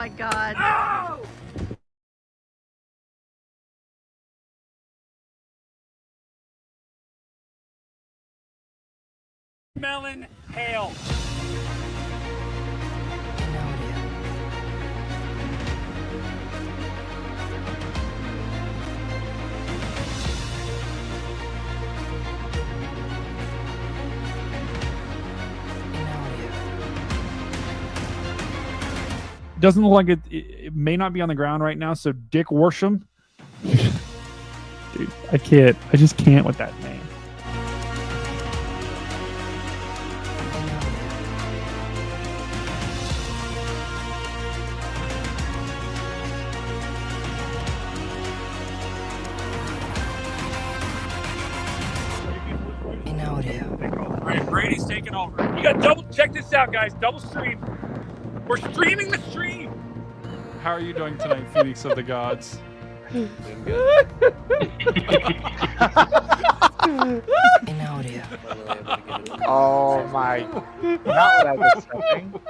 my God. Oh! Melon hail. Doesn't look like it may not be on the ground right now, so Dick Worsham. Dude, I can't. I just can't with that name. All right, Brady's taking over. You got double. Check this out, guys. Double stream. We're streaming the stream. How are you doing tonight, Phoenix of the Gods? In audio. Oh my! Not what I was expecting.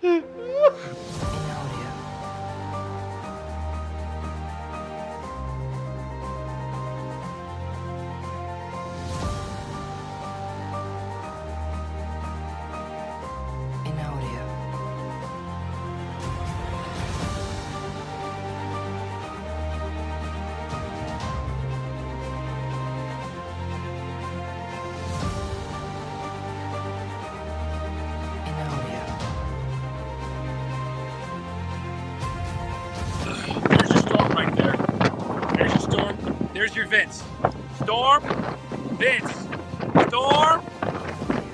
In audio. In audio. In audio. There's your storm right there. There's your storm. There's your Vince. Storm, Vince. Storm,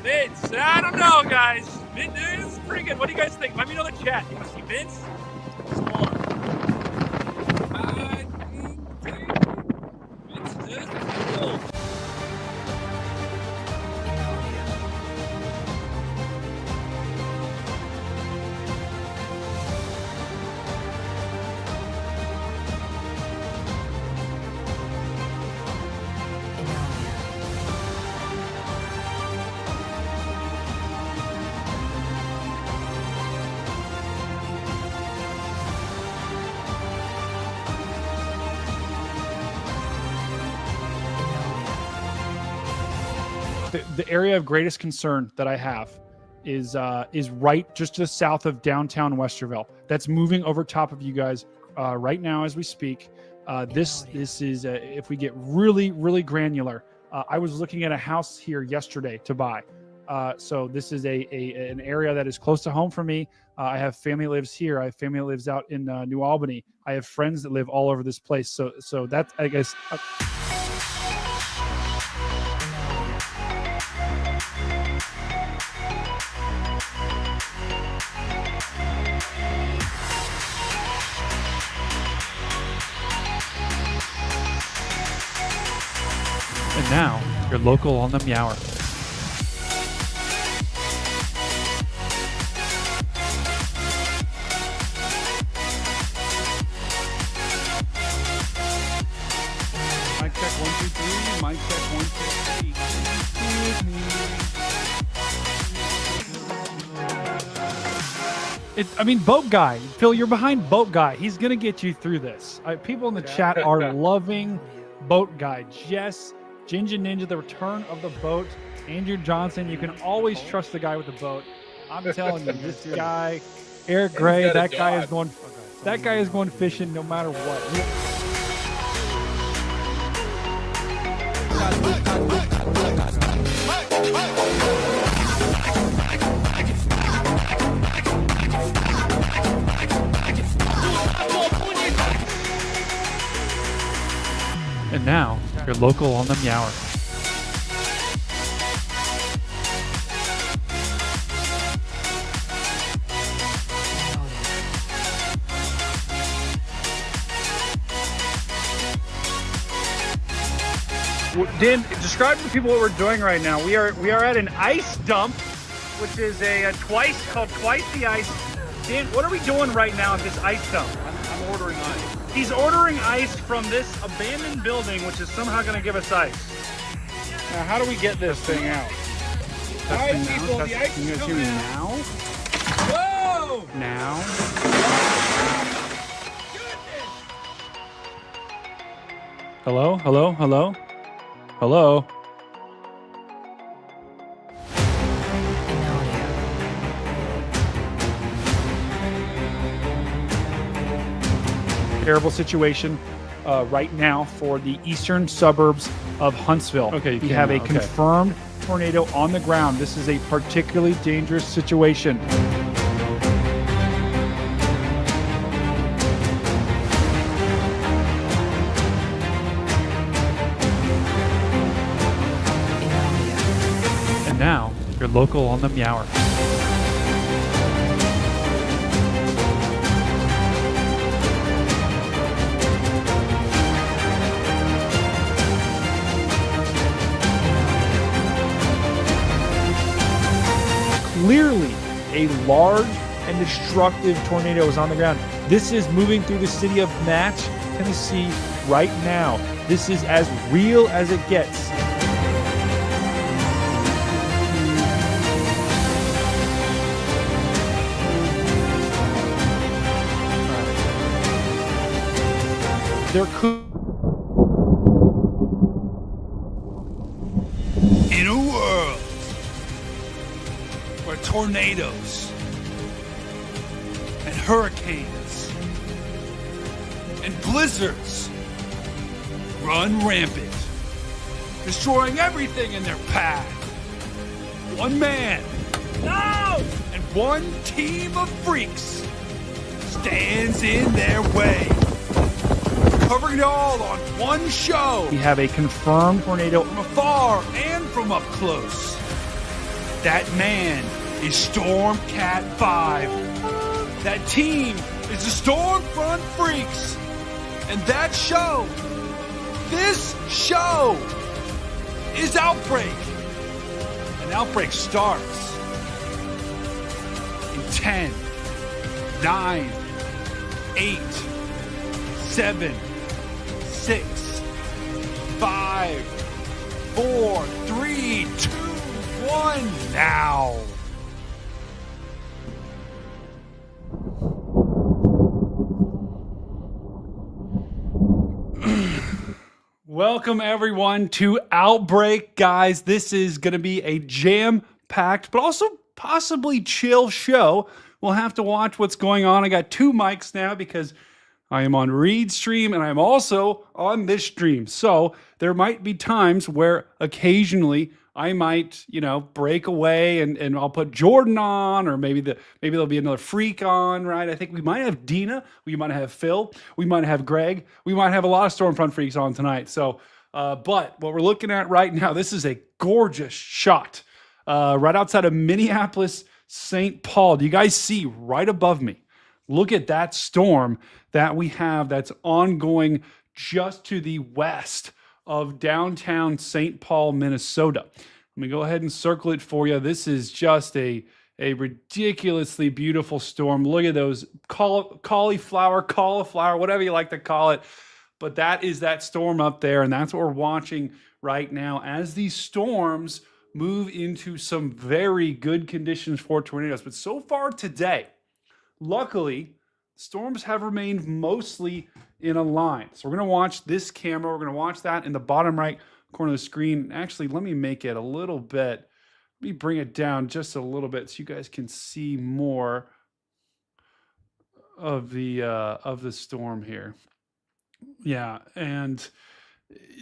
Vince. I don't know, guys. This is pretty good. What do you guys think? Let me know in the chat. You want to see Vince? Storm. Vince, this is cool. In audio. In audio. The area of greatest concern that I have is right just to the south of downtown Westerville. That's moving over top of you guys right now as we speak. This is if we get really granular. I was looking at a house here yesterday to buy. So this is an area that is close to home for me. I have family that lives here. I have family that lives out in New Albany. I have friends that live all over this place. So that's, I guess. And now, your local on the Meower. Mic check 1 2 3. Mic check 1 2 3. I mean, Boat Guy. Phil, you're behind Boat Guy. He's gonna get you through this. People in the chat are loving Boat Guy. Jess, Ginger Ninja, the return of the boat. Andrew Johnson, you can always trust the guy with the boat. I'm telling you, this guy, Eric Gray, that guy is going fishing no matter what. And now, your local on the Meower. Dan, describe to people what we're doing right now. We are at an ice dump, which is called Twice the Ice. Dan, what are we doing right now at this ice dump? I'm ordering ice. He's ordering ice from this abandoned building, which is somehow going to give us ice. Now, how do we get this thing out? All right, people, the ice is coming out. Whoa! now. Hello, hello, hello, hello. In audio. Terrible situation right now for the eastern suburbs of Huntsville. Okay, you we can have now, a okay. confirmed tornado on the ground. This is a particularly dangerous situation. In audio. And now, your local on the Meower. Clearly, a large and destructive tornado is on the ground. This is moving through the city of Natch, Tennessee right now. This is as real as it gets. There could. In a world where tornadoes and hurricanes and blizzards run rampant, destroying everything in their path, one man, no, and one team of freaks stands in their way, covering it all on one show. We have a confirmed tornado. From afar and from up close. That man is Storm Cat 5. That team is the Stormfront Freaks. And that show, this show, is Outbreak. And Outbreak starts in 10, 9, 8, 7, 6, 5, 4, 3, 2, 1, now. Welcome everyone to Outbreak, guys. This is going to be a jam-packed, but also possibly chill show. We'll have to watch what's going on. I got two mics now because I am on Reed's stream and I'm also on this stream. So there might be times where occasionally I might, break away and I'll put Jordan on, or maybe there'll be another freak on, right? I think we might have Dina, we might have Phil, we might have Greg, we might have a lot of Stormfront freaks on tonight. So, but what we're looking at right now, this is a gorgeous shot right outside of Minneapolis, St. Paul. Do you guys see right above me? Look at that storm that we have that's ongoing just to the west of downtown St. Paul, Minnesota. Let me go ahead and circle it for you. This is just a ridiculously beautiful storm. Look at those cauliflower, whatever you like to call it. But that is that storm up there, and that's what we're watching right now as these storms move into some very good conditions for tornadoes. But so far today, luckily, storms have remained mostly in a line. So we're going to watch this camera. We're going to watch that in the bottom right corner of the screen. Actually, let me make it a little bit. Let me bring it down just a little bit so you guys can see more of the storm here. Yeah, and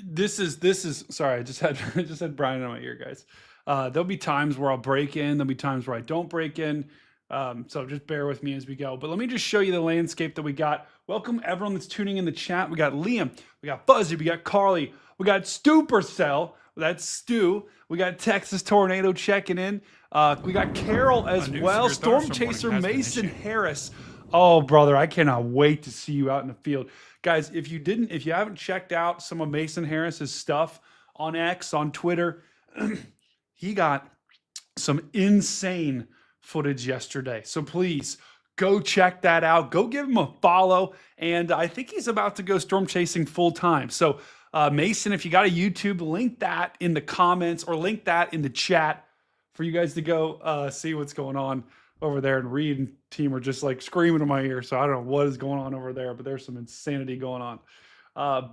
this is sorry, I just had Brian in my ear, guys. There'll be times where I'll break in. There'll be times where I don't break in. So just bear with me as we go. But let me just show you the landscape that we got. Welcome everyone that's tuning in the chat. We got Liam, we got Fuzzy, we got Carly, we got Supercell. That's Stu. We got Texas Tornado checking in. We got Carol as well. Storm Chaser Mason Harris. Oh, brother, I cannot wait to see you out in the field. Guys, if you haven't checked out some of Mason Harris's stuff on X, on Twitter, he got some insane footage yesterday. So please go check that out. Go give him a follow. And I think he's about to go storm chasing full time. So Mason, if you got a YouTube, link that in the comments or link that in the chat for you guys to go see what's going on over there, and Reed and team are just like screaming in my ear. So I don't know what is going on over there, but there's some insanity going on.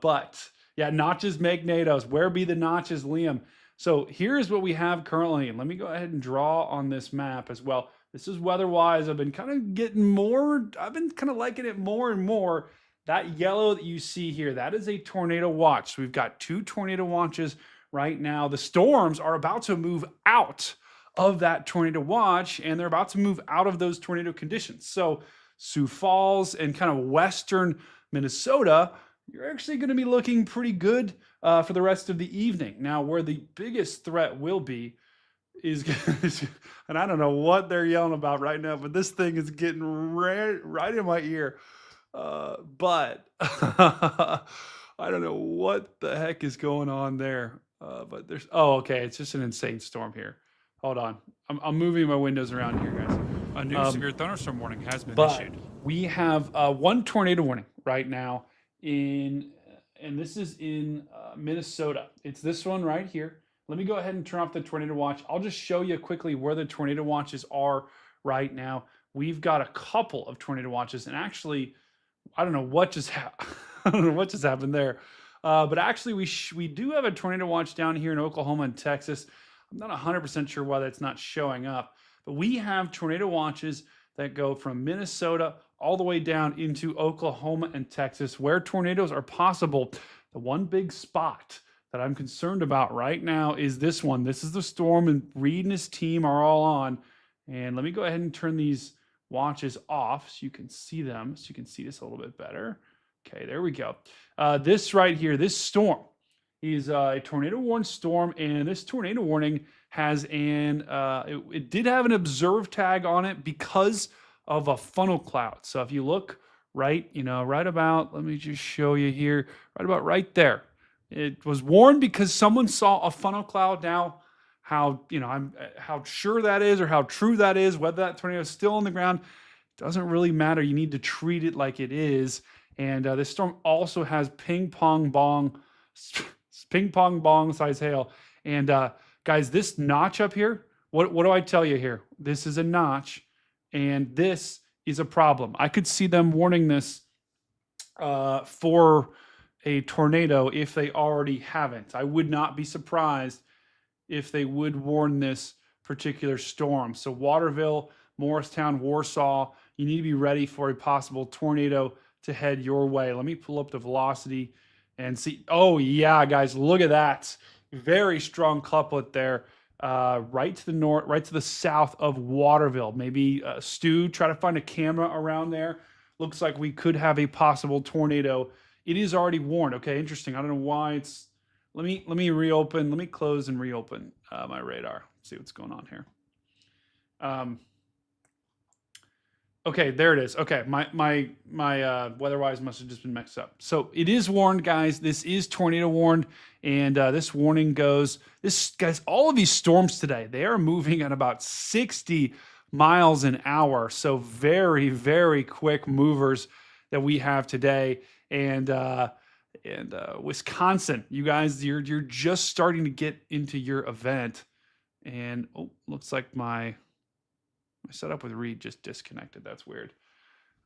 But yeah, notches make NATOs. Where be the notches, Liam? So here's what we have currently. And let me go ahead and draw on this map as well. This is weather-wise. I've been kind of liking it more and more. That yellow that you see here, that is a tornado watch. So we've got 2 tornado watches right now. The storms are about to move out of that tornado watch, and they're about to move out of those tornado conditions. So Sioux Falls and kind of western Minnesota, you're actually going to be looking pretty good for the rest of the evening. Now, where the biggest threat will be is, and I don't know what they're yelling about right now, but this thing is getting right in my ear. But I don't know what the heck is going on there. But there's, oh, okay. It's just an insane storm here. Hold on. I'm moving my windows around here, guys. A new severe thunderstorm warning has been But issued. we have 1 tornado warning right now and this is in Minnesota. It's this one right here. Let me go ahead and turn off the tornado watch. I'll just show you quickly where the tornado watches are right now. We've got a couple of tornado watches, and actually, I don't know what just happened there. But actually, we do have a tornado watch down here in Oklahoma and Texas. I'm not 100% sure why that's not showing up, but we have tornado watches that go from Minnesota all the way down into Oklahoma and Texas, where tornadoes are possible. The one big spot that I'm concerned about right now is this one. This is the storm, and Reed and his team are all on. And let me go ahead and turn these watches off so you can see them, so you can see this a little bit better. Okay, there we go. This right here, this storm is a tornado warned storm, and this tornado warning has it did have an observe tag on it because of a funnel cloud. So if you look right about, let me just show you here, right about right there. It was warned because someone saw a funnel cloud. Now, how sure that is or how true that is, whether that tornado is still on the ground, doesn't really matter. You need to treat it like it is. And this storm also has ping pong bong size hail. And guys, this notch up here, what do I tell you here? This is a notch, and this is a problem. I could see them warning this for a tornado if they already haven't. I would not be surprised if they would warn this particular storm. So Waterville, Morristown, Warsaw, you need to be ready for a possible tornado to head your way. Let me pull up the velocity and see. Oh yeah, guys, look at that. Very strong couplet there. Right to the north, right to the south of Waterville. Maybe Stu, try to find a camera around there. Looks like we could have a possible tornado. It is already warned. Okay, interesting. I don't know why it's. Let me reopen. Let me close and reopen my radar. See what's going on here. Okay, there it is. Okay, my weather-wise must have just been mixed up. So it is warned, guys. This is tornado warned, and this warning goes. Guys, all of these storms today, they are moving at about 60 miles an hour. So very, very quick movers that we have today. And Wisconsin, you guys, you're just starting to get into your event, and looks like my setup with Reed just disconnected. That's weird.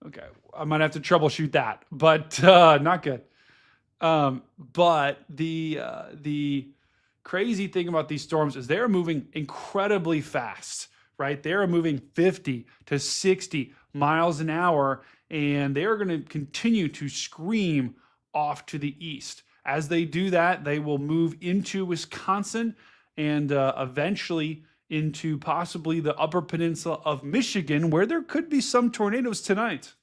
Okay, I might have to troubleshoot that, but not good. But the crazy thing about these storms is they're moving incredibly fast, right? They're moving 50 to 60 miles an hour, and they are going to continue to scream off to the east. As they do that, they will move into Wisconsin and eventually into possibly the upper peninsula of Michigan, where there could be some tornadoes tonight.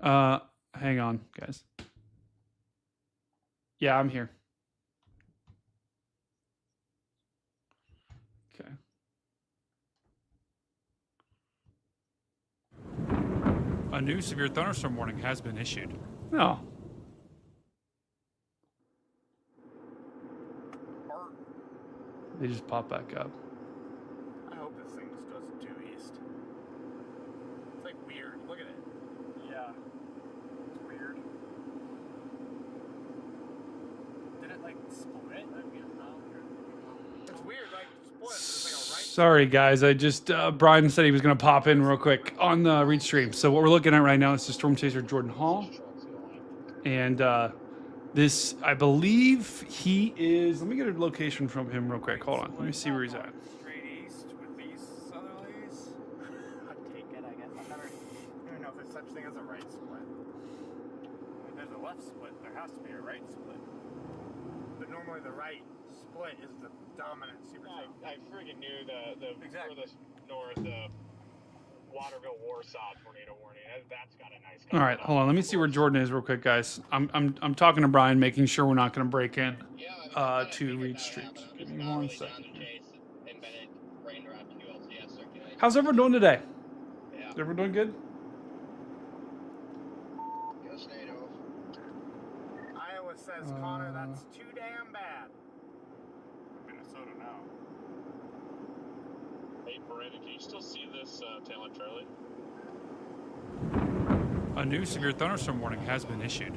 Hang on, guys. Yeah, I'm here. Okay. A new severe thunderstorm warning has been issued. No. They just pop back up. I hope this thing just doesn't due east. It's like weird. Look at it. Yeah. It's weird. Did it like split? It's weird, like split. There's like a Sorry, guys. I just Brian said he was going to pop in real quick on the read stream. So what we're looking at right now is the Storm Chaser Jordan Hall, and this, I believe, he is. Let me get a location from him real quick. Hold on. Let me see where he's at. Straight east with these southerlies. I'd take it, I guess. I don't even know if there's such thing as a right split. If there's a left split, there has to be a right split. But normally the right split is the dominant supercell. I friggin' knew the Exactly. furthest north Waterville Warsaw tornado warning. That's got a nice. All right, hold on. Let me see where Jordan is real quick, guys. I'm talking to Brian, making sure we're not going to break in to read streams. Give me 1 second. How's everyone doing today? Is everyone doing good? Iowa says, Connor, that's too damn bad. Minnesota now. Hey, Brandon, can you still see this tail end Charlie? A new severe thunderstorm warning has been issued.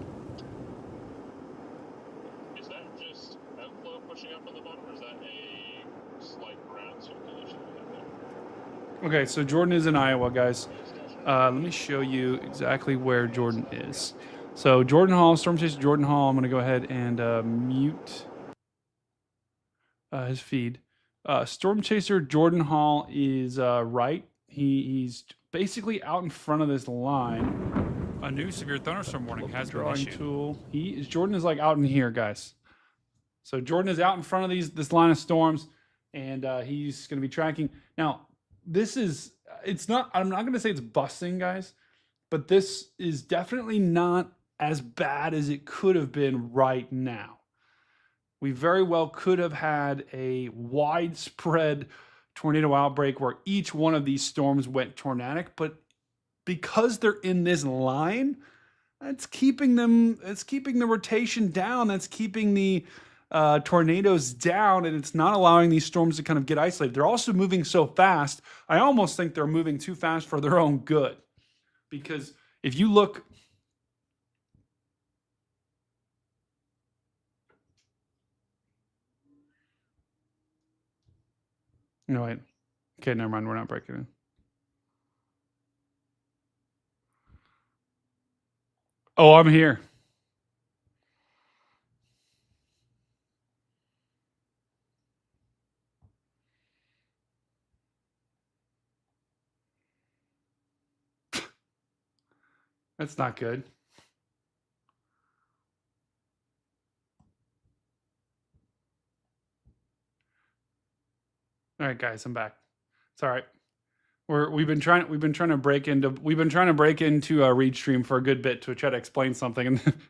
Is that just outflow pushing up on the bottom, or is that a slight ground circulation we have there? Okay, so Jordan is in Iowa, guys. Let me show you exactly where Jordan is. So Jordan Hall, Storm Chaser Jordan Hall. I'm going to go ahead and mute his feed. Storm Chaser Jordan Hall is right. He's basically out in front of this line. A new severe thunderstorm warning has been issued. Tool. Jordan is like out in here, guys. So Jordan is out in front of this line of storms, and he's going to be tracking. Now, this is, it's not, I'm not going to say it's busting, guys, but this is definitely not as bad as it could have been right now. We very well could have had a widespread tornado outbreak where each one of these storms went tornadic, but because they're in this line, it's keeping the rotation down. That's keeping the tornadoes down, and it's not allowing these storms to kind of get isolated. They're also moving so fast. I almost think they're moving too fast for their own good, because if you look, no, wait. Okay, never mind. We're not breaking in. Oh, I'm here. That's not good. All right, guys, I'm back. It's all right. We've been trying to break into a Reed stream for a good bit to try to explain something,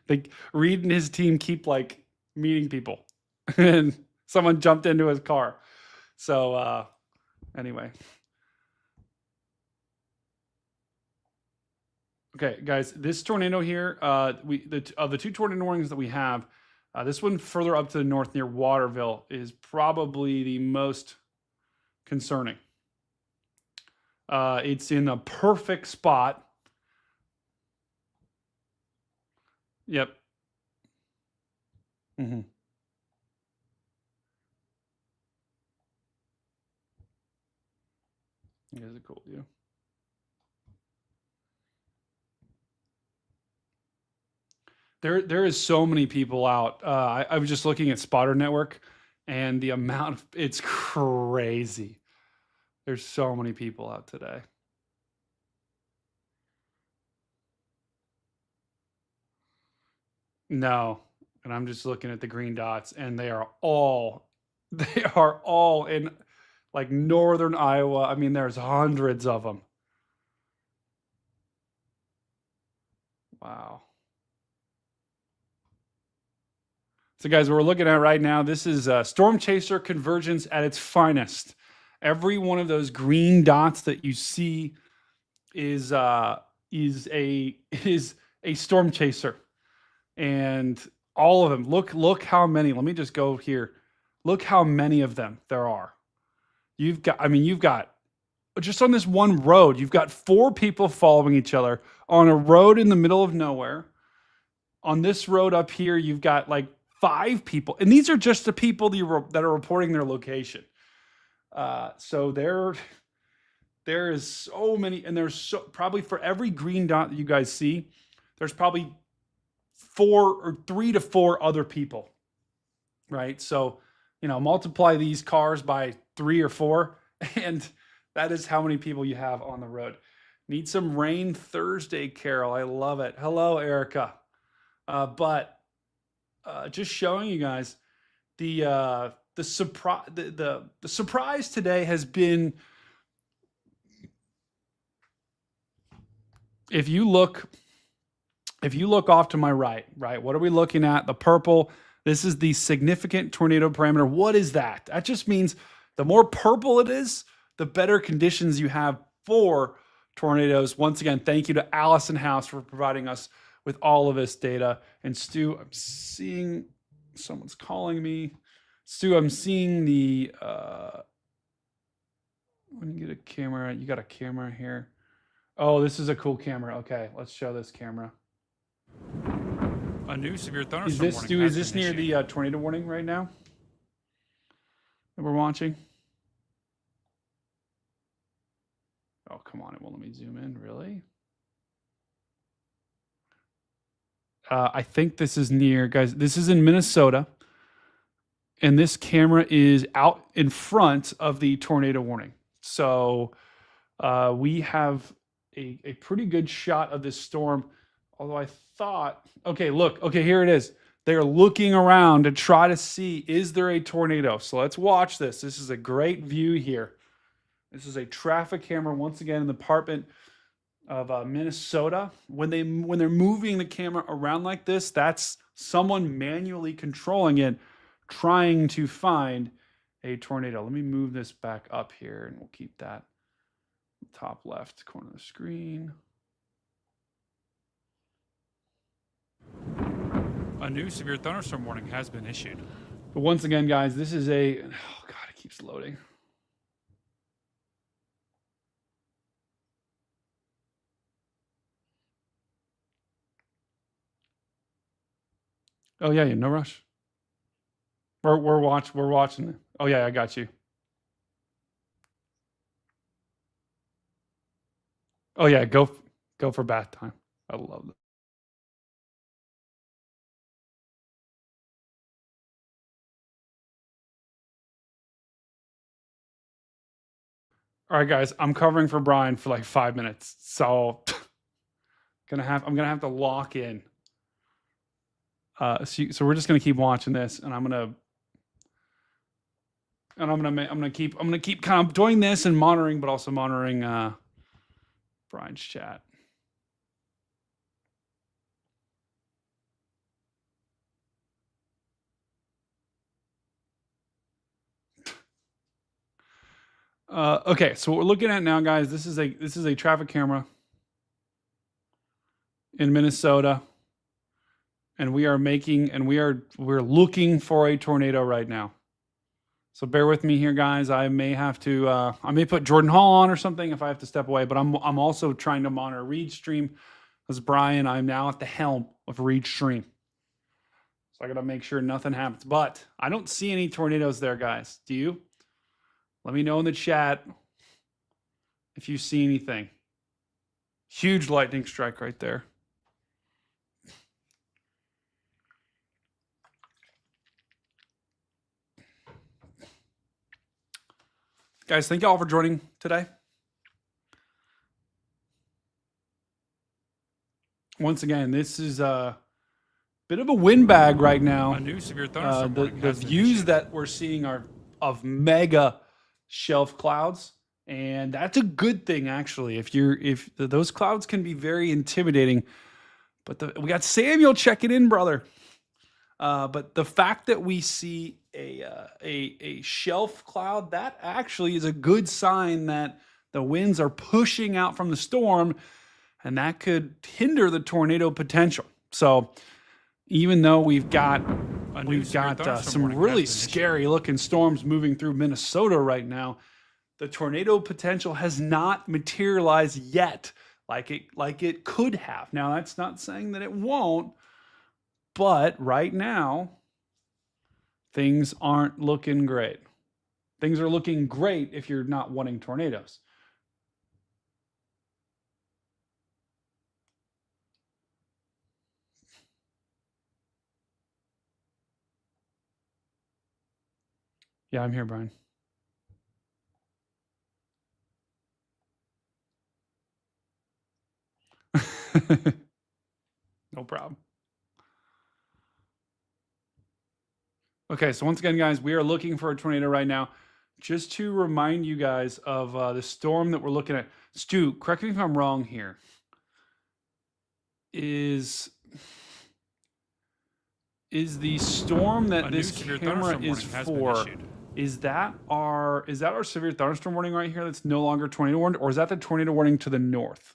and Reed and his team keep like meeting people, and someone jumped into his car. So anyway, okay, guys, this tornado here, the two tornado warnings that we have, this one further up to the north near Waterville is probably the most concerning. It's in a perfect spot. Yep. Mm-hmm. You guys are cool, yeah. There is so many people out. I was just looking at Spotter Network, and the amount of, it's crazy. There's so many people out today. No, and I'm just looking at the green dots, and they are all in like northern Iowa. I mean, there's hundreds of them. Wow. So guys, what we're looking at right now, this is Storm Chaser convergence at its finest. Every one of those green dots that you see is a Storm Chaser, and all of them. Look how many. Let me just go here. Look how many of them there are. You've got just on this one road, you've got 4 people following each other on a road in the middle of nowhere. On this road up here, you've got like 5 people, and these are just the people that are reporting their location. So there is so many, and there's probably for every green dot that you guys see, there's probably 3 to 4 other people, right? So, multiply these cars by 3 or 4, and that is how many people you have on the road. Need some rain Thursday, Carol. I love it. Hello, Erica. But just showing you guys the surprise. The surprise today has been, if you look off to my right, what are we looking at? The purple. This is the significant tornado parameter. What is that? That just means the more purple it is, the better conditions you have for tornadoes. Once again, thank you to Allison House for providing us with all of this data. And Stu, I'm seeing someone's calling me. Stu, I'm seeing the, when you get a camera, you got a camera here. Oh, this is a cool camera. Okay, let's show this camera. A new severe thunderstorm Is this, warning Stu, has is this been near issued. the tornado warning right now that we're watching? Oh, come on. It won't let me zoom in. Really? I think this is near, guys. This is in Minnesota. And this camera is out in front of the tornado warning. So we have a pretty good shot of this storm. Although I thought, okay, look. Okay, here it is. They're looking around to try to see, is there a tornado? So let's watch this. This is a great view here. This is a traffic camera, once again, in the department of Minnesota. When they're moving the camera around like this, that's someone manually controlling it, trying to find a tornado. Let me move this back up here, and we'll keep that top left corner of the screen. A new severe thunderstorm warning has been issued. But once again, guys, this is a, oh God, it keeps loading. Oh yeah, no rush. We're watching it. Oh yeah, I got you. Oh yeah, go for bath time. I love that. All right, guys, I'm covering for Brian for like 5 minutes, so I'm gonna have to lock in. So we're just gonna keep watching this, and I'm gonna keep kind of doing this and monitoring, but also monitoring Brian's chat. Okay, so what we're looking at now, guys, this is a traffic camera in Minnesota, and we're looking for a tornado right now. So bear with me here, guys. I may have to I may put Jordan Hall on or something if I have to step away, but I'm also trying to monitor Reed Stream. As Brian, I'm now at the helm of Reed Stream. So I got to make sure nothing happens. But I don't see any tornadoes there, guys. Do you? Let me know in the chat if you see anything. Huge lightning strike right there. Guys, thank you all for joining today. Once again, this is a bit of a windbag right now. A new severe thunderstorm warning The has been views issued. that we're seeing are of mega shelf clouds, and that's a good thing actually. If those clouds can be very intimidating, but we got Samuel checking in, brother. But the fact that we see a shelf cloud, that actually is a good sign that the winds are pushing out from the storm, and that could hinder the tornado potential. So even though we've got some really scary looking storms moving through Minnesota right now, the tornado potential has not materialized yet like it could have. Now, that's not saying that it won't, but right now things aren't looking great. Things are looking great if you're not wanting tornadoes. Yeah, I'm here, Brian. No problem. Okay, so once again, guys, we are looking for a tornado right now. Just to remind you guys of the storm that we're looking at. Stu, correct me if I'm wrong here. Is the storm that this camera is for? Is that our severe thunderstorm warning right here that's no longer tornado warned, or is that the tornado warning to the north?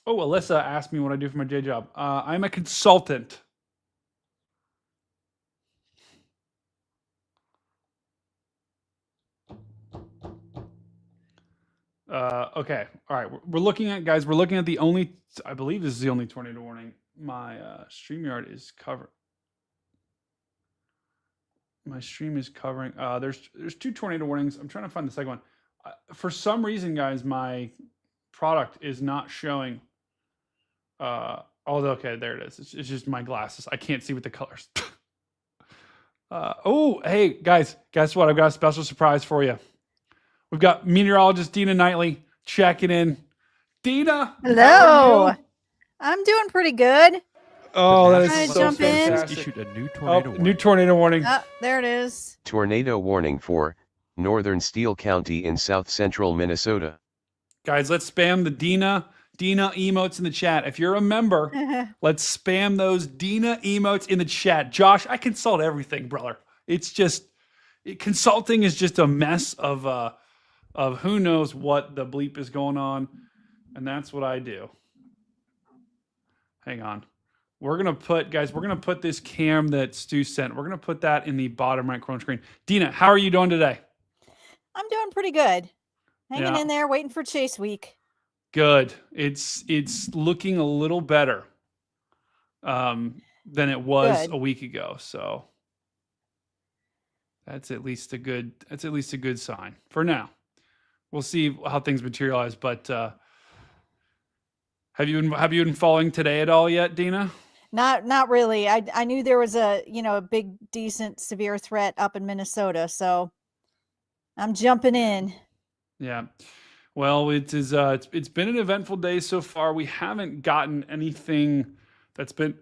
Oh, Alyssa asked me what I do for my day job. I'm a consultant. Okay. All right. We're looking at, guys, the only, I believe this is the only tornado warning. My StreamYard is covered. My stream is covering. There's 2 tornado warnings. I'm trying to find the second one. For some reason, guys, my product is not showing. Okay, there it is. It's just my glasses. I can't see with the colors. Oh, hey, guys, guess what? I've got a special surprise for you. We've got meteorologist Dina Knightley checking in. Dina, hello. I'm doing pretty good. Oh, that Trying is to so jump in. fantastic. Issued a new tornado warning. New tornado warning. There it is. Tornado warning for northern Steele County in south central Minnesota. Guys, let's spam the Dina emotes in the chat. If you're a member, let's spam those Dina emotes in the chat. Josh, I consult everything, brother. It's just consulting is just a mess of who knows what the bleep is going on, and that's what I do. Hang on. We're gonna put this cam that Stu sent. We're gonna put that in the bottom right corner screen. Dina, how are you doing today? I'm doing pretty good. Hanging in there, waiting for Chase Week. Good. It's looking a little better than it was a week ago. So that's at least a good sign for now. We'll see how things materialize. But have you been following today at all yet, Dina? Not really. I knew there was a big, decent, severe threat up in Minnesota, so I'm jumping in. Yeah. Well, it's been an eventful day so far. We haven't gotten anything that's been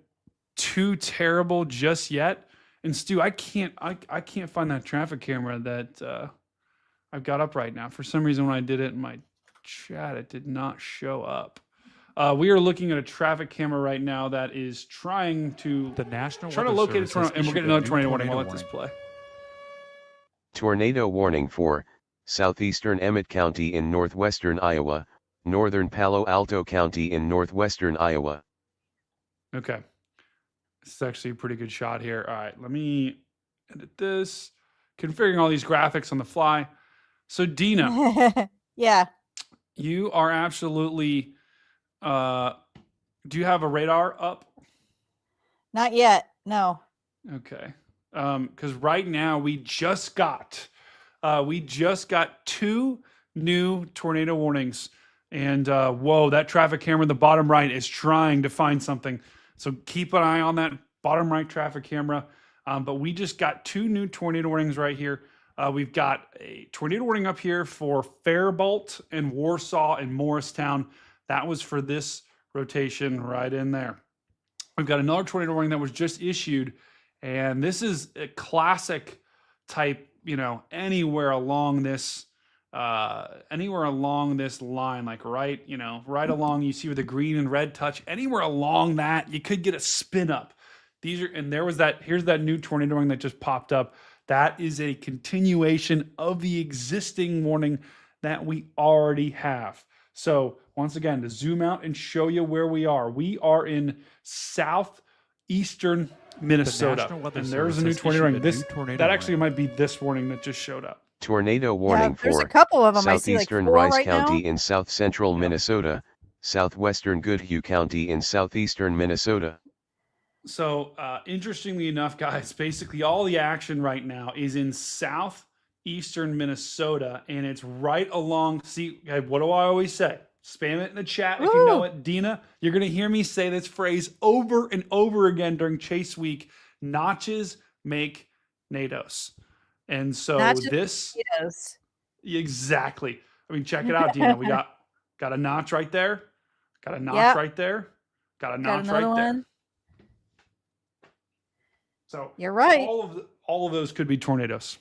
too terrible just yet. And Stu, I can't find that traffic camera that I've got up right now. For some reason, when I did it in my chat, it did not show up. We are looking at a traffic camera right now that is trying to locate a tornado, and we'll get another tornado warning. We'll let this play. Tornado warning for southeastern Emmett County in northwestern Iowa, northern Palo Alto County in northwestern Iowa. Okay. This is actually a pretty good shot here. All right, let me edit this. Configuring all these graphics on the fly. So Dina. Yeah. You are absolutely... do you have a radar up? Not yet. No. Okay. Because right now we just got 2 new tornado warnings, and whoa, that traffic camera in the bottom right is trying to find something. So keep an eye on that bottom right traffic camera. But we just got 2 new tornado warnings right here. We've got a tornado warning up here for Faribault and Warsaw and Morristown. That was for this rotation right in there. We've got another tornado warning that was just issued, and this is a classic type, anywhere along this line, like right along, you see where the green and red touch, anywhere along that, you could get a spin up. Here's that new tornado warning that just popped up. That is a continuation of the existing warning that we already have. So once again, to zoom out and show you where we are in southeastern Minnesota, and there's a new tornado warning. That actually might be this warning that just showed up. Tornado warning there's for a couple of them. southeastern I see Rice right County now. in south central Minnesota, southwestern Goodhue County in southeastern Minnesota. So, interestingly enough, guys, basically all the action right now is in southeastern Minnesota, and it's right along. See, what do I always say? Spam it in the chat if you know it. Dina, you're going to hear me say this phrase over and over again during Chase Week. Notches make NATOs. And so exactly. I mean, check it out, Dina. We got a notch right there. Got a notch right there. Got a notch right there. So you're right. All of those could be tornadoes.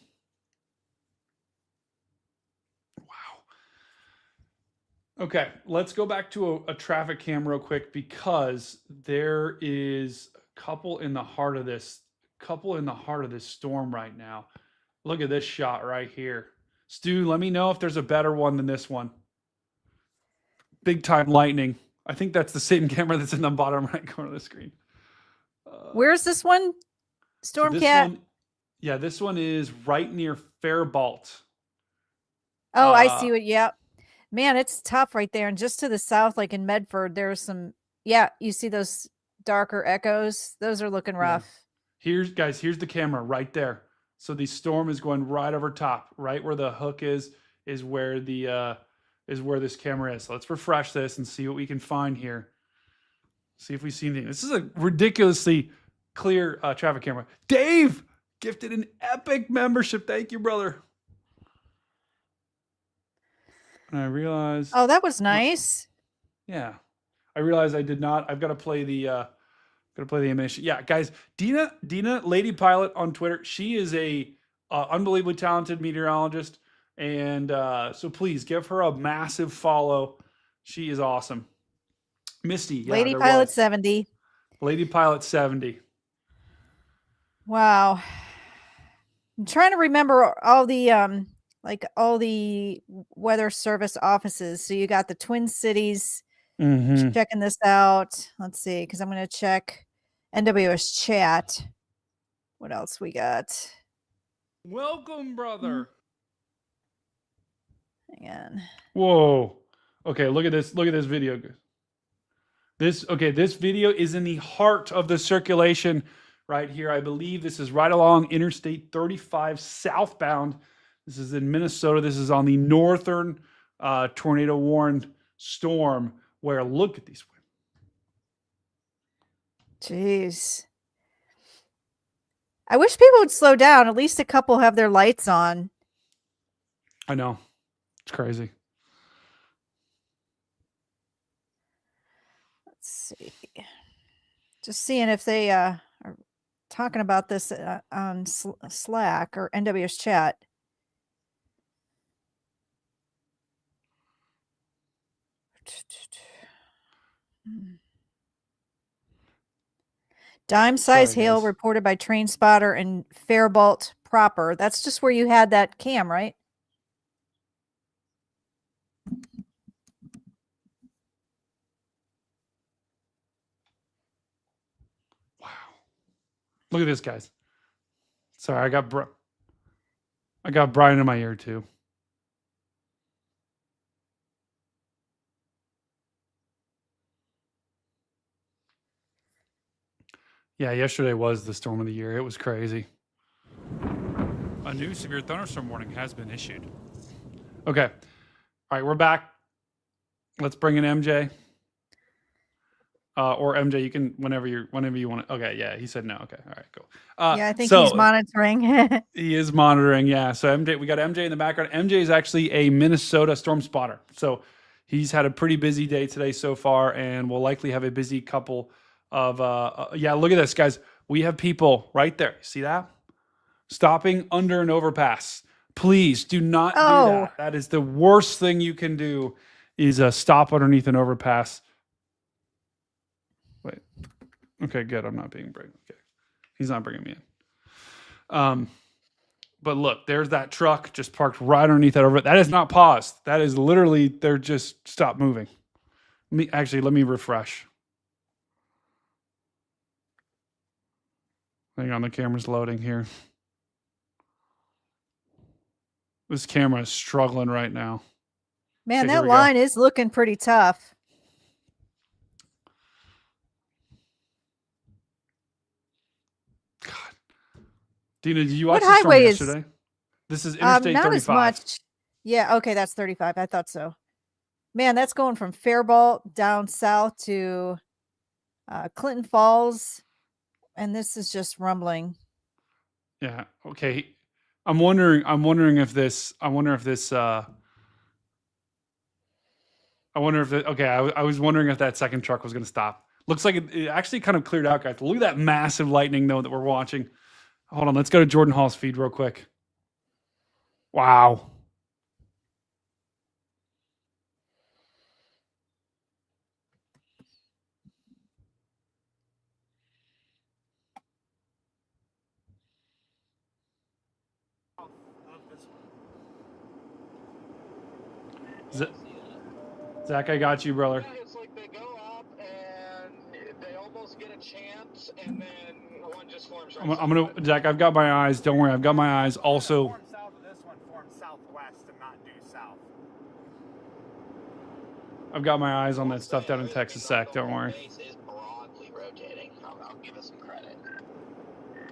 Wow. Okay, let's go back to a traffic cam real quick because there is a couple in the heart of this storm right now. Look at this shot right here. Stu, let me know if there's a better one than this one. Big time lightning. I think that's the same camera that's in the bottom right corner of the screen. Where's this one? Stormcat? So this one is right near Faribault. Oh, I see what. Yep. Man, it's tough right there. And just to the south, like in Medford, there's some. Yeah, you see those darker echoes. Those are looking rough. Yeah. Here's the camera right there. So the storm is going right over top, right where the hook is where the is where this camera is. So let's refresh this and see what we can find here. See if we see anything. This is a ridiculously clear traffic camera. Dave gifted an epic membership. Thank you, brother. And I realized. Oh, that was nice. Yeah, I realized I did not. I've got to play the. Gonna play the animation. Yeah, guys. Dina, Lady Pilot on Twitter. She is a unbelievably talented meteorologist, and so please give her a massive follow. She is awesome. Misty, Lady Pilot 70. Lady Pilot 70. Wow. I'm trying to remember all the all the weather service offices. So you got the Twin Cities. Mm-hmm. Checking this out. Let's see, because I'm going to check NWS chat. What else we got? Welcome, brother. Hang on. Whoa. Okay, look at this. Look at this video. This video is in the heart of the circulation right here. I believe this is right along Interstate 35 southbound. This is in Minnesota. This is on the northern tornado warned storm. Where look at these women. Jeez. I wish people would slow down. At least a couple have their lights on. I know. It's crazy. Let's see. Just seeing if they are talking about this on Slack or NWS chat. Dime-size hail reported by Train Spotter and Faribault proper. That's just where you had that cam, right? Wow. Look at this, guys. Sorry, I got Brian in my ear too. Yeah, yesterday was the storm of the year. It was crazy. A new severe thunderstorm warning has been issued. Okay. All right, we're back. Let's bring in MJ. Or MJ, you can whenever you want to. Okay, yeah, he said no. Okay, all right, cool. Yeah, I think he's monitoring. He is monitoring, yeah. So MJ, we got MJ in the background. MJ is actually a Minnesota storm spotter. So he's had a pretty busy day today so far, and will likely have a busy couple of yeah, look at this, guys. We have people right there. See that? Stopping under an overpass. Please do not do that. That is the worst thing you can do, is stop underneath an overpass. Wait. Okay, good. I'm not being brave. Okay. He's not bringing me in. But look, there's that truck just parked right underneath that overpass. That is not paused. That is literally, they're just stopped moving. Let me refresh. Hang on, the camera's loading here. This camera is struggling right now. Man, okay, that line is looking pretty tough. Dina, did you What watch the storm highway is- yesterday? This is Interstate not 35. as much. Yeah, okay, that's 35. I thought so. Man, that's going from Faribault down south to Clinton Falls, and this is just rumbling. Yeah. Okay. I'm wondering if this. I wonder if okay. I was wondering if that second truck was going to stop. Looks like it actually kind of cleared out, guys. Look at that massive lightning though that we're watching. Hold on. Let's go to Jordan Hall's feed real quick. Wow. Zach, I got you, brother. It's like they go up and they almost get a chance, and then one just forms. I'm gonna, Zach. I've got my eyes. Don't worry, I've got my eyes. Also, Form south of this one, form southwest, and not due south. I've got my eyes on that stuff down in Texas, Zach. Don't worry. Base is broadly rotating. I'll give it some credit.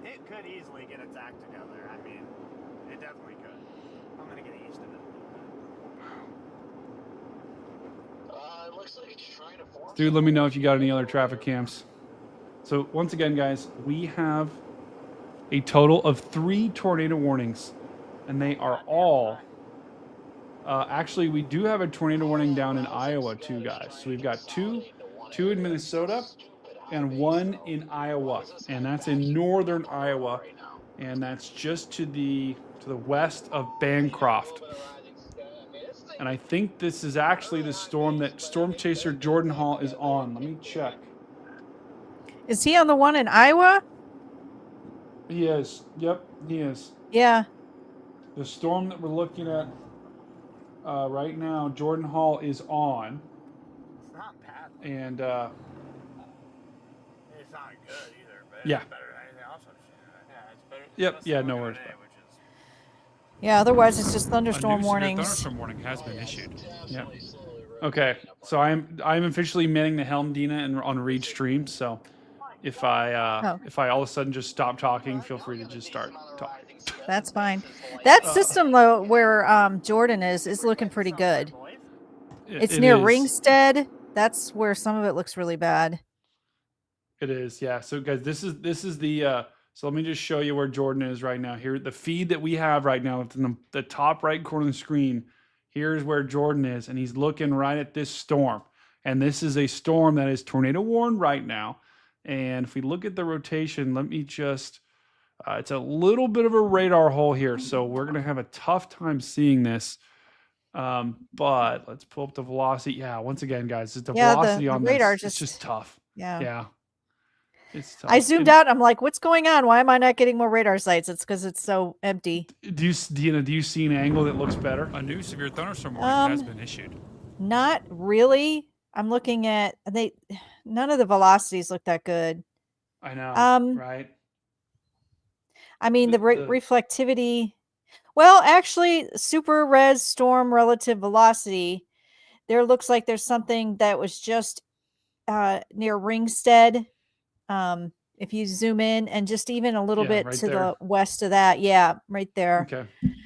It could easily get its act together. I mean, it definitely could. I'm gonna get used to it. It looks like it's trying to form. Dude, let me know if you got any other traffic cams. So once again, guys, we have a total of 3 tornado warnings, and they are all. Actually, we do have a tornado warning down in Iowa too, guys. So we've got two in Minnesota, and 1 in Iowa, and that's in northern Iowa, and that's just to the west of Bancroft. And I think this is actually the storm that Storm Chaser Jordan Hall is on. Let me check. Is he on the one in Iowa? He is. Yep, he is. Yeah. The storm that we're looking at right now, Jordan Hall is on. It's not bad. And It's not good either, but yeah. it's better than anything else I've seen. Yeah, it's better. Yep, it's yeah, less no than worries. today, which is- Yeah, otherwise it's just A thunderstorm new severe warnings. thunderstorm warning has been issued. Yeah. Okay, so I'm officially manning the helm, Dina, and on Reed stream. So if I all of a sudden just stop talking, feel free to just start talking. That's fine. That system though, where Jordan is looking pretty good. It's near Ringstead. That's where some of it looks really bad. It is, yeah. So guys, this is the so let me just show you where Jordan is right now. Here, the feed that we have right now, it's in the top right corner of the screen. Here's where Jordan is, and he's looking right at this storm. And this is a storm that is tornado warned right now. And if we look at the rotation, let me just, it's a little bit of a radar hole here. So we're going to have a tough time seeing this. But let's pull up the velocity. Yeah, once again, guys, the velocity on radar this, it's just tough. Yeah. Yeah. It's tough. I zoomed out. I'm like, what's going on? Why am I not getting more radar sites? It's because it's so empty. Do you see an angle that looks better? A new severe thunderstorm warning has been issued. Not really. I'm looking at none of the velocities look that good. I know, right? I mean, the reflectivity. Well, actually, super res storm relative velocity. There looks like there's something that was just near Ringstead. If you zoom in and just even a little bit right to there. the west of that, yeah, right there. Okay,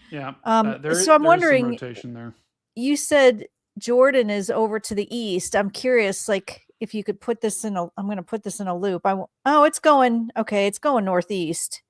yeah. So I'm wondering. Some rotation there. You said Jordan is over to the east. I'm curious, like if you could put this in a. I'm going to put this in a loop. It's going. Okay, it's going northeast.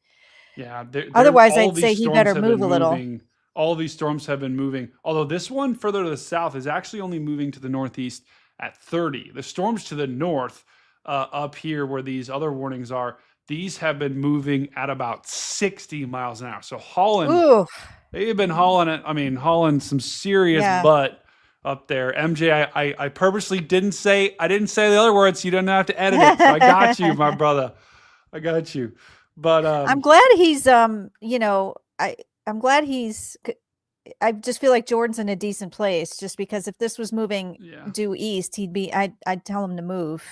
Yeah. Otherwise, I'd say he better move a little. All these storms have been moving. Although this one further to the south is actually only moving to the northeast at 30. The storms to the north, up here where these other warnings are, these have been moving at about 60 miles an hour. So Holland, they've been hauling some serious butt up there. MJ, I purposely didn't say the other words. So you don't have to edit it. So I got you, my brother. I got you. But I'm glad he's I'm glad he's. I just feel like Jordan's in a decent place, just because if this was moving due east, I'd tell him to move.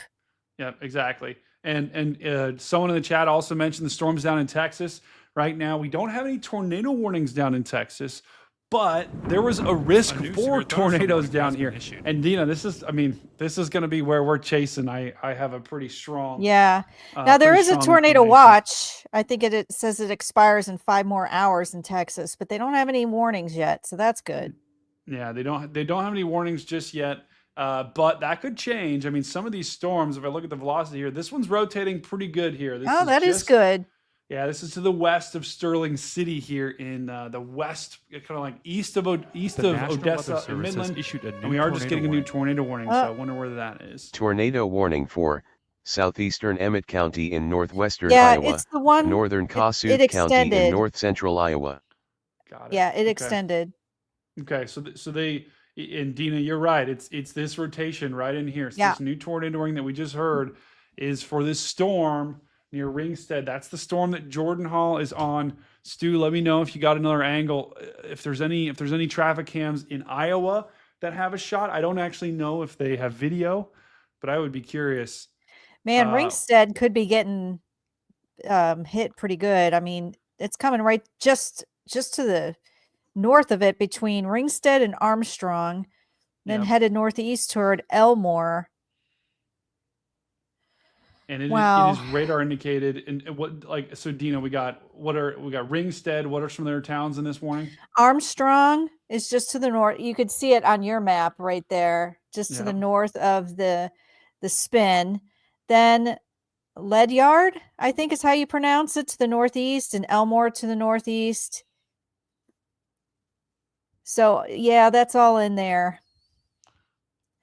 Yeah, exactly. And someone in the chat also mentioned the storms down in Texas. Right now, we don't have any tornado warnings down in Texas, but there was a risk A new for severe thunderstorm tornadoes warning down has been here. issued. And Dina, this is going to be where we're chasing. I have a pretty strong. Yeah. Now there pretty is a strong tornado inclination. watch. I think it says it expires in 5 more hours in Texas, but they don't have any warnings yet, so that's good. Yeah, they don't have any warnings just yet, but that could change. I mean, some of these storms, if I look at the velocity here, this one's rotating pretty good here. This That is just- good. Yeah, this is to the west of Sterling City here in the west, kind of like east of Odessa and Midland. Issued a new And we are just getting a new tornado warning, so I wonder where that is. Tornado warning for southeastern Emmett County in northwestern Yeah, Iowa, it's the one northern Kossuth it County in extended. north central Iowa. Got it. Yeah, it Okay. extended. Okay, so they and Dina, you're right. It's this rotation right in here. So Yeah. this new tornado warning that we just heard is for this storm near Ringstead. That's the storm that Jordan Hall is on. Stu, let me know if you got another angle. If there's any traffic cams in Iowa that have a shot. I don't actually know if they have video, but I would be curious. Man, Ringstead could be getting hit pretty good. I mean, it's coming right just to the north of it between Ringstead and Armstrong, then Yep. headed northeast toward Elmore. And it Wow. is radar indicated. And so Dina, we got Ringstead. What are some of their towns in this warning? Armstrong is just to the north. You could see it on your map right there, just to the Yep. north of the spin. Then Ledyard, I think is how you pronounce it, to the northeast, and Elmore to the northeast. So yeah, that's all in there.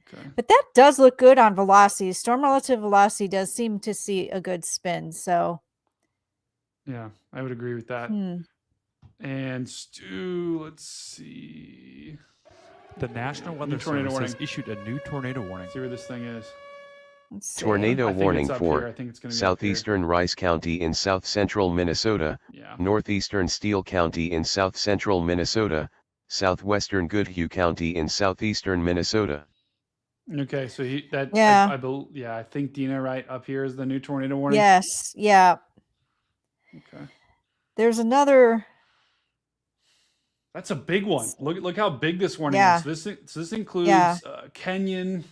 Okay. But that does look good on velocity. Storm relative velocity does seem to see a good spin. So Yeah, I would agree with that. hmm. And Stu, let's see. The National Weather tornado Service has warning. issued a new tornado warning. See where this thing is. Let's see. Tornado I think warning it's up here. I for think it's going to be up here. southeastern Rice County in south central Minnesota, Yeah. northeastern Steele County in south central Minnesota, southwestern Goodhue County in southeastern Minnesota. Okay, so Yeah. I think Dina right up here is the new tornado warning. Yes. Yeah. Okay. There's another. That's a big one. Look how big this warning Yeah. is. So this includes Yeah. Kenyon,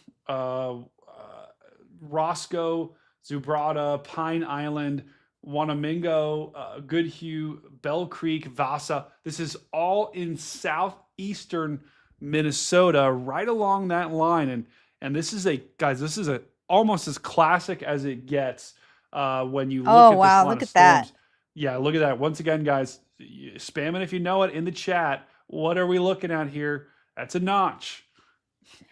Roscoe, Zubrata, Pine Island, Wanamingo, Goodhue, Bell Creek, Vasa. This is all in southeastern Minnesota, right along that line. And this is almost as classic as it gets when you look Oh, at this wow, line look of at that. storms. Yeah, look at that. Once again, guys, spam it if you know it in the chat. What are we looking at here? That's a notch.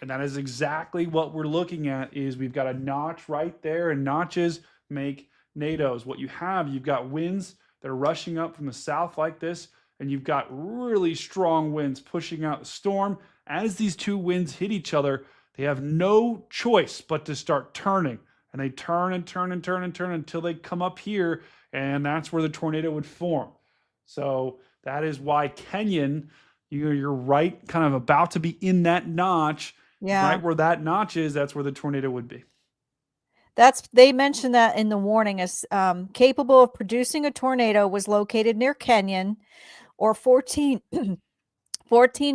And that is exactly what we're looking at. Is we've got a notch right there, and notches make NATOs. What you've got winds that are rushing up from the south like this, and you've got really strong winds pushing out the storm. As these two winds hit each other, they have no choice but to start turning. And they turn and turn and turn and turn until they come up here, and that's where the tornado would form. So that is why Kenyon, you're right, kind of about to be in that notch. Yeah. Right where that notch is, that's where the tornado would be. They mentioned that in the warning as capable of producing a tornado was located near Kenyon or 14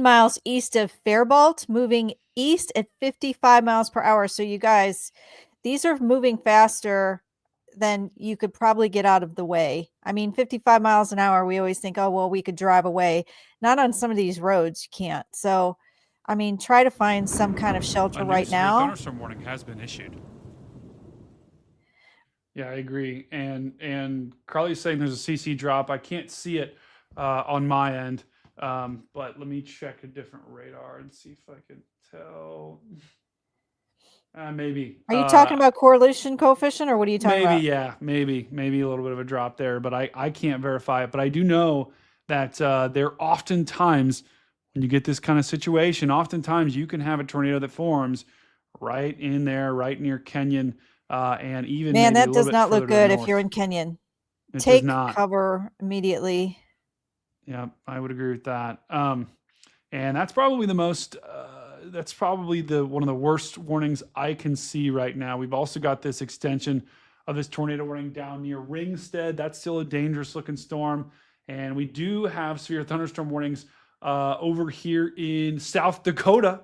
miles east of Faribault, moving east at 55 miles per hour. So you guys, these are moving faster than you could probably get out of the way. I mean, 55 miles an hour, we always think, oh, well, we could drive away. Not on some of these roads, you can't. So, I mean, try to find some kind of shelter A new right severe now. thunderstorm warning has been issued. Yeah, I agree. And Carly's saying there's a CC drop. I can't see it on my end, but let me check a different radar and see if I can tell. Maybe. Are you talking about correlation coefficient, or what are you talking Maybe, about? yeah, maybe a little bit of a drop there, but I can't verify it. But I do know that there oftentimes, when you get this kind of situation, oftentimes you can have a tornado that forms right in there, right near Kenyon, and even Man, maybe a that little does bit not look further to the good if north. you're in Kenyon. It does Take not. cover immediately. Yeah, I would agree with that. And that's probably the most. That's probably one of the worst warnings I can see right now. We've also got this extension of this tornado warning down near Ringstead. That's still a dangerous looking storm, and we do have severe thunderstorm warnings over here in South Dakota.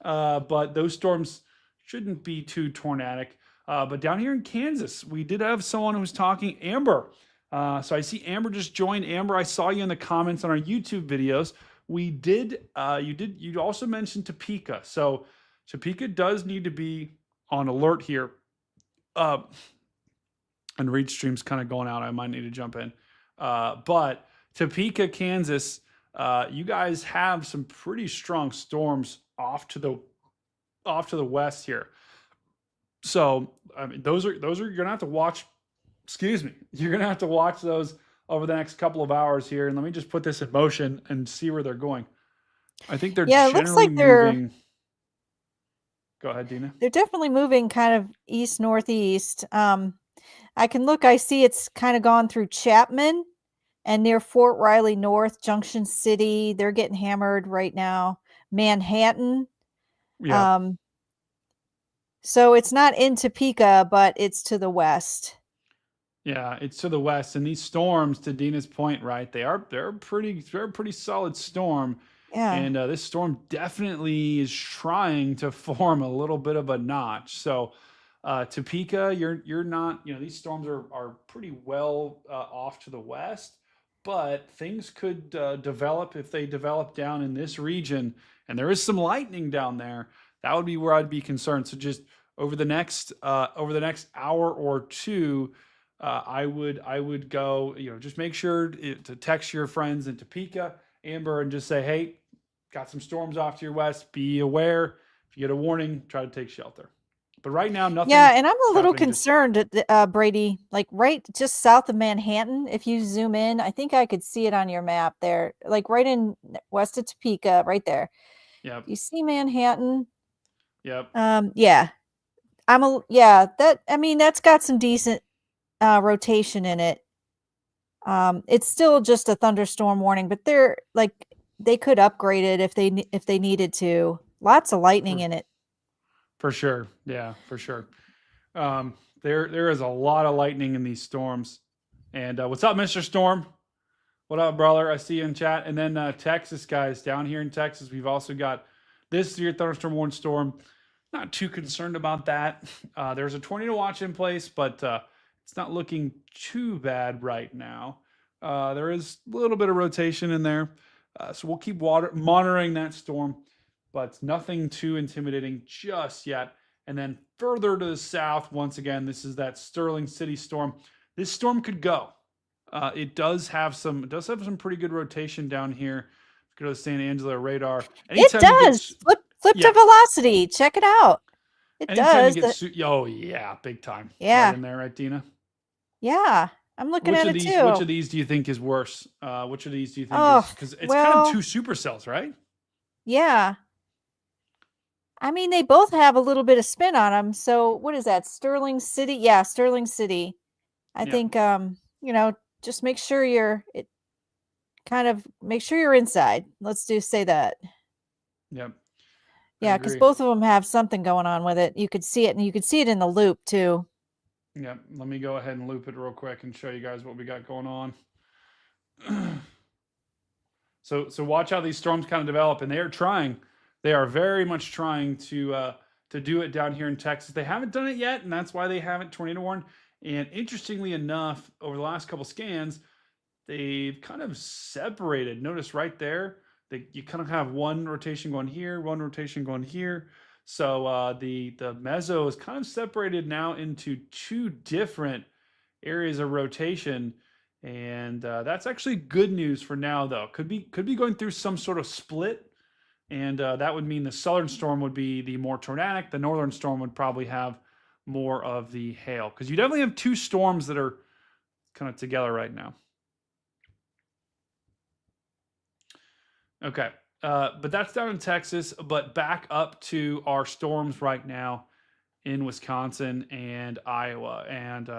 But those storms shouldn't be too tornadic. But down here in Kansas, we did have someone who was talking, Amber. So I see Amber just joined. Amber, I saw you in the comments on our YouTube videos. You also mentioned Topeka. So Topeka does need to be on alert here. And read stream's kind of going out. I might need to jump in. But Topeka, Kansas, you guys have some pretty strong storms off to the west here. So I mean, those are you're gonna have to watch. Excuse me. You're gonna have to watch those over the next couple of hours here. And let me just put this in motion and see where they're going. I think they're it looks like they're moving. Go ahead, Dina. They're definitely moving kind of east northeast. I can look. I see it's kind of gone through Chapman and near Fort Riley North, Junction City. They're getting hammered right now. Manhattan. Yeah. So it's not in Topeka, but it's to the west. Yeah, it's to the west, and these storms, to Dina's point, right? They're a pretty solid storm. Yeah. And this storm definitely is trying to form a little bit of a notch. So Topeka, you're not, these storms are pretty well off to the west, but things could develop if they develop down in this region, and there is some lightning down there. That would be where I'd be concerned. So just over the next hour or two, I would go, just make sure to text your friends in Topeka, Amber, and just say, hey, got some storms off to your west. Be aware. If you get a warning, try to take shelter. But right now, nothing. Yeah, and I'm a little concerned, Brady, like right just south of Manhattan. If you zoom in, I think I could see it on your map there, like right in west of Topeka, right there. Yep. You see Manhattan? Yep. Yeah. That's got some decent rotation in it. It's still just a thunderstorm warning, but they could upgrade it if they needed to. Lots of lightning in it. For sure. Yeah, for sure. There is a lot of lightning in these storms. And what's up, Mr. Storm? What up, brother? I see you in chat. And then Texas, guys, down here in Texas, we've also got this severe thunderstorm warning storm. Not too concerned about that. There's a tornado watch in place, but it's not looking too bad right now. There is a little bit of rotation in there. So we'll keep monitoring that storm, but nothing too intimidating just yet. And then further to the south, once again, this is that Sterling City storm. This storm could go. It does have some pretty good rotation down here. Go to the San Angelo radar. Anytime it does. Flip to velocity. Check it out. It does. Oh yeah, big time. Yeah. Right in there, right, Dina? Yeah. I'm looking at it too. Which of these do you think is worse? Which of these do you think is, because it's kind of two supercells, right? Yeah. I mean, they both have a little bit of spin on them. So what is that? Sterling City? Yeah, Sterling City. I think just make sure you're inside. Let's say that. Yep. Yeah, because both of them have something going on with it. You could see it, and you could see it in the loop too. Yeah, let me go ahead and loop it real quick and show you guys what we got going on. So watch how these storms kind of develop, and they are very much trying to do it down here in Texas. They haven't done it yet, and that's why they haven't tornado warned. And interestingly enough, over the last couple scans, they've kind of separated. Notice right there, you kind of have one rotation going here, one rotation going here. So the meso is kind of separated now into two different areas of rotation, and that's actually good news for now. Though could be going through some sort of split, and that would mean the southern storm would be the more tornadic. The northern storm would probably have more of the hail, because you definitely have two storms that are kind of together right now. Okay. But that's down in Texas, but back up to our storms right now in Wisconsin and Iowa and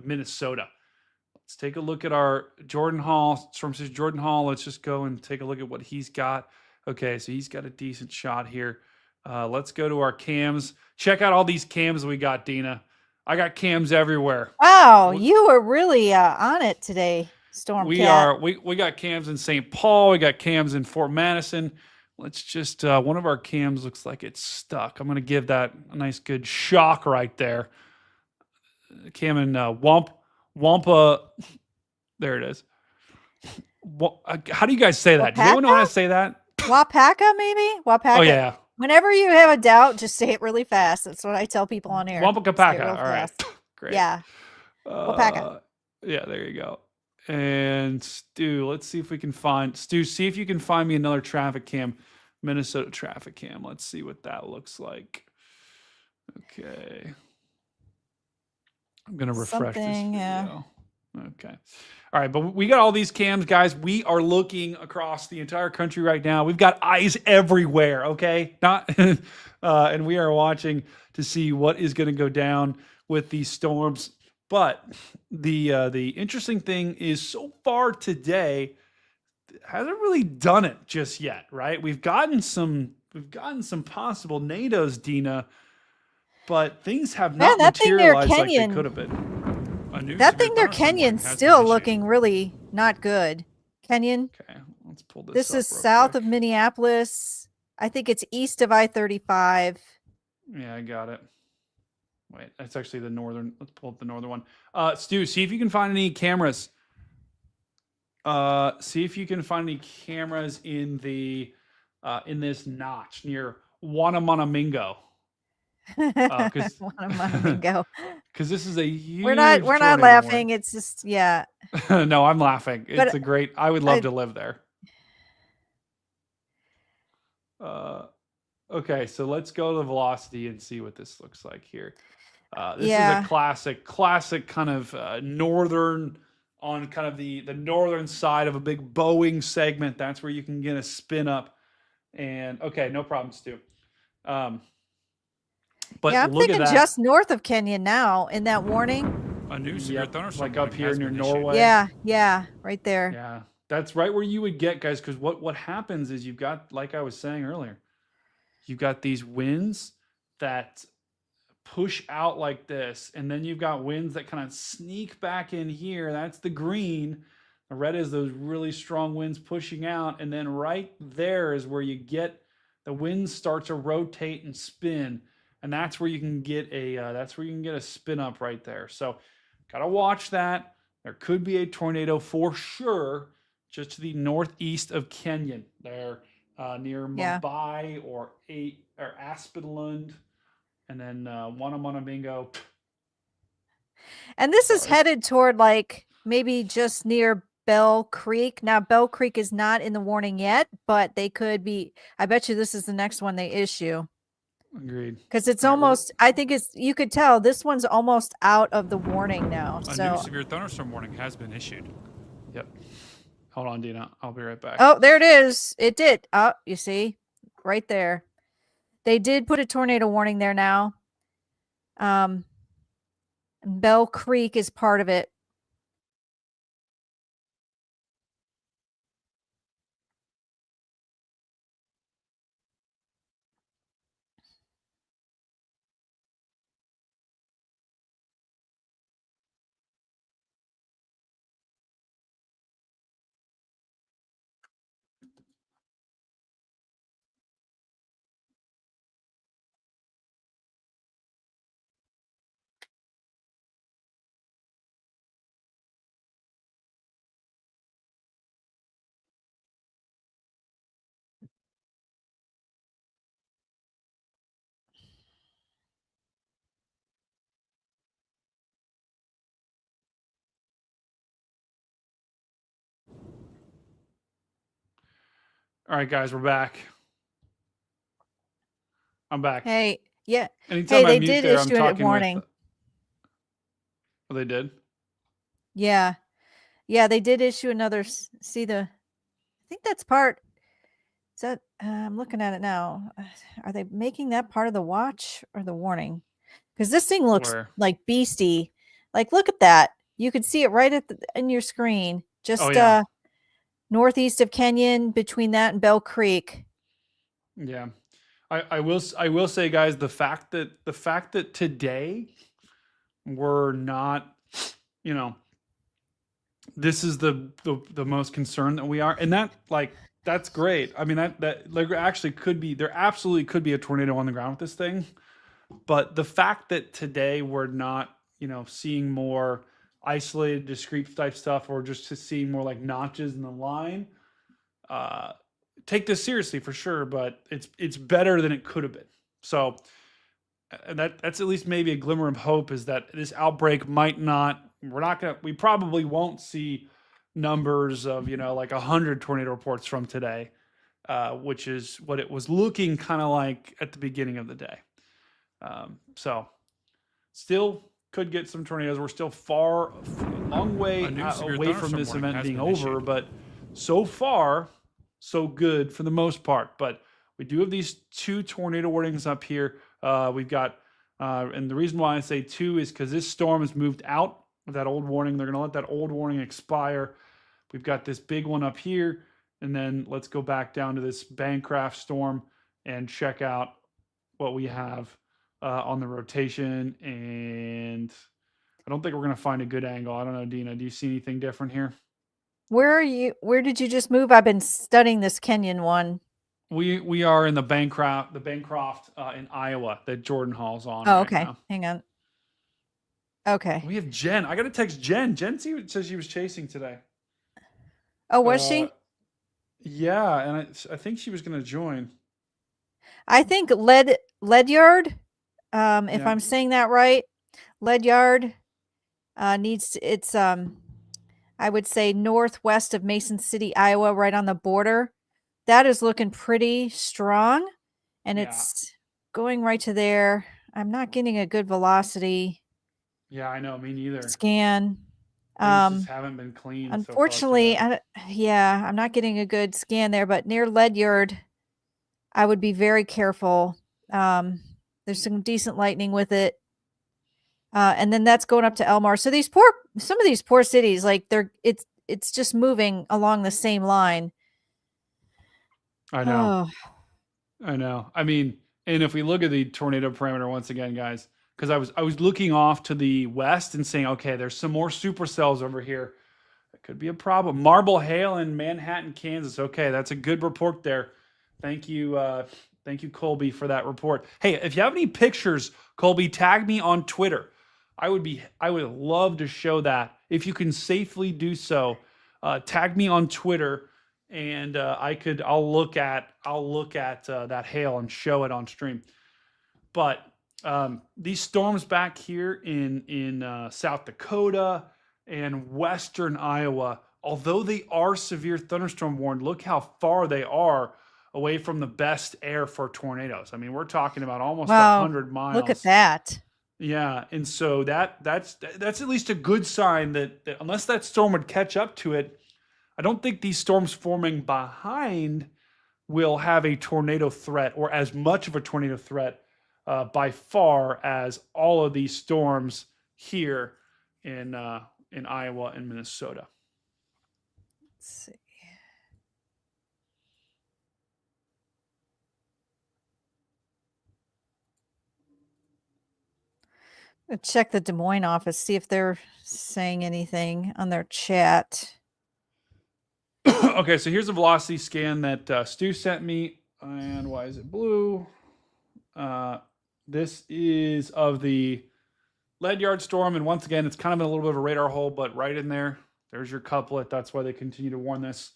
Minnesota. Let's take a look at our Jordan Hall, Storm System Jordan Hall. Let's just go and take a look at what he's got. Okay, so he's got a decent shot here. Let's go to our cams. Check out all these cams we got, Dina. I got cams everywhere. Wow, you were really on it today. Storm we Cat. are we got cams in St. Paul. We got cams in Fort Madison. Let's just one of our cams looks like it's stuck. I'm gonna give that a nice good shock right there. Cam in Wampa. There it is. How do you guys say that? Does anyone know how to say that? Wapaka, maybe? Wapaka. Oh yeah. Whenever you have a doubt, just say it really fast. That's what I tell people on air. Wampakapaka. All right. Great. Yeah. Wapaka. Yeah, there you go. And Stu, let's see if we can find Stu. See if you can find me another traffic cam, Minnesota traffic cam. Let's see what that looks like. Okay. I'm gonna refresh this video. Yeah. Okay. All right, but we got all these cams, guys. We are looking across the entire country right now. We've got eyes everywhere. Okay, not, and we are watching to see what is going to go down with these storms. But the interesting thing is, so far today, hasn't really done it just yet, right? We've gotten some possible NATOs, Dina, but things have not materialized like they could have been. That thing near Kenyon's still looking really not good. Kenyon. Okay, let's pull this. This is south of Minneapolis. I think it's east of I-35. Yeah, I got it. Wait, that's actually the northern. Let's pull up the northern one. Stu, see if you can find any cameras. See if you can find any cameras in the in this notch near Wanamanamingo. Because this is a huge. We're not laughing. Warning. It's just No, I'm laughing. It's a great. I would love to live there. Okay, so let's go to the velocity and see what this looks like here. This is a classic kind of northern, on kind of the northern side of a big Boeing segment. That's where you can get a spin up. And okay, no problem, Stu. But I'm look thinking at that. just north of Kenyon now in that warning. A new severe thunderstorm, like up here near Norway. Yeah, right there. Yeah, that's right where you would get, guys, because what happens is you've got, like I was saying earlier, you've got these winds that push out like this, and then you've got winds that kind of sneak back in here. That's the green. The red is those really strong winds pushing out, and then right there is where you get the winds start to rotate and spin. And that's where you can get a spin up right there. So gotta watch that. There could be a tornado for sure, just to the northeast of Kenyon, there near Mumbai or Aspenland, and then Wanamanamingo. And this is headed toward like maybe just near Bell Creek. Now Bell Creek is not in the warning yet, but they could be. I bet you this is the next one they issue. Agreed. Because it's almost, I think you could tell this one's almost out of the warning now. A new severe thunderstorm warning has been issued. Yep. Hold on, Dina. I'll be right back. Oh, there it is. It did. Oh, you see, right there. They did put a tornado warning there now. Bell Creek is part of it. All right, guys, we're back. I'm back. Hey, yeah. Anytime they I mute did there, I'm issue a talking warning. Oh, they did? Yeah. Yeah, they did issue another. I think that's part. Is that, I'm looking at it now. Are they making that part of the watch or the warning? Because this thing looks like beastie. Like, look at that. You can see it right in your screen. Just northeast of Kenyon, between that and Bell Creek. Yeah. I will say, guys, the fact that today we're not, this is the most concerned that we are, and that's great. I mean, that there absolutely could be a tornado on the ground with this thing, but the fact that today we're not, seeing more isolated, discrete type stuff, or just to seeing more like notches in the line, take this seriously for sure. But it's better than it could have been. So, and that's at least maybe a glimmer of hope, is that this outbreak might not. We probably won't see numbers of, like 100 tornado reports from today, which is what it was looking kind of like at the beginning of the day. So still could get some tornadoes. We're still a long way away from this event being over, but so far, so good for the most part. But we do have these 2 tornado warnings up here. We've got, and the reason why I say 2 is because this storm has moved out of that old warning. They're going to let that old warning expire. We've got this big one up here, and then let's go back down to this Bancroft storm and check out what we have on the rotation. And I don't think we're going to find a good angle. I don't know, Dina, do you see anything different here? Where are you? Where did you just move? I've been studying this Kenyon one. We are in the Bancroft in Iowa that Jordan Hall's on. Oh, right okay. now. Hang on. Okay. We have Jen. I got to text Jen. Jen says she was chasing today. Oh, was she? Yeah, and I think she was going to join. I think Ledyard, if I'm saying that right, Ledyard it's I would say northwest of Mason City, Iowa, right on the border. That is looking pretty strong, and it's going right to there. I'm not getting a good velocity. Yeah, I know. Me neither. Scan. Things just haven't been clean. Unfortunately, I'm not getting a good scan there, but near Ledyard, I would be very careful. There's some decent lightning with it. And then that's going up to Elmar. So some of these poor cities, like it's just moving along the same line. I know. I know. I mean, and if we look at the tornado parameter once again, guys, because I was looking off to the west and saying, okay, there's some more supercells over here. That could be a problem. Marble hail in Manhattan, Kansas. Okay, that's a good report there. Thank you, Colby, for that report. Hey, if you have any pictures, Colby, tag me on Twitter. I would love to show that. If you can safely do so, tag me on Twitter, and I'll look at that hail and show it on stream. But these storms back here in South Dakota and western Iowa, although they are severe thunderstorm warned, look how far they are away from the best air for tornadoes. I mean, we're talking about almost 100 miles. Look at that. Yeah, and so that's at least a good sign that unless that storm would catch up to it, I don't think these storms forming behind will have a tornado threat, or as much of a tornado threat by far as all of these storms here in Iowa and Minnesota. Let's see. Check the Des Moines office, see if they're saying anything on their chat. Okay, so here's a velocity scan that Stu sent me. And why is it blue? This is of the Ledyard storm. And once again, it's kind of in a little bit of a radar hole, but right in there, there's your couplet. That's why they continue to warn this.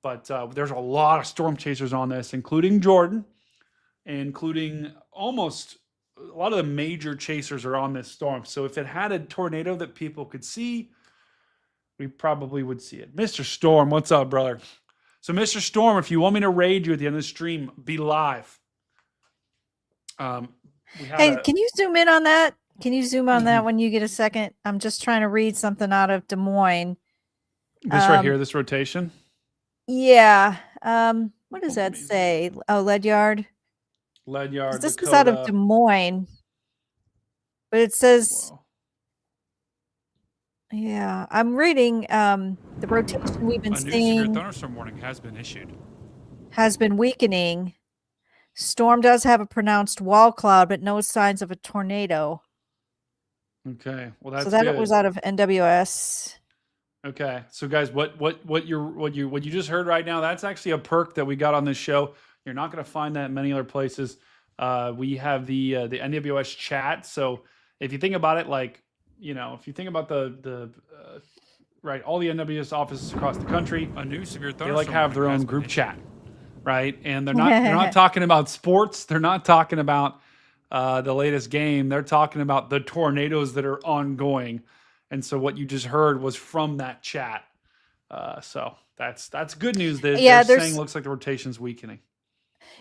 But there's a lot of storm chasers on this, including Jordan, including almost a lot of the major chasers are on this storm. So if it had a tornado that people could see, we probably would see it. Mr. Storm, what's up, brother? So Mr. Storm, if you want me to raid you at the end of the stream, be live. Hey, can you zoom in on that? Can you zoom on that when you get a second? I'm just trying to read something out of Des Moines. This right here, this rotation? Yeah. What does that say? Oh, Ledyard. Ledyard. This is out of Des Moines. But it says, yeah, I'm reading the rotation we've been seeing. A new severe thunderstorm warning has been issued. Has been weakening. Storm does have a pronounced wall cloud, but no signs of a tornado. Okay, well that's so that good. was out of NWS. Okay, so guys, what you just heard right now? That's actually a perk that we got on this show. You're not going to find that in many other places. We have the NWS chat. So if you think about it, like if you think about the right, all the NWS offices across the country, A new severe they like thunderstorm have their warning has own been group issued. chat, right? And they're not talking about sports. They're not talking about the latest game. They're talking about the tornadoes that are ongoing. And so what you just heard was from that chat. So that's good news. They're saying looks like the rotation's weakening.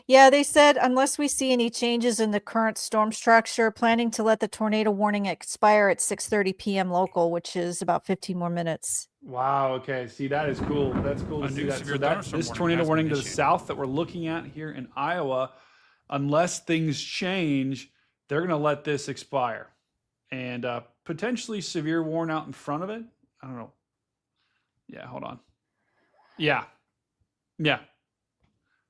Yeah, they said unless we see any changes in the current storm structure, planning to let the tornado warning expire at 6:30 p.m. local, which is about 15 more minutes. Wow. Okay. See, that is cool. That's cool to see that. So this tornado warning to the south that we're looking at here in Iowa, unless things change, they're going to let this expire, and potentially severe warn out in front of it. I don't know. Yeah. Hold on. Yeah.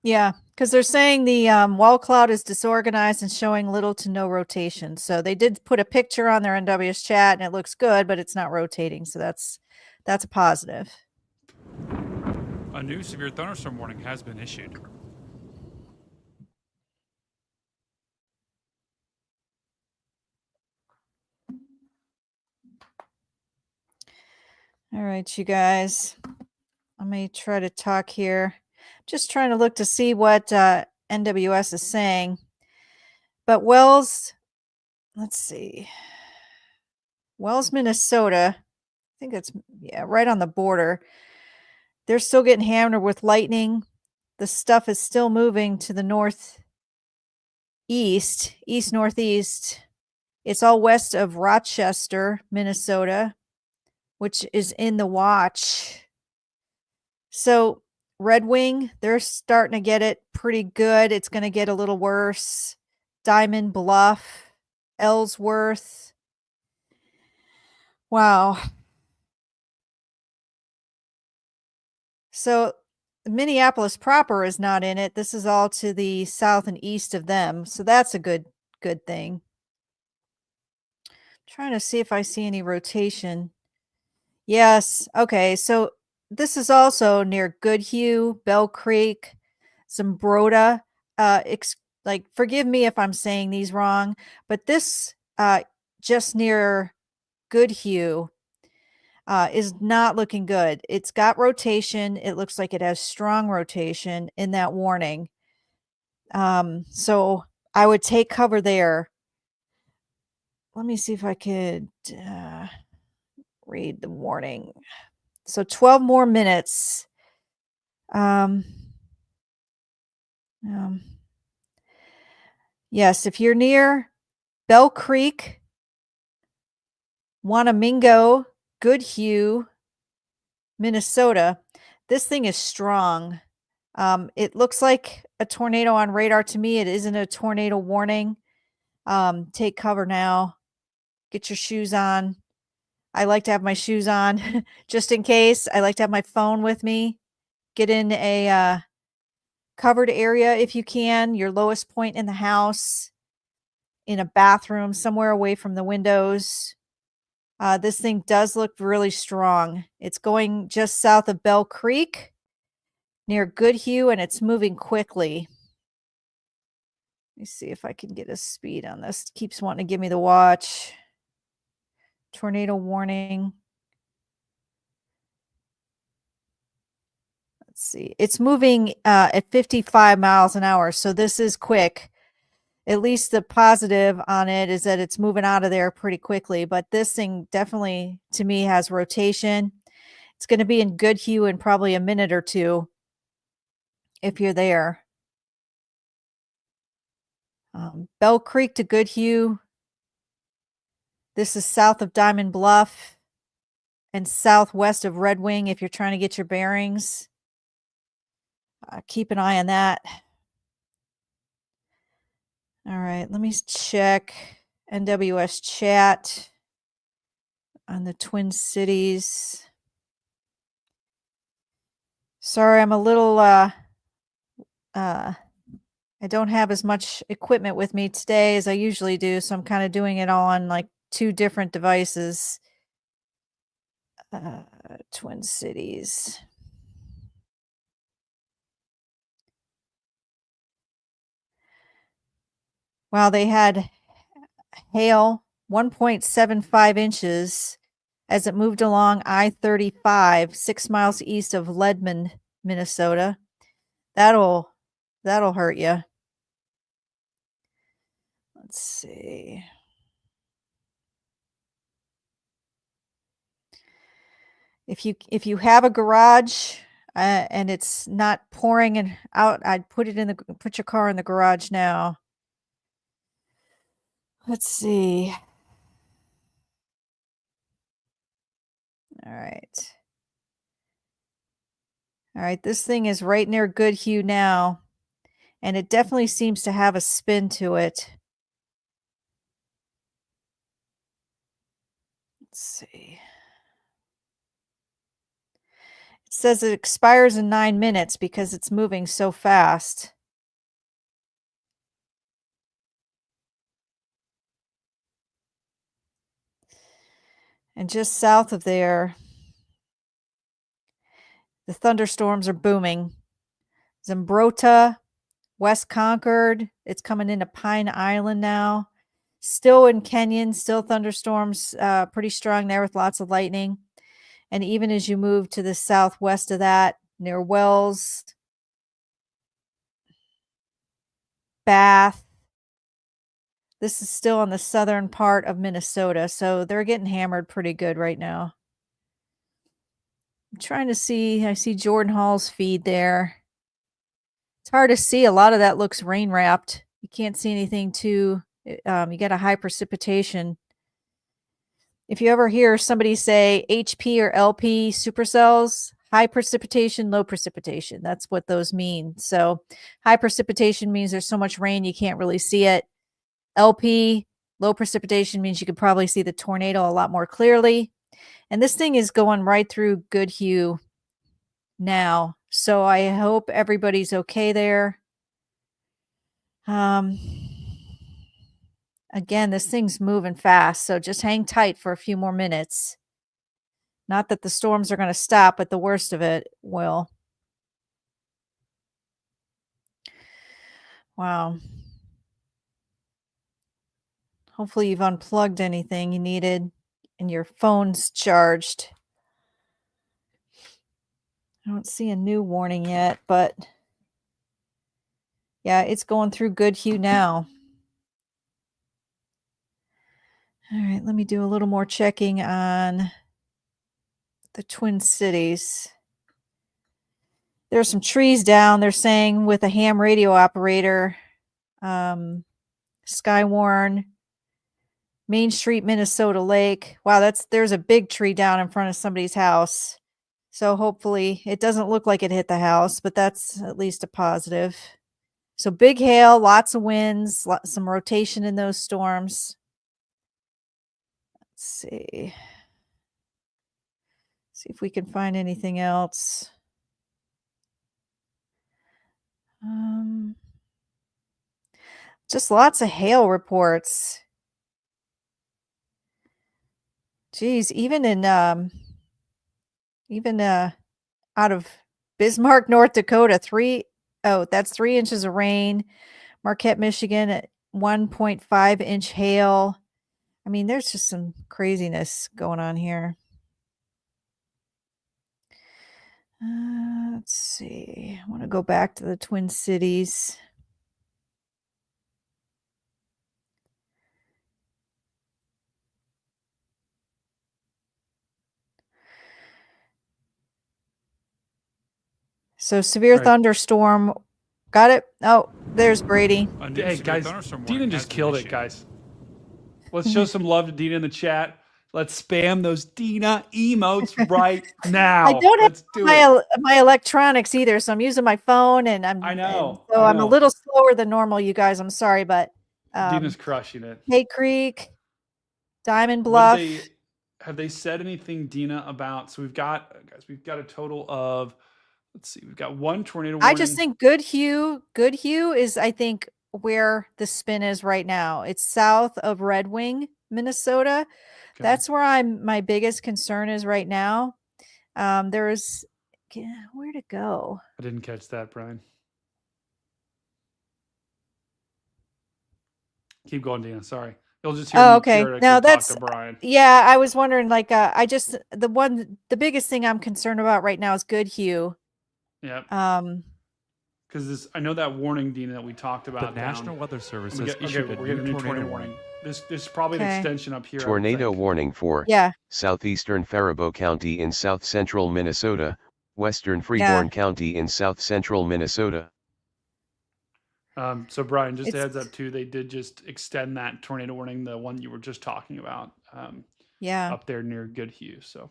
Yeah, because they're saying the wall cloud is disorganized and showing little to no rotation. So they did put a picture on their NWS chat, and it looks good, but it's not rotating. So that's a positive. A new severe thunderstorm warning has been issued. All right, you guys. Let me try to talk here. Just trying to look to see what NWS is saying. But Wells, let's see. Wells, Minnesota. I think that's, right on the border. They're still getting hammered with lightning. The stuff is still moving to the east-northeast. It's all west of Rochester, Minnesota, which is in the watch. So Red Wing, they're starting to get it pretty good. It's going to get a little worse. Diamond Bluff, Ellsworth. Wow. So Minneapolis proper is not in it. This is all to the south and east of them. So that's a good thing. Trying to see if I see any rotation. Yes. Okay. So this is also near Goodhue, Bell Creek, Zumbrota. Forgive me if I'm saying these wrong, but this just near Goodhue is not looking good. It's got rotation. It looks like it has strong rotation in that warning. So I would take cover there. Let me see if I could read the warning. So 12 more minutes. Yes, if you're near Bell Creek, Wanamingo, Goodhue, Minnesota, this thing is strong. It looks like a tornado on radar to me. It isn't a tornado warning. Take cover now. Get your shoes on. I like to have my shoes on just in case. I like to have my phone with me. Get in a covered area if you can, your lowest point in the house, in a bathroom, somewhere away from the windows. This thing does look really strong. It's going just south of Bell Creek near Goodhue, and it's moving quickly. Let me see if I can get a speed on this. It keeps wanting to give me the watch. Tornado warning. Let's see. It's moving at 55 miles an hour, so this is quick. At least the positive on it is that it's moving out of there pretty quickly, but this thing definitely, to me, has rotation. It's going to be in Goodhue in probably a minute or two if you're there. Bell Creek to Goodhue. This is south of Diamond Bluff and southwest of Red Wing if you're trying to get your bearings. Keep an eye on that. All right, let me check NWS chat on the Twin Cities. Sorry, I'm a little, I don't have as much equipment with me today as I usually do, so I'm kind of doing it all on like 2 different devices. Twin Cities. Wow, they had hail 1.75 inches as it moved along I-35, 6 miles east of Leadman, Minnesota. That'll hurt you. Let's see. If you have a garage and it's not pouring and out, I'd put your car in the garage now. Let's see. All right. All right, this thing is right near Goodhue now, and it definitely seems to have a spin to it. Let's see. It says it expires in 9 minutes because it's moving so fast. And just south of there, the thunderstorms are booming. Zimbrota, West Concord, it's coming into Pine Island now. Still in Kenyon, still thunderstorms, pretty strong there with lots of lightning. And even as you move to the southwest of that, near Wells, Bath, this is still on the southern part of Minnesota, so they're getting hammered pretty good right now. I'm trying to see, I see Jordan Hall's feed there. It's hard to see. A lot of that looks rain wrapped. You can't see anything too. You get a high precipitation. If you ever hear somebody say HP or LP supercells, high precipitation, low precipitation, that's what those mean. So high precipitation means there's so much rain you can't really see it. LP, low precipitation, means you could probably see the tornado a lot more clearly. And this thing is going right through Goodhue now. So I hope everybody's okay there. Again, this thing's moving fast, so just hang tight for a few more minutes. Not that the storms are going to stop, but the worst of it will. Wow. Hopefully you've unplugged anything you needed and your phone's charged. I don't see a new warning yet, but yeah, it's going through Goodhue now. All right, let me do a little more checking on the Twin Cities. There's some trees down, they're saying, with a ham radio operator. Skywarn, Main Street, Minnesota Lake. Wow, there's a big tree down in front of somebody's house. So hopefully it doesn't look like it hit the house, but that's at least a positive. So big hail, lots of winds, some rotation in those storms. Let's see. See if we can find anything else. Just lots of hail reports. Geez, even in out of Bismarck, North Dakota, that's 3 inches of rain. Marquette, Michigan at 1.5 inch hail. I mean, there's just some craziness going on here. Let's see. I want to go back to the Twin Cities. So severe thunderstorm. Got it? Oh, there's Brady. Hey, guys, Dina just killed it, guys. Let's show some love to Dina in the chat. Let's spam those Dina emotes right now. I don't have my electronics either, so I'm using my phone, and I'm a little slower than normal, you guys. I'm sorry, but Dina's crushing it. Hay Creek, Diamond Bluff. Have they said anything, Dina, about? So we've got a total of let's see. We've got one tornado I warning. just think Goodhue is, I think, where the spin is right now. It's south of Red Wing, Minnesota. Okay. That's where my biggest concern is right now. Where to go? I didn't catch that, Brian. Keep going, Dina. Sorry. You'll just hear me Okay. periodically Now talk to that's Brian. yeah. I was wondering, like, the biggest thing I'm concerned about right now is Goodhue. Yeah. Because I know that warning, Dina, that we talked about. The National Weather Service has we're issued getting a new tornado warning. This is probably an extension up here. Tornado warning for southeastern Faribault County in south central Minnesota, western Freeborn County in south central Minnesota. So Brian, just a heads up too, they did just extend that tornado warning, the one you were just talking about. Up there near Goodhue. So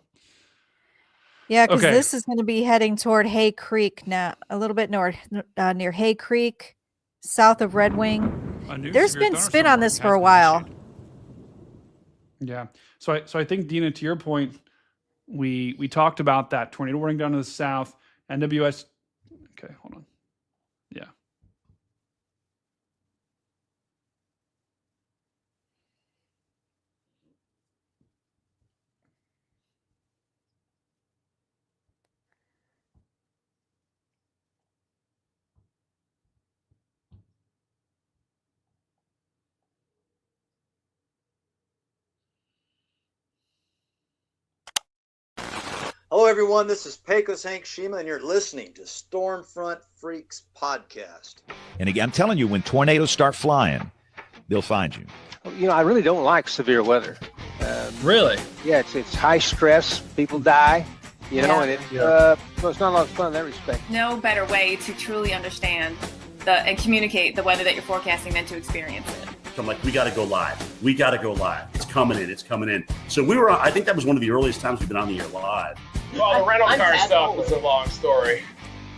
yeah, because this is going to be heading toward Hay Creek now, a little bit north, near Hay Creek, south of Red Wing. There's been spin on this for a while. Yeah. So I think, Dina, to your point, we talked about that tornado warning down to the south, NWS. Okay, hold on. Yeah. Hello, everyone. This is Pecos Hank Shima, and you're listening to Stormfront Freaks Podcast. And again, I'm telling you, when tornadoes start flying, they'll find you. You know, I really don't like severe weather. Really? Yeah, it's high stress. People die. You know, and well, it's not a lot of fun in that respect. No better way to truly understand and communicate the weather that you're forecasting than to experience it. I'm like, we got to go live. We got to go live. It's coming in. It's coming in. So we were, I think that was one of the earliest times we've been on the air live. Well, the rental car stuff was a long story.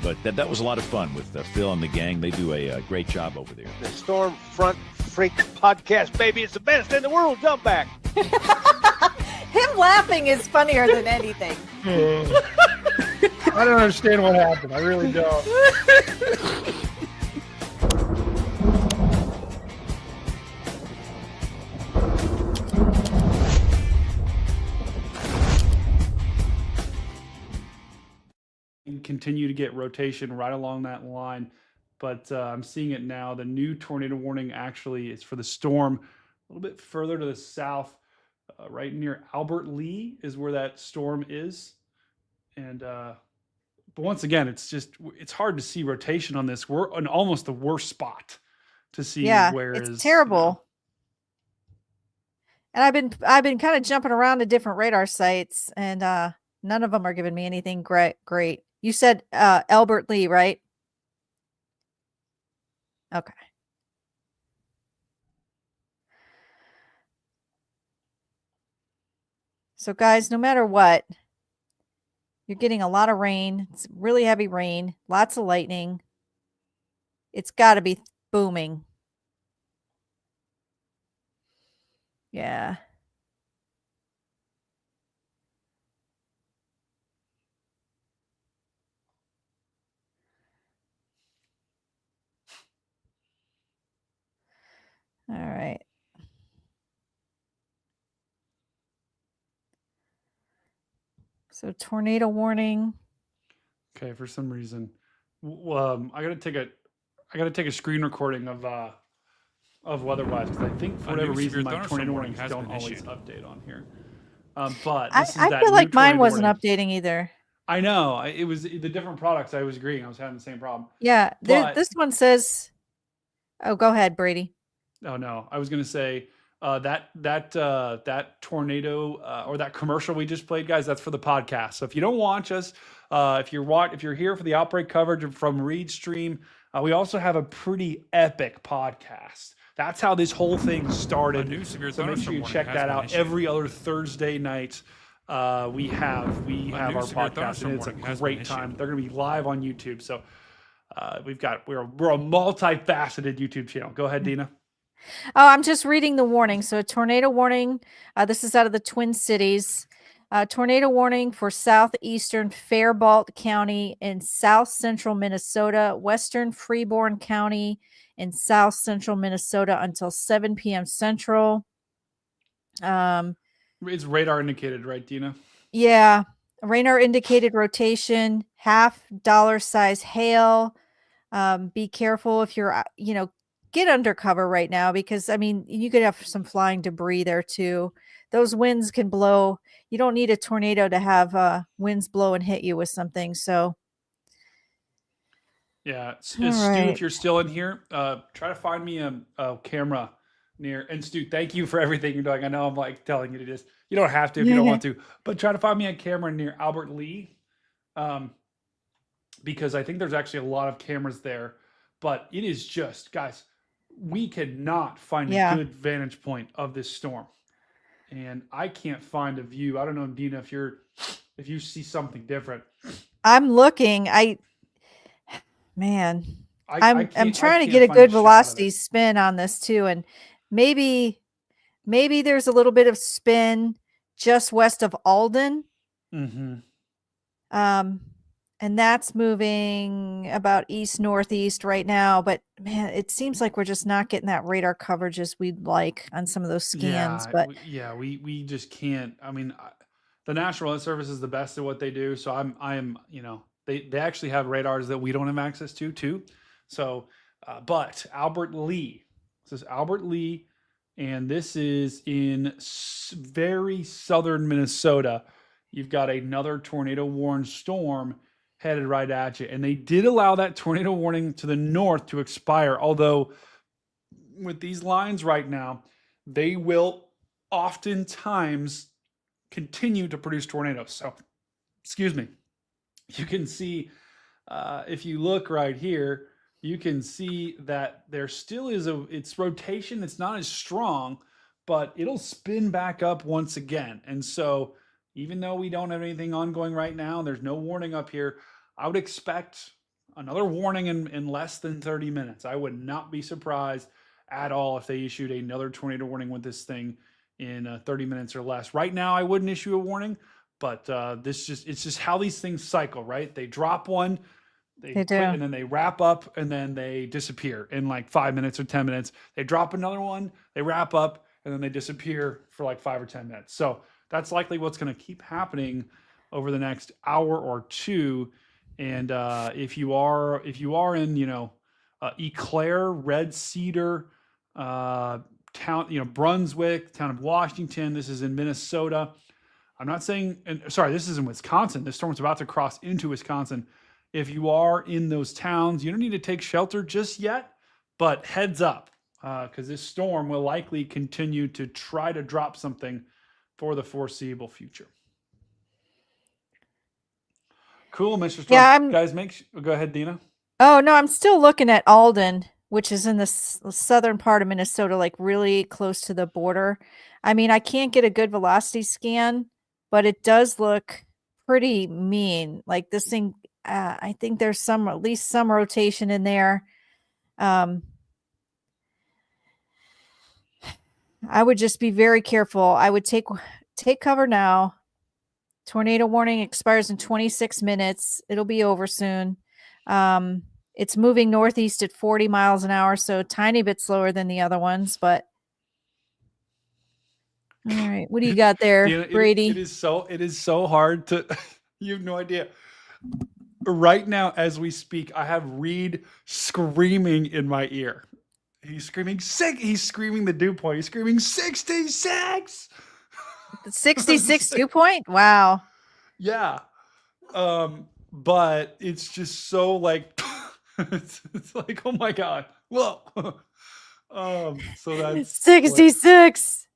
But that was a lot of fun with Phil and the gang. They do a great job over there. The Stormfront Freaks Podcast, baby. It's the best in the world. Jump back. Him laughing is funnier than anything. I don't understand what happened. I really don't. Continue to get rotation right along that line, but I'm seeing it now. The new tornado warning actually is for the storm a little bit further to the south, right near Albert Lee is where that storm is. And but once again, it's hard to see rotation on this. We're in almost the worst spot to see where it's terrible. And I've been kind of jumping around to different radar sites, and none of them are giving me anything great. You said Albert Lee, right? Okay. So guys, no matter what, you're getting a lot of rain. It's really heavy rain, lots of lightning. It's got to be booming. Yeah. All right. So tornado warning. Okay, for some reason, I gotta take a screen recording of weatherwise, because I think for whatever reason my tornado warnings don't always update on here. But I feel like mine wasn't updating either. I know it was the different products. I was agreeing. I was having the same problem. Yeah, this one says. Oh, go ahead, Brady. Oh no, I was gonna say that tornado or that commercial we just played, guys. That's for the podcast. So if you don't watch us, if you're here for the Outbreak coverage from Reed Stream, we also have a pretty epic podcast. That's how this whole thing started. So make sure you check that out. Every other Thursday night, we have our podcast, and it's a great time. They're going to be live on YouTube. So we're a multifaceted YouTube channel. Go ahead, Dina. Oh, I'm just reading the warning. So a tornado warning. This is out of the Twin Cities. Tornado warning for southeastern Faribault County in south central Minnesota, western Freeborn County in south central Minnesota until 7 p.m. Central. It's radar indicated, right, Dina? Yeah. Radar indicated rotation, half dollar size hail. Be careful if you're, get under cover right now because, I mean, you could have some flying debris there too. Those winds can blow. You don't need a tornado to have winds blow and hit you with something. So, yeah. Stu, right. if you're still in here, try to find me a camera near. And Stu, thank you for everything you're doing. I know I'm like telling you to just, you don't have to if you don't want to, but try to find me a camera near Albert Lee. Because I think there's actually a lot of cameras there, but it is just, guys, we cannot find a good vantage point of this storm. And I can't find a view. I don't know, Dina, if you see something different. I'm looking. I'm trying to get a good velocity spin on this too. And maybe there's a little bit of spin just west of Alden. Mm-hmm. And that's moving about east-northeast right now. But man, it seems like we're just not getting that radar coverage as we'd like on some of those scans. We just can't. I mean, the National Weather Service is the best at what they do. So I'm they actually have radars that we don't have access to too. So, but Albert Lee, this is Albert Lee, and this is in very southern Minnesota. You've got another tornado warned storm headed right at you. And they did allow that tornado warning to the north to expire. Although with these lines right now, they will oftentimes continue to produce tornadoes. So, excuse me. You can see, if you look right here, you can see that there still is it's rotation. It's not as strong, but it'll spin back up once again. And so, even though we don't have anything ongoing right now, there's no warning up here, I would expect another warning in less than 30 minutes. I would not be surprised at all if they issued another tornado warning with this thing in 30 minutes or less. Right now, I wouldn't issue a warning, but it's just how these things cycle, right? They drop one, they do. quit, and then they wrap up, and then they disappear in like 5 minutes or 10 minutes. They drop another one, they wrap up, and then they disappear for like 5 or 10 minutes. So that's likely what's going to keep happening over the next hour or two. And if you are in Eau Claire, Red Cedar, town Brunswick, town of Washington, this is in Minnesota. I'm not saying, this is in Wisconsin. This storm's about to cross into Wisconsin. If you are in those towns, you don't need to take shelter just yet, but heads up, because this storm will likely continue to try to drop something for the foreseeable future. Cool, Mr. Storm. Yeah, guys, go ahead, Dina. Oh, no, I'm still looking at Alden, which is in the southern part of Minnesota, like really close to the border. I mean, I can't get a good velocity scan, but it does look pretty mean. Like this thing, I think there's at least some rotation in there. I would just be very careful. I would take cover now. Tornado warning expires in 26 minutes. It'll be over soon. It's moving northeast at 40 miles an hour, so a tiny bit slower than the other ones, but all right. What do you got there, Dina, Brady? It is so hard to you have no idea. Right now, as we speak, I have Reed screaming in my ear. He's screaming he's screaming the dew point. He's screaming 66. 66 dew point? Wow. Yeah. But it's just so like it's like, oh my God. Whoa. So that's 66.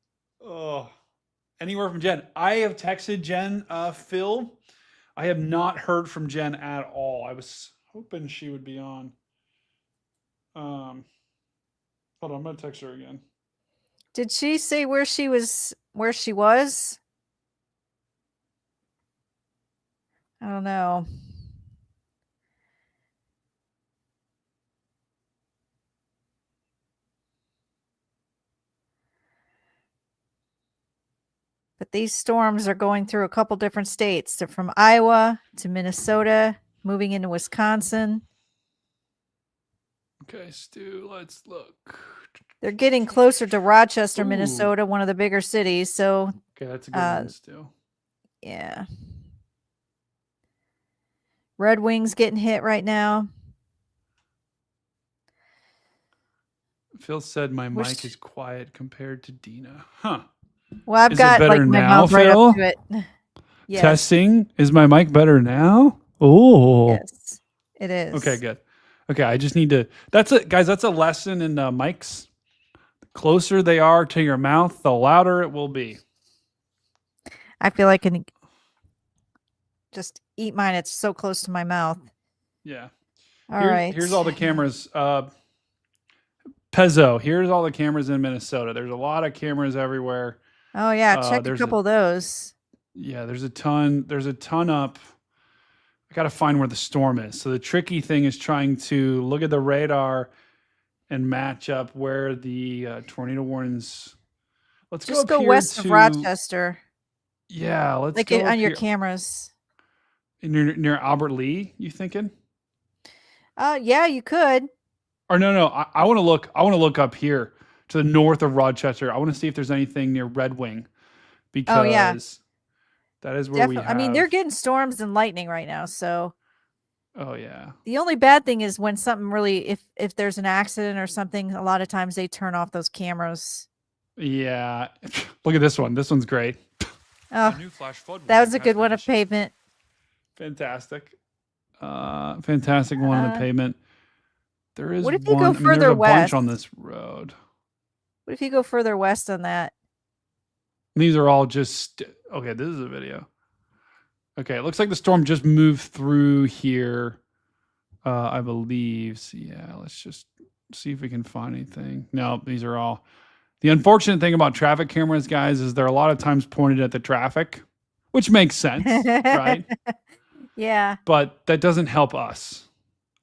Oh, anywhere from Jen. I have texted Jen, Phil. I have not heard from Jen at all. I was hoping she would be on. Hold on, I'm gonna text her again. Did she say where she was? I don't know. But these storms are going through a couple different states. They're from Iowa to Minnesota, moving into Wisconsin. Okay, Stu, let's look. They're getting closer to Rochester, Ooh. Minnesota, one of the bigger cities. So, Okay, that's a good one, Stu. yeah. Red Wings getting hit right now. Phil said my mic is quiet compared to Dina. Huh. Well, I've Is got it better like my now, mouth right Phil? up to it. Yes. Testing. Is my mic better now? Oh. Yes, it is. Okay, good. Okay, I just need to. That's it, guys. That's a lesson in mics. The closer they are to your mouth, the louder it will be. I feel like I can just eat mine. It's so close to my mouth. Yeah. All right. Here's all the cameras. Pezzo. Here's all the cameras in Minnesota. There's a lot of cameras everywhere. Oh yeah, check a couple of those. Yeah, there's a ton. There's a ton up. I got to find where the storm is. So the tricky thing is trying to look at the radar and match up where the tornado warnings. Let's Just go go up west here of Rochester. Yeah, let's Like go on up your here. cameras. Near Albert Lee. You thinking? Yeah, you could. Or no. I want to look. I want to look up here to the north of Rochester. I want to see if there's anything near Red Wing, because that is where we have. I mean, they're getting storms and lightning right now. So. Oh yeah. The only bad thing is when something really, if there's an accident or something, a lot of times they turn off those cameras. Yeah. Look at this one. This one's great. Oh, that was a good one of pavement. Fantastic. Fantastic one on the pavement. There is what if you one. go I mean, further there's a west bunch on this road. What if you go further west on that? These are all just okay. This is a video. Okay, it looks like the storm just moved through here, I believe. So yeah, let's just see if we can find anything. No, these are all. The unfortunate thing about traffic cameras, guys, is they're a lot of times pointed at the traffic, which makes sense, right? Yeah. But that doesn't help us.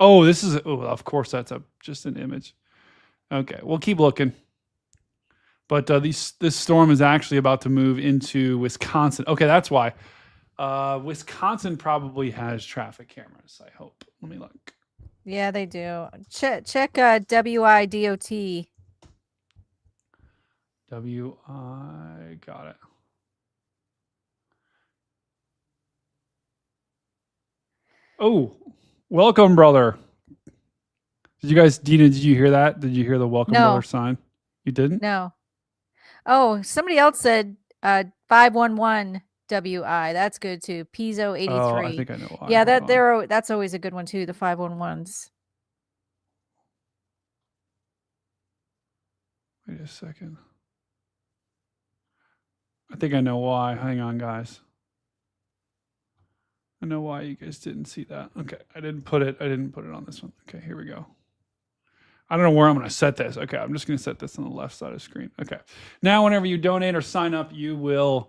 Oh, this is, of course, that's just an image. Okay, we'll keep looking. But this storm is actually about to move into Wisconsin. Okay, that's why. Wisconsin probably has traffic cameras, I hope. Let me look. Yeah, they do. Check WIDOT. WI, got it. Oh, welcome, brother. Dina, did you hear that? Did you hear the welcome brother sign? You didn't? No. Oh, somebody else said 511 WI. That's good too. Pizzo 83. Oh, I think I know why. Yeah, that's always a good one too, the 511s. Wait a second. I think I know why. Hang on, guys. I know why you guys didn't see that. Okay, I didn't put it on this one. Okay, here we go. I don't know where I'm going to set this. Okay, I'm just going to set this on the left side of the screen. Okay. Now, whenever you donate or sign up, it will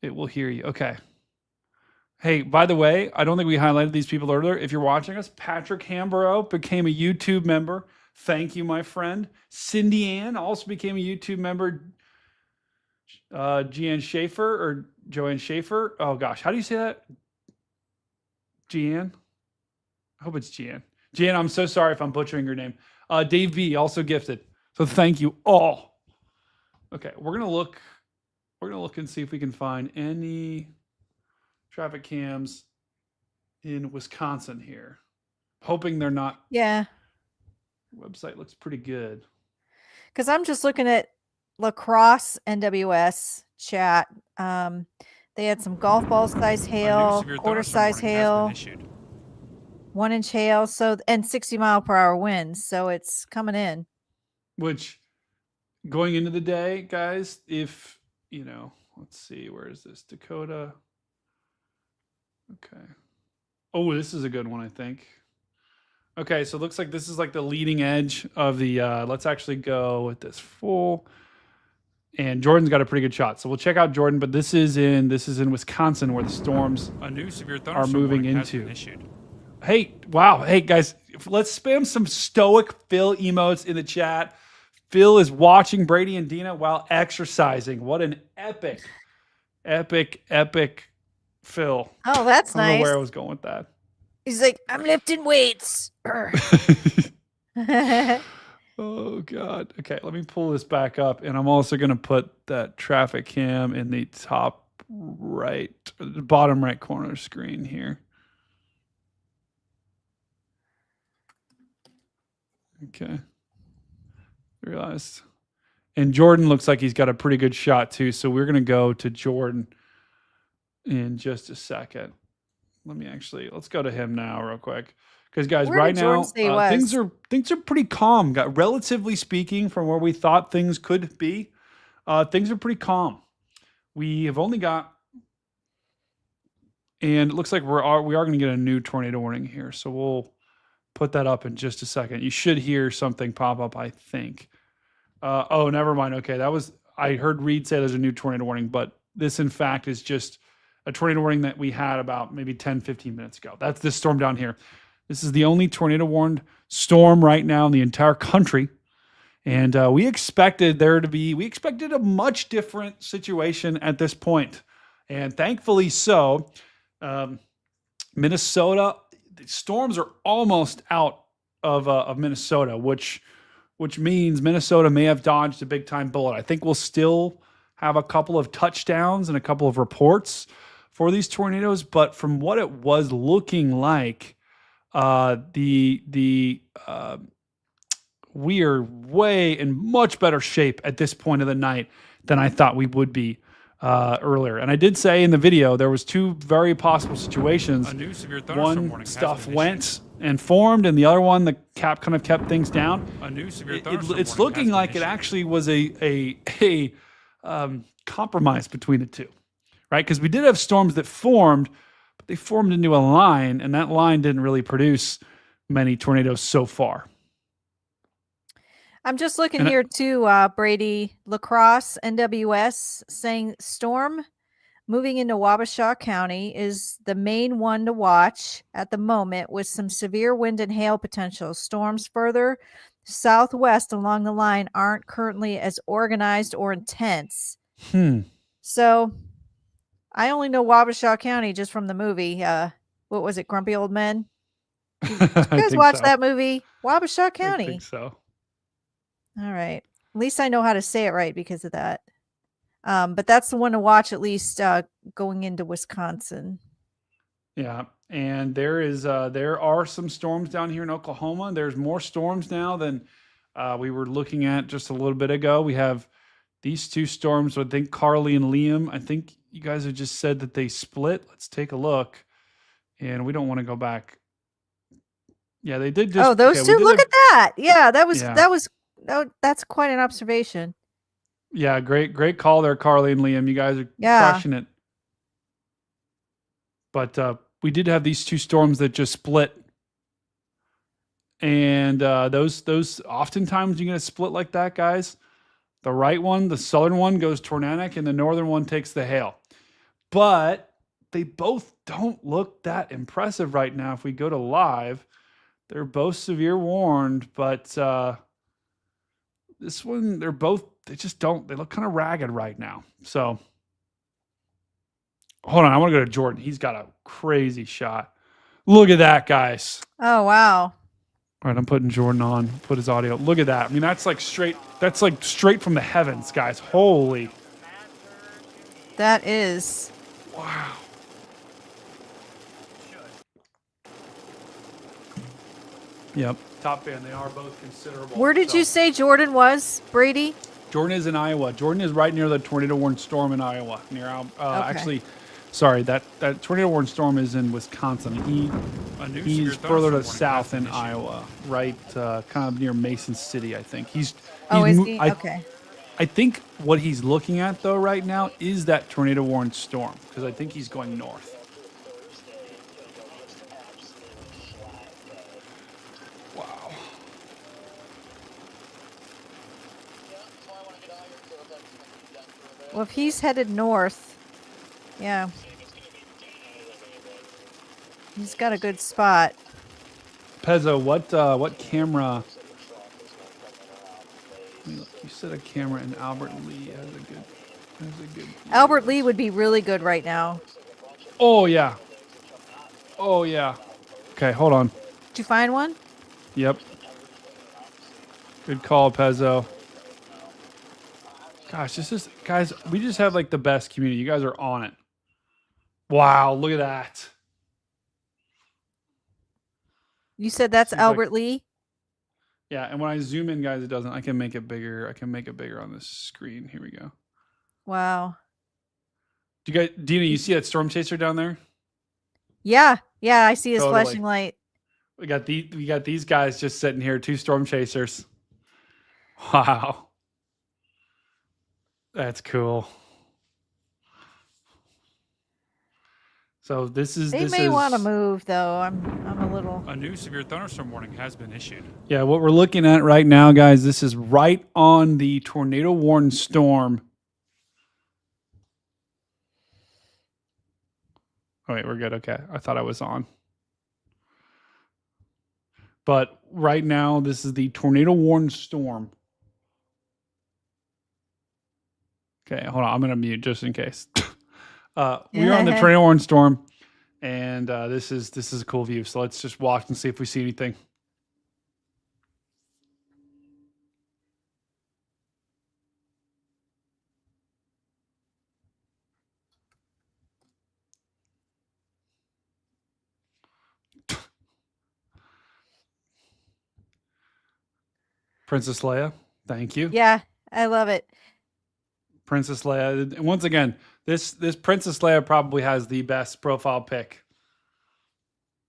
hear you. Okay. Hey, by the way, I don't think we highlighted these people earlier. If you're watching us, Patrick Hamborough became a YouTube member. Thank you, my friend. Cindy Ann also became a YouTube member. Jeanne Schaefer or Joanne Schaefer. Oh, gosh. How do you say that? Jeanne? I hope it's Jeanne. Jeanne, I'm so sorry if I'm butchering your name. Dave B also gifted. So thank you all. Okay, we're gonna look and see if we can find any traffic cams in Wisconsin here. Hoping they're not. Yeah. Website looks pretty good. Because I'm just looking at Lacrosse NWS chat. They had some golf ball size hail, quarter size hail, 1 inch hail, and 60-mile-per-hour winds. So it's coming in. Which, going into the day, guys, if let's see, where is this? Dakota. Okay. Oh, this is a good one, I think. Okay, so it looks like this is like the leading edge of the. Let's actually go with this full. And Jordan's got a pretty good shot, so we'll check out Jordan. But this is in Wisconsin, where the storms are moving into. Hey, wow. Hey, guys, let's spam some stoic Phil emotes in the chat. Phil is watching Brady and Dina while exercising. What an epic epic Phil. Oh, that's I don't know nice. where I was going with that. He's like, I'm lifting weights. Oh God. Okay, let me pull this back up, and I'm also going to put that traffic cam in the top right, the bottom right corner of the screen here. Okay. Realized. And Jordan looks like he's got a pretty good shot too, so we're going to go to Jordan in just a second. Let's go to him now real quick. Because guys, Where right did Jordan now say he was? things are pretty calm. Relatively speaking, from where we thought things could be, things are pretty calm. We have only got, and it looks like we are going to get a new tornado warning here. So we'll put that up in just a second. You should hear something pop up, I think. Oh, never mind. Okay, I heard Reed say there's a new tornado warning, but this in fact is just a tornado warning that we had about maybe 10, 15 minutes ago. That's this storm down here. This is the only tornado warned storm right now in the entire country. And we expected a much different situation at this point. And thankfully so. Minnesota, the storms are almost out of Minnesota, which means Minnesota may have dodged a big time bullet. I think we'll still have a couple of touchdowns and a couple of reports for these tornadoes. But from what it was looking like, we are way in much better shape at this point of the night than I thought we would be earlier. And I did say in the video there was two very possible situations. A new severe thunderstorm warning. Stuff went and formed, and the other one, the cap kind of kept things down. A new severe thunderstorm It's warning looking like it actually was a compromise between the two, right? Because we did have storms that formed, but they formed into a line, and that line didn't really produce many tornadoes so far. I'm just looking here too, Brady. Lacrosse, NWS, saying storm moving into Wabasha County is the main one to watch at the moment, with some severe wind and hail potential. Storms further southwest along the line aren't currently as organized or intense. So I only know Wabasha County just from the movie. What was it, Grumpy Old Men? Did you guys watch that movie? Wabasha County. I think so. All right. At least I know how to say it right because of that. But that's the one to watch, at least going into Wisconsin. Yeah. And there are some storms down here in Oklahoma. There's more storms now than we were looking at just a little bit ago. We have these two storms. I think Carly and Liam, I think you guys have just said that they split. Let's take a look. And we don't want to go back. Yeah, they did just. Oh, those two. Look at that. Yeah, that's quite an observation. Yeah, great call there, Carly and Liam. You guys are crushing it. But we did have these two storms that just split. And those oftentimes you get a split like that, guys. The right one, the southern one, goes tornadic, and the northern one takes the hail. But they both don't look that impressive right now. If we go to live, they're both severe warned, but this one, they look kind of ragged right now. So hold on, I want to go to Jordan. He's got a crazy shot. Look at that, guys. Oh, wow. All right, I'm putting Jordan on, put his audio. Look at that. I mean, that's like straight from the heavens, guys. Holy. That is. Wow. Yep. Top fan. They are both considerable. Where did you say Jordan was, Brady? Jordan is in Iowa. Jordan is right near the tornado warned storm in Iowa. Actually, sorry, that tornado warned storm is in Wisconsin. He's further to the south in Iowa, right, kind of near Mason City, I think. Is he? Okay. I think what he's looking at though right now is that tornado warned storm, because I think he's going north. Wow. Well, if he's headed north, yeah. He's got a good spot. Pezzo, what camera? You said a camera in Albert Lee has a good. Albert Lee would be really good right now. Oh yeah. Oh yeah. Okay, hold on. Did you find one? Yep. Good call, Pezzo. Gosh, this is guys. We just have like the best community. You guys are on it. Wow, look at that. You said that's Seems Albert like- Lee? Yeah, and when I zoom in, guys, it doesn't. I can make it bigger. I can make it bigger on this screen. Here we go. Wow. Do you guys, Dina, you see that storm chaser down there? Yeah. Yeah, I see his Totally. flashing light. We got these guys just sitting here, 2 storm chasers. Wow. That's cool. So They may want to move though. I'm a little. A new severe thunderstorm warning has been issued. Yeah, what we're looking at right now, guys, this is right on the tornado warning storm. Oh, wait, we're good. Okay. I thought I was on. But right now, this is the tornado warning storm. Okay, hold on. I'm going to mute just in case. We are on the tornado warning storm, and this is a cool view. So let's just watch and see if we see anything. Princess Leia, thank you. Yeah, I love it. Princess Leia. And once again, this Princess Leia probably has the best profile pic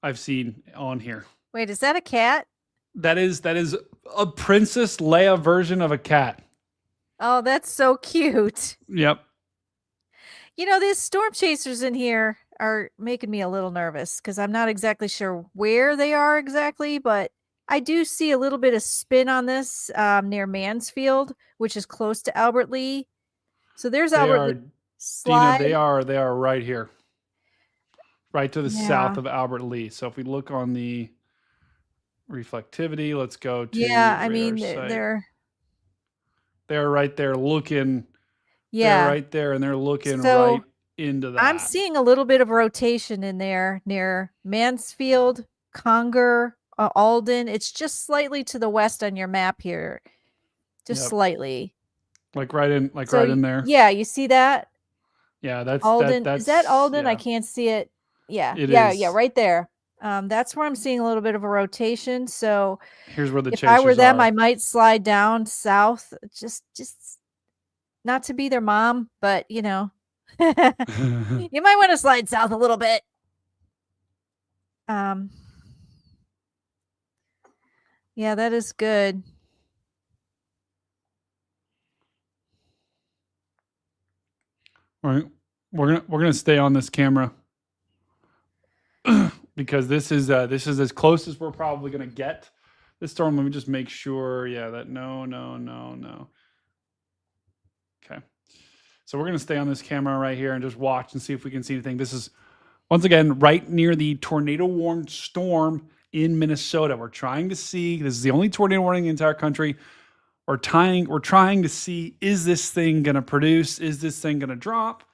I've seen on here. Wait, is that a cat? That is a Princess Leia version of a cat. Oh, that's so cute. Yep. You know, these storm chasers in here are making me a little nervous because I'm not exactly sure where they are exactly, but I do see a little bit of spin on this near Mansfield, which is close to Albert Lee. So there's Albert Lee. Dina, they are right here. Right to the south of Albert Lee. So if we look on the reflectivity, let's go to I mean, they're right there looking. Yeah. They're right there and they're looking right into that. I'm seeing a little bit of rotation in there near Mansfield, Conger, Alden. It's just slightly to the west on your map here. Just slightly. Like right in there. Yeah, you see that? Yeah, that's Alden. that's Is that Alden? yeah. I can't see it. Yeah. It yeah, is. yeah, right there. That's where I'm seeing a little bit of a rotation. So here's where the if I were chasers them, are. I might slide down south. Just not to be their mom, but you know. You might want to slide south a little bit. Yeah, that is good. All right. We're gonna stay on this camera because this is as close as we're probably gonna get this storm. Let me just make sure. Yeah, that no. Okay. So we're gonna stay on this camera right here and just watch and see if we can see anything. This is once again right near the tornado warned storm in Minnesota. We're trying to see. This is the only tornado warning in the entire country. We're trying to see, is this thing gonna produce? Is this thing gonna drop?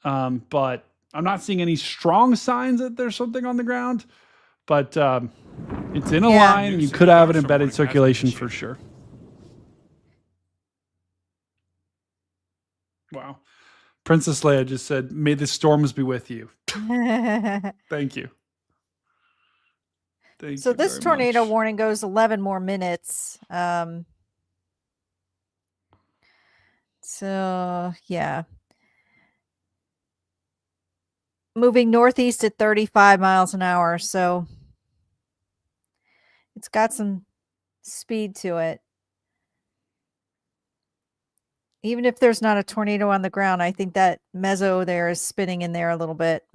But I'm not seeing any strong signs that there's something on the ground. But it's in a line, and you could have an embedded circulation for sure. Wow. Princess Leia just said, "May the storms be with you." Thank you. So this tornado warning goes 11 more minutes. So yeah. Moving northeast at 35 miles an hour. So it's got some speed to it. Even if there's not a tornado on the ground, I think that mezzo there is spinning in there a little bit.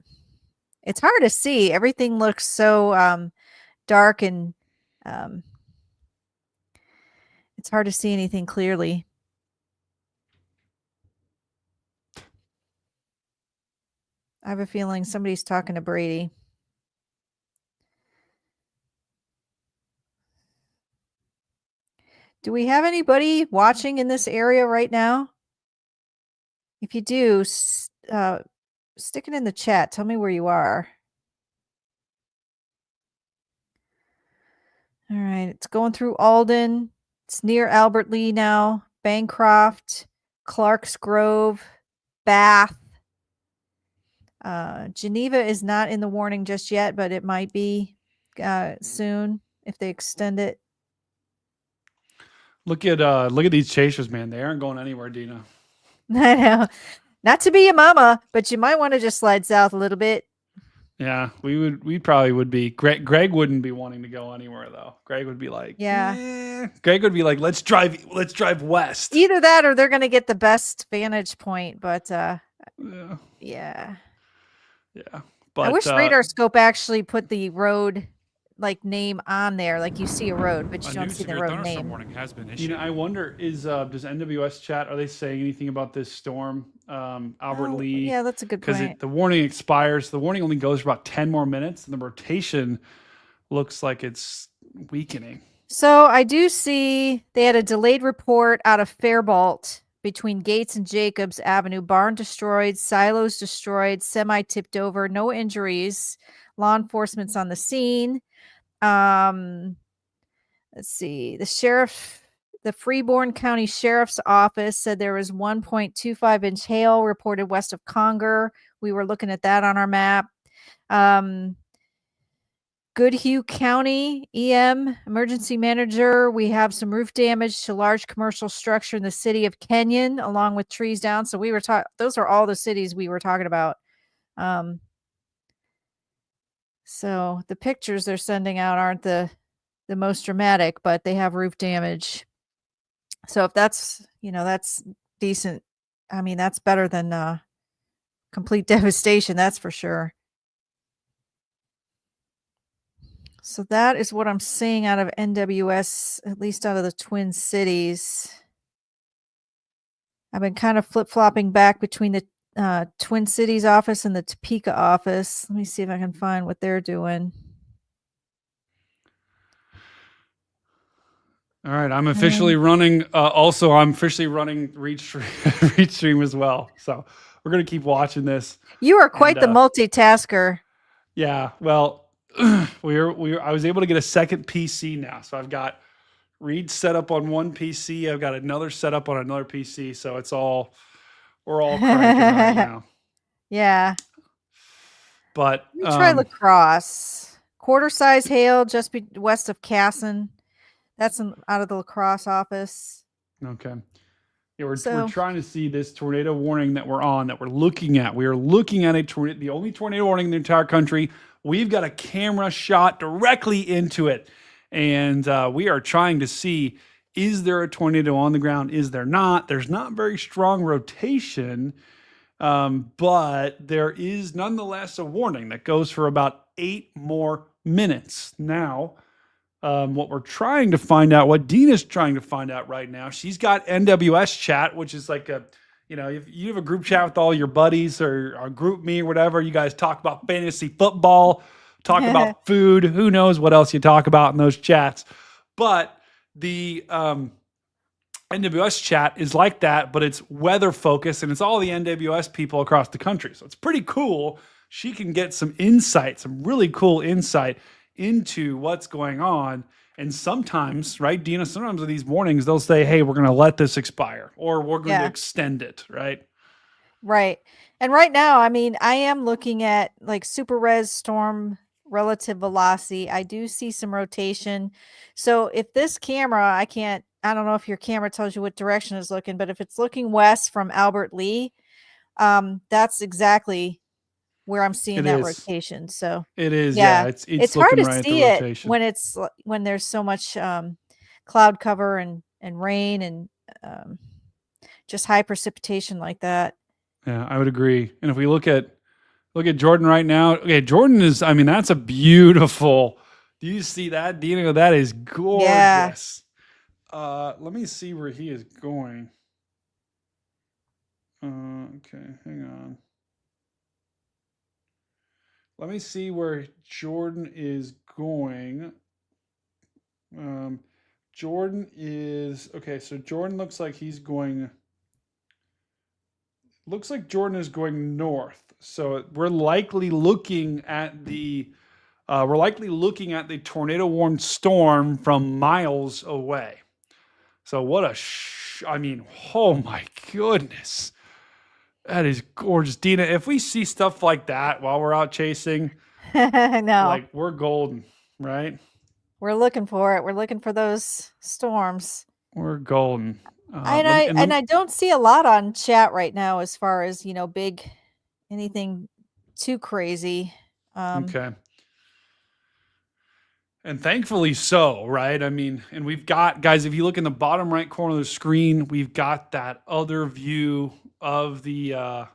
It's hard to see. Everything looks so dark and it's hard to see anything clearly. I have a feeling somebody's talking to Brady. Do we have anybody watching in this area right now? If you do, stick it in the chat. Tell me where you are. All right, it's going through Alden. It's near Albert Lee now. Bancroft, Clark's Grove, Bath. Geneva is not in the warning just yet, but it might be soon if they extend it. Look at these chasers, man. They aren't going anywhere, Dina. I know. Not to be a mama, but you might want to just slide south a little bit. Yeah, we probably would be. Greg wouldn't be wanting to go anywhere though. Greg would be like, yeah. Greg would be like, let's drive west. Either that or they're going to get the best vantage point, but yeah. But I wish Radar Scope actually put the road name on there, like you see a road, but you don't see the road name. Warning has been issued. You know, I wonder does NWS chat, are they saying anything about this storm? Albert Lee. Yeah, that's a good point. Because the warning expires. The warning only goes for about 10 more minutes, and the rotation looks like it's weakening. So I do see they had a delayed report out of Faribault between Gates and Jacobs Avenue. Barn destroyed, silos destroyed, semi tipped over, no injuries. Law enforcement's on the scene. Let's see. The Freeborn County Sheriff's Office said there was 1.25-inch hail reported west of Conger. We were looking at that on our map. Goodhue County EM emergency manager. We have some roof damage to large commercial structure in the city of Kenyon, along with trees down. So we were those are all the cities we were talking about. So the pictures they're sending out aren't the most dramatic, but they have roof damage. So if that's decent, I mean, that's better than complete devastation. That's for sure. So that is what I'm seeing out of NWS, at least out of the Twin Cities. I've been kind of flip-flopping back between the Twin Cities office and the Topeka office. Let me see if I can find what they're doing. All right, I'm officially running. Also, I'm officially running Reach Stream as well. So we're gonna keep watching this. You are quite the multitasker. Yeah, well, I was able to get a second PC now, so I've got Reed set up on one PC. I've got another set up on another PC. So we're all cranking right now. Yeah. But let me try La Crosse. Quarter size hail just west of Casson. That's out of the La Crosse office. Okay. Yeah, we're trying to see this tornado warning that we're on, that we're looking at. We are looking at the only tornado warning in the entire country. We've got a camera shot directly into it. And we are trying to see, is there a tornado on the ground? Is there not? There's not very strong rotation, but there is nonetheless a warning that goes for about 8 more minutes. Now, what we're trying to find out, what Dina's trying to find out right now, she's got NWS chat, which is like if you have a group chat with all your buddies or a group me or whatever, you guys talk about fantasy football, talk about food, who knows what else you talk about in those chats. But the NWS chat is like that, but it's weather focused and it's all the NWS people across the country. So it's pretty cool. She can get some insight, some really cool insight into what's going on. And sometimes, right, Dina, sometimes with these warnings, they'll say, hey, we're going to let this expire or we're going to extend it, right? Right. And right now, I mean, I am looking at like super res storm relative velocity. I do see some rotation. So if this camera, I don't know if your camera tells you what direction it's looking, but if it's looking west from Albert Lee, that's exactly where I'm seeing that rotation. So it is. Yeah. It's hard to see it when there's so much cloud cover and rain and just high precipitation like that. Yeah, I would agree. And if we look at Jordan right now, okay, Jordan is, I mean, that's a beautiful, do you see that, Dina? That is gorgeous. Yeah. Let me see where he is going. Okay, hang on. Let me see where Jordan is going. Jordan is, okay, so Jordan looks like he's going looks like Jordan is going north. So we're likely looking at the tornado warned storm from miles away. So what a I mean, oh my goodness. That is gorgeous. Dina, if we see stuff like that while we're out chasing, No. like we're golden, right? We're looking for it. We're looking for those storms. We're golden. And I don't see a lot on chat right now as far as, big anything too crazy. Okay. And thankfully so, right? I mean, and we've got, guys, if you look in the bottom right corner of the screen, we've got that other view of the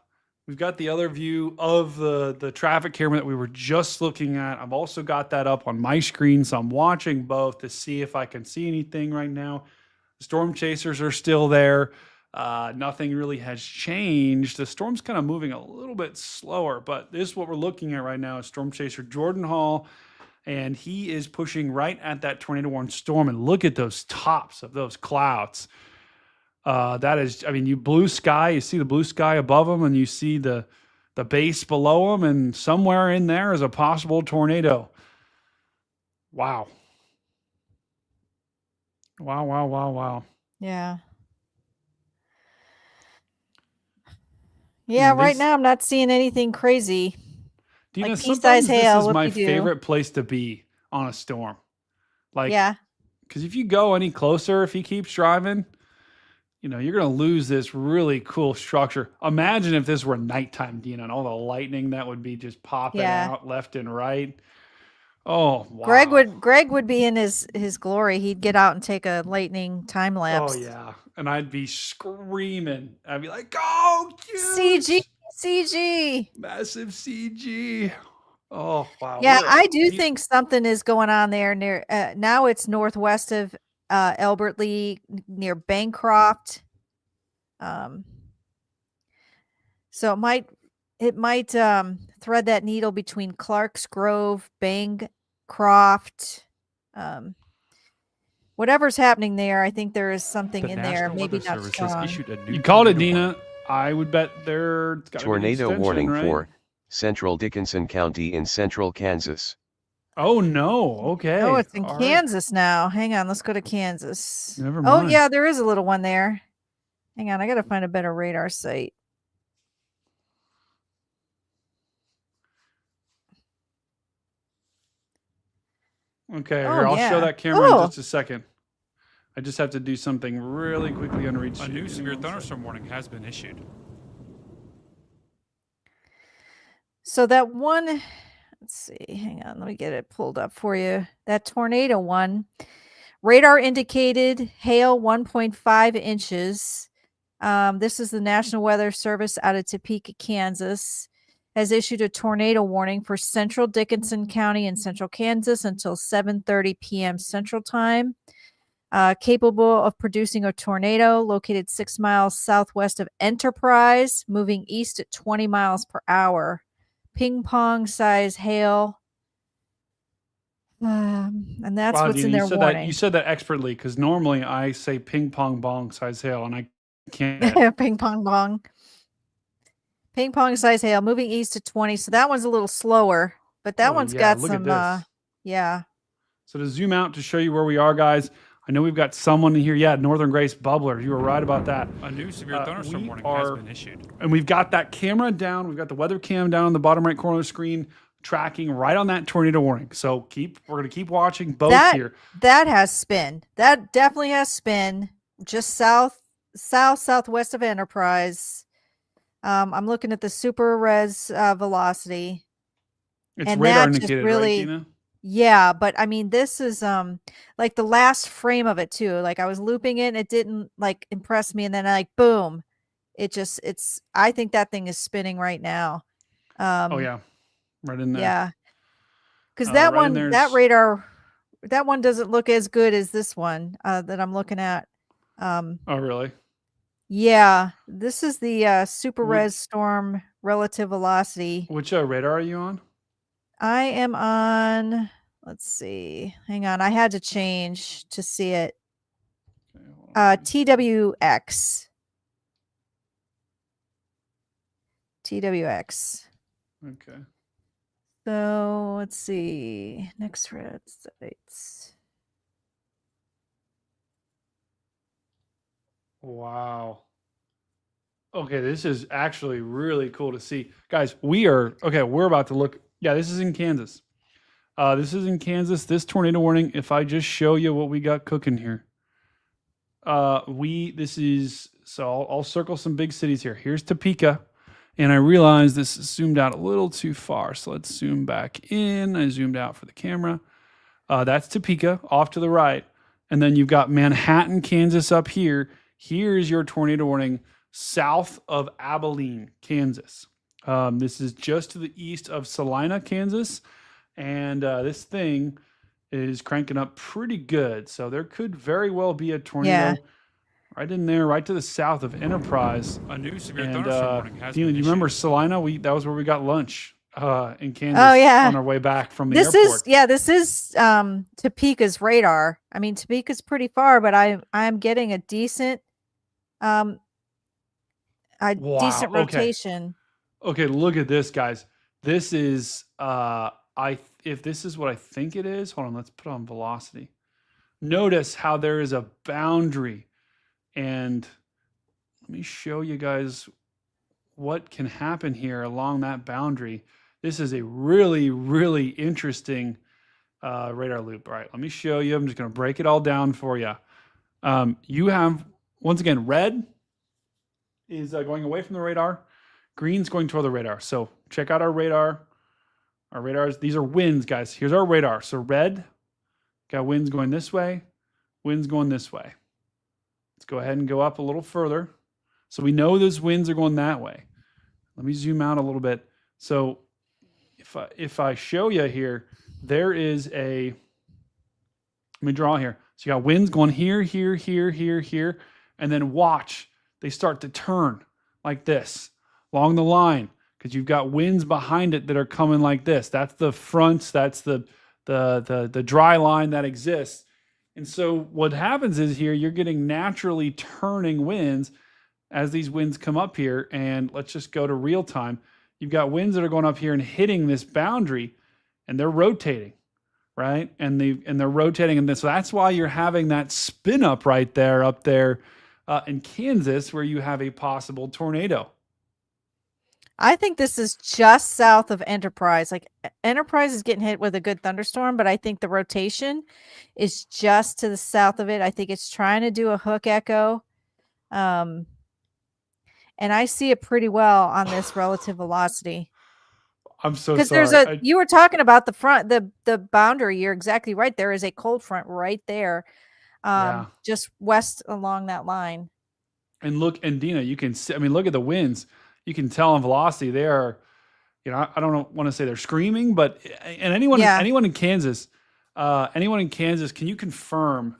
the traffic camera that we were just looking at. I've also got that up on my screen, so I'm watching both to see if I can see anything right now. The storm chasers are still there. Nothing really has changed. The storm's kind of moving a little bit slower, but this is what we're looking at right now is Storm Chaser Jordan Hall. And he is pushing right at that tornado warned storm. And look at those tops of those clouds. That is, I mean, you see the blue sky above them, and you see the base below them, and somewhere in there is a possible tornado. Wow. Wow, wow, wow, wow. Yeah. Yeah, right now I'm not seeing anything crazy. Dina, like sometimes pea-sized hail, this is what my do you do? favorite place to be on a storm. Like, yeah. Because if you go any closer, if he keeps driving, you're going to lose this really cool structure. Imagine if this were nighttime, Dina, and all the lightning that would be just popping out left and right. Oh, wow. Greg would be in his glory. He'd get out and take a lightning time lapse. Oh, yeah. And I'd be screaming. I'd be like, go, CG. Massive CG. Oh, wow. Yeah, I do think something is going on there near, now it's northwest of Albert Lee near Bancroft. So it might thread that needle between Clark's Grove, Bancroft, whatever's happening there. I think there is something in there. Maybe not strong. You called it, Dina. I would bet there's got tornado warning for Central Dickinson County in central Kansas. Oh no! Okay. Oh, it's in Kansas now. Hang on, let's go to Kansas. Never mind. Oh yeah, there is a little one there. Hang on, I gotta find a better radar site. Okay, here, I'll show that camera in just a second. I just have to do something really quickly on reach. A new severe thunderstorm warning has been issued. So that one, let's see, hang on, let me get it pulled up for you. That tornado one, radar indicated hail 1.5 inches. This is the National Weather Service out of Topeka, Kansas, has issued a tornado warning for central Dickinson County and central Kansas until 7:30 p.m. Central Time. Capable of producing a tornado located 6 miles southwest of Enterprise, moving east at 20 miles per hour. Ping pong size hail. And that's what's in their warning. You said that expertly because normally I say ping pong bong size hail and I can't. Ping pong bong. Ping pong size hail moving east to 20. So that one's a little slower, but that one's got some, yeah. So to zoom out to show you where we are, guys, I know we've got someone in here. Yeah, Northern Grace Bubbler. You were right about that. A new severe thunderstorm warning has been issued. And we've got that camera down. We've got the weather cam down in the bottom right corner of the screen, tracking right on that tornado warning. So we're going to keep watching both here. That has spin. That definitely has spin. Just southwest of Enterprise. I'm looking at the super res velocity. It's radar indicated, right, Gina? Yeah, but I mean, this is like the last frame of it too. Like I was looping it and it didn't like impress me, and then boom. I think that thing is spinning right now. Oh yeah. Right in there. Yeah. Because that one, that radar, that one doesn't look as good as this one that I'm looking at. Oh really? Yeah. This is the super res storm relative velocity. Which radar are you on? I am on, let's see, hang on. I had to change to see it. TWX. TWX. Okay. So let's see. Next red sites. Wow. Okay, this is actually really cool to see. Guys, we're about to look. Yeah, this is in Kansas. This is in Kansas. This tornado warning, if I just show you what we got cooking here. I'll circle some big cities here. Here's Topeka. And I realize this is zoomed out a little too far. So let's zoom back in. I zoomed out for the camera. That's Topeka off to the right. And then you've got Manhattan, Kansas up here. Here's your tornado warning south of Abilene, Kansas. This is just to the east of Salina, Kansas. And this thing is cranking up pretty good. So there could very well be a tornado right in there, right to the south of Enterprise. A new severe And thunderstorm warning has Dina, been do you remember Salina? That was where we got lunch in Kansas on our way back from the airport. This is Topeka's radar. I mean, Topeka's pretty far, but I'm getting a decent decent rotation. Okay, look at this, guys. This is if this is what I think it is, hold on, let's put on velocity. Notice how there is a boundary, and let me show you guys what can happen here along that boundary. This is a really, really interesting radar loop. All right, let me show you. I'm just going to break it all down for you. You have, once again, red is going away from the radar. Green's going toward the radar. So check out our radar. Our radars, these are winds, guys. Here's our radar. So red, got winds going this way, winds going this way. Let's go ahead and go up a little further. So we know those winds are going that way. Let me zoom out a little bit. So if I show you here, there is let me draw here. So you got winds going here, here, here, here, here, and then watch, they start to turn like this along the line, because you've got winds behind it that are coming like this. That's the fronts, that's the dry line that exists. And so what happens is here, you're getting naturally turning winds as these winds come up here. And let's just go to real time. You've got winds that are going up here and hitting this boundary, and they're rotating, right? And they're rotating, and so that's why you're having that spin up right there, up there in Kansas, where you have a possible tornado. I think this is just south of Enterprise. Like Enterprise is getting hit with a good thunderstorm, but I think the rotation is just to the south of it. I think it's trying to do a hook echo. And I see it pretty well on this relative velocity. I'm so sorry. Because there's you were talking about the front, the boundary. You're exactly right. There is a cold front right there, just west along that line. And look, and Dina, you can see, I mean, look at the winds. You can tell on velocity they are, I don't want to say they're screaming, but and anyone in Kansas, can you confirm?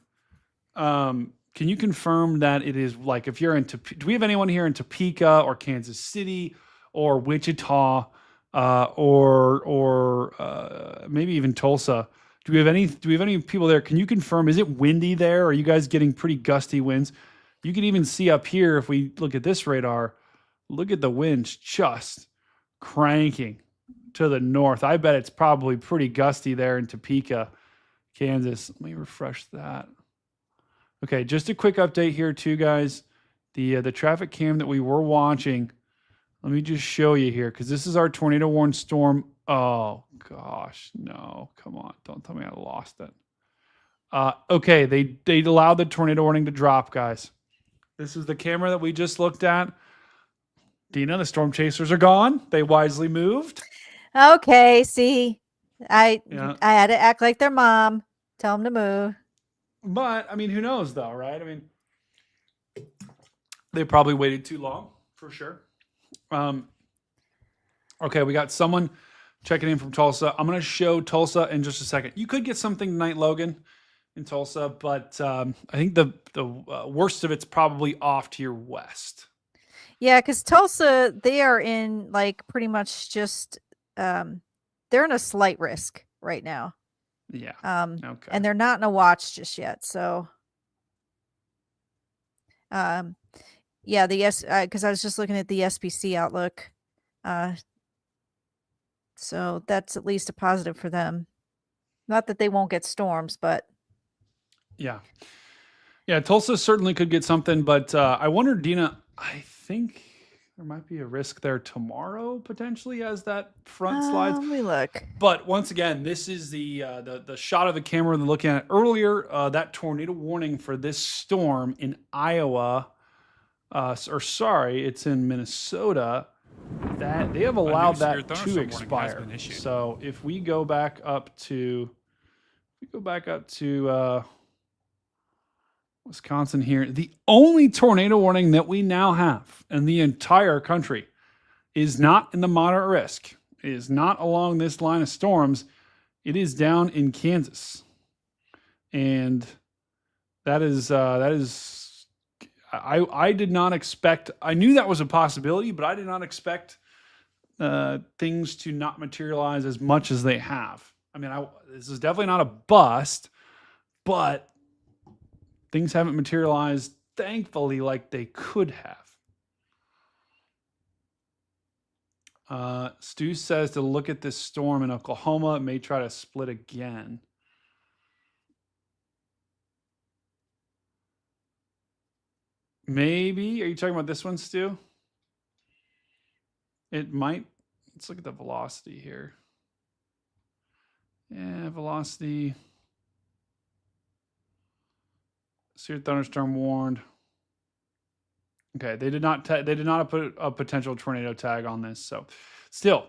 Can you confirm that it is like, if you're do we have anyone here in Topeka or Kansas City or Wichita or maybe even Tulsa? Do we have any people there? Can you confirm? Is it windy there? Are you guys getting pretty gusty winds? You can even see up here, if we look at this radar, look at the winds just cranking to the north. I bet it's probably pretty gusty there in Topeka, Kansas. Let me refresh that. Okay, just a quick update here too, guys. The traffic cam that we were watching, let me just show you here, because this is our tornado warned storm. Oh gosh, no, come on, don't tell me I lost it. Okay, they allowed the tornado warning to drop, guys. This is the camera that we just looked at. Dina, the storm chasers are gone. They wisely moved. Okay, see, I had to act like their mom. Tell them to move. But I mean, who knows though, right? I mean, they probably waited too long for sure. Okay, we got someone checking in from Tulsa. I'm going to show Tulsa in just a second. You could get something tonight, Logan, in Tulsa, but I think the worst of it's probably off to your west. Yeah, because Tulsa, they are in like pretty much just they're in a slight risk right now. Yeah. Okay. And they're not in a watch just yet. So yeah, because I was just looking at the SPC outlook. So that's at least a positive for them. Not that they won't get storms, but Yeah. Yeah, Tulsa certainly could get something, but I wonder, Dina, I think there might be a risk there tomorrow potentially as that front slides. let me look. But once again, this is the shot of the camera we're looking at earlier. That tornado warning for this storm in Iowa, it's in Minnesota. That they have allowed that to expire. So if we go back up to, Wisconsin here, the only tornado warning that we now have in the entire country is not in the moderate risk. It is not along this line of storms. It is down in Kansas. And that is I did not expect, I knew that was a possibility, but I did not expect things to not materialize as much as they have. I mean, this is definitely not a bust, but things haven't materialized, thankfully, like they could have. Stu says to look at this storm in Oklahoma. It may try to split again. Maybe. Are you talking about this one, Stu? It might. Let's look at the velocity here. Yeah, velocity. Severe thunderstorm warned. Okay, they did not put a potential tornado tag on this. So, still,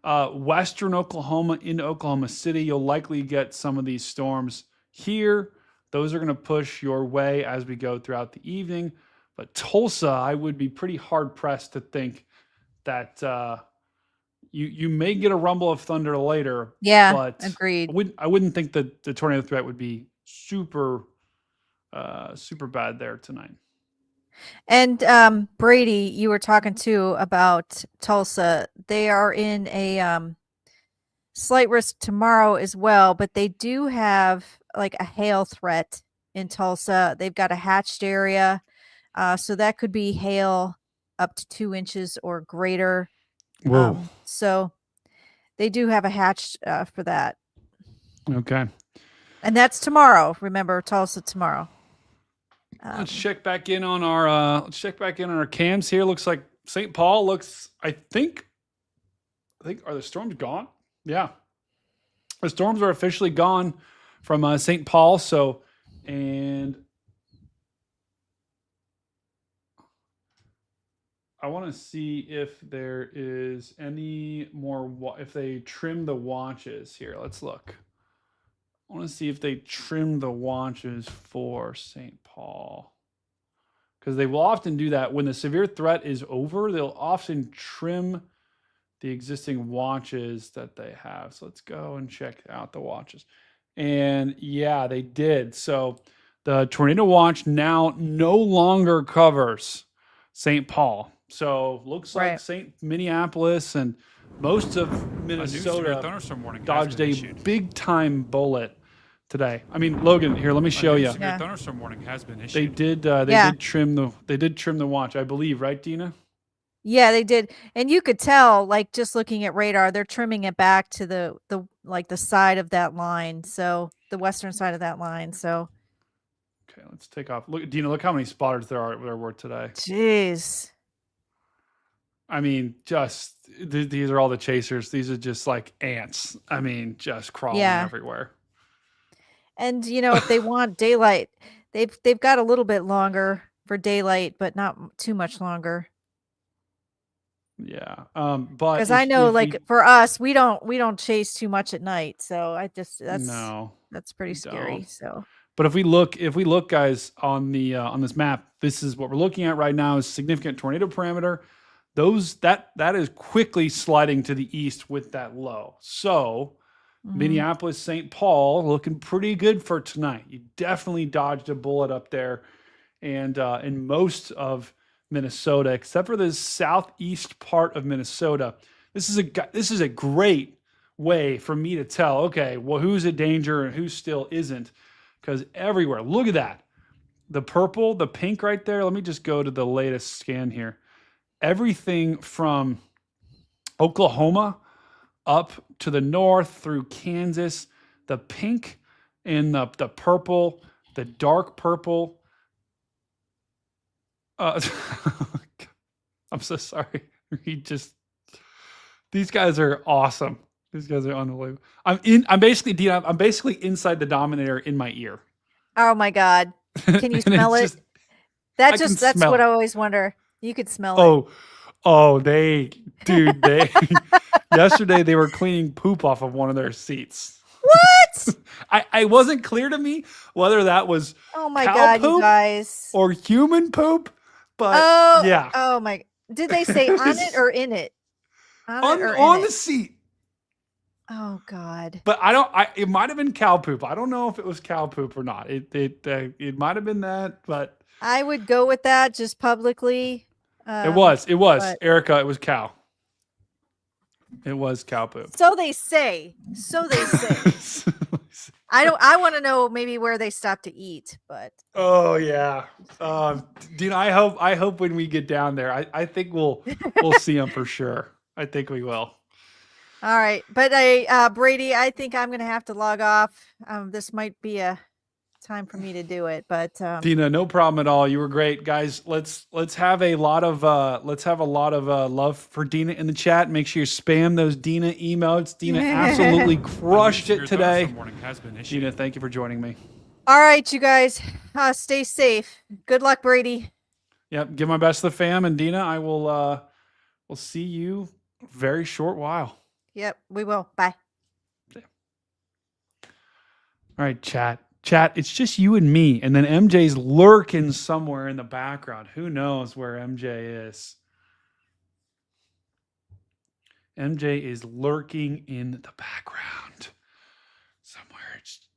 western Oklahoma into Oklahoma City, you'll likely get some of these storms here. Those are going to push your way as we go throughout the evening. But Tulsa, I would be pretty hard pressed to think that you may get a rumble of thunder later. Yeah, but agreed. I wouldn't think that the tornado threat would be super bad there tonight. And Brady, you were talking too about Tulsa. They are in a slight risk tomorrow as well, but they do have like a hail threat in Tulsa. They've got a hatched area, so that could be hail up to 2 inches or greater. Whoa. So they do have a hatch for that. Okay. And that's tomorrow. Remember, Tulsa tomorrow. Let's check back in on our cams here. Looks like St. Paul looks. I think are the storms gone? Yeah, the storms are officially gone from St. Paul. So, and I want to see if there is any more. If they trim the watches here, let's look. I want to see if they trim the watches for St. Paul, because they will often do that when the severe threat is over. They'll often trim the existing watches that they have. So let's go and check out the watches. And yeah, they did. So the tornado watch now no longer covers St. Paul. So looks like Minneapolis and most of Minnesota dodged a big time bullet today. I mean, Logan, here, let me show you. Severe thunderstorm warning has been issued. They did trim the watch, I believe, right, Dina? Yeah, they did. And you could tell, like, just looking at radar, they're trimming it back to the side of that line. So the western side of that line. So okay, let's take off. Look, Dina, look how many spotters there were today. Jeez. I mean, just these are all the chasers. These are just like ants. I mean, just crawling everywhere. And if they want daylight, they've got a little bit longer for daylight, but not too much longer. Yeah. But because I know, for us, we don't chase too much at night, so that's pretty scary. So, but if we look, guys, on this map, this is what we're looking at right now is significant tornado parameter. That is quickly sliding to the east with that low. So Minneapolis, St. Paul looking pretty good for tonight. You definitely dodged a bullet up there, and in most of Minnesota, except for the southeast part of Minnesota. This is a great way for me to tell, okay, well, who's a danger and who still isn't, because everywhere, look at that. The purple, the pink right there. Let me just go to the latest scan here. Everything from Oklahoma up to the north through Kansas. The pink and the purple, the dark purple. I'm so sorry. These guys are awesome. These guys are unbelievable. I'm basically inside the Dominator in my ear. Oh my God. Can you smell it? That's what I always wonder. You could smell it. They yesterday they were cleaning poop off of one of their seats. What? I wasn't clear to me whether that was oh my God, you guys, or human poop, but yeah. Oh my! Did they say on it or in it? On the seat. Oh God! But it might have been cow poop. I don't know if it was cow poop or not. It might have been that, but I would go with that just publicly. It was Erica. It was cow. It was cow poop. So they say. I want to know maybe where they stopped to eat, but. Oh yeah, Dina. I hope when we get down there, I think we'll see them for sure. I think we will. All right, but Brady, I think I'm going to have to log off. This might be a time for me to do it, but Dina, no problem at all. You were great, guys. Let's have a lot of love for Dina in the chat. Make sure you spam those Dina emails. Dina absolutely crushed it today. Dina, thank you for joining me. All right, you guys, stay safe. Good luck, Brady. Yep, give my best to the fam, and Dina, I will we'll see you very short while. Yep, we will. Bye. All right, chat, it's just you and me. And then MJ's lurking somewhere in the background. Who knows where MJ is? MJ is lurking in the background somewhere.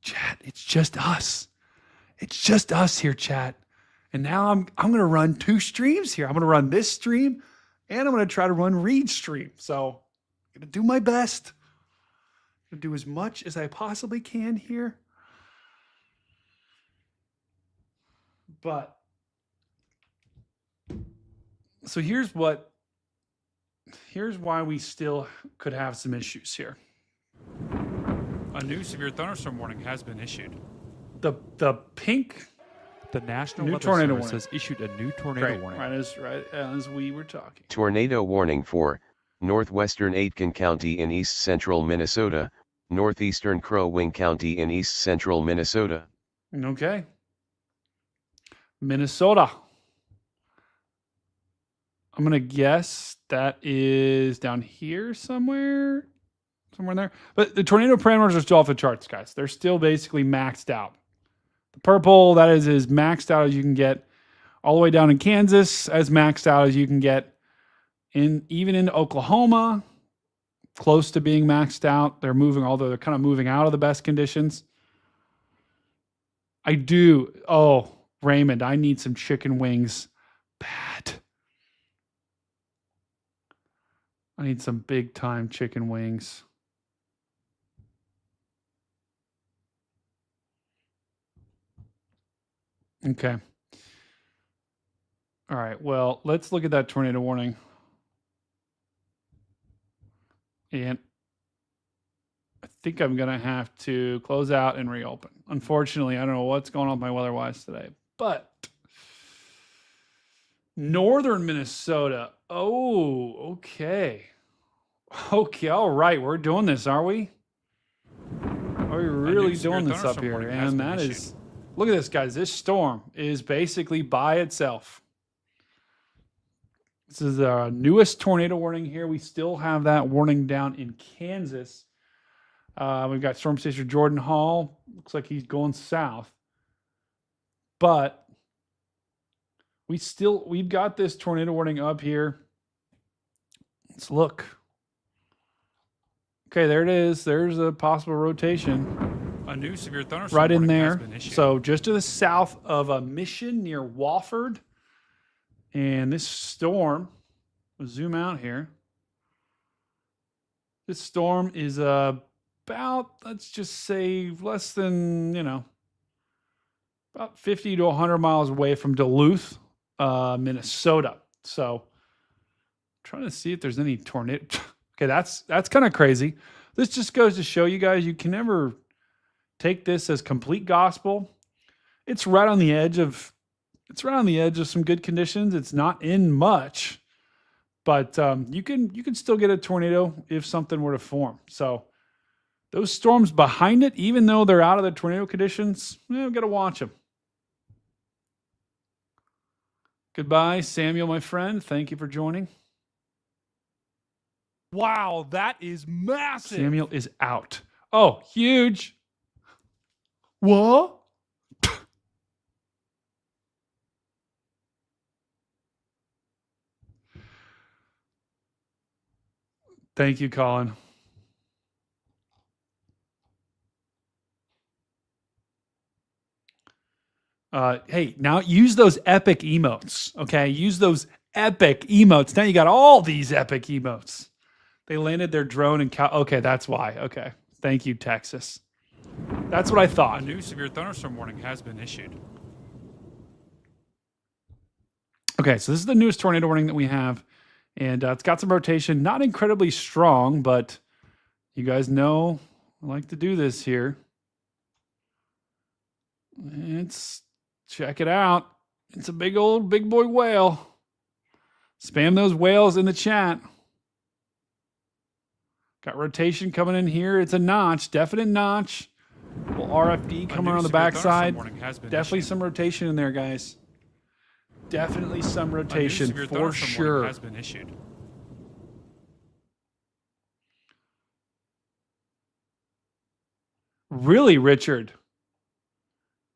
Chat, it's just us. It's just us here, chat. And now I'm going to run 2 streams here. I'm going to run this stream, and I'm going to try to run Reed's stream. So I'm going to do my best. I'm going to do as much as I possibly can here. But so here's why we still could have some issues here. A new severe thunderstorm warning has been issued. The pink, the National new Weather tornado Service warning has issued a new tornado warning. Right as we were talking. Tornado warning for northwestern Aitken County in east central Minnesota, northeastern Crow Wing County in east central Minnesota. Okay. Minnesota. I'm going to guess that is down here somewhere in there. But the tornado parameters are still off the charts, guys. They're still basically maxed out. The purple, that is as maxed out as you can get. All the way down in Kansas, as maxed out as you can get. Even in Oklahoma, close to being maxed out. They're moving, although they're kind of moving out of the best conditions. Raymond, I need some chicken wings. Bad. I need some big time chicken wings. Okay. All right. Well, let's look at that tornado warning. And I think I'm going to have to close out and reopen. Unfortunately, I don't know what's going on with my weather-wise today. But northern Minnesota. Oh, okay. Okay, all right. We're doing this, are we? Are we really doing this up here? And that is, look at this, guys. This storm is basically by itself. This is our newest tornado warning here. We still have that warning down in Kansas. We've got Storm Chaser Jordan Hall. Looks like he's going south. But we've got this tornado warning up here. Let's look. Okay, there it is. There's a possible rotation. A new severe thunderstorm right in warning there. has been issued. So just to the south of Mission near Wofford. And this storm, we'll zoom out here. This storm is about, let's just say, less than, about 50 to 100 miles away from Duluth, Minnesota. So, trying to see if there's any tornado. Okay, that's kind of crazy. This just goes to show you guys you can never take this as complete gospel. It's right on the edge of some good conditions. It's not in much, but you can still get a tornado if something were to form. So those storms behind it, even though they're out of the tornado conditions, we got to watch them. Goodbye, Samuel, my friend. Thank you for joining. Wow, that is massive. Samuel is out. Oh, huge. What? Thank you, Colin. Hey, now use those epic emotes. Okay, use those epic emotes. Now you got all these epic emotes. They landed their drone in okay, that's why. Okay, thank you, Texas. That's what I thought. A new severe thunderstorm warning has been issued. Okay, so this is the newest tornado warning that we have, and it's got some rotation. Not incredibly strong, but you guys know I like to do this here. Check it out. It's a big boy whale. Spam those whales in the chat. Got rotation coming in here. It's a notch, definite notch. Little RFD coming around the backside. Definitely some rotation in there, guys. Definitely some rotation for sure. Has been issued. Really, Richard?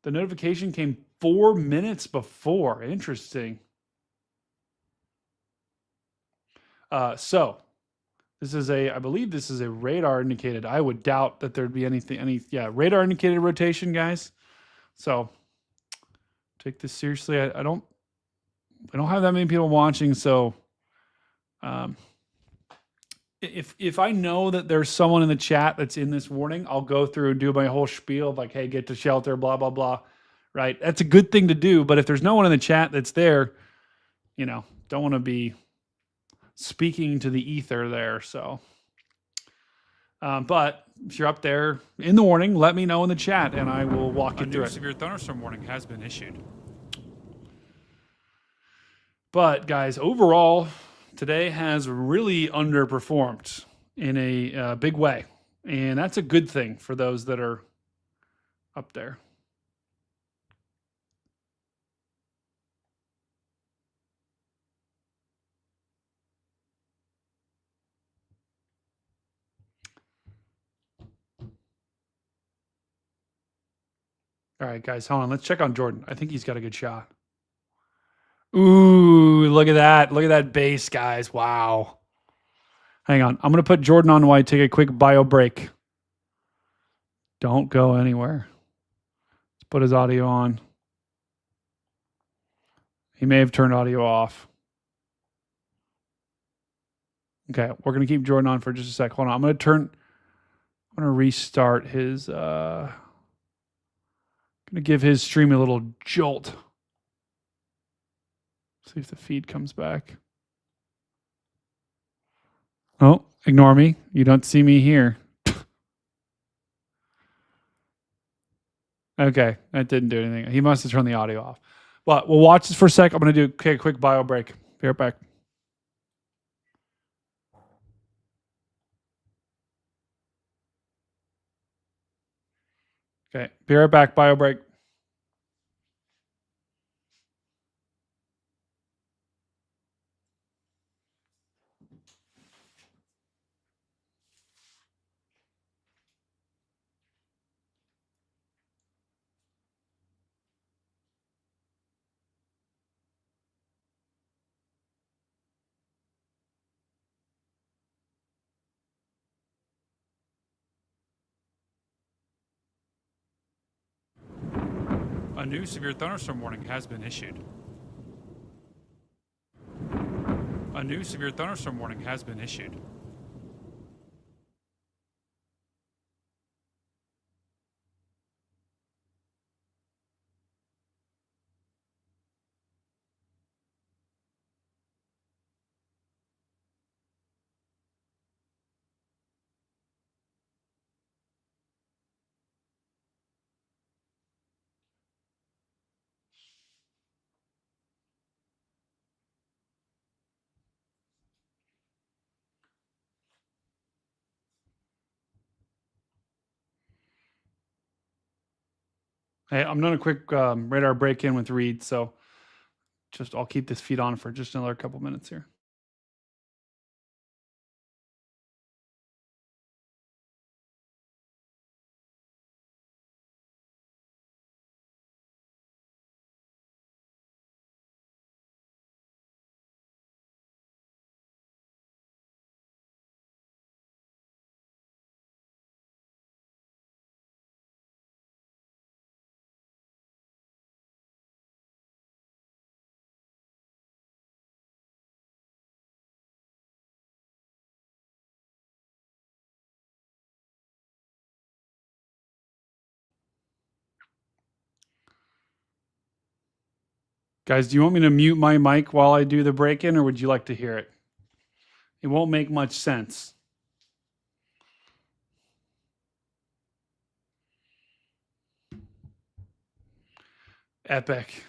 The notification came 4 minutes before. Interesting. So this is I believe this is a radar indicated. I would doubt that there'd be radar indicated rotation, guys. So take this seriously. I don't have that many people watching, so if I know that there's someone in the chat that's in this warning, I'll go through and do my whole spiel of like, hey, get to shelter, blah, blah, blah. Right? That's a good thing to do. But if there's no one in the chat that's there, don't want to be speaking to the ether there. So, but if you're up there in the warning, let me know in the chat and I will walk you through it. A severe thunderstorm warning has been issued. But guys, overall, today has really underperformed in a big way. And that's a good thing for those that are up there. All right, guys, hold on. Let's check on Jordan. I think he's got a good shot. Ooh, look at that. Look at that base, guys. Wow. Hang on. I'm going to put Jordan on while I take a quick bio break. Don't go anywhere. Let's put his audio on. He may have turned audio off. Okay, we're going to keep Jordan on for just a sec. Hold on. I'm going to restart his going to give his stream a little jolt. See if the feed comes back. Oh, ignore me. You don't see me here. Okay, that didn't do anything. He must have turned the audio off. But we'll watch this for a sec. I'm going to do a quick bio break. Be right back. Okay, be right back. Bio break. A new severe thunderstorm warning has been issued. A new severe thunderstorm warning has been issued. Hey, I'm doing a quick radar break-in with Reed, so I'll keep this feed on for just another couple minutes here. Guys, do you want me to mute my mic while I do the break-in, or would you like to hear it? It won't make much sense. Epic.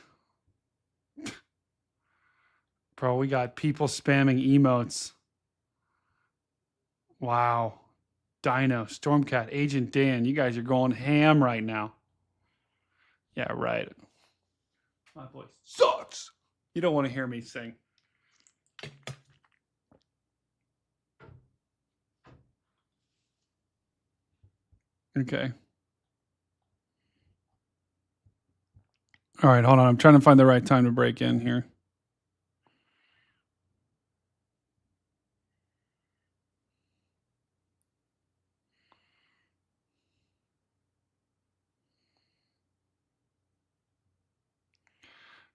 Bro, we got people spamming emotes. Wow. Dino, Stormcat, Agent Dan, you guys are going ham right now. Yeah, right. My voice sucks. You don't want to hear me sing. Okay. All right, hold on. I'm trying to find the right time to break in here.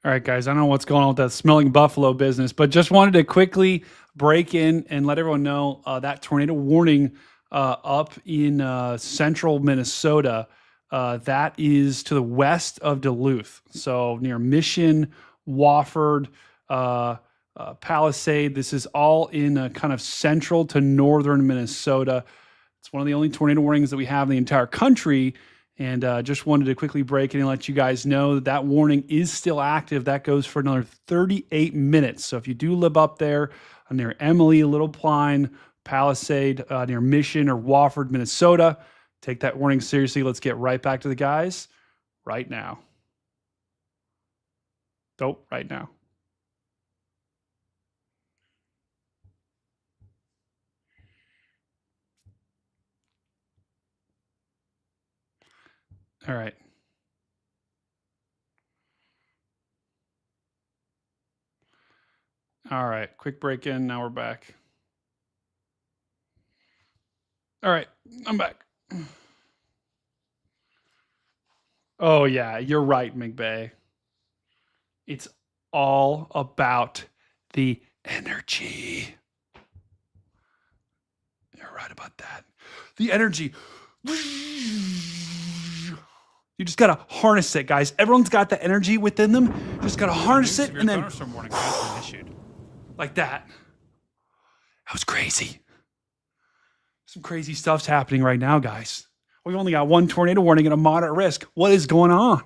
All right, guys, I don't know what's going on with that smelling buffalo business, but just wanted to quickly break in and let everyone know that tornado warning up in central Minnesota, that is to the west of Duluth. So near Mission, Wofford, Palisade. This is all in kind of central to northern Minnesota. It's one of the only tornado warnings that we have in the entire country. And just wanted to quickly break in and let you guys know that that warning is still active. That goes for another 38 minutes. So if you do live up there near Emily, Little Pine, Palisade, near Mission or Wofford, Minnesota, take that warning seriously. Let's get right back to the guys right now. Right now. All right. All right. Quick break in. Now we're back. All right. I'm back. Oh, yeah. You're right, McBay. It's all about the energy. You're right about that. The energy. You just got to harness it, guys. Everyone's got the energy within them. Just got to harness it and then like that. That was crazy. Some crazy stuff's happening right now, guys. We've only got one tornado warning and a moderate risk. What is going on?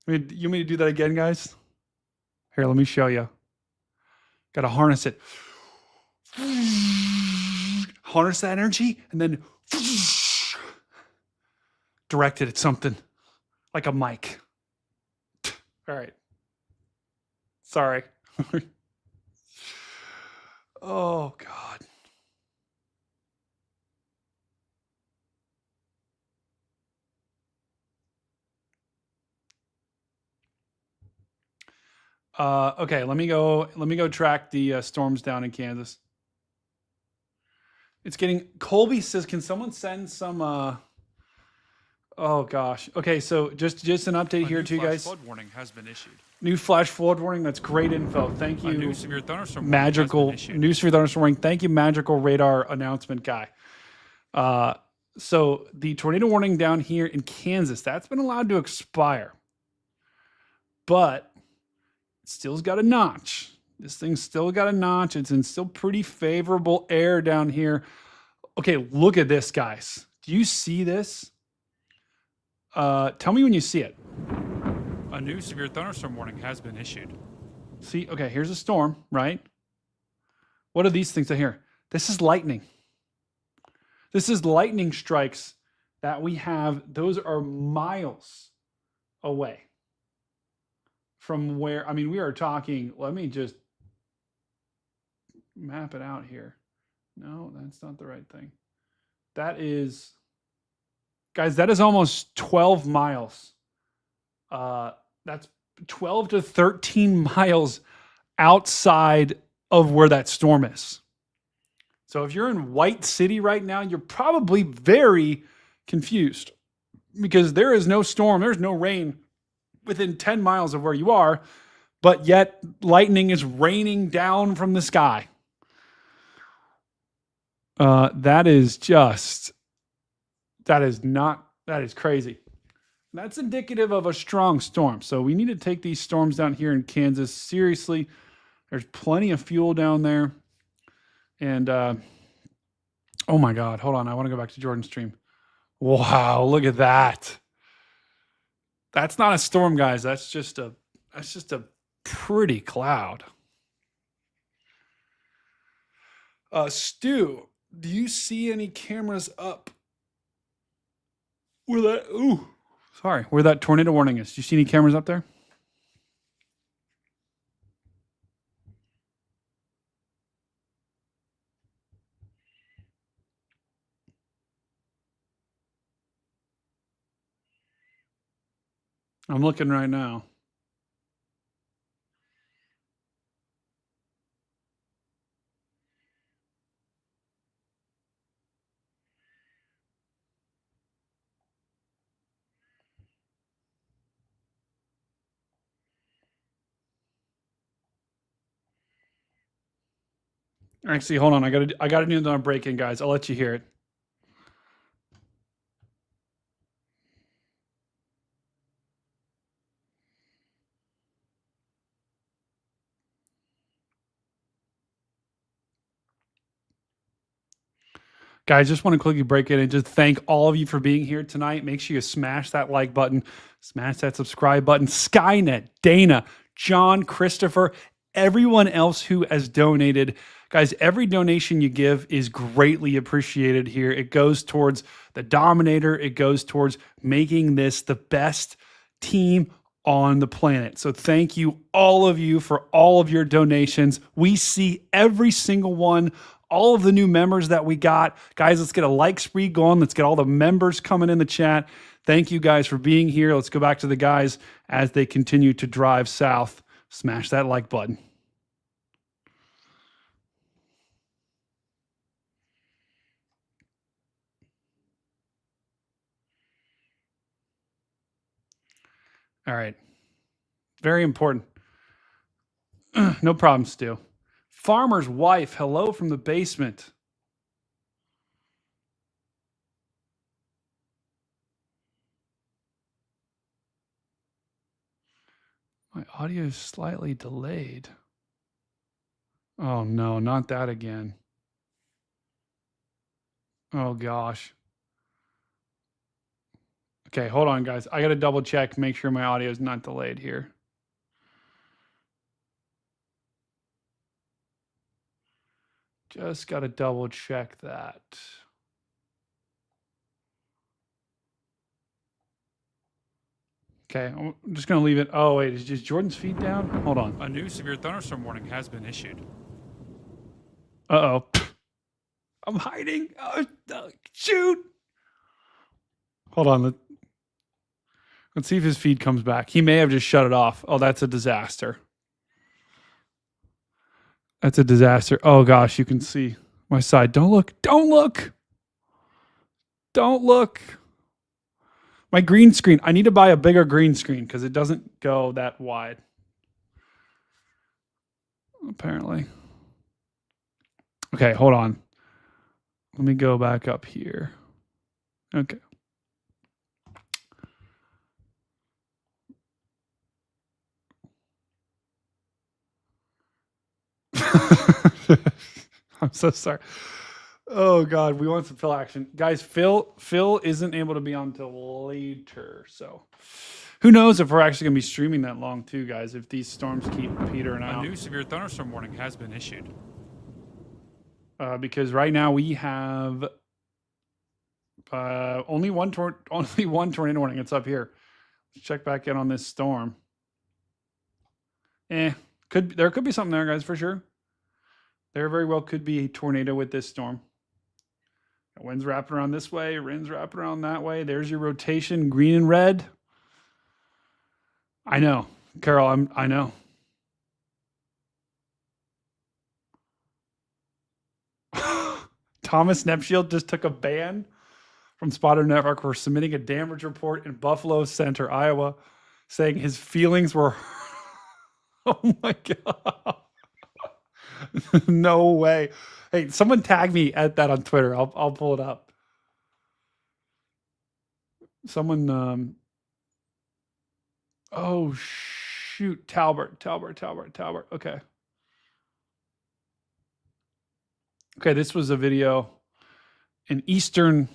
You want me to do that again, guys? Here, let me show you. Got to harness it. Harness that energy and then direct it at something like a mic. All right. Sorry. Oh, God. Okay, let me go track the storms down in Kansas. It's getting, Colby says, can someone send some, oh gosh. Okay, so just an update here to you guys. Flood warning has been issued. New flash flood warning. That's great info. Thank you. New severe thunderstorm Magical new severe thunderstorm warning. Thank you, Magical Radar announcement guy. So the tornado warning down here in Kansas, that's been allowed to expire. But it still's got a notch. This thing's still got a notch. It's in still pretty favorable air down here. Okay, look at this, guys. Do you see this? Tell me when you see it. A new severe thunderstorm warning has been issued. See, okay, here's a storm, right? What are these things out here? This is lightning. This is lightning strikes that we have, those are miles away from where, I mean, we are talking, let me just map it out here. No, that's not the right thing. That is, guys, that is almost 12 miles. That's 12 to 13 miles outside of where that storm is. So if you're in White City right now, you're probably very confused because there is no storm, there's no rain within 10 miles of where you are, but yet lightning is raining down from the sky. That is crazy. That's indicative of a strong storm. So we need to take these storms down here in Kansas seriously. There's plenty of fuel down there. And, oh my God, hold on. I want to go back to Jordan's stream. Wow, look at that. That's not a storm, guys. That's just a pretty cloud. Stu, do you see any cameras up where that tornado warning is? Do you see any cameras up there? I'm looking right now. Actually, hold on. I gotta do another break in, guys. I'll let you hear it. Guys, just want to quickly break in and just thank all of you for being here tonight. Make sure you smash that like button, smash that subscribe button. Skynet, Dana, John, Christopher, everyone else who has donated. Guys, every donation you give is greatly appreciated here. It goes towards the Dominator. It goes towards making this the best team on the planet. So thank you, all of you, for all of your donations. We see every single one, all of the new members that we got. Guys, let's get a like spree going. Let's get all the members coming in the chat. Thank you guys for being here. Let's go back to the guys as they continue to drive south. Smash that like button. All right. Very important. No problem, Stu. Farmer's wife, hello from the basement. My audio is slightly delayed. Oh no, not that again. Oh gosh. Okay, hold on, guys. I got to double check, make sure my audio is not delayed here. Just got to double check that. Okay, I'm just going to leave it. Oh, wait, is just Jordan's feed down? Hold on. A new severe thunderstorm warning has been issued. Uh-oh. I'm hiding. Oh, shoot. Hold on. Let's see if his feed comes back. He may have just shut it off. Oh, that's a disaster. That's a disaster. Oh, gosh, you can see my side. Don't look. Don't look. Don't look. My green screen. I need to buy a bigger green screen because it doesn't go that wide. Apparently. Okay, hold on. Let me go back up here. Okay. I'm so sorry. Oh God, we want some Phil action. Guys, Phil isn't able to be on until later. So who knows if we're actually gonna be streaming that long too, guys, if these storms keep petering out. A new severe thunderstorm warning has been issued. Because right now we have Only one tornado warning. It's up here. Let's check back in on this storm. There could be something there, guys, for sure. There very well could be a tornado with this storm. Wind's wrapping around this way, wind's wrapping around that way. There's your rotation, green and red. I know, Carol. I know. Thomas Nepshield just took a ban from Spotter Network for submitting a damage report in Buffalo Center, Iowa, saying his feelings were. Oh my God. No way. Hey, someone tag me at that on Twitter. I'll pull it up. Someone oh shoot, Talbert. Okay. Okay, this was a video in eastern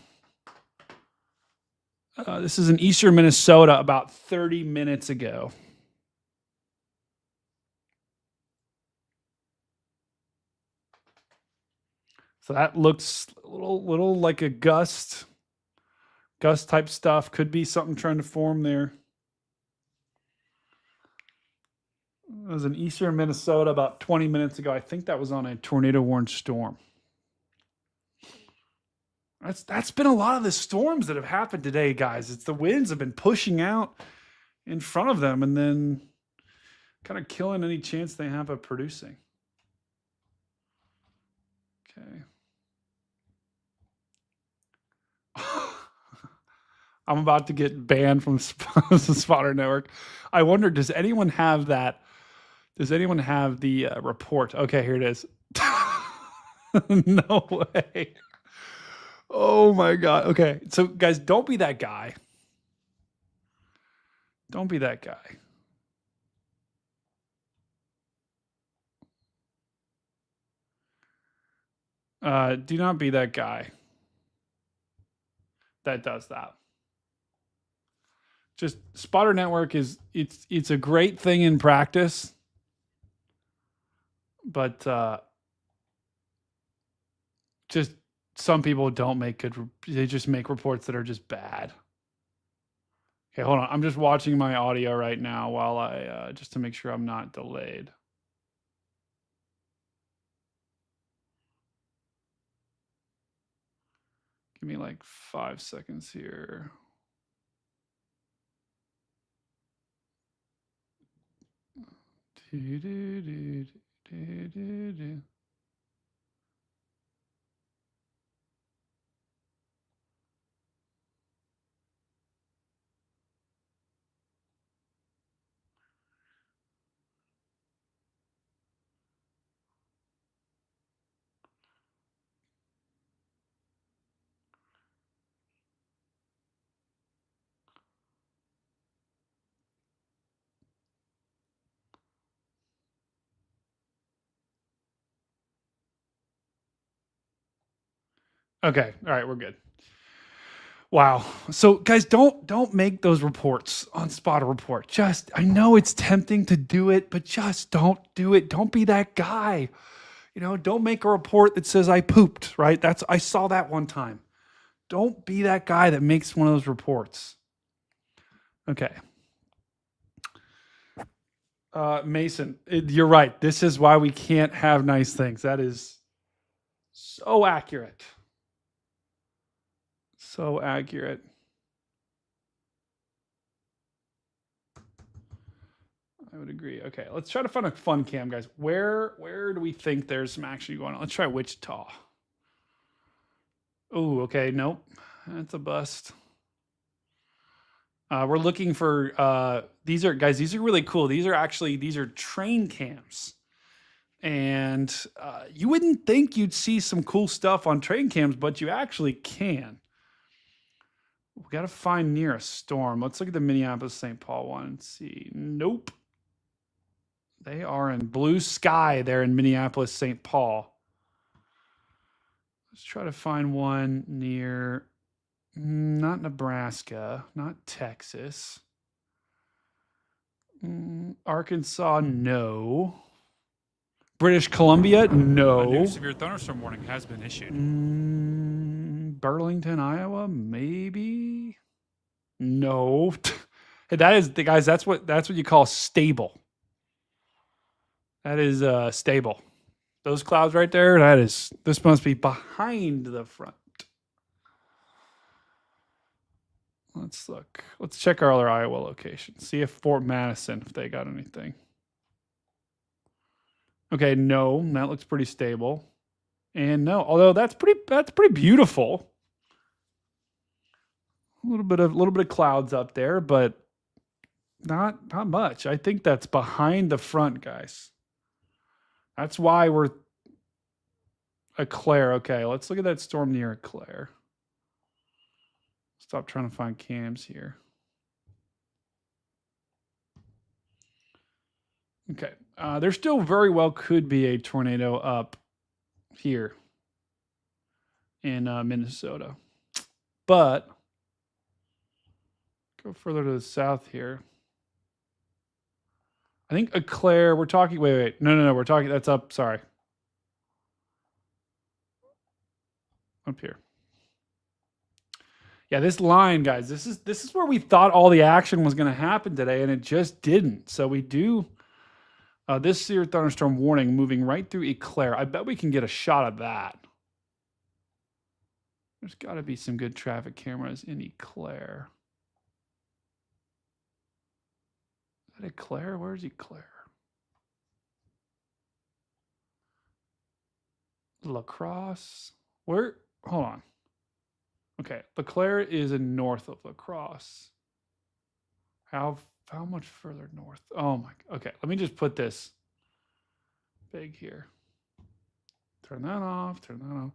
this is in eastern Minnesota about 30 minutes ago. So that looks a little like a gust type stuff. Could be something trying to form there. It was in eastern Minnesota about 20 minutes ago. I think that was on a tornado warned storm. That's been a lot of the storms that have happened today, guys. It's the winds have been pushing out in front of them and then kind of killing any chance they have of producing. Okay. I'm about to get banned from the Spotter Network. I wonder, does anyone have that? Does anyone have the report? Okay, here it is. No way. Oh my God. Okay. So guys, don't be that guy. Don't be that guy. Do not be that guy that does that. Just Spotter Network it's a great thing in practice, but just some people don't make good. They just make reports that are just bad. Okay, hold on. I'm just watching my audio right now while I just to make sure I'm not delayed. Give me like 5 seconds here. Okay. All right. We're good. Wow. So guys, don't make those reports on Spotter Report. Just, I know it's tempting to do it, but just don't do it. Don't be that guy. You know, don't make a report that says I pooped, right? I saw that one time. Don't be that guy that makes one of those reports. Okay. Mason, you're right. This is why we can't have nice things. That is so accurate. So accurate. I would agree. Okay, let's try to find a fun cam, guys. Where do we think there's some action going on? Let's try Wichita. Oh, okay. Nope. That's a bust. We're looking for these are really cool. These are train cams. And you wouldn't think you'd see some cool stuff on train cams, but you actually can. We got to find near a storm. Let's look at the Minneapolis-St. Paul one and see. Nope. They are in blue sky there in Minneapolis-St. Paul. Let's try to find one near, not Nebraska, not Texas. Arkansas, no. British Columbia, no. A new severe thunderstorm warning has been issued. Burlington, Iowa, maybe. No. Hey, that is the guys. That's what you call stable. That is stable. Those clouds right there. This must be behind the front. Let's look. Let's check our other Iowa locations. See if Fort Madison, if they got anything. Okay, no, that looks pretty stable. And no, although that's pretty beautiful. A little bit of clouds up there, but not much. I think that's behind the front, guys. That's why we're Eclair. Okay, let's look at that storm near Eclair. Stop trying to find cams here. Okay, there still very well could be a tornado up here in Minnesota, but go further to the south here. I think Eclair. We're talking. Wait. No. We're talking. That's up. Sorry, up here. Yeah, this line, guys. This is where we thought all the action was going to happen today, and it just didn't. So we do. This severe thunderstorm warning moving right through Eclair. I bet we can get a shot of that. There's got to be some good traffic cameras in Eclair. Is that Eclair? Where's Eclair? La Crosse? Where? Hold on. Okay, Leclerc is in north of La Crosse. How much further north? Oh my. Okay, let me just put this big here. Turn that off. Turn that off.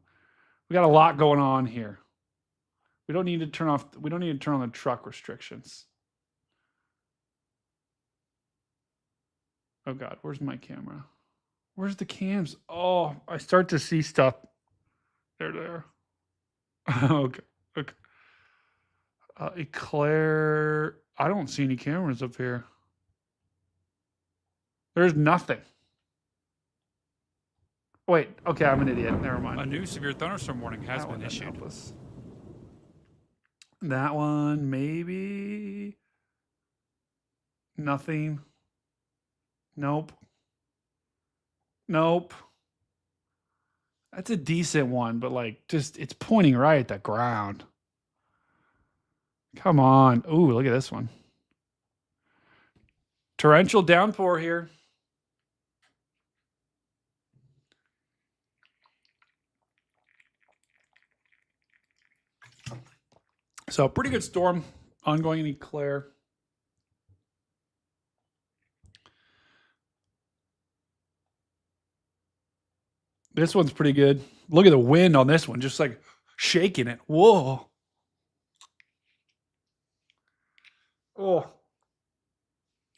We got a lot going on here. We don't need to turn off. We don't need to turn on the truck restrictions. Oh God, where's my camera? Where's the cams? Oh, I start to see stuff. There. Okay. Eclair. I don't see any cameras up here. There's nothing. Wait. Okay, I'm an idiot. Never mind. A new severe thunderstorm warning has been issued. That one, maybe. Nothing. Nope. That's a decent one, but like just it's pointing right at the ground. Come on. Ooh, look at this one. Torrential downpour here. So pretty good storm ongoing in Eclair. This one's pretty good. Look at the wind on this one, just like shaking it. Whoa. Oh.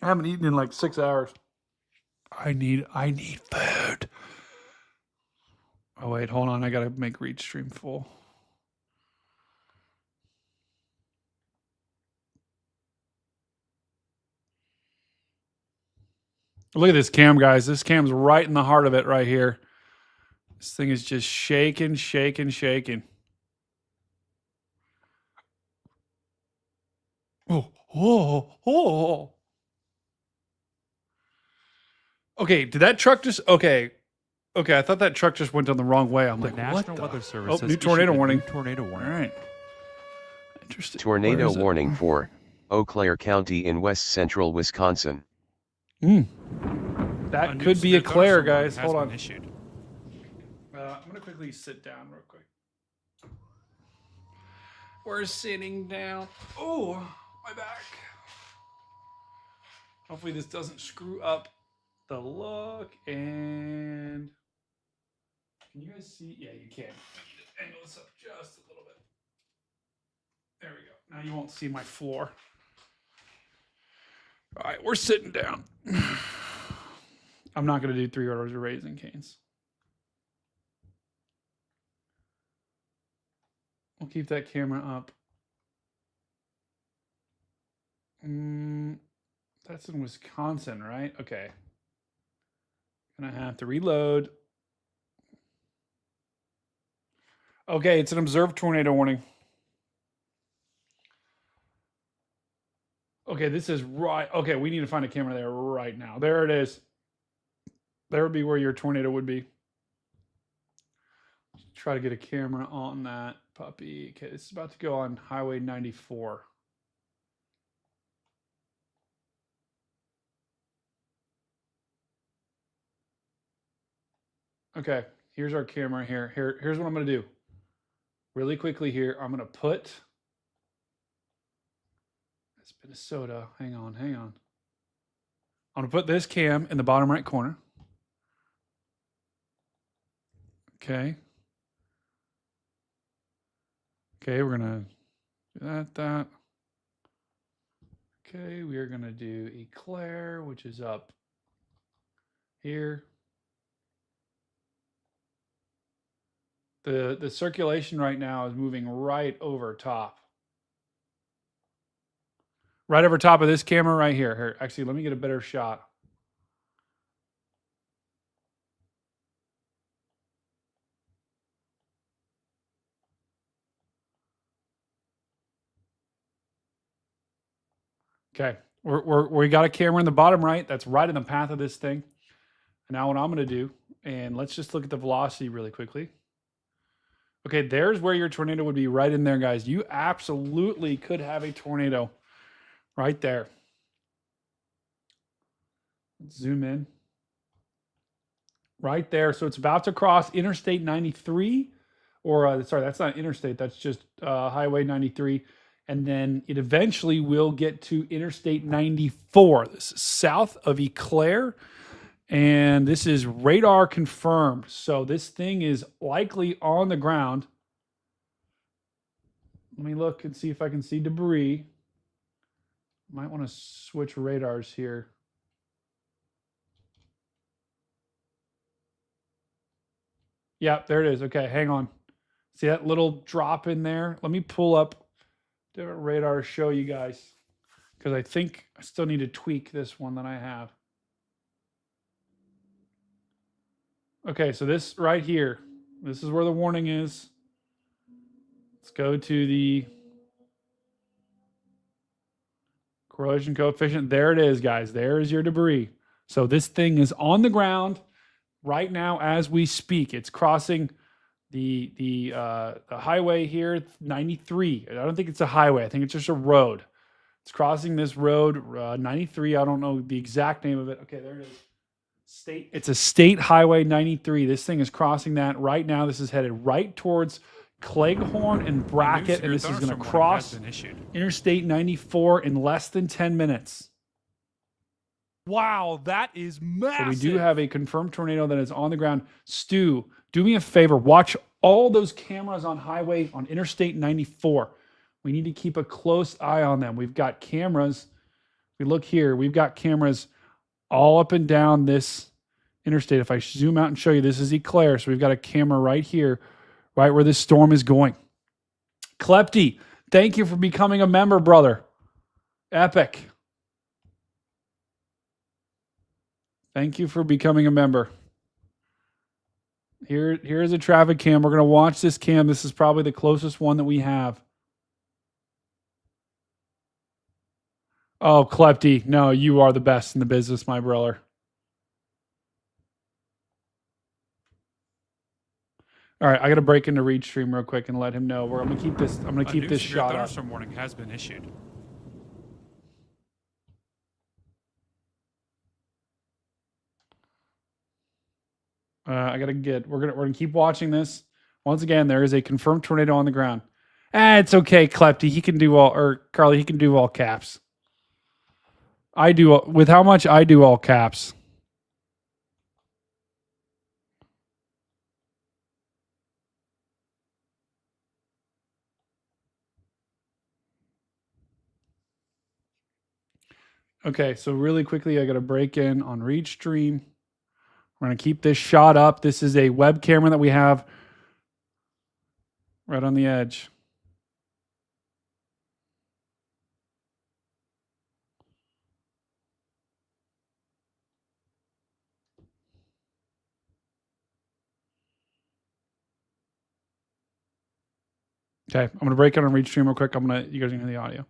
I haven't eaten in like 6 hours. I need food. Oh wait, hold on. I gotta make reach stream full. Look at this cam, guys. This cam's right in the heart of it right here. This thing is just shaking. Oh. Okay, did that truck just... Okay, I thought that truck just went down the wrong way. I'm like, what the... Weather Service new tornado warning. Tornado warning. All right. Interesting. Tornado warning for Eau Claire County in west central Wisconsin. That could be Eclair, guys. Hold on. Issued. I'm going to quickly sit down real quick. We're sitting down. Oh, my back. Hopefully this doesn't screw up the look. And can you guys see? Yeah, you can. I need to angle this up just a little bit. There we go. Now you won't see my floor. All right, we're sitting down. I'm not going to do 3 orders of Raising Cane's. We'll keep that camera up. That's in Wisconsin, right? Okay. Gonna have to reload. Okay, it's an observed tornado warning. Okay, this is right. Okay, we need to find a camera there right now. There it is. There would be where your tornado would be. Try to get a camera on that puppy. Okay, it's about to go on Highway 94. Okay, here's our camera here. Here's what I'm going to do. Really quickly here, I'm going to put... It's Minnesota. Hang on. I'm going to put this cam in the bottom right corner. Okay. Okay, we're going to do that. Okay, we are going to do Eclair, which is up here. The circulation right now is moving right over top. Right over top of this camera right here. Here, actually, let me get a better shot. Okay, we got a camera in the bottom right. That's right in the path of this thing. And now what I'm going to do, and let's just look at the velocity really quickly. Okay, there's where your tornado would be right in there, guys. You absolutely could have a tornado right there. Let's zoom in. Right there. So it's about to cross Interstate 93. Or, sorry, that's not interstate. That's just Highway 93. And then it eventually will get to Interstate 94. This is south of Eclair. And this is radar confirmed. So this thing is likely on the ground. Let me look and see if I can see debris. Might want to switch radars here. Yeah, there it is. Okay, hang on. See that little drop in there? Let me pull up different radars, show you guys. Because I think I still need to tweak this one that I have. Okay, so this right here, this is where the warning is. Let's go to the correlation coefficient. There it is, guys. There is your debris. So this thing is on the ground right now as we speak. It's crossing the highway here, 93. I don't think it's a highway. I think it's just a road. It's crossing this road, 93. I don't know the exact name of it. Okay, there it is. It's a state highway 93. This thing is crossing that right now. This is headed right towards Cleghorn and Brackett, and this is going to cross Interstate 94 in less than 10 minutes. Wow, that is massive. So we do have a confirmed tornado that is on the ground. Stu, do me a favor. Watch all those cameras on highway on Interstate 94. We need to keep a close eye on them. We've got cameras. We look here. We've got cameras all up and down this interstate. If I zoom out and show you, this is Eclair. So we've got a camera right here, right where this storm is going. Klepty, thank you for becoming a member, brother. Epic. Thank you for becoming a member. Here's a traffic cam. We're going to watch this cam. This is probably the closest one that we have. Oh, Klepty. No, you are the best in the business, my brother. All right, I got to break into Reed stream real quick and let him know. I'm going to keep this. I'm going to keep this shot up. Thunderstorm warning has been issued. I got to get. We're gonna keep watching this. Once again, there is a confirmed tornado on the ground. It's okay, Klepty. He can do all, or Carly. He can do all caps. I do with how much I do all caps. Okay, so really quickly, I got to break in on Reed stream. We're going to keep this shot up. This is a web camera that we have right on the edge. Okay, I'm gonna break it on Reed stream real quick. You guys can hear the audio.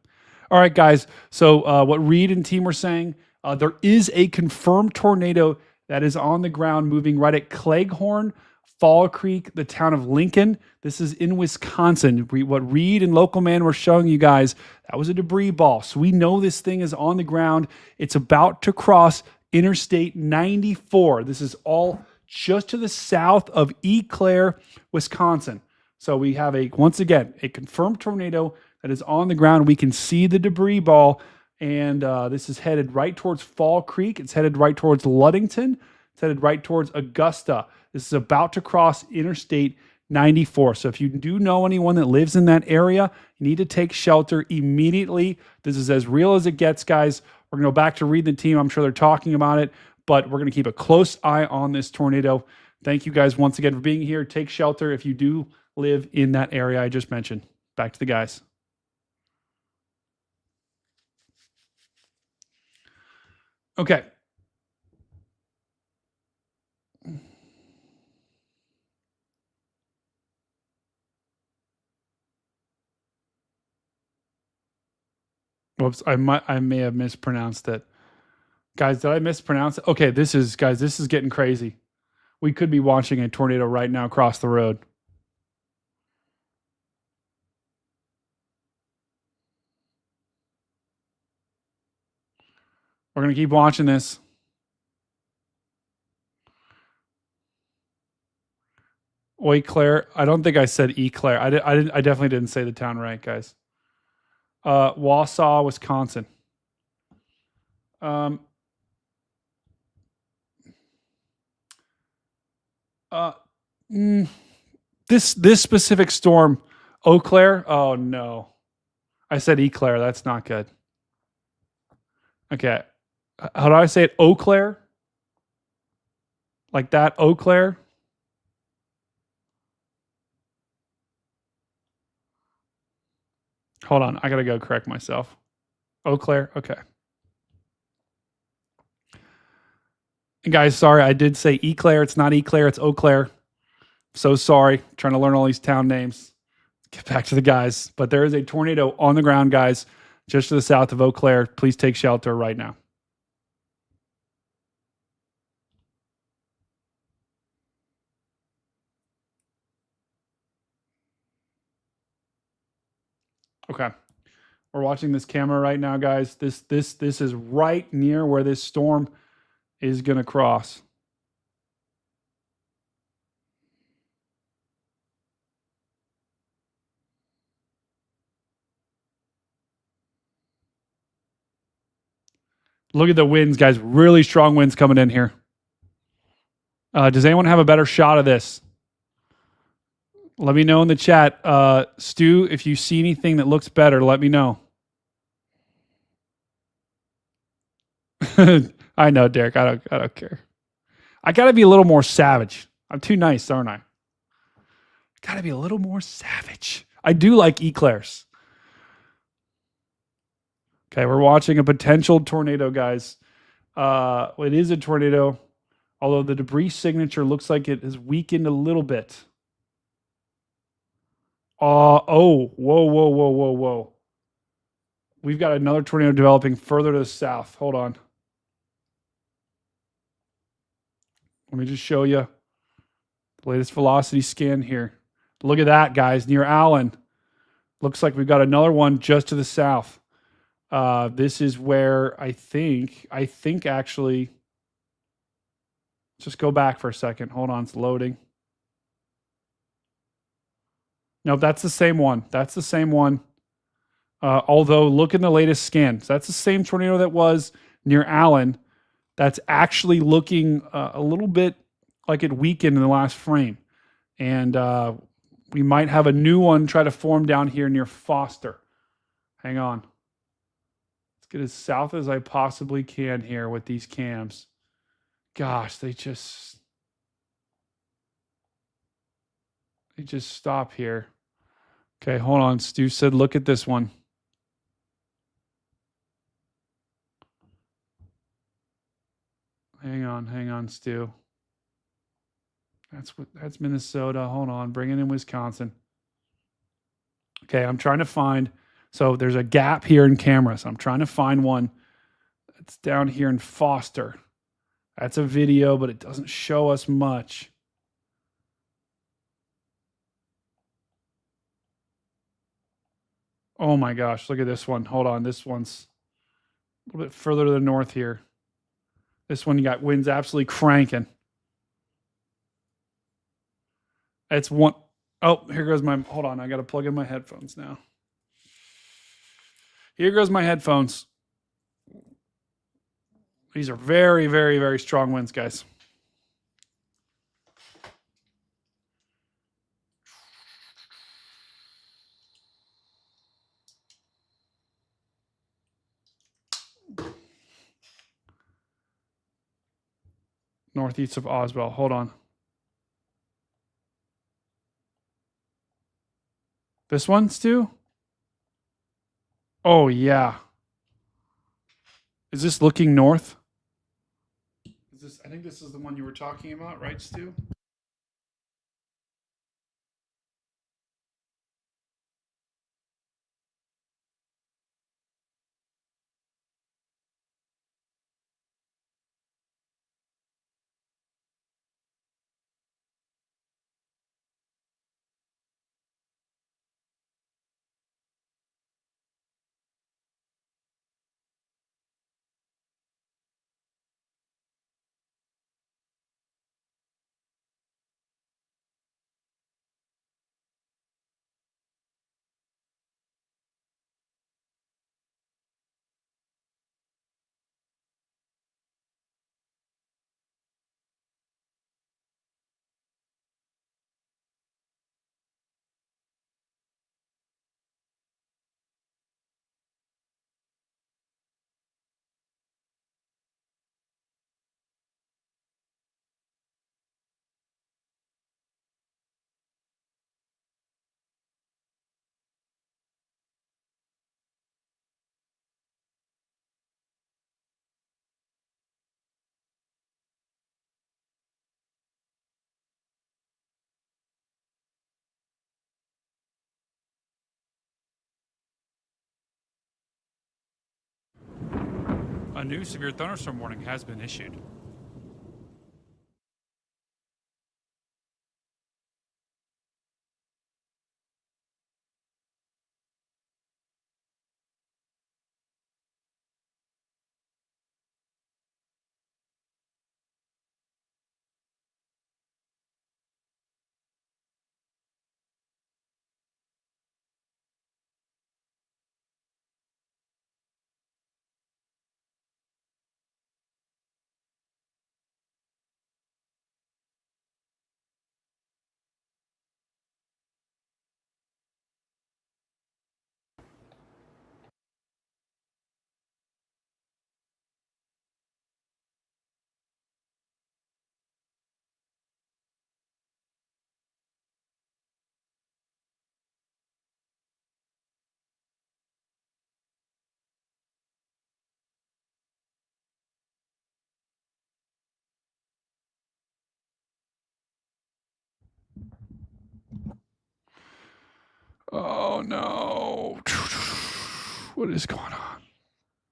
All right, guys. So what Reed and team were saying, there is a confirmed tornado that is on the ground, moving right at Cleghorn, Fall Creek, the town of Lincoln. This is in Wisconsin. What Reed and Local Man were showing you guys, that was a debris ball. So we know this thing is on the ground. It's about to cross Interstate 94. This is all just to the south of Eau Claire, Wisconsin. So we have once again, a confirmed tornado that is on the ground. We can see the debris ball, and this is headed right towards Fall Creek. It's headed right towards Ludington. It's headed right towards Augusta. This is about to cross Interstate 94. So if you do know anyone that lives in that area, you need to take shelter immediately. This is as real as it gets, guys. We're going to go back to Reed the team. I'm sure they're talking about it, but we're going to keep a close eye on this tornado. Thank you guys once again for being here. Take shelter if you do live in that area I just mentioned. Back to the guys. Okay. Whoops, I may have mispronounced it. Guys, did I mispronounce it? Okay, this is getting crazy. We could be watching a tornado right now across the road. We're going to keep watching this. Eau Claire. I don't think I said Eau Claire. I definitely didn't say the town right, guys. Wausau, Wisconsin. This specific storm, Eau Claire. Oh no, I said Eau Claire. That's not good. Okay, how do I say it? Eau Claire, like that. Eau Claire. Hold on, I gotta go correct myself. Eau Claire. Okay. And guys, sorry, I did say Eau Claire. It's not Eau Claire. It's Eau Claire. So sorry. I'm trying to learn all these town names. Get back to the guys. But there is a tornado on the ground, guys, just to the south of Eau Claire. Please take shelter right now. Okay. We're watching this camera right now, guys. This is right near where this storm is going to cross. Look at the winds, guys. Really strong winds coming in here. Does anyone have a better shot of this? Let me know in the chat. Stu, if you see anything that looks better, let me know. I know, Derek. I don't care. I got to be a little more savage. I'm too nice, aren't I? Got to be a little more savage. I do like eclairs. Okay, we're watching a potential tornado, guys. It is a tornado, although the debris signature looks like it has weakened a little bit. Whoa. We've got another tornado developing further to the south. Hold on. Let me just show you the latest velocity scan here. Look at that, guys, near Allen. Looks like we've got another one just to the south. This is where I think actually, just go back for a second. Hold on, it's loading. No, that's the same one. That's the same one. Although, look in the latest scan. So that's the same tornado that was near Allen. That's actually looking a little bit like it weakened in the last frame. And we might have a new one try to form down here near Foster. Hang on. Let's get as south as I possibly can here with these cams. Gosh, they just stop here. Okay, hold on. Stu said, look at this one. Hang on, Stu. That's Minnesota. Hold on, bring it in Wisconsin. Okay, I'm trying to find. So there's a gap here in cameras. I'm trying to find one that's down here in Foster. That's a video, but it doesn't show us much. Oh my gosh, look at this one. Hold on. This one's a little bit further to the north here. This one, you got winds absolutely cranking. It's one. Oh, here goes my. Hold on. I got to plug in my headphones now. Here goes my headphones. These are very, very, very strong winds, guys. Northeast of Oswell. Hold on. This one, Stu? Oh, yeah. Is this looking north? I think this is the one you were talking about, right, Stu? A new severe thunderstorm warning has been issued. Oh, no. What is going on?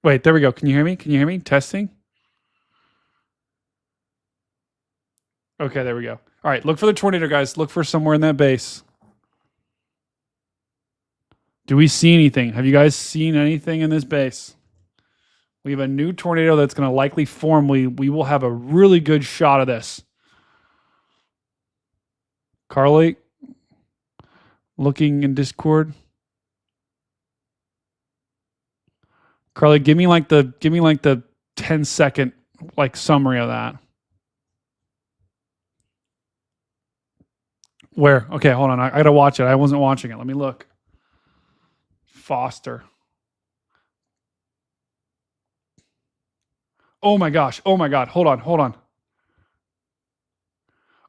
Wait, there we go. Can you hear me? Can you hear me? Testing. Okay, there we go. All right, look for the tornado, guys. Look for somewhere in that base. Do we see anything? Have you guys seen anything in this base? We have a new tornado that's going to likely form. We will have a really good shot of this. Carly, looking in Discord. Carly, give me like the 10-second like summary of that. Where? Okay, hold on. I gotta watch it. I wasn't watching it. Let me look. Foster. Oh my gosh. Oh my God. Hold on. Hold on.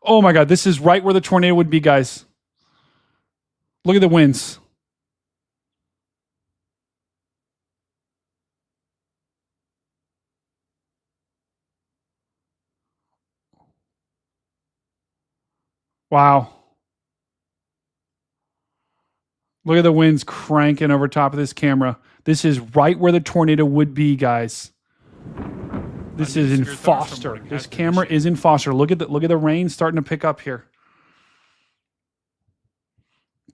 Oh my God. This is right where the tornado would be, guys. Look at the winds. Wow. Look at the winds cranking over top of this camera. This is right where the tornado would be, guys. This is in Foster. This camera is in Foster. Look at the rain starting to pick up here.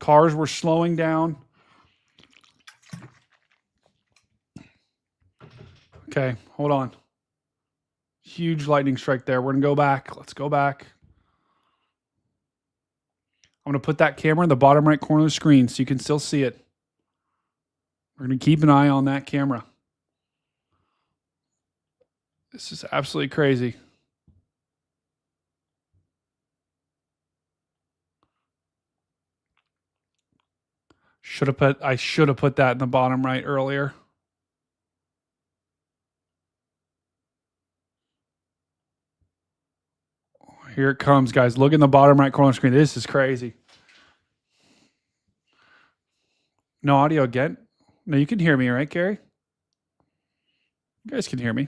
Cars were slowing down. Okay, hold on. Huge lightning strike there. We're going to go back. Let's go back. I'm going to put that camera in the bottom right corner of the screen so you can still see it. We're going to keep an eye on that camera. This is absolutely crazy. I should have put that in the bottom right earlier. Here it comes, guys. Look in the bottom right corner of the screen. This is crazy. No audio again? No, you can hear me, right, Gary? You guys can hear me.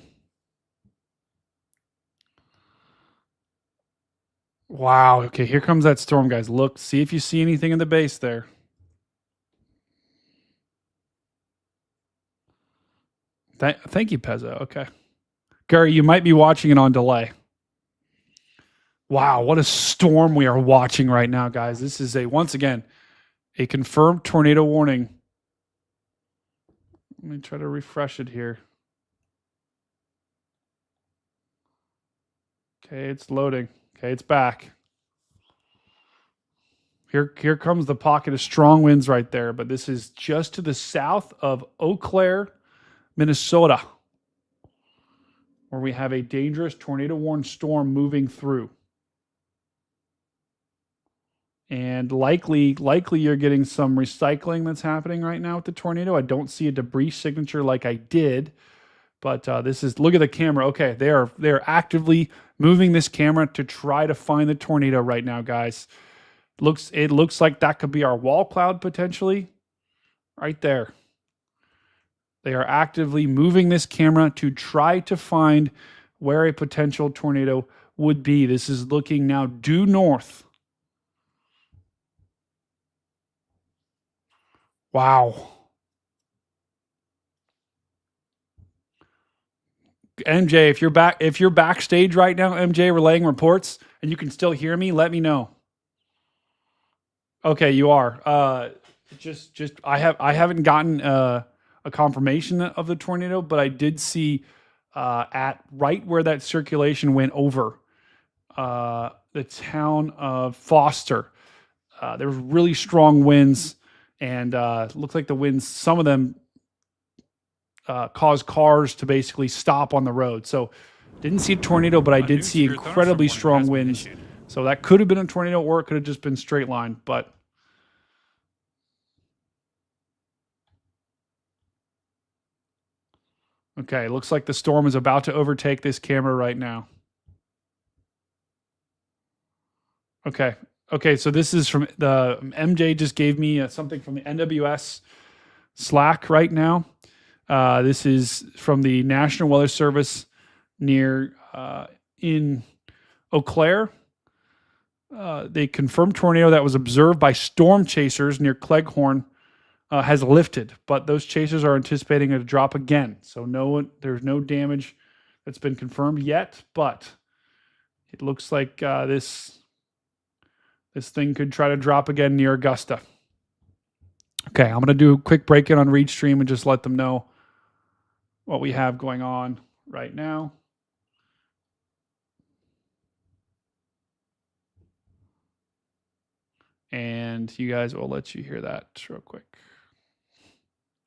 Wow. Okay, here comes that storm, guys. Look, see if you see anything in the base there. Thank you, Pezzo. Okay. Gary, you might be watching it on delay. Wow, what a storm we are watching right now, guys. This is once again, a confirmed tornado warning. Let me try to refresh it here. Okay, it's loading. Okay, it's back. Here comes the pocket of strong winds right there, but this is just to the south of Eau Claire, Minnesota, where we have a dangerous tornado-warned storm moving through. And likely you're getting some recycling that's happening right now with the tornado. I don't see a debris signature like I did, but this is, look at the camera. Okay, they are actively moving this camera to try to find the tornado right now, guys. It looks like that could be our wall cloud potentially, right there. They are actively moving this camera to try to find where a potential tornado would be. This is looking now due north. Wow. MJ, if you're backstage right now, MJ, relaying reports and you can still hear me, let me know. Okay, you are. I haven't gotten a confirmation of the tornado, but I did see at right where that circulation went over the town of Foster. There was really strong winds. And looked like the winds, some of them caused cars to basically stop on the road. So didn't see a tornado, but I did see incredibly strong winds. So that could have been a tornado or it could have just been straight line. But okay, looks like the storm is about to overtake this camera right now. Okay, so this is from the MJ just gave me something from the NWS Slack right now. This is from the National Weather Service near in Eau Claire. They confirmed tornado that was observed by storm chasers near Cleghorn has lifted, but those chasers are anticipating it to drop again. So there's no damage that's been confirmed yet, but it looks like this thing could try to drop again near Augusta. Okay, I'm going to do a quick break-in on ReadStream and just let them know what we have going on right now. And you guys will let you hear that real quick.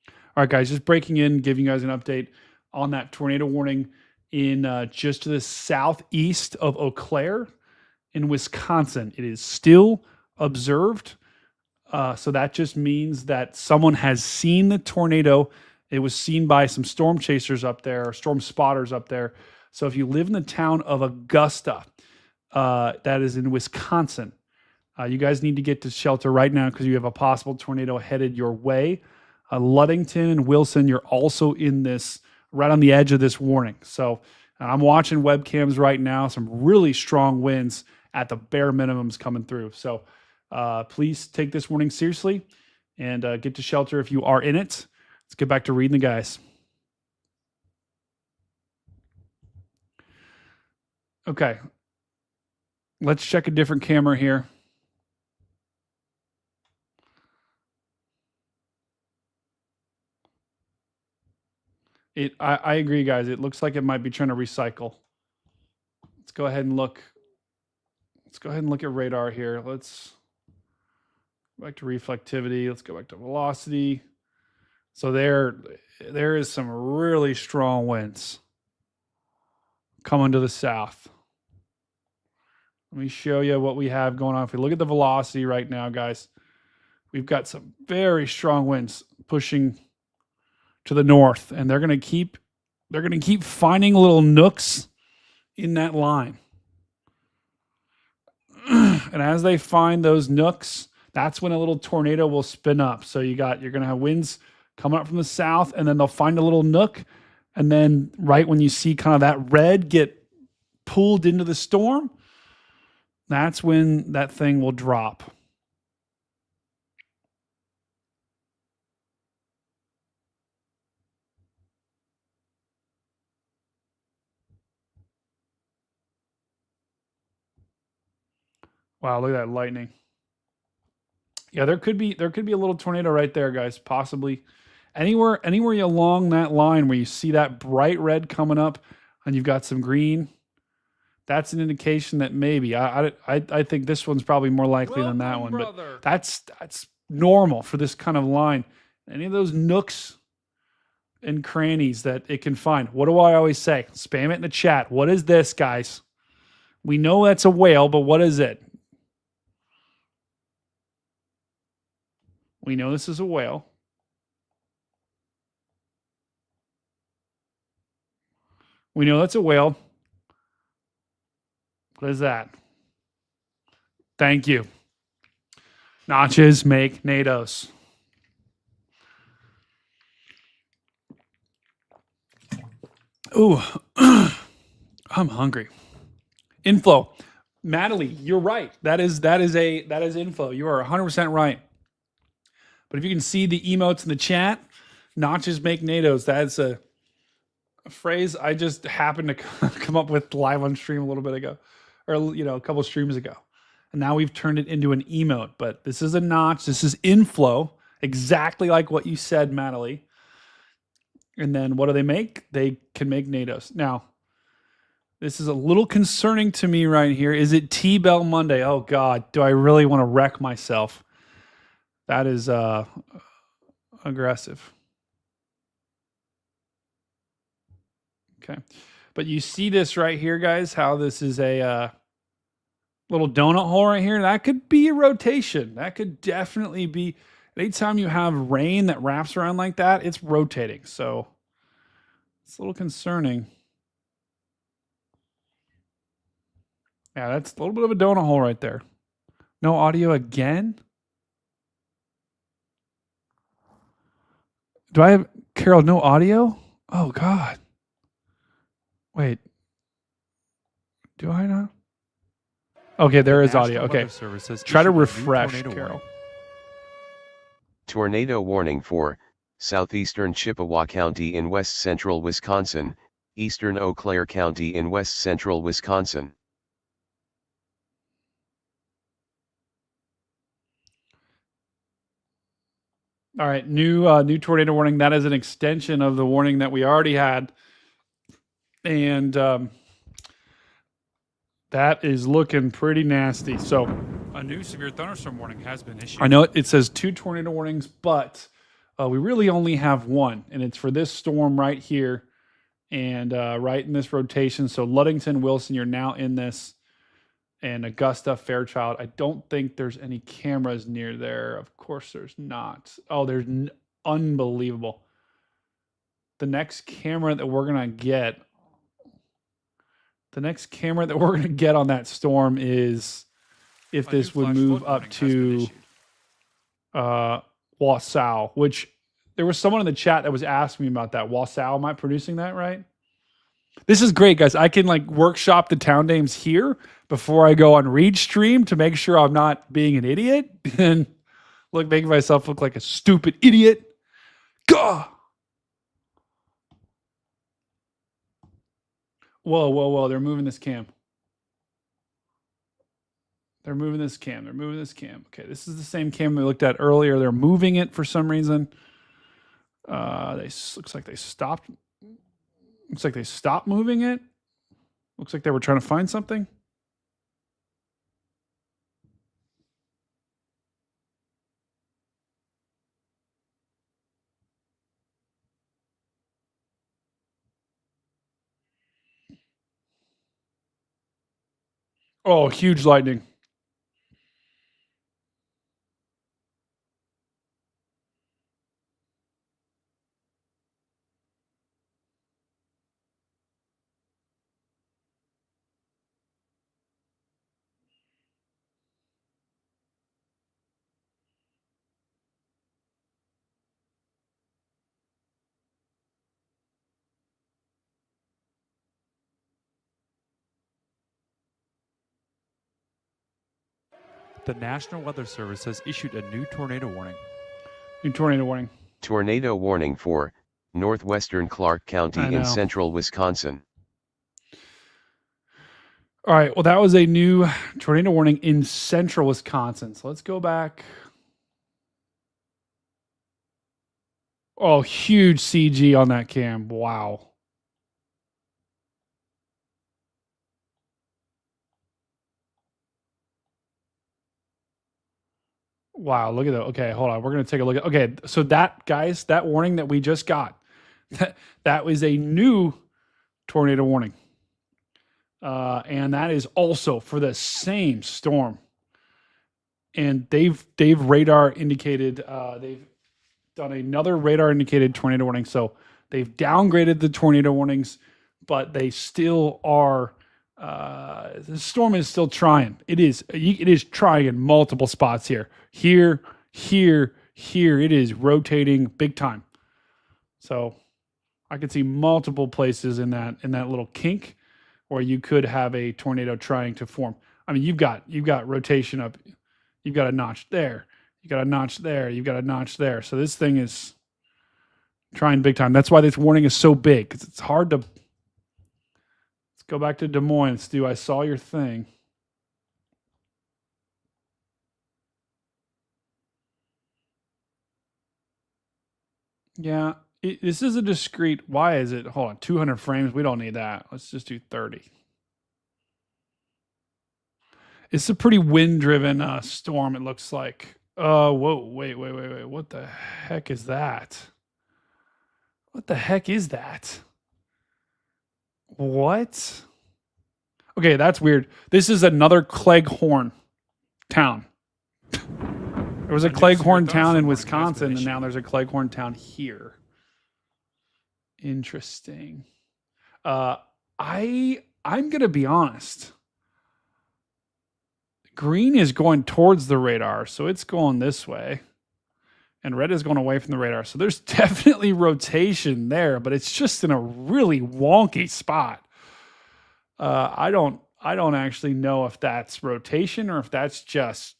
All right, guys, just breaking in, giving you guys an update on that tornado warning in just to the southeast of Eau Claire in Wisconsin. It is still observed. So that just means that someone has seen the tornado. It was seen by some storm chasers up there, or storm spotters up there. So if you live in the town of Augusta, that is in Wisconsin, you guys need to get to shelter right now because you have a possible tornado headed your way. Ludington and Wilson, you're also in this, right on the edge of this warning. So I'm watching webcams right now, some really strong winds at the bare minimums coming through. So please take this warning seriously and get to shelter if you are in it. Let's get back to reading the guys. Okay. Let's check a different camera here. I agree, guys. It looks like it might be trying to recycle. Let's go ahead and look. Let's go ahead and look at radar here. Let's go back to reflectivity. Let's go back to velocity. So there is some really strong winds coming to the south. Let me show you what we have going on. If we look at the velocity right now, guys, we've got some very strong winds pushing to the north, and they're going to keep finding little nooks in that line. And as they find those nooks, that's when a little tornado will spin up. So you're going to have winds coming up from the south, and then they'll find a little nook, and then right when you see kind of that red get pulled into the storm, that's when that thing will drop. Wow, look at that lightning. Yeah, there could be a little tornado right there, guys, possibly. Anywhere along that line where you see that bright red coming up and you've got some green, that's an indication that maybe I think this one's probably more likely than that one. Brother. But that's normal for this kind of line. Any of those nooks and crannies that it can find. What do I always say? Spam it in the chat. What is this, guys? We know that's a whale, but what is it? We know this is a whale. We know that's a whale. What is that? Thank you. Notches make NATOs. Ooh, I'm hungry. Inflow. Natalie, you're right. That is inflow. You are 100% right. But if you can see the emotes in the chat, notches make NATOs. That's a phrase I just happened to come up with live on stream a little bit ago, or a couple of streams ago. And now we've turned it into an emote. But this is a notch. This is inflow, exactly like what you said, Natalie. And then what do they make? They can make NATOs. Now, this is a little concerning to me right here. Is it T-Bell Monday? Oh, God. Do I really want to wreck myself? That is aggressive. Okay. But you see this right here, guys, how this is a little donut hole right here. That could be a rotation. That could definitely be. Anytime you have rain that wraps around like that, it's rotating. So it's a little concerning. Yeah, that's a little bit of a donut hole right there. No audio again? Do I have, Carol, no audio? Oh, God. Wait. Do I not? Okay, there is audio. Okay. Try to refresh, Carol. Tornado warning for southeastern Chippewa County in west central Wisconsin, eastern Eau Claire County in west central Wisconsin. All right, new tornado warning. That is an extension of the warning that we already had. And that is looking pretty nasty. So a new severe thunderstorm warning has been issued. I know it says 2 tornado warnings, but we really only have one, and it's for this storm right here and right in this rotation. So Ludington, Wilson, you're now in this, and Augusta, Fairchild. I don't think there's any cameras near there. Of course there's not. Oh, there's unbelievable. The next camera that we're going to get on that storm is if this would move up to Wasau, which there was someone in the chat that was asking me about that. Wasau, am I producing that right? This is great, guys. I can workshop the town names here before I go on Read Stream to make sure I'm not being an idiot. And making myself look like a stupid idiot. Gah! Whoa. They're moving this cam. They're moving this cam. Okay, this is the same cam we looked at earlier. They're moving it for some reason. Looks like they stopped. Looks like they stopped moving it. Looks like they were trying to find something. Oh, huge lightning. The National Weather Service has issued a new tornado warning. Tornado warning for northwestern Clark County in central Wisconsin. All right. Well, that was a new tornado warning in central Wisconsin. So let's go back. Oh, huge CG on that cam. Wow. Wow, look at that. Okay, hold on. We're going to take a look at. Okay, so that, guys, that warning that we just got, that was a new tornado warning. And that is also for the same storm. And they've radar indicated, they've done another radar indicated tornado warning. So they've downgraded the tornado warnings, but they still are, the storm is still trying. It is trying in multiple spots here. Here. It is rotating big time. So I could see multiple places in that little kink where you could have a tornado trying to form. I mean, you've got rotation up. You've got a notch there. You got a notch there. You've got a notch there. So this thing is trying big time. That's why this warning is so big, because it's hard to. Let's go back to Des Moines, Stu. I saw your thing. Yeah, this is a discrete. Why is it? Hold on, 200 frames. We don't need that. Let's just do 30. It's a pretty wind-driven storm, it looks like. Whoa, wait. What the heck is that? What the heck is that? What? Okay, that's weird. This is another Cleghorn town. There was a Cleghorn town in Wisconsin, and now there's a Cleghorn town here. Interesting. I'm gonna be honest. Green is going towards the radar, so it's going this way. And red is going away from the radar. So there's definitely rotation there, but it's just in a really wonky spot. I don't actually know if that's rotation or if that's just,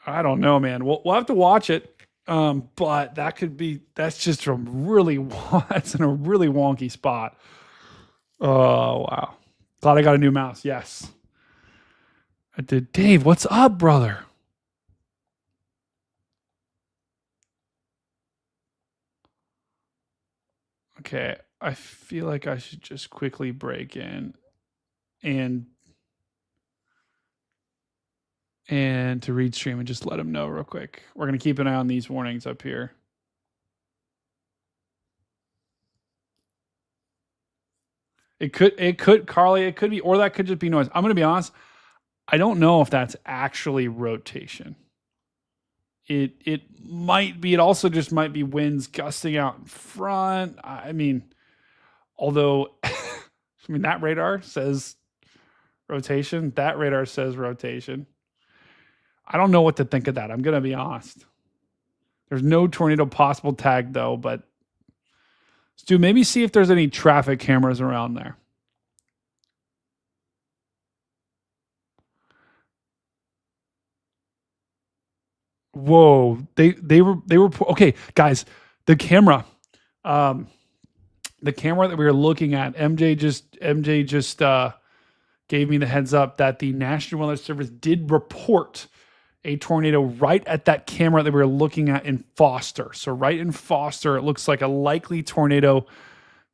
I don't know, man. We'll have to watch it. But that's just that's in a really wonky spot. Oh, wow. Glad I got a new mouse. Yes. I did. Dave, what's up, brother? Okay. I feel like I should just quickly break in and to read stream and just let them know real quick. We're going to keep an eye on these warnings up here. It could, Carly, it could be, or that could just be noise. I'm going to be honest. I don't know if that's actually rotation. It might be, it also just might be winds gusting out in front. I mean, although, that radar says rotation. That radar says rotation. I don't know what to think of that. I'm going to be honest. There's no tornado possible tag though, but Stu, maybe see if there's any traffic cameras around there. Whoa, they were okay, guys. The camera that we were looking at, MJ just gave me the heads up that the National Weather Service did report a tornado right at that camera that we were looking at in Foster. So right in Foster, it looks like a likely tornado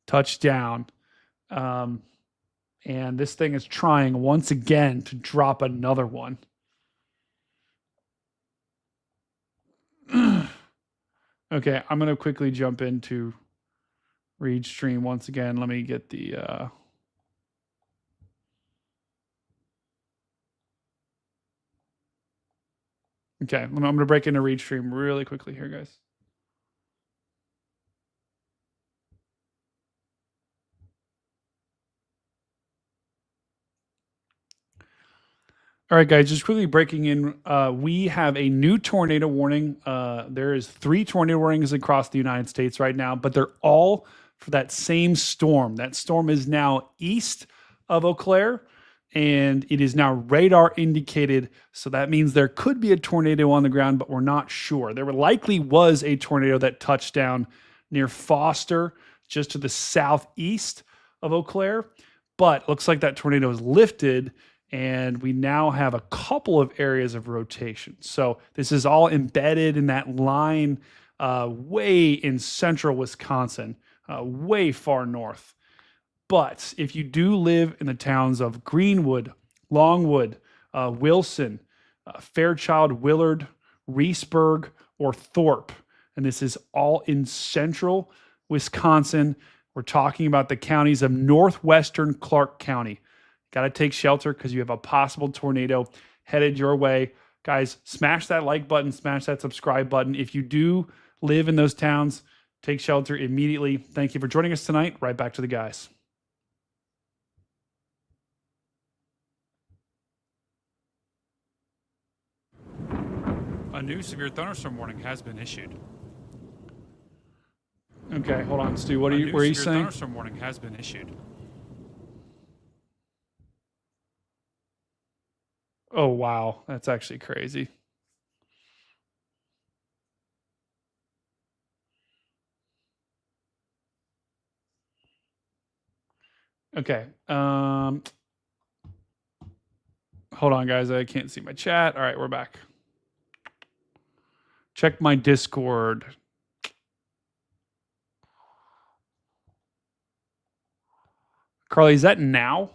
touchdown. And this thing is trying once again to drop another one. Okay, I'm going to quickly jump into read stream once again. Let me get the okay, I'm going to break into read stream really quickly here, guys. All right, guys, just quickly breaking in. We have a new tornado warning. There is 3 tornado warnings across the United States right now, but they're all for that same storm. That storm is now east of Eau Claire, and it is now radar indicated. So that means there could be a tornado on the ground, but we're not sure. There likely was a tornado that touched down near Foster, just to the southeast of Eau Claire, but looks like that tornado is lifted. And we now have a couple of areas of rotation. So this is all embedded in that line way in central Wisconsin, way far north. But if you do live in the towns of Greenwood, Longwood, Wilson, Fairchild, Willard, Reesburg, or Thorpe, and this is all in central Wisconsin, we're talking about the counties of northwestern Clark County. Got to take shelter because you have a possible tornado headed your way. Guys, smash that like button, smash that subscribe button. If you do live in those towns, take shelter immediately. Thank you for joining us tonight. Right back to the guys. A new severe thunderstorm warning has been issued. Okay, hold on, Stu. What are you saying? Thunderstorm warning has been issued. Oh, wow. That's actually crazy. Okay. Hold on, guys. I can't see my chat. All right, we're back. Check my Discord. Carly, is that now?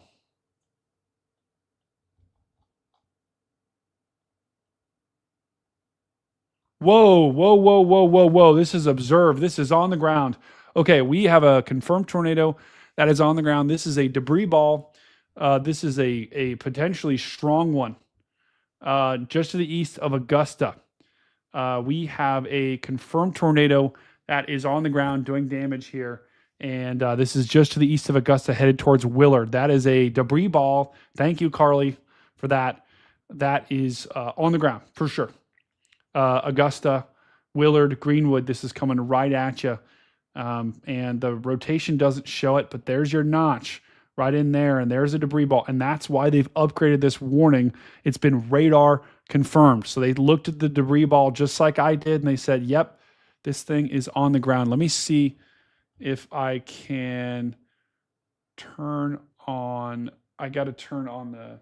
Whoa. This is observed. This is on the ground. Okay, we have a confirmed tornado that is on the ground. This is a debris ball. This is a potentially strong one. Just to the east of Augusta. We have a confirmed tornado that is on the ground doing damage here. And this is just to the east of Augusta, headed towards Willard. That is a debris ball. Thank you, Carly, for that. That is on the ground, for sure. Augusta, Willard, Greenwood, this is coming right at you. And the rotation doesn't show it, but there's your notch right in there, and there's a debris ball. And that's why they've upgraded this warning. It's been radar confirmed. So they looked at the debris ball just like I did, and they said, yep, this thing is on the ground. Let me see if I can turn on, I got to turn on the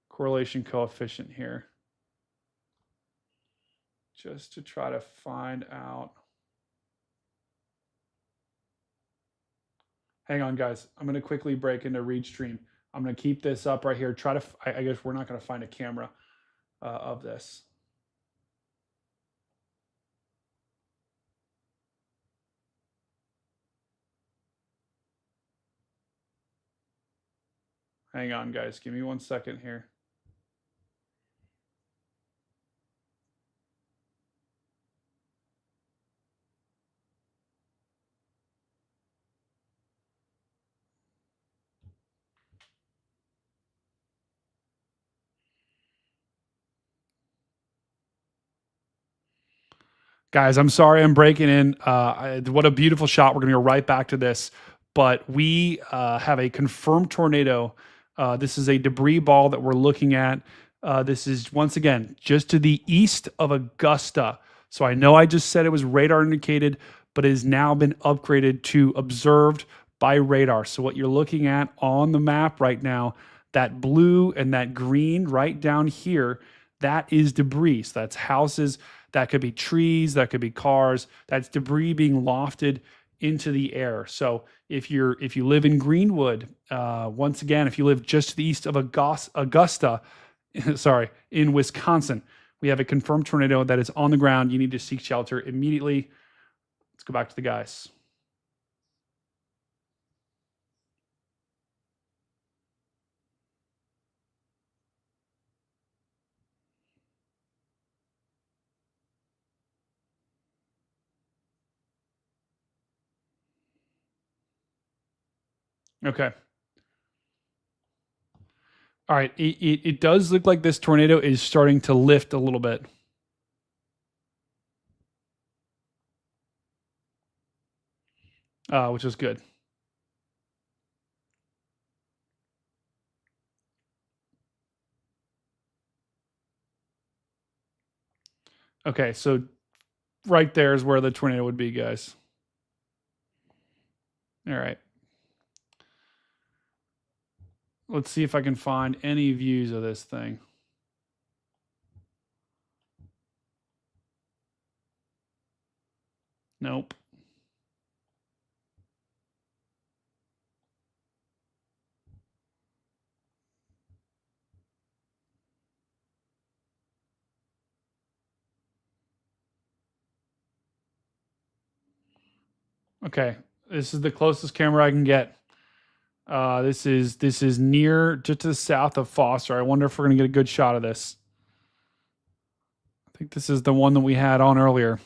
correlation coefficient here, just to try to find out. Hang on, guys. I'm going to quickly break into read stream. I'm going to keep this up right here. Try to, I guess we're not going to find a camera of this. Hang on, guys. Give me 1 second here. Guys, I'm sorry I'm breaking in. What a beautiful shot. We're going to go right back to this. But we have a confirmed tornado. This is a debris ball that we're looking at. This is once again just to the east of Augusta. So I know I just said it was radar indicated, but it has now been upgraded to observed by radar. So what you're looking at on the map right now, that blue and that green right down here, that is debris. So that's houses, that could be trees, that could be cars. That's debris being lofted into the air. So if you live in Greenwood, once again, if you live just to the east of Augusta, sorry, in Wisconsin, we have a confirmed tornado that is on the ground. You need to seek shelter immediately. Let's go back to the guys. Okay. All right. It does look like this tornado is starting to lift a little bit. Which is good. Okay, so right there is where the tornado would be, guys. All right. Let's see if I can find any views of this thing. Nope. Okay, this is the closest camera I can get. This is near, just to the south of Foster. I wonder if we're gonna get a good shot of this. I think this is the one that we had on earlier.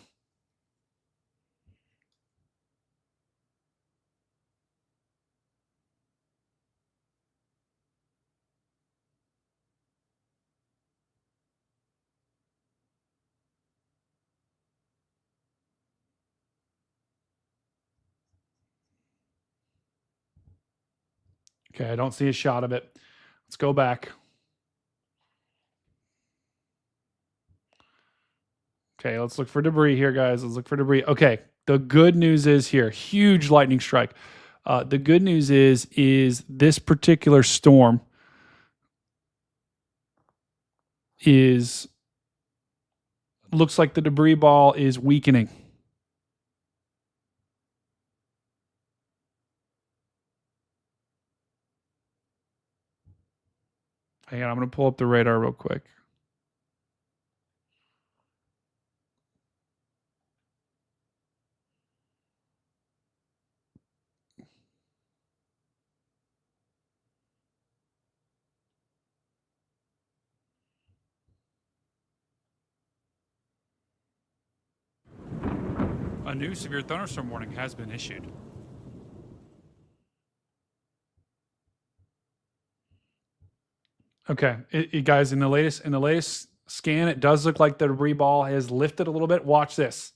Okay, I don't see a shot of it. Let's go back. Okay, let's look for debris here, guys. Let's look for debris. Okay, the good news is here, huge lightning strike. The good news is this particular storm looks like the debris ball is weakening. Hang on, I'm going to pull up the radar real quick. A new severe thunderstorm warning has been issued. Okay, guys, in the latest scan, it does look like the debris ball has lifted a little bit. Watch this.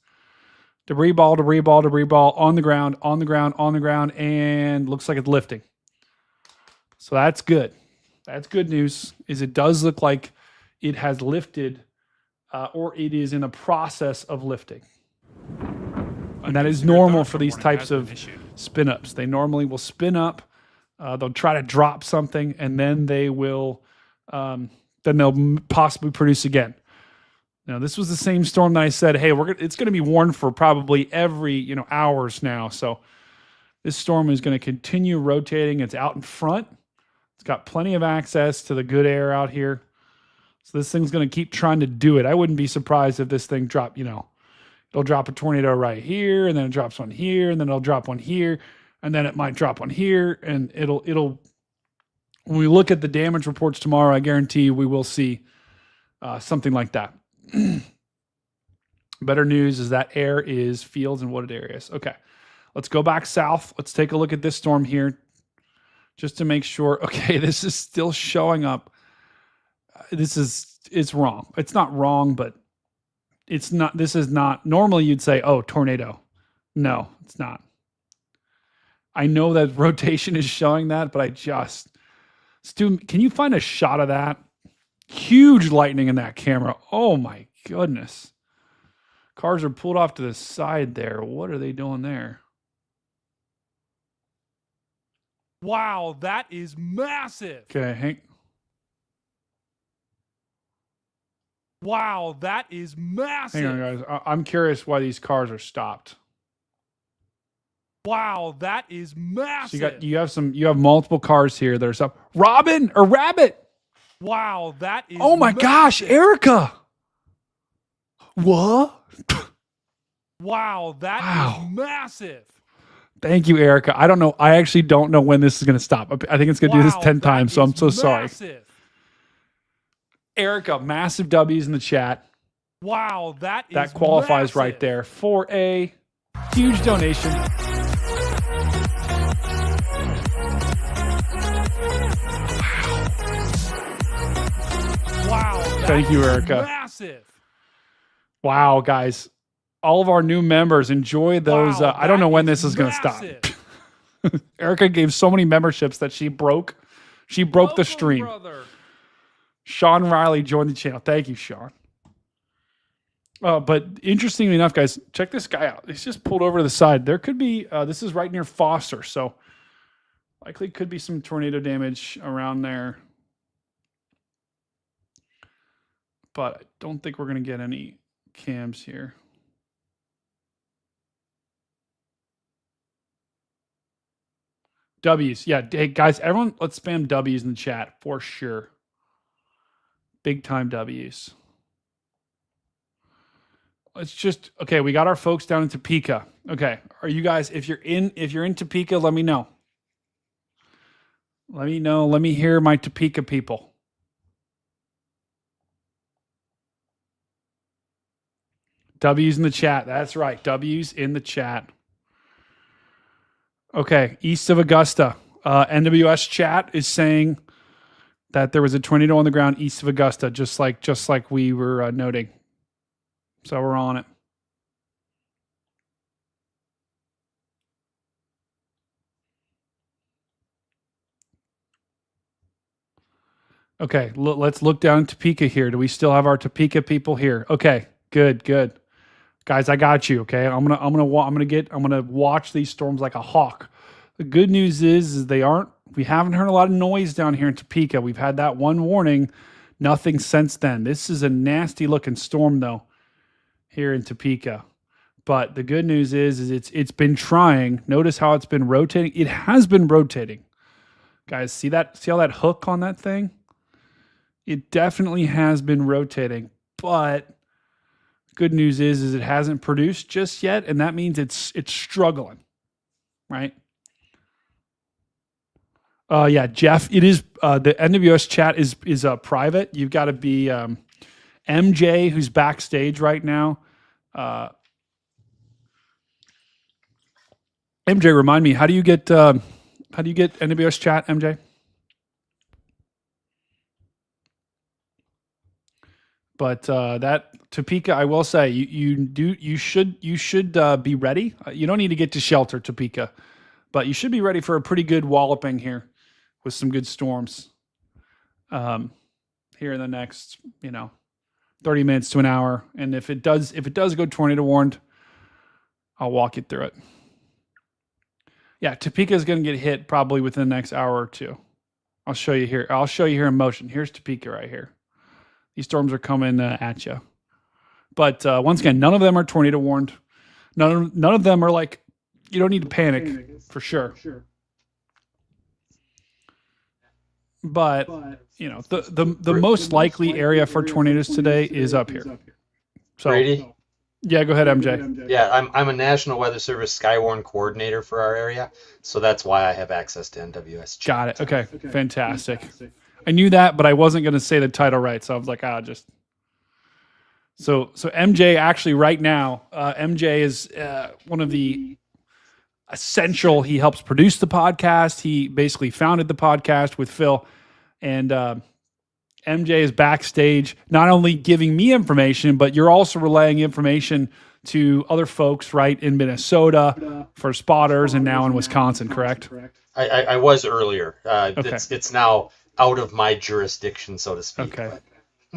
Debris ball on the ground, and looks like it's lifting. So that's good. That's good news, is it does look like it has lifted, or it is in the process of lifting. And that is normal for these types of spin-ups. They normally will spin up, they'll try to drop something, and then they will, then they'll possibly produce again. Now, this was the same storm that I said, hey, it's going to be warned for probably every hours now. So this storm is going to continue rotating. It's out in front. It's got plenty of access to the good air out here. So this thing's going to keep trying to do it. I wouldn't be surprised if this thing dropped, it'll drop a tornado right here, and then it drops one here, and then it'll drop one here, and then it might drop one here, and it'll when we look at the damage reports tomorrow, I guarantee we will see something like that. Better news is that air is fields and wooded areas. Okay, let's go back south. Let's take a look at this storm here just to make sure. Okay, this is still showing up. It's wrong. It's not wrong, but it's not. This is not. Normally you'd say, oh, tornado. No, it's not. I know that rotation is showing that, but Stu, can you find a shot of that? Huge lightning in that camera. Oh my goodness. Cars are pulled off to the side there. What are they doing there? Wow, that is massive. Okay, Hank. Wow, that is massive. Hang on, guys. I'm curious why these cars are stopped. Wow, that is massive. So you have multiple cars here that are stopped. Robin or Rabbit. Wow, that is Oh my gosh, Erica. What? Wow, that is massive. Thank you, Erica. I don't know. I actually don't know when this is going to stop. I think it's going to do this 10 times, so I'm so sorry. Erica, massive W's in the chat. Wow, that qualifies right there for a huge donation. Wow. Thank you, Erica. Massive. Wow, guys. All of our new members, enjoy those. Wow, I don't know when that this is going to massive. stop. Erica gave so many memberships that she broke. She broke the stream. Brother. Sean Riley joined the channel. Thank you, Sean. But interestingly enough, guys, check this guy out. He's just pulled over to the side. There could be, this is right near Foster, so likely could be some tornado damage around there. But I don't think we're going to get any cams here. W's. Yeah. Hey, guys, everyone, let's spam W's in the chat for sure. Big time W's. Let's just, okay, we got our folks down in Topeka. Okay. Are you guys, if you're in Topeka, let me know. Let me know. Let me hear my Topeka people. W's in the chat. That's right. W's in the chat. Okay. East of Augusta. NWS chat is saying that there was a tornado on the ground east of Augusta, just like we were noting. So we're on it. Okay, let's look down in Topeka here. Do we still have our Topeka people here? Okay, good. Guys, I got you. Okay, I'm gonna watch these storms like a hawk. The good news is we haven't heard a lot of noise down here in Topeka. We've had that one warning, nothing since then. This is a nasty looking storm though, here in Topeka. But the good news is it's been trying. Notice how it's been rotating. It has been rotating. Guys, see that? See how that hook on that thing? It definitely has been rotating, but good news is it hasn't produced just yet, and that means it's struggling, right? Yeah, Jeff, it is the NWS chat is private. You've got to be MJ, who's backstage right now. MJ, remind me, how do you get NWS chat, MJ? But that Topeka, I will say, you should be ready. You don't need to get to shelter, Topeka, but you should be ready for a pretty good walloping here with some good storms here in the next 30 minutes to an hour. And if it does go tornado warned, I'll walk you through it. Yeah, Topeka is going to get hit probably within the next hour or two. I'll show you here. I'll show you here in motion. Here's Topeka right here. These storms are coming at you. But once again, none of them are tornado warned. None of them are like, you don't need to panic for sure. But, the most likely area for tornadoes today is up here. So, Brady? Yeah, go ahead, MJ. Yeah, I'm a National Weather Service Skywarn coordinator for our area, so that's why I have access to NWS. Got it. Okay, fantastic. I knew that, but I wasn't going to say the title right, so I was like, just. So MJ actually right now, MJ is one of the essential. He helps produce the podcast. He basically founded the podcast with Phil, and MJ is backstage, not only giving me information, but you're also relaying information to other folks, right, in Minnesota for spotters and now in Wisconsin, correct? I was earlier. It's now out of my jurisdiction, so to speak. Okay.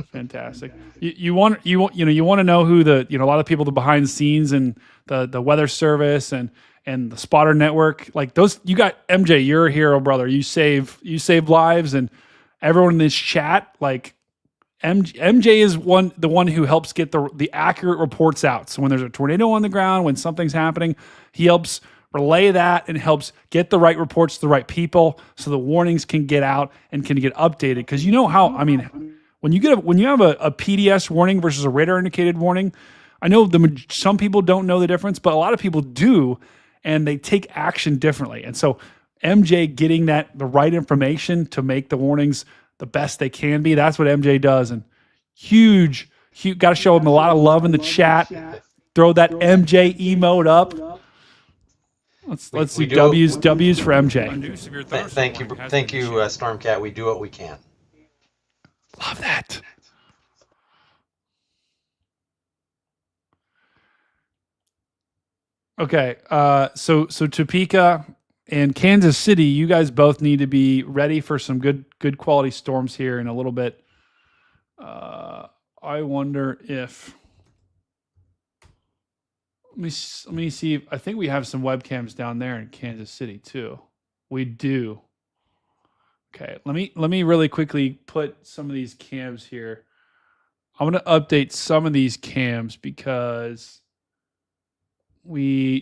Fantastic. You want to know who the a lot of people the behind the scenes and the weather service and the spotter network, like those. You got MJ. You're a hero, brother. You save lives, and everyone in this chat, like MJ is the one who helps get the accurate reports out. So when there's a tornado on the ground, when something's happening, he helps relay that and helps get the right reports to the right people so the warnings can get out and can get updated. Because you know how, I mean, when you have a PDS warning versus a radar indicated warning, I know some people don't know the difference, but a lot of people do, and they take action differently. And so MJ getting the right information to make the warnings the best they can be, that's what MJ does. And huge, got to show him a lot of love in the chat. Throw that MJ emote up. Let's see W's for MJ. Thank you, Stormcat. We do what we can. Love that. Okay, so Topeka and Kansas City, you guys both need to be ready for some good quality storms here in a little bit. I wonder if let me see. I think we have some webcams down there in Kansas City too. We do. Okay, let me really quickly put some of these cams here. I'm going to update some of these cams because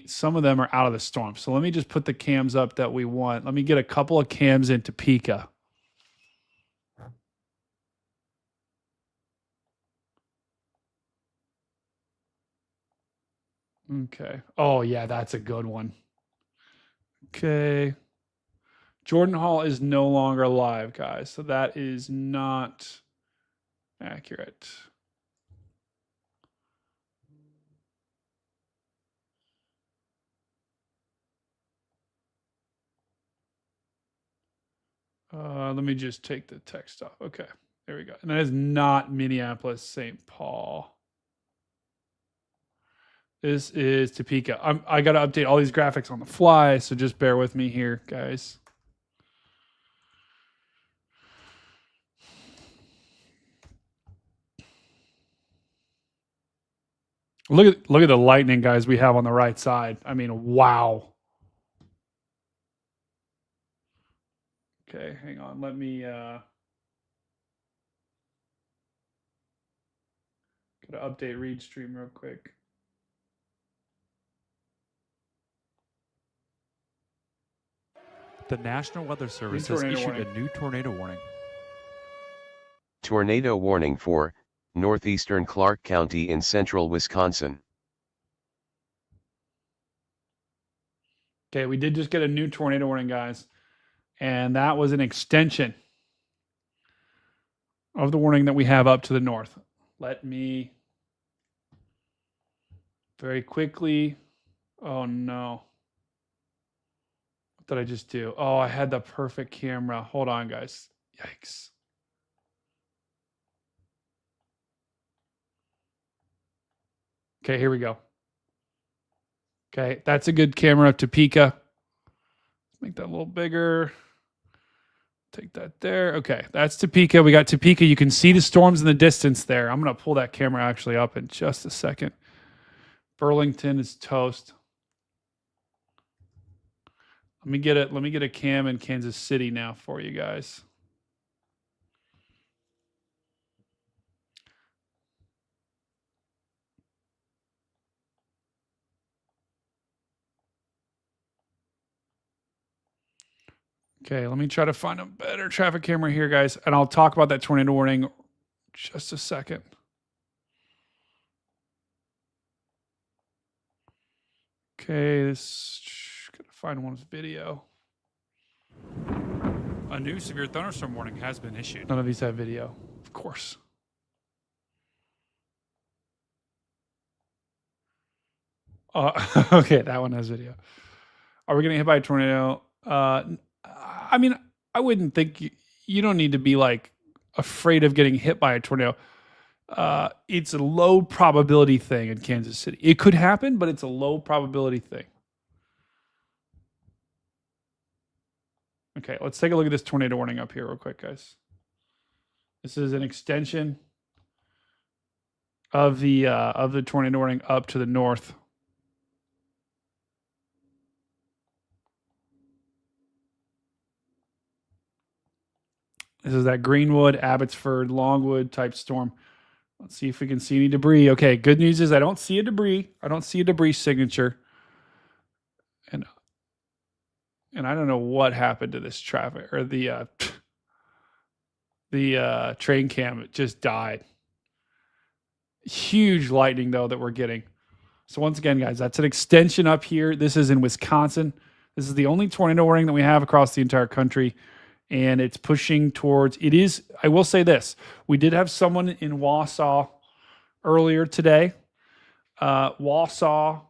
some of them are out of the storm. So let me just put the cams up that we want. Let me get a couple of cams in Topeka. Okay. Oh yeah, that's a good one. Okay. Jordan Hall is no longer alive, guys. So that is not accurate. Let me just take the text off. Okay, there we go. And that is not Minneapolis, St. Paul. This is Topeka. I got to update all these graphics on the fly, so just bear with me here, guys. Look at the lightning, guys, we have on the right side. I mean, wow. Okay, hang on. Let me gotta update read stream real quick. The National Weather Service has issued a new tornado warning. Tornado warning for northeastern Clark County in central Wisconsin. Okay, we did just get a new tornado warning, guys. And that was an extension of the warning that we have up to the north. Let me very quickly. Oh no. What did I just do? Oh, I had the perfect camera. Hold on, guys. Yikes. Okay, here we go. Okay, that's a good camera of Topeka. Make that a little bigger. Take that there. Okay, that's Topeka. We got Topeka. You can see the storms in the distance there. I'm going to pull that camera actually up in just a second. Burlington is toast. Let me get a cam in Kansas City now for you guys. Okay, let me try to find a better traffic camera here, guys. And I'll talk about that tornado warning just a second. Okay, gotta find one with video. A new severe thunderstorm warning has been issued. None of these have video, of course. Okay, that one has video. Are we getting hit by a tornado? I mean, I wouldn't think you don't need to be like afraid of getting hit by a tornado. It's a low probability thing in Kansas City. It could happen, but it's a low probability thing. Okay, let's take a look at this tornado warning up here real quick, guys. This is an extension of the tornado warning up to the north. This is that Greenwood, Abbotsford, Longwood type storm. Let's see if we can see any debris. Okay, good news is I don't see a debris. I don't see a debris signature. And I don't know what happened to this traffic or the train cam. It just died. Huge lightning though that we're getting. So once again, guys, that's an extension up here. This is in Wisconsin. This is the only tornado warning that we have across the entire country. And it's pushing towards, it is, I will say this. We did have someone in Wausau earlier today. Wausau,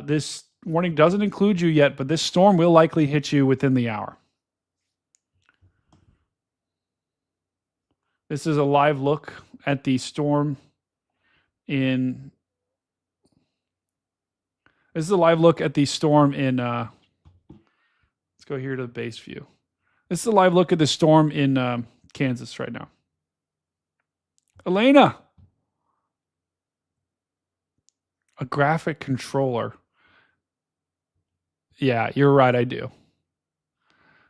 this warning doesn't include you yet, but this storm will likely hit you within the hour. This is a live look at the storm in, let's go here to the base view. This is a live look at the storm in Kansas right now. Elena. A graphic controller. Yeah, you're right, I do.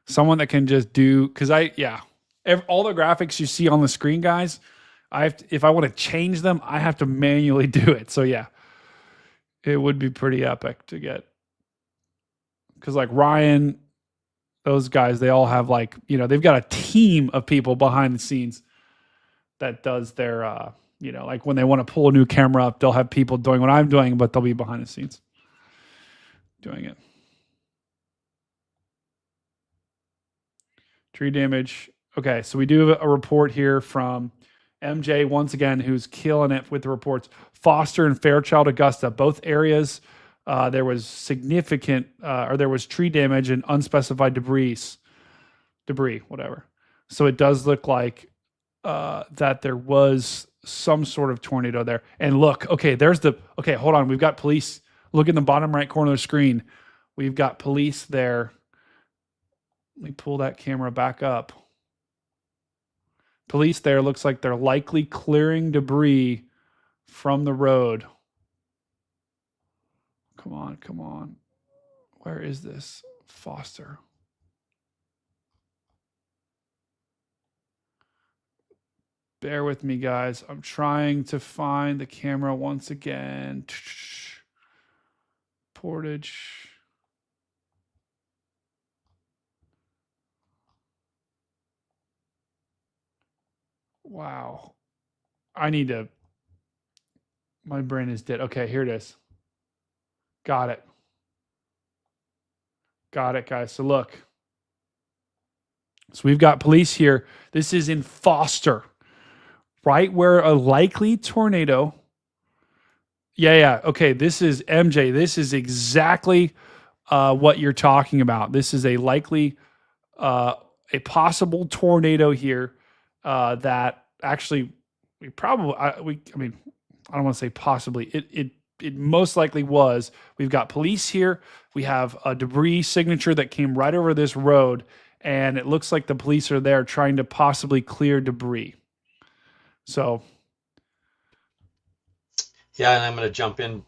Someone that can just do, because all the graphics you see on the screen, guys, if I want to change them, I have to manually do it. So yeah, it would be pretty epic to get. Because like Ryan, those guys, they all have they've got a team of people behind the scenes that does their, like when they want to pull a new camera up, they'll have people doing what I'm doing, but they'll be behind the scenes doing it. Tree damage. Okay, so we do have a report here from MJ once again, who's killing it with the reports. Foster and Fairchild, Augusta, both areas. There was significant, there was tree damage and unspecified debris, whatever. So it does look like that there was some sort of tornado there. And look, okay, hold on. We've got police. Look in the bottom right corner of the screen. We've got police there. Let me pull that camera back up. Police there, looks like they're likely clearing debris from the road. Come on. Where is this? Foster. Bear with me, guys. I'm trying to find the camera once again. Portage. Wow. My brain is dead. Okay, here it is. Got it, guys. So look. So we've got police here. This is in Foster, right where a likely tornado. Yeah. Okay, this is MJ. This is exactly what you're talking about. This is a likely, a possible tornado here that actually I don't want to say possibly. It most likely was. We've got police here. We have a debris signature that came right over this road, and it looks like the police are there trying to possibly clear debris. So, yeah, and I'm going to jump in,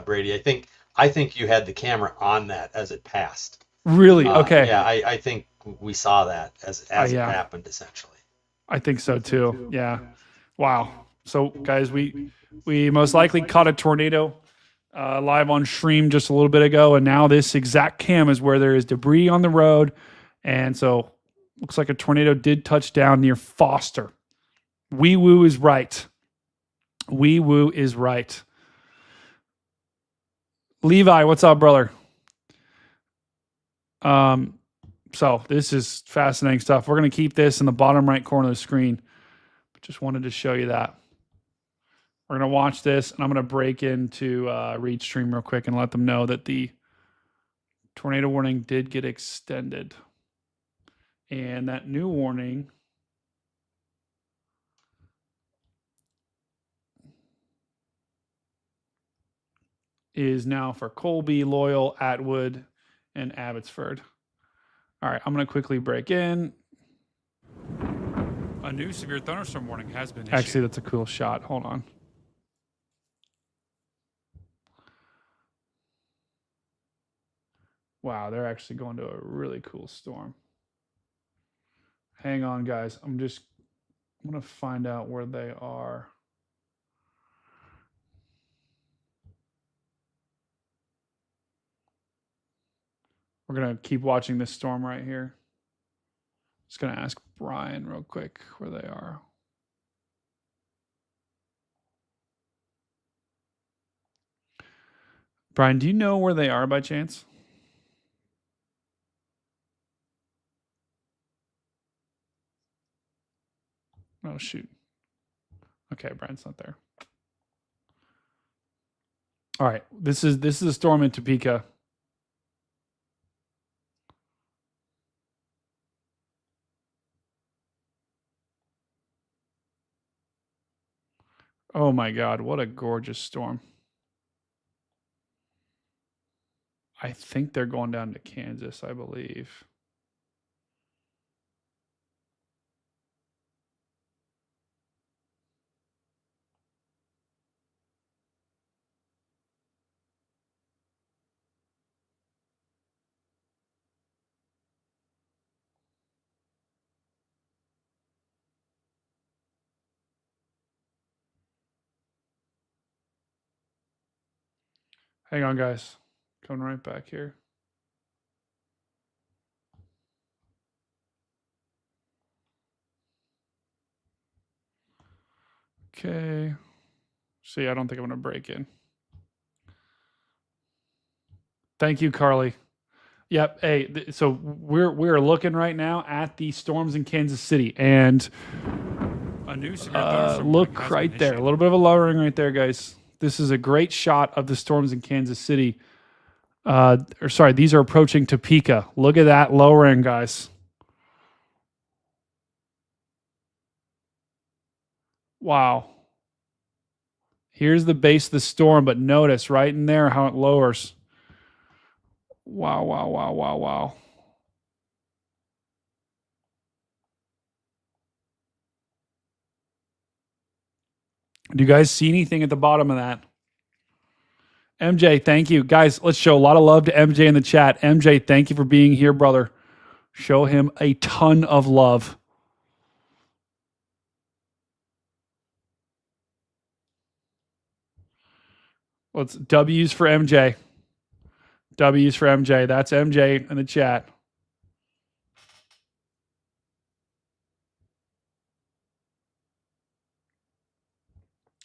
Brady. I think you had the camera on that as it passed. Really? Okay. Yeah, I think we saw that as it happened, essentially. I think so too. Yeah. Wow. So, guys, we most likely caught a tornado live on stream just a little bit ago, and now this exact cam is where there is debris on the road, and so looks like a tornado did touch down near Foster. Wee Woo is right. Levi, what's up, brother? So this is fascinating stuff. We're going to keep this in the bottom right corner of the screen. Just wanted to show you that. We're going to watch this, and I'm going to break into Reed Stream real quick and let them know that the tornado warning did get extended. And that new warning is now for Colby, Loyal, Atwood, and Abbotsford. All right, I'm going to quickly break in. A new severe thunderstorm warning has been issued. Actually, that's a cool shot. Hold on. Wow, they're actually going to a really cool storm. Hang on, guys. I'm going to find out where they are. We're going to keep watching this storm right here. Just going to ask Brian real quick where they are. Brian, do you know where they are by chance? Oh, shoot. Okay, Brian's not there. All right, this is a storm in Topeka. Oh my God, what a gorgeous storm. I think they're going down to Kansas, I believe. Hang on, guys. Coming right back here. Okay. See, I don't think I'm going to break in. Thank you, Carly. Yep. Hey, so we're looking right now at the storms in Kansas City, and a new look right there. A little bit of a lowering right there, guys. This is a great shot of the storms in Kansas City. These are approaching Topeka. Look at that lowering, guys. Wow. Here's the base of the storm, but notice right in there how it lowers. Wow, wow, wow, wow, wow. Do you guys see anything at the bottom of that? MJ, thank you. Guys, let's show a lot of love to MJ in the chat. MJ, thank you for being here, brother. Show him a ton of love. Let's W's for MJ. W's for MJ. That's MJ in the chat.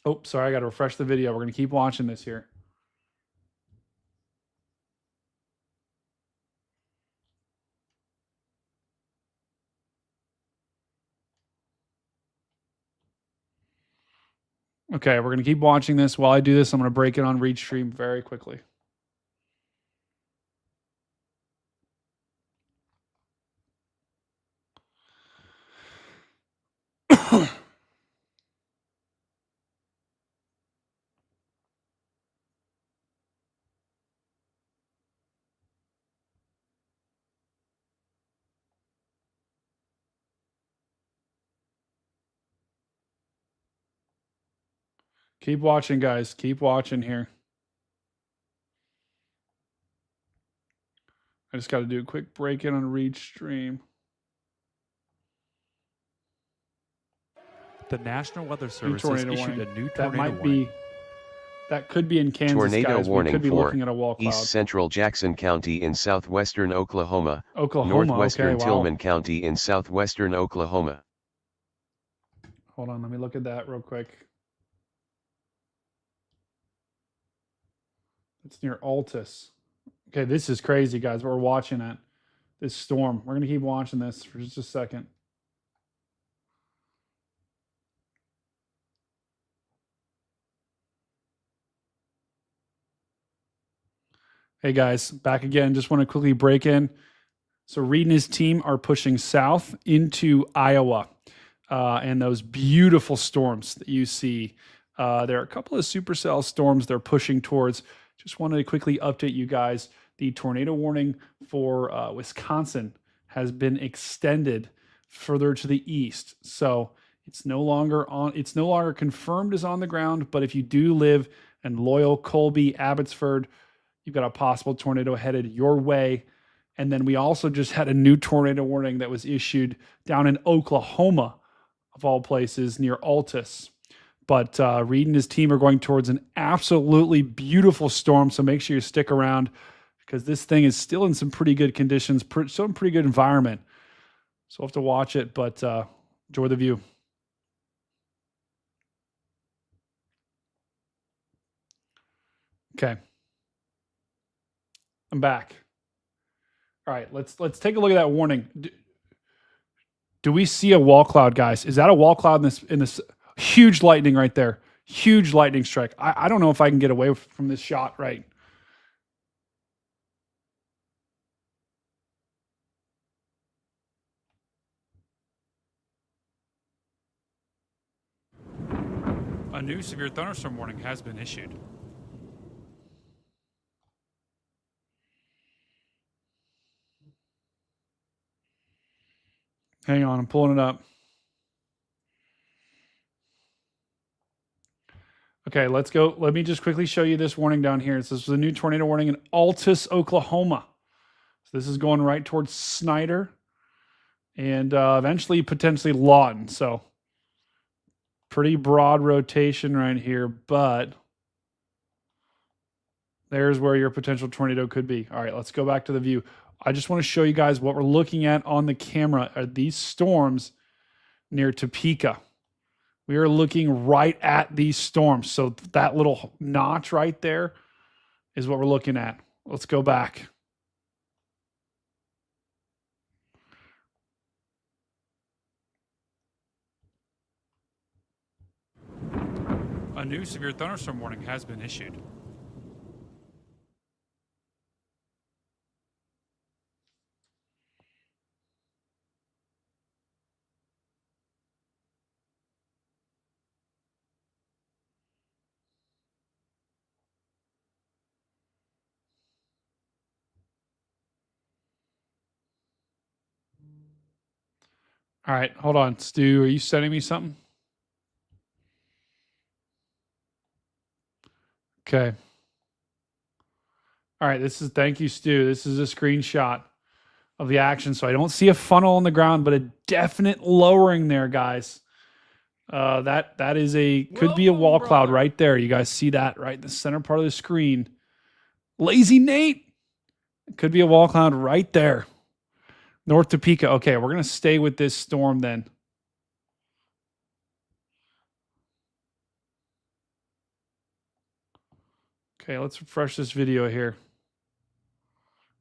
Oh, sorry. I got to refresh the video. We're going to keep watching this here. Okay, we're going to keep watching this. While I do this, I'm going to break it on Read Stream very quickly. Keep watching, guys. Keep watching here. I just got to do a quick break in on Read Stream. The National Weather Service has issued a new tornado that might warning. That could be in Kansas, Tornado guys. warning we could be for looking at a wall cloud. East Central Jackson County in southwestern Oklahoma, Oklahoma, northwestern okay, wow. Tillman County in southwestern Oklahoma. Hold on, let me look at that real quick. It's near Altus. Okay, this is crazy, guys. We're watching it. This storm. We're going to keep watching this for just a second. Hey, guys. Back again. Just want to quickly break in. So Reed and his team are pushing south into Iowa. And those beautiful storms that you see. There are a couple of supercell storms they're pushing towards. Just wanted to quickly update you guys. The tornado warning for Wisconsin has been extended further to the east. So it's no longer confirmed as on the ground, but if you do live in Loyal, Colby, Abbotsford, you've got a possible tornado headed your way. And then we also just had a new tornado warning that was issued down in Oklahoma, of all places, near Altus. But Reed and his team are going towards an absolutely beautiful storm. So make sure you stick around because this thing is still in some pretty good conditions, still in pretty good environment. So we'll have to watch it, but enjoy the view. Okay. I'm back. All right, let's take a look at that warning. Do we see a wall cloud, guys? Is that a wall cloud in this huge lightning right there? Huge lightning strike. I don't know if I can get away from this shot right. A new severe thunderstorm warning has been issued. Hang on, I'm pulling it up. Okay, let's go. Let me just quickly show you this warning down here. This is a new tornado warning in Altus, Oklahoma. So this is going right towards Snyder and eventually potentially Lawton. So pretty broad rotation right here, but there's where your potential tornado could be. All right, let's go back to the view. I just want to show you guys what we're looking at on the camera are these storms near Topeka. We are looking right at these storms. So that little notch right there is what we're looking at. Let's go back. A new severe thunderstorm warning has been issued. All right, hold on. Stu, are you sending me something? Okay. All right, thank you, Stu. This is a screenshot of the action. So I don't see a funnel on the ground, but a definite lowering there, guys. That could be a wall cloud right there. You guys see that right in the center part of the screen. Lazy Nate. It could be a wall cloud right there. North Topeka. Okay, we're going to stay with this storm then. Okay, let's refresh this video here.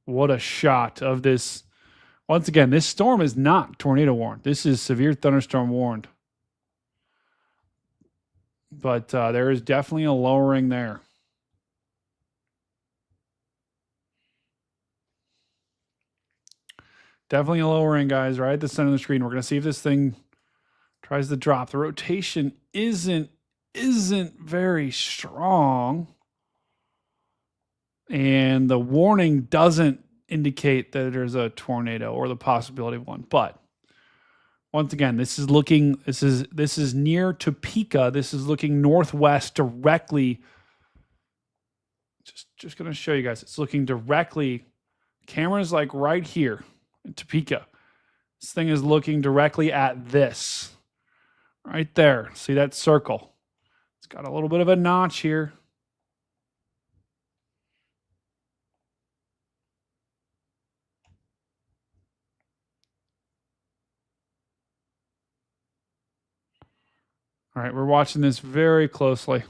What a shot of this. Once again, this storm is not tornado warned. This is severe thunderstorm warned. But there is definitely a lowering there. Definitely a lowering, guys, right at the center of the screen. We're going to see if this thing tries to drop. The rotation isn't very strong. And the warning doesn't indicate that there's a tornado or the possibility of one. But once again, this is near Topeka. This is looking northwest directly. Just going to show you guys. It's looking directly. Camera's like right here in Topeka. This thing is looking directly at this. Right there. See that circle? It's got a little bit of a notch here. All right, we're watching this very closely.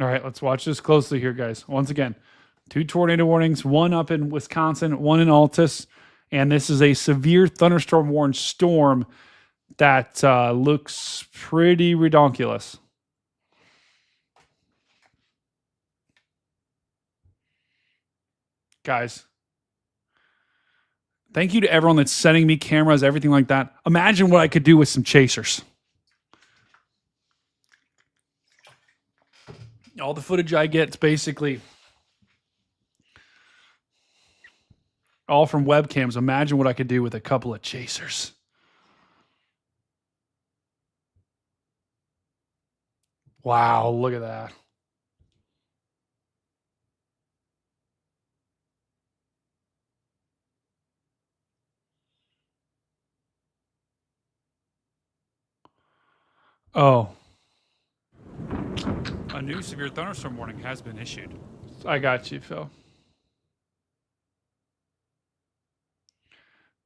All right, let's watch this closely here, guys. Once again, 2 tornado warnings, one up in Wisconsin, one in Altus, and this is a severe thunderstorm warned storm that looks pretty redonkulous. Guys, thank you to everyone that's sending me cameras, everything like that. Imagine what I could do with some chasers. All the footage I get is basically All from webcams. Imagine what I could do with a couple of chasers. Wow, look at that. Oh. A new severe thunderstorm warning has been issued. I got you, Phil.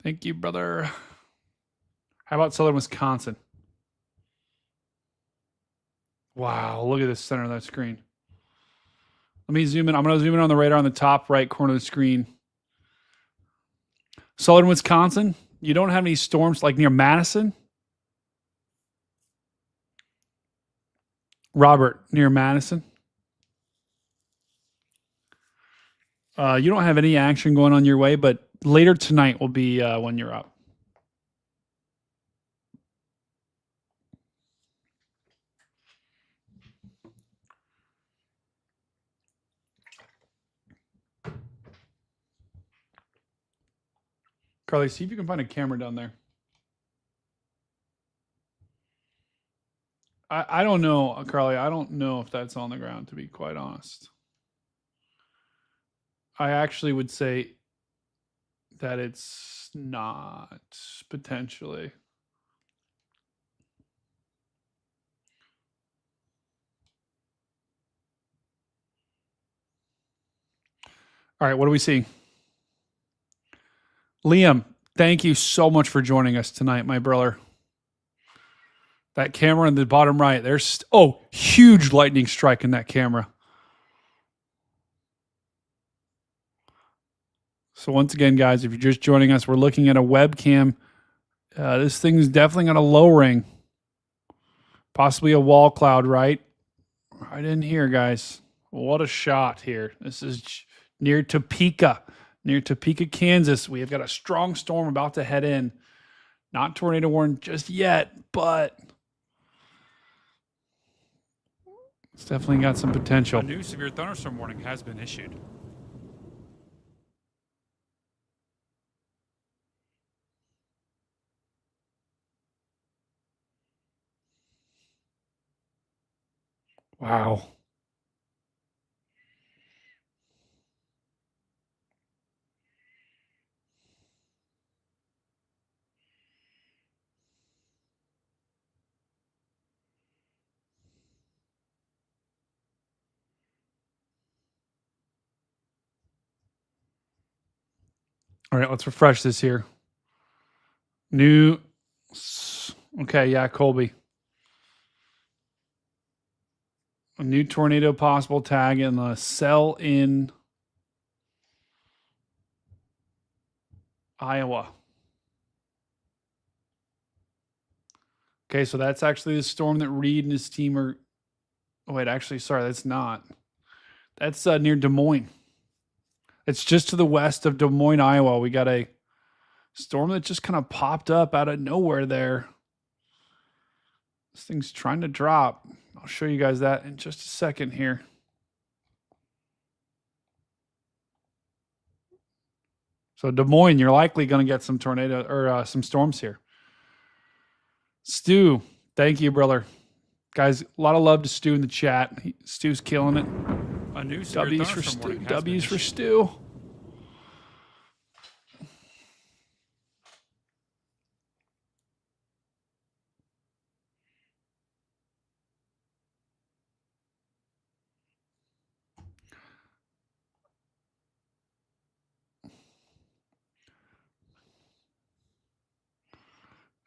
Thank you, brother. How about southern Wisconsin? Wow, look at the center of that screen. Let me zoom in. I'm going to zoom in on the radar on the top right corner of the screen. Southern Wisconsin, you don't have any storms like near Madison? Robert, near Madison? You don't have any action going on your way, but later tonight will be when you're up. Carly, see if you can find a camera down there. I don't know, Carly. I don't know if that's on the ground, to be quite honest. I actually would say that it's not, potentially. All right, what do we see? Liam, thank you so much for joining us tonight, my brother. That camera in the bottom right, there's, huge lightning strike in that camera. So once again, guys, if you're just joining us, we're looking at a webcam. This thing's definitely got a low ring. Possibly a wall cloud, right? Right in here, guys. What a shot here. This is near Topeka, Kansas. We have got a strong storm about to head in. Not tornado warning just yet, but it's definitely got some potential. A new severe thunderstorm warning has been issued. Wow. All right, let's refresh this here. Okay, yeah, Colby. A new tornado possible tag in the cell in Iowa. Okay, so that's actually the storm that Reed and his team are. Oh, wait, actually, sorry, that's not. That's near Des Moines. It's just to the west of Des Moines, Iowa. We got a storm that just kind of popped up out of nowhere there. This thing's trying to drop. I'll show you guys that in just a second here. So Des Moines, you're likely going to get some tornado or some storms here. Stu, thank you, brother. Guys, a lot of love to Stu in the chat. Stu's killing it. A new W's for Stu. W's for Stu.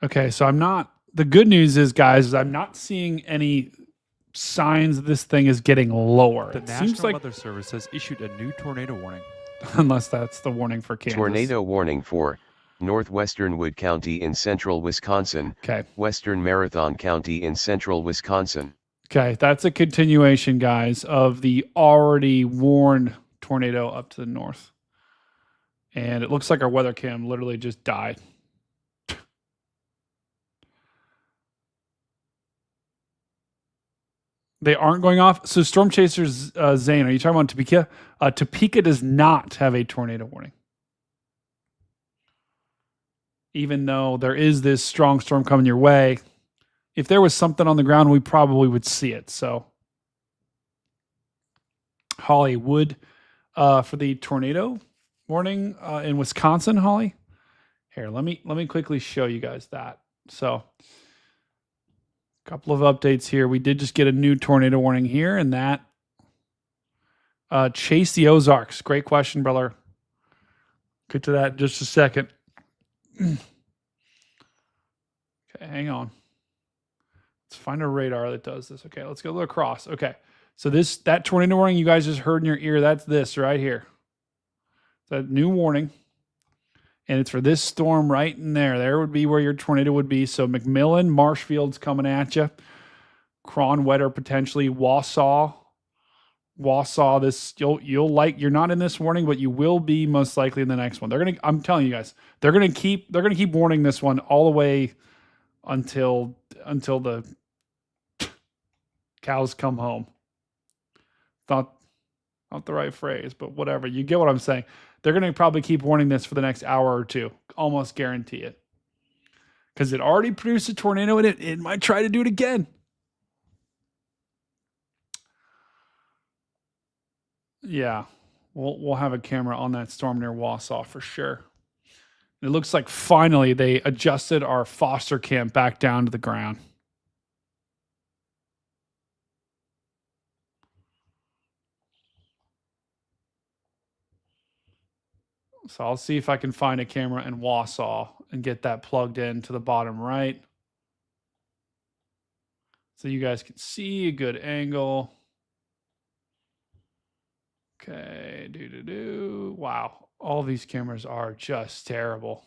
Okay, so the good news is, guys, is I'm not seeing any signs that this thing is getting lower. The National Weather Service has issued a new tornado warning. Unless that's the warning for Kansas. Tornado warning for northwestern Wood County in central Wisconsin. Okay. Western Marathon County in central Wisconsin. Okay, that's a continuation, guys, of the already warned tornado up to the north. And it looks like our weather cam literally just died. They aren't going off. So Storm Chasers, Zane, are you talking about Topeka? Topeka does not have a tornado warning. even though there is this strong storm coming your way. If there was something on the ground, we probably would see it. So, Holly, would for the tornado warning in Wisconsin, Holly. Here, let me quickly show you guys that. So, a couple of updates here. We did just get a new tornado warning here, and that chase the Ozarks. Great question, brother. Get to that in just a second. Okay, hang on. Let's find a radar that does this. Okay, let's go across. Okay, so that tornado warning you guys just heard in your ear, that's this right here. That new warning. And it's for this storm right in there. There would be where your tornado would be. So McMillan, Marshfield's coming at you. Cron, Wetter, potentially. Wausau, this you'll like. You're not in this warning, but you will be most likely in the next one. I'm telling you guys, they're gonna keep warning this one all the way until the cows come home. Not the right phrase, but whatever. You get what I'm saying. They're going to probably keep warning this for the next hour or two. Almost guarantee it. Because it already produced a tornado and it might try to do it again. Yeah. We'll have a camera on that storm near Wausau for sure. It looks like finally they adjusted our Foster camp back down to the ground. So I'll see if I can find a camera in Wausau and get that plugged in to the bottom right. So you guys can see a good angle. Okay, Wow, all these cameras are just terrible.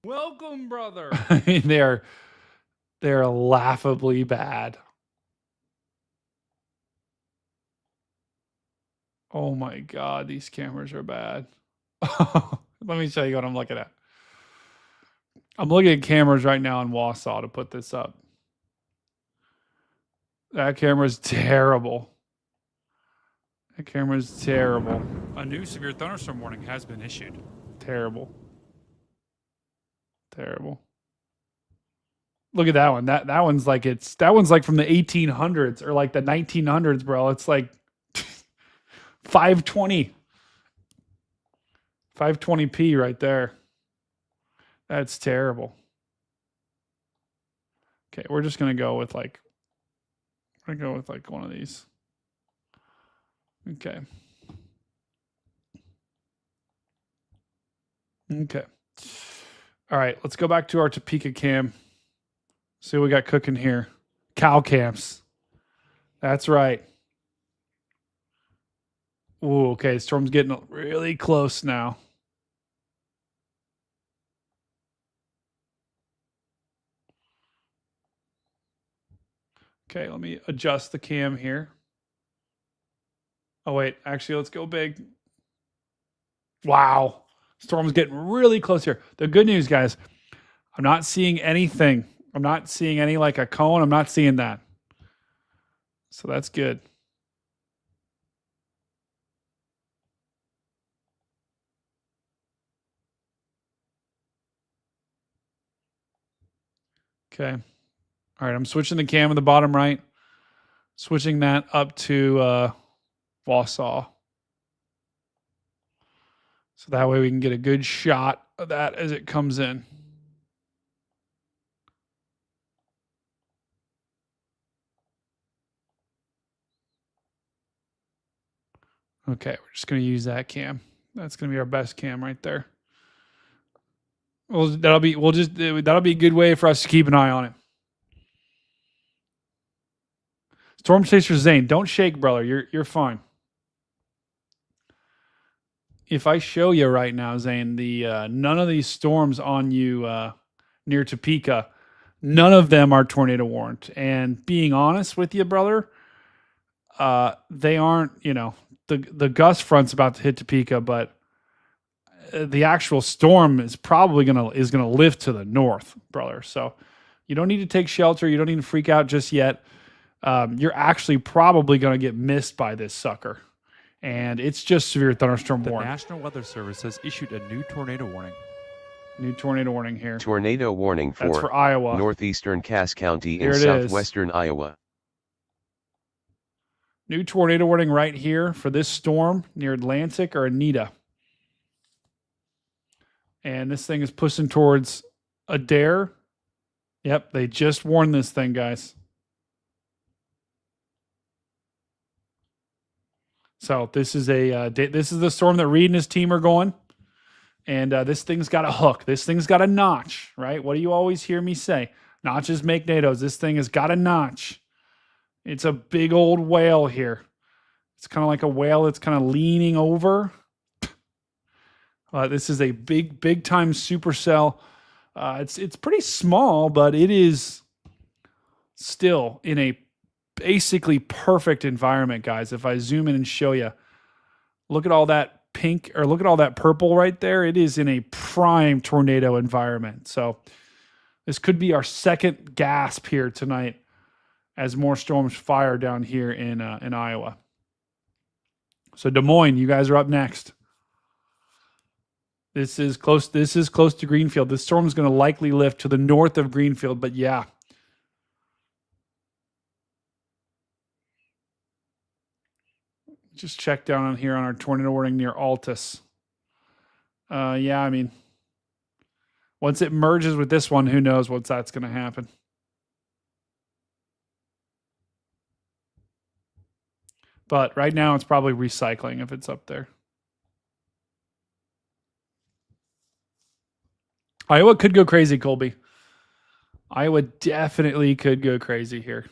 Welcome, brother. I mean, they're laughably bad. Oh my God, these cameras are bad. Let me show you what I'm looking at. I'm looking at cameras right now in Wausau to put this up. That camera's terrible. That camera's terrible. A new severe thunderstorm warning has been issued. Terrible. Terrible. Look at that one. That one's like from the 1800s or like the 1900s, bro. It's like 520. 520p right there. That's terrible. Okay, we're just gonna go with like one of these. Okay. Okay. All right, let's go back to our Topeka cam. See what we got cooking here. Cow camps. That's right. Ooh, okay, storm's getting really close now. Okay, let me adjust the cam here. Oh, wait. Actually, let's go big. Wow. Storm's getting really close here. The good news, guys, I'm not seeing anything. I'm not seeing any like a cone. I'm not seeing that. So that's good. Okay. All right, I'm switching the cam in the bottom right. Switching that up to Wausau. So that way we can get a good shot of that as it comes in. Okay, we're just going to use that cam. That's going to be our best cam right there. Well, that'll be a good way for us to keep an eye on it. Storm Chaser Zane, don't shake, brother. You're fine. If I show you right now, Zane, the none of these storms on you near Topeka, none of them are tornado warned. And being honest with you, brother, they aren't. You know, the gust front's about to hit Topeka, but the actual storm is probably gonna lift to the north, brother. So you don't need to take shelter. You don't need to freak out just yet. You're actually probably going to get missed by this sucker. And it's just severe thunderstorm warning. The National Weather Service has issued a new tornado warning. New tornado warning here. Tornado warning That's for Iowa. northeastern Cass County Here in it southwestern Iowa. New tornado warning right here for this storm near Atlantic or Anita. And this thing is pushing towards Adair. Yep, they just warned this thing, guys. So this is the storm that Reed and his team are going. And this thing's got a hook. This thing's got a notch, right? What do you always hear me say? Notches make NATOs. This thing has got a notch. It's a big old whale here. It's kind of like a whale that's kind of leaning over. This is a big time supercell. It's pretty small, but it is still in a basically perfect environment, guys. If I zoom in and show you, look at all that pink, or look at all that purple right there. It is in a prime tornado environment. So this could be our second gasp here tonight as more storms fire down here in Iowa. So Des Moines, you guys are up next. This is close to Greenfield. This storm is going to likely lift to the north of Greenfield, but yeah. Just check down on here on our tornado warning near Altus. Yeah, I mean, once it merges with this one, who knows that's going to happen. But right now, it's probably recycling if it's up there. Iowa could go crazy, Colby. Iowa definitely could go crazy here.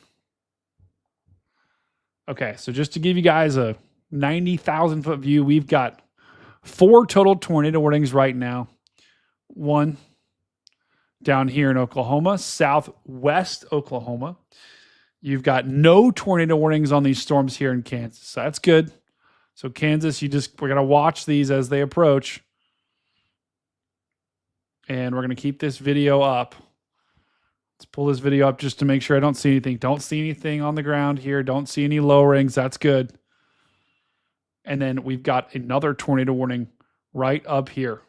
Okay, so just to give you guys a 90,000 foot view, we've got 4 total tornado warnings right now. 1 down here in Oklahoma, southwest Oklahoma. You've got no tornado warnings on these storms here in Kansas. So that's good. So Kansas, we're going to watch these as they approach. And we're going to keep this video up. Let's pull this video up just to make sure I don't see anything. Don't see anything on the ground here. Don't see any lowerings. That's good. And then we've got another tornado warning right up here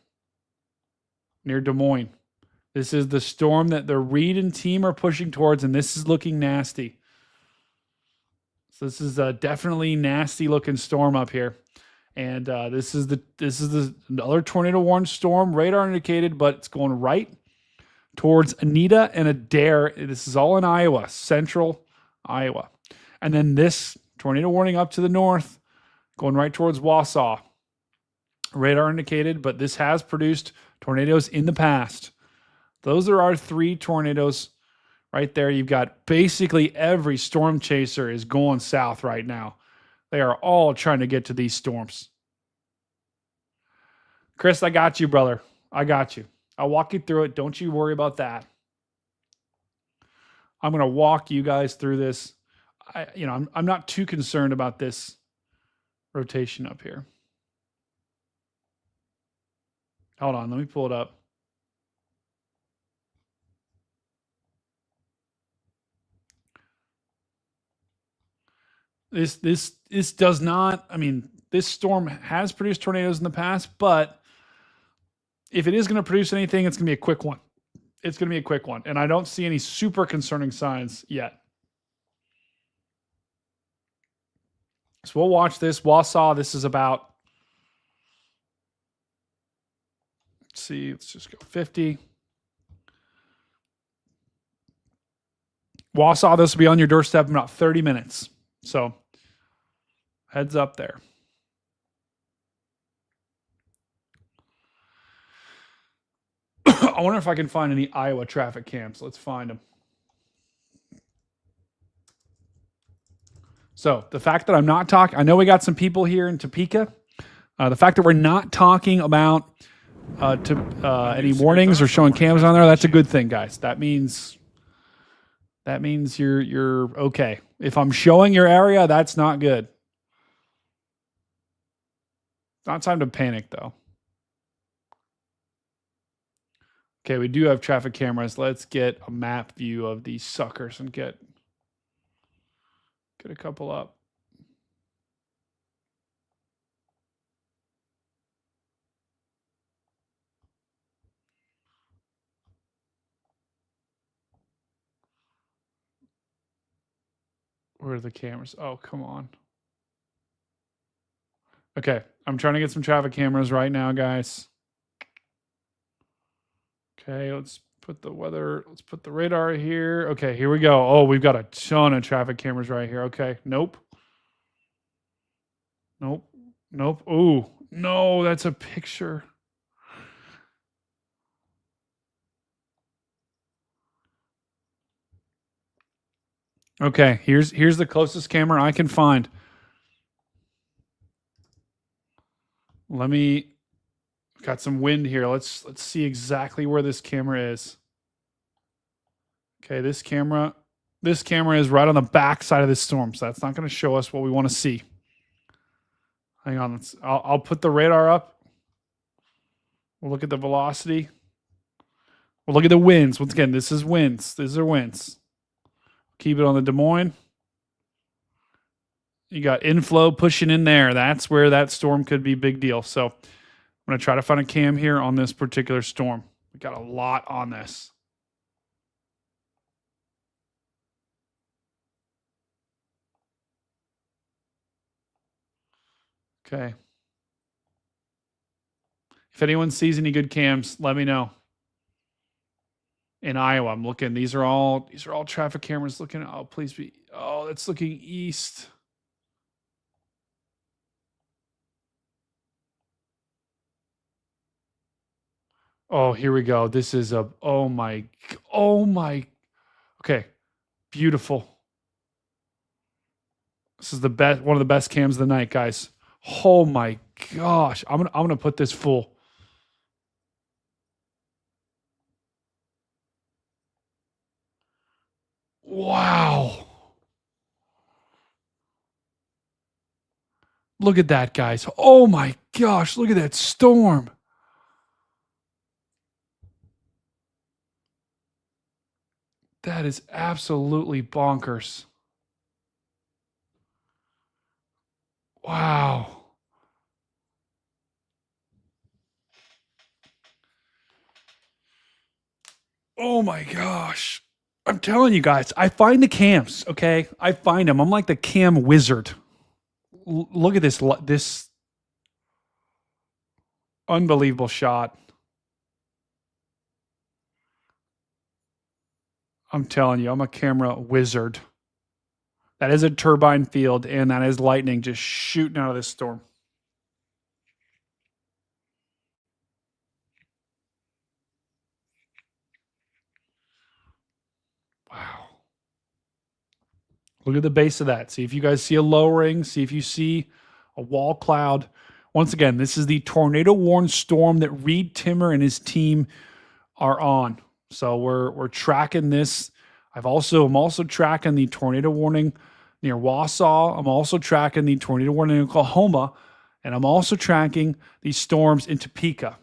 near Des Moines. This is the storm that the Reed and team are pushing towards, and this is looking nasty. So this is a definitely nasty looking storm up here. And this is another tornado warned storm, radar indicated, but it's going right towards Anita and Adair. This is all in Iowa, central Iowa. And then this tornado warning up to the north, going right towards Wausau. Radar indicated, but this has produced tornadoes in the past. Those are our 3 tornadoes right there. You've got basically every storm chaser is going south right now. They are all trying to get to these storms. Chris, I got you, brother. I got you. I'll walk you through it. Don't you worry about that. I'm going to walk you guys through this. I'm not too concerned about this rotation up here. Hold on, let me pull it up. This does not, this storm has produced tornadoes in the past, but if it is going to produce anything, it's going to be a quick one. It's going to be a quick one. And I don't see any super concerning signs yet. So we'll watch this. Wausau, this is about, let's see, let's just go 50. Wausau, this will be on your doorstep in about 30 minutes. So heads up there. I wonder if I can find any Iowa traffic cams. Let's find them. So the fact that I'm not talking, I know we got some people here in Topeka. The fact that we're not talking about any warnings or showing cams on there, that's a good thing, guys. That means you're okay. If I'm showing your area, that's not good. Not time to panic, though. Okay, we do have traffic cameras. Let's get a map view of these suckers and get a couple up. Where are the cameras? Oh, come on. Okay, I'm trying to get some traffic cameras right now, guys. Okay, let's put the weather, let's put the radar here. Okay, here we go. Oh, we've got a ton of traffic cameras right here. Okay, nope. Nope. Nope. Ooh, no, that's a picture. Okay, here's the closest camera I can find. Got some wind here. Let's see exactly where this camera is. Okay, this camera is right on the back side of this storm, so that's not going to show us what we want to see. Hang on, I'll put the radar up. We'll look at the velocity. We'll look at the winds. Once again, this is winds. These are winds. Keep it on the Des Moines. You got inflow pushing in there. That's where that storm could be a big deal. So I'm going to try to find a cam here on this particular storm. We got a lot on this. Okay. If anyone sees any good cams, let me know. In Iowa, I'm looking. These are all traffic cameras looking. Oh, please be. Oh, that's looking east. Oh, here we go. This is a. Oh my. Okay, beautiful. This is the best. One of the best cams of the night, guys. Oh my gosh. I'm gonna put this full. Wow. Look at that, guys. Oh my gosh. Look at that storm. That is absolutely bonkers. Wow. Oh my gosh. I'm telling you guys, I find the cams, okay? I find them. I'm like the cam wizard. Look at this unbelievable shot. I'm telling you, I'm a camera wizard. That is a turbine field, and that is lightning just shooting out of this storm. Wow. Look at the base of that. See if you guys see a lowering. See if you see a wall cloud. Once again, this is the tornado warned storm that Reed Timmer and his team are on. So we're tracking this. I'm also tracking the tornado warning near Wausau. I'm also tracking the tornado warning in Oklahoma, and I'm also tracking these storms in Topeka.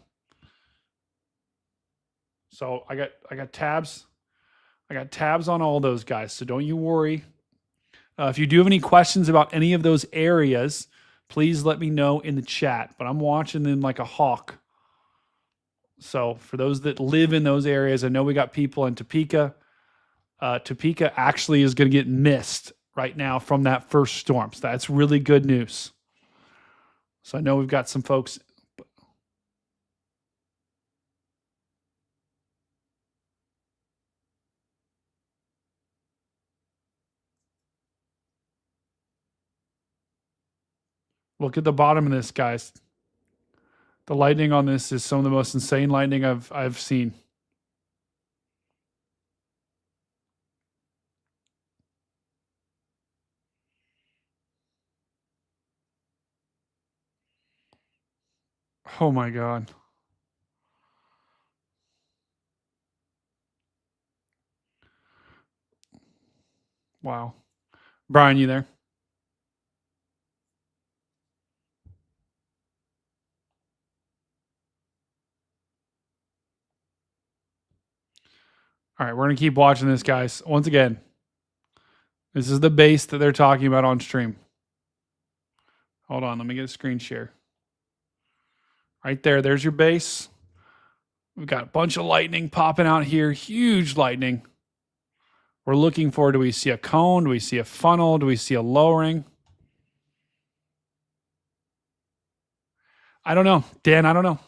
So I got tabs. I got tabs on all those guys. So don't you worry. If you do have any questions about any of those areas, please let me know in the chat. But I'm watching them like a hawk. So for those that live in those areas, I know we got people in Topeka. Topeka actually is going to get missed right now from that first storm. So that's really good news. So I know we've got some folks. Look at the bottom of this, guys. The lightning on this is some of the most insane lightning I've seen. Oh my God. Wow. Brian, you there? All right, we're going to keep watching this, guys. Once again, this is the base that they're talking about on stream. Hold on, let me get a screen share. Right there, there's your base. We've got a bunch of lightning popping out here. Huge lightning. We're looking for, do we see a cone? Do we see a funnel? Do we see a lowering? I don't know. Dan, I don't know.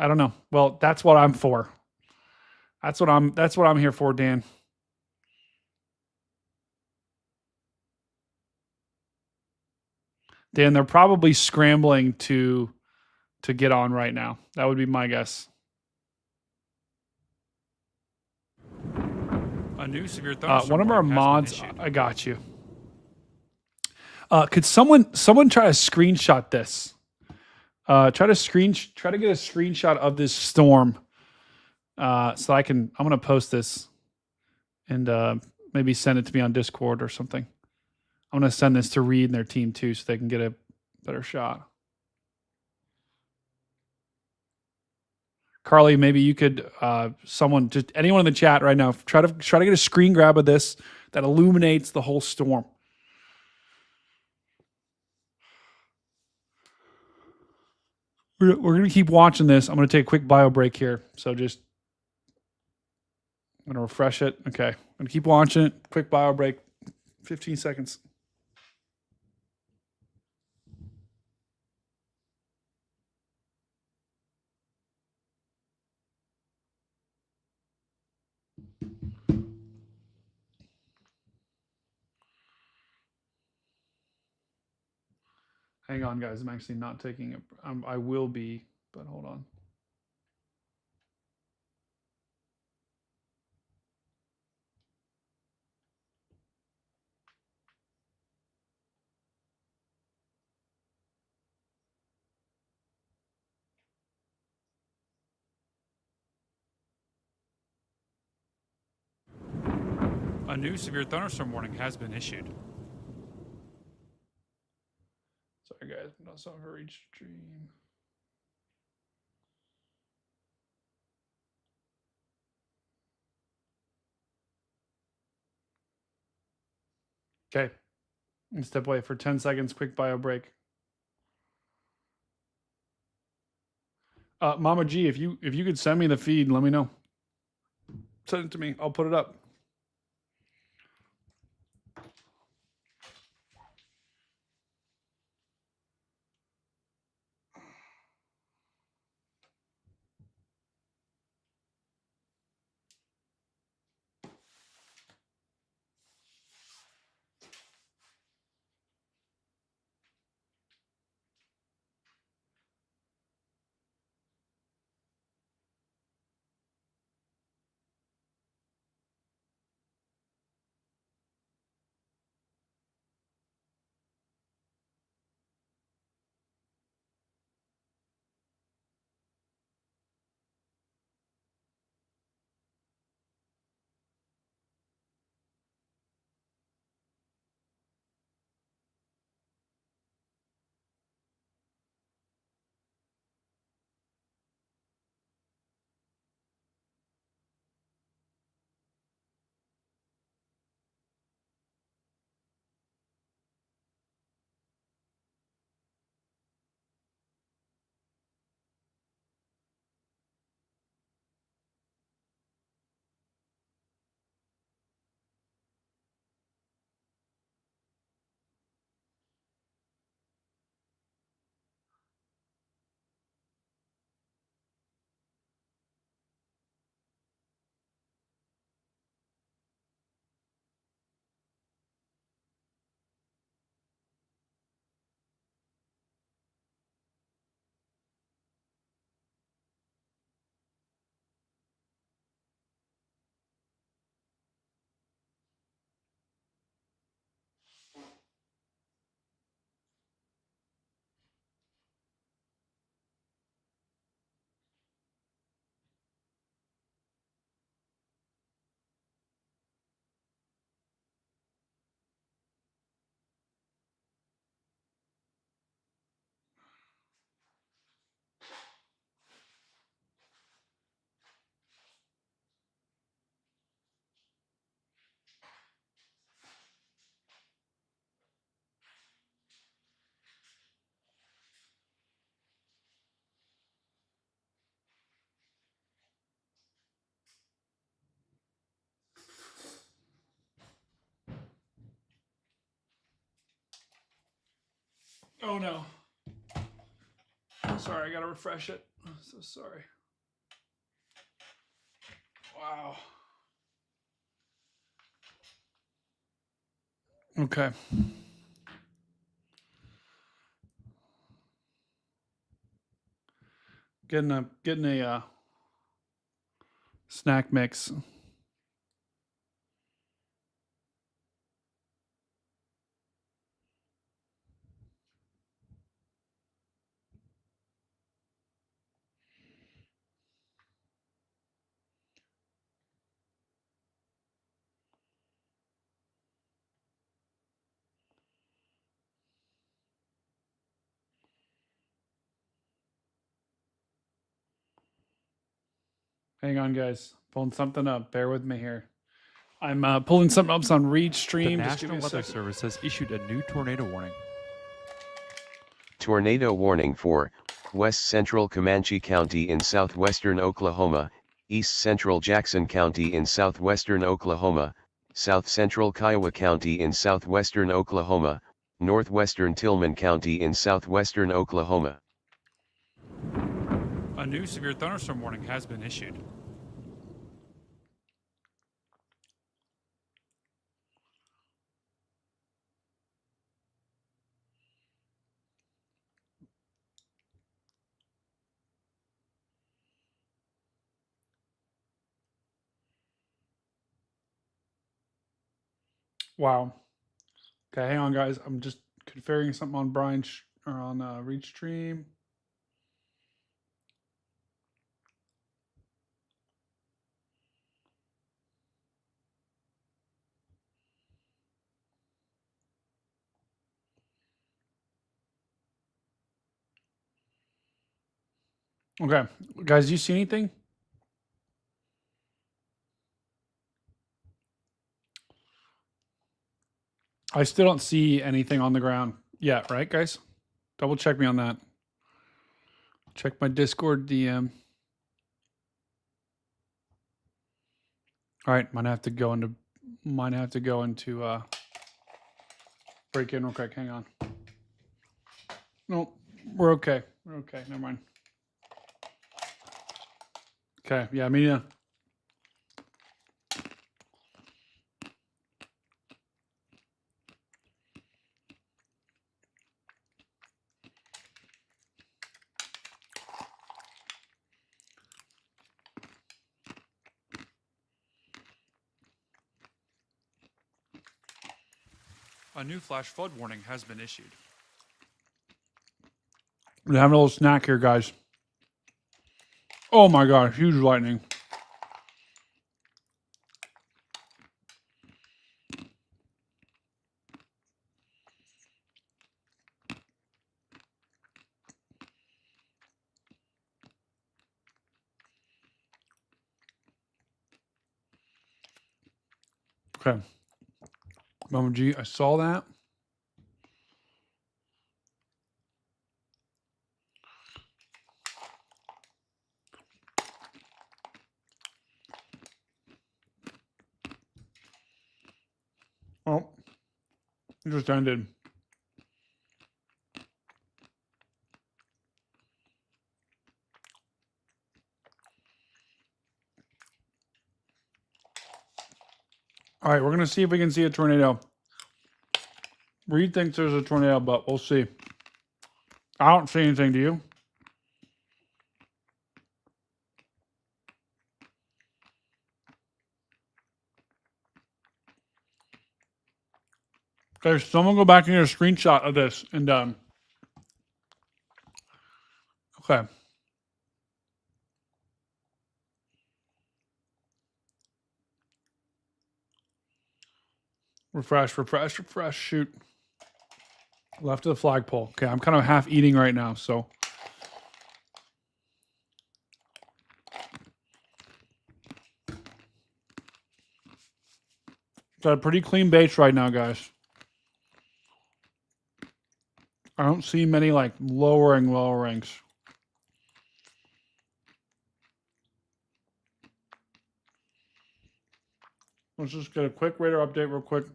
I don't know. Well, that's what I'm for. That's what I'm here for, Dan. Dan, they're probably scrambling to get on right now. That would be my guess. A new severe thunderstorm One of our warning has been mods, issued. I got you. Could someone try to screenshot this? Try to get a screenshot of this storm. So I'm gonna post this and maybe send it to me on Discord or something. I'm gonna send this to Reed and their team too, so they can get a better shot. Carly, maybe you could, someone, just anyone in the chat right now, try to get a screen grab of this that illuminates the whole storm. We're going to keep watching this. I'm going to take a quick bio break here. So I'm going to refresh it. Okay. I'm going to keep watching it. Quick bio break. 15 seconds. Hang on, guys. I'm actually not taking it. I will be, but hold on. A new severe thunderstorm warning has been issued. Sorry, guys. I'm not so hurried stream. Okay. Step away for 10 seconds. Quick bio break. Mama G, if you could send me the feed, let me know. Send it to me. I'll put it up. Oh no. Sorry, I gotta refresh it. I'm so sorry. Wow. Okay. Getting a snack mix. Hang on, guys. Pulling something up. Bear with me here. I'm pulling something up on Reed The Stream. Just give me National a Weather second. Service has issued a new tornado warning. Tornado warning for West Central Comanche County in southwestern Oklahoma, East Central Jackson County in southwestern Oklahoma, South Central Kiowa County in southwestern Oklahoma, northwestern Tillman County in southwestern Oklahoma. A new severe thunderstorm warning has been issued. Wow. Okay, hang on, guys. I'm just configuring something on or on Reed Stream. Okay, guys, do you see anything? I still don't see anything on the ground yet, right, guys? Double check me on that. Check my Discord DM. All right, might have to go into break in real quick. Hang on. No, we're okay. We're okay. Never mind. Okay, yeah, me neither. A new flash flood warning has been issued. We're having a little snack here, guys. Oh my gosh, huge lightning. Okay. Mama G, I saw that. Oh, it just ended. All right, we're going to see if we can see a tornado. Reed thinks there's a tornado, but we'll see. I don't see anything, do you? Okay, someone go back and get a screenshot of this. And, okay. Refresh. Shoot. Left of the flagpole. Okay, I'm kind of half eating right now, so. Got a pretty clean base right now, guys. I don't see many like lowerings. Let's just get a quick radar update real quick.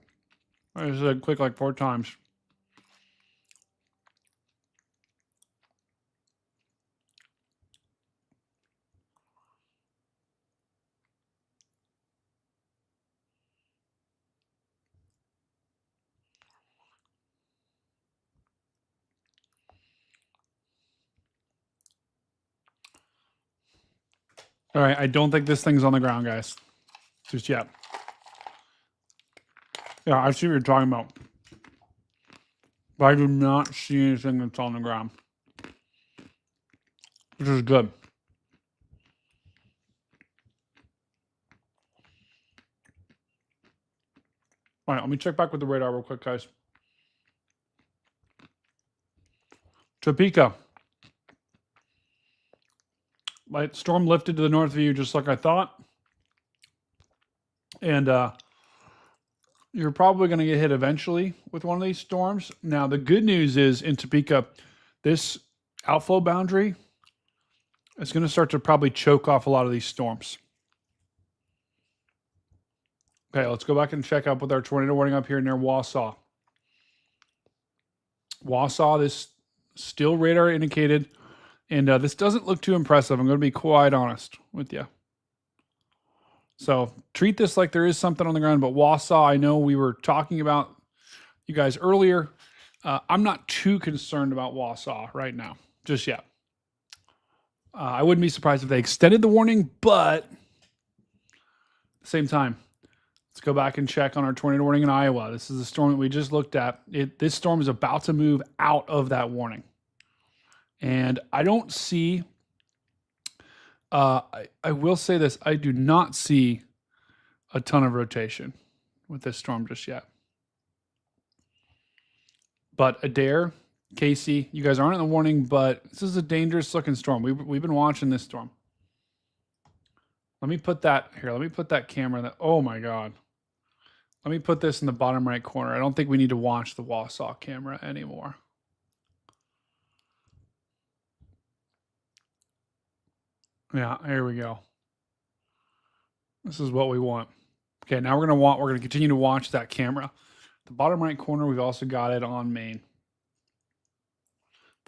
I just said click like 4 times. All right, I don't think this thing's on the ground, guys. Just yet. Yeah, I see what you're talking about. But I do not see anything that's on the ground. Which is good. All right, let me check back with the radar real quick, guys. Topeka. Light storm lifted to the north of you just like I thought. And you're probably going to get hit eventually with one of these storms. Now, the good news is in Topeka, this outflow boundary is going to start to probably choke off a lot of these storms. Okay, let's go back and check up with our tornado warning up here near Wausau. Wausau, this still radar indicated, and this doesn't look too impressive. I'm going to be quite honest with you. So treat this like there is something on the ground, but Wausau, I know we were talking about you guys earlier. I'm not too concerned about Wausau right now, just yet. I wouldn't be surprised if they extended the warning, but at the same time, let's go back and check on our tornado warning in Iowa. This is the storm that we just looked at. This storm is about to move out of that warning. And I don't see, I will say this, I do not see a ton of rotation with this storm just yet. But Adair, Casey, you guys aren't in the warning, but this is a dangerous looking storm. We've been watching this storm. Let me put that here. Let me put that camera that, oh my God. Let me put this in the bottom right corner. I don't think we need to watch the Wausau camera anymore. Yeah, here we go. This is what we want. Okay, now we're going to continue to watch that camera. The bottom right corner, we've also got it on main.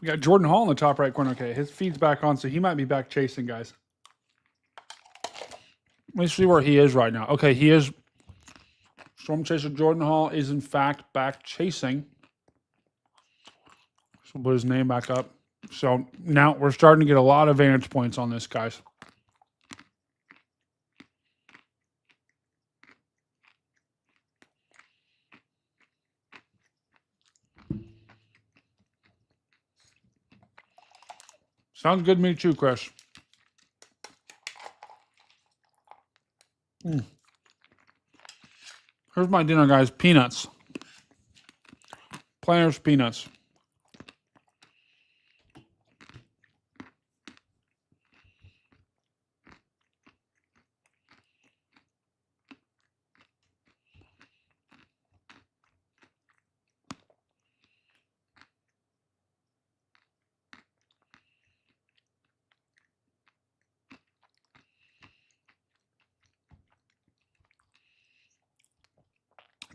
We got Jordan Hall in the top right corner. Okay, his feed's back on, so he might be back chasing, guys. Let me see where he is right now. Okay, he is. Storm Chaser Jordan Hall is, in fact, back chasing. So we'll put his name back up. So now we're starting to get a lot of vantage points on this, guys. Sounds good to me too, Chris. Here's my dinner, guys. Peanuts. Planters peanuts.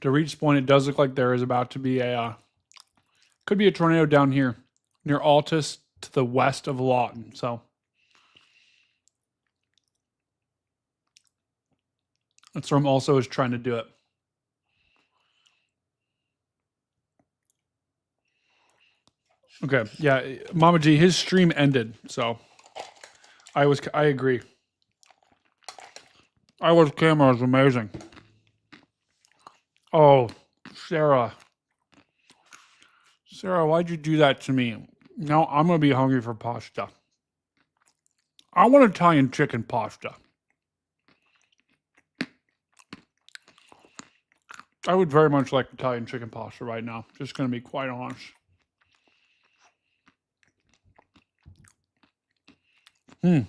To Reed's point, it does look like there is about to be could be a tornado down here near Altus to the west of Lawton. So that storm also is trying to do it. Okay, yeah, Mama G, his stream ended, so I agree. Iowa's camera is amazing. Oh, Sarah. Sarah, why'd you do that to me? Now I'm going to be hungry for pasta. I want Italian chicken pasta. I would very much like Italian chicken pasta right now. Just going to be quite honest. It's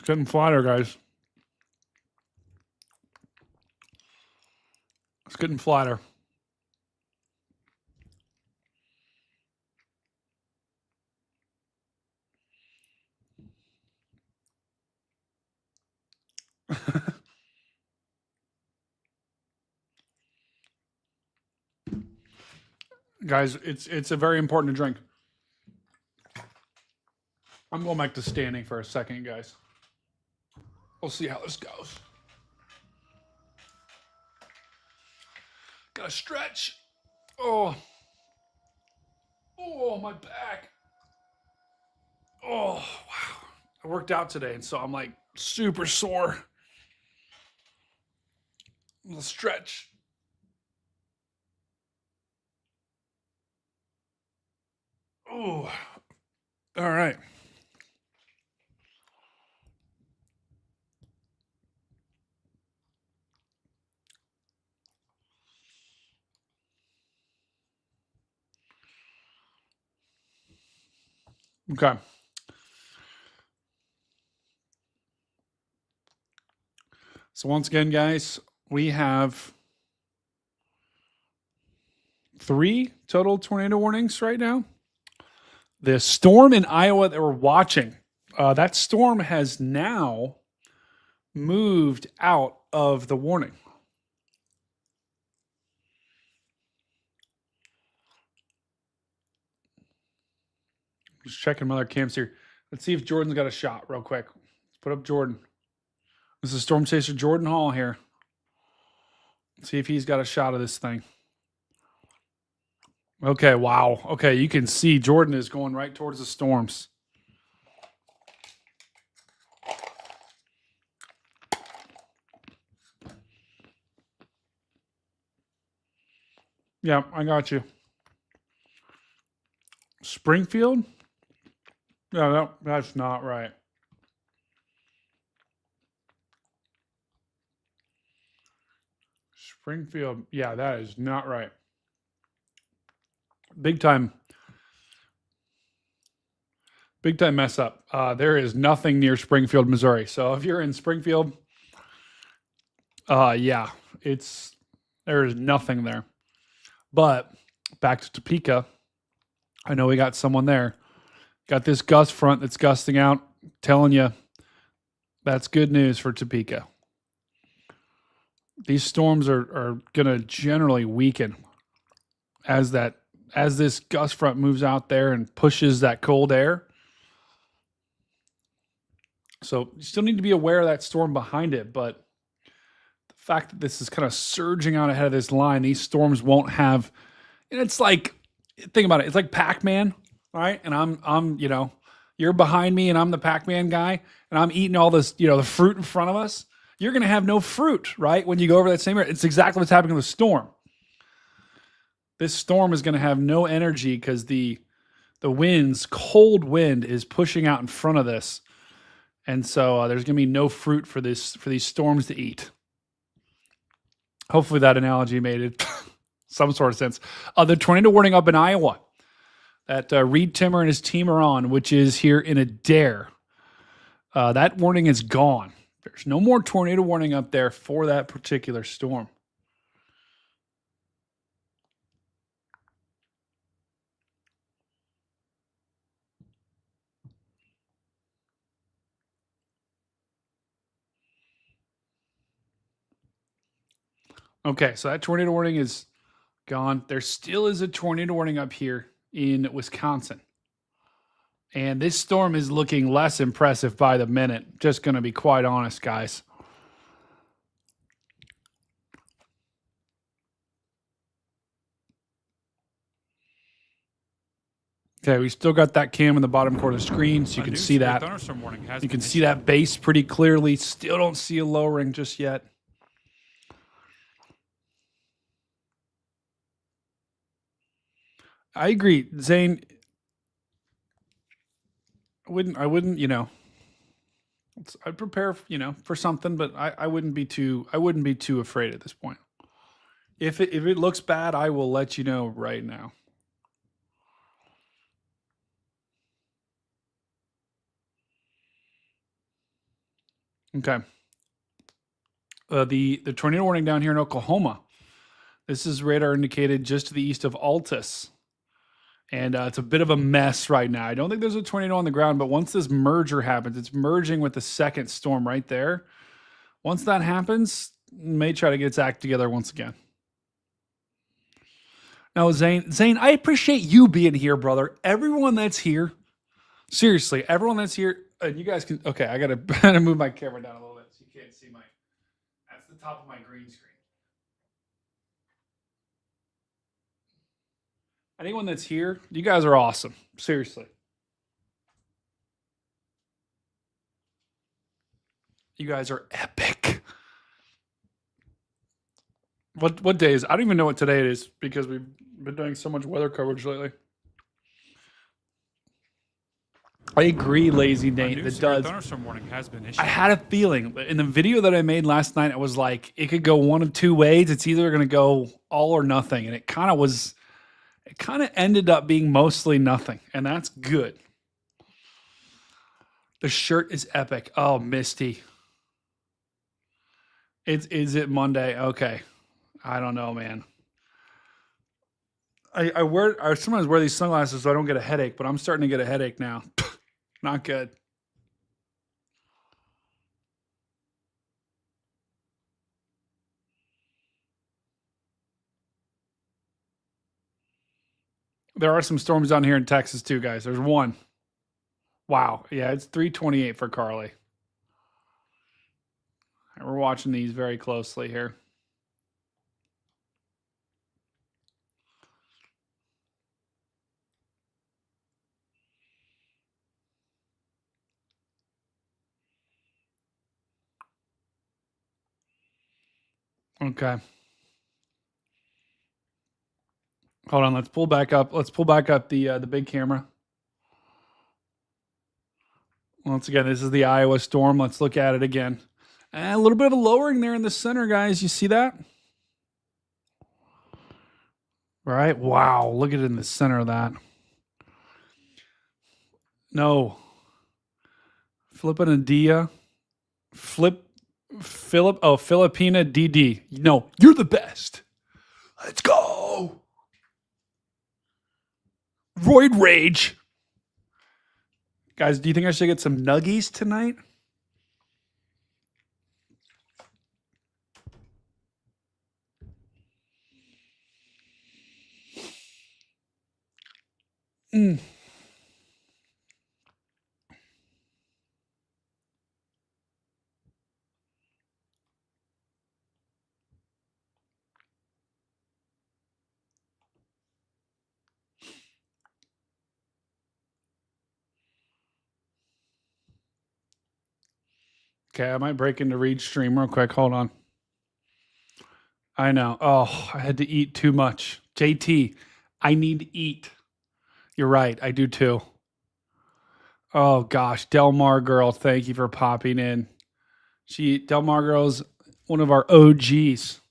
getting flatter, guys. It's getting flatter. Guys, it's a very important drink. I'm going back to standing for a second, guys. We'll see how this goes. Gotta stretch. Oh, my back. Oh, wow. I worked out today, and so I'm like super sore. A little stretch. Oh, all right. Okay. So once again, guys, we have 3 total tornado warnings right now. The storm in Iowa that we're watching, that storm has now moved out of the warning. Just checking my other cams here. Let's see if Jordan's got a shot real quick. Let's put up Jordan. This is Storm Chaser Jordan Hall here. Let's see if he's got a shot of this thing. Okay, wow. Okay, you can see Jordan is going right towards the storms. Yeah, I got you. Springfield? No, that's not right. Springfield. Yeah, that is not right. Big time mess up. There is nothing near Springfield, Missouri. So if you're in Springfield, yeah, there is nothing there. But back to Topeka, I know we got someone there. Got this gust front that's gusting out. Telling you, that's good news for Topeka. These storms are going to generally weaken as this gust front moves out there and pushes that cold air. So you still need to be aware of that storm behind it, but the fact that this is kind of surging out ahead of this line, these storms won't have. And it's like, think about it. It's like Pac-Man, right? And I'm you're behind me, and I'm the Pac-Man guy, and I'm eating all this, the fruit in front of us. You're going to have no fruit, right? When you go over that same area, it's exactly what's happening with the storm. This storm is going to have no energy because the cold wind is pushing out in front of this. And so there's going to be no fruit for these storms to eat. Hopefully that analogy made it some sort of sense. The tornado warning up in Iowa that Reed Timmer and his team are on, which is here in Adair. That warning is gone. There's no more tornado warning up there for that particular storm. Okay, so that tornado warning is gone. There still is a tornado warning up here in Wisconsin. And this storm is looking less impressive by the minute. Just going to be quite honest, guys. Okay, we still got that cam in the bottom corner of the screen, so you can see that. You can see that base pretty clearly. Still don't see a lowering just yet. I agree, Zane. I wouldn't, I'd prepare, for something, but I wouldn't be too afraid at this point. If it looks bad, I will let you know right now. Okay. The tornado warning down here in Oklahoma. This is radar indicated just to the east of Altus. And it's a bit of a mess right now. I don't think there's a tornado on the ground, but once this merger happens, it's merging with the second storm right there. Once that happens, it may try to get its act together once again. Now, Zane, I appreciate you being here, brother. Everyone that's here, seriously, everyone that's here, you guys can, okay, I gotta move my camera down a little bit so you can't see that's the top of my green screen. Anyone that's here, you guys are awesome. Seriously. You guys are epic. What day is? I don't even know what today it is because we've been doing so much weather coverage lately. I agree, Lazy Nate. That does. Thunderstorm warning has been issued. I had a feeling in the video that I made last night. I was like, it could go one of two ways. It's either going to go all or nothing, and it kind of was. It kind of ended up being mostly nothing, and that's good. The shirt is epic. Oh, Misty. Is it Monday? Okay. I don't know, man. I sometimes wear these sunglasses so I don't get a headache, but I'm starting to get a headache now. Not good. There are some storms down here in Texas too, guys. There's one. Wow. Yeah, it's 328 for Carly. We're watching these very closely here. Okay. Hold on. Let's pull back up. Let's pull back up the big camera. Once again, this is the Iowa storm. Let's look at it again. And a little bit of a lowering there in the center, guys. You see that? All right. Wow. Look at it in the center of that. No. Filipina DD. No, you're the best. Let's go. Roid Rage. Guys, do you think I should get some nuggies tonight? Mm. Okay, I might break into Reed's stream real quick. Hold on. I know. Oh, I had to eat too much. JT, I need to eat. You're right. I do too. Oh gosh, Delmar girl, thank you for popping in. Delmar girl's one of our OGs.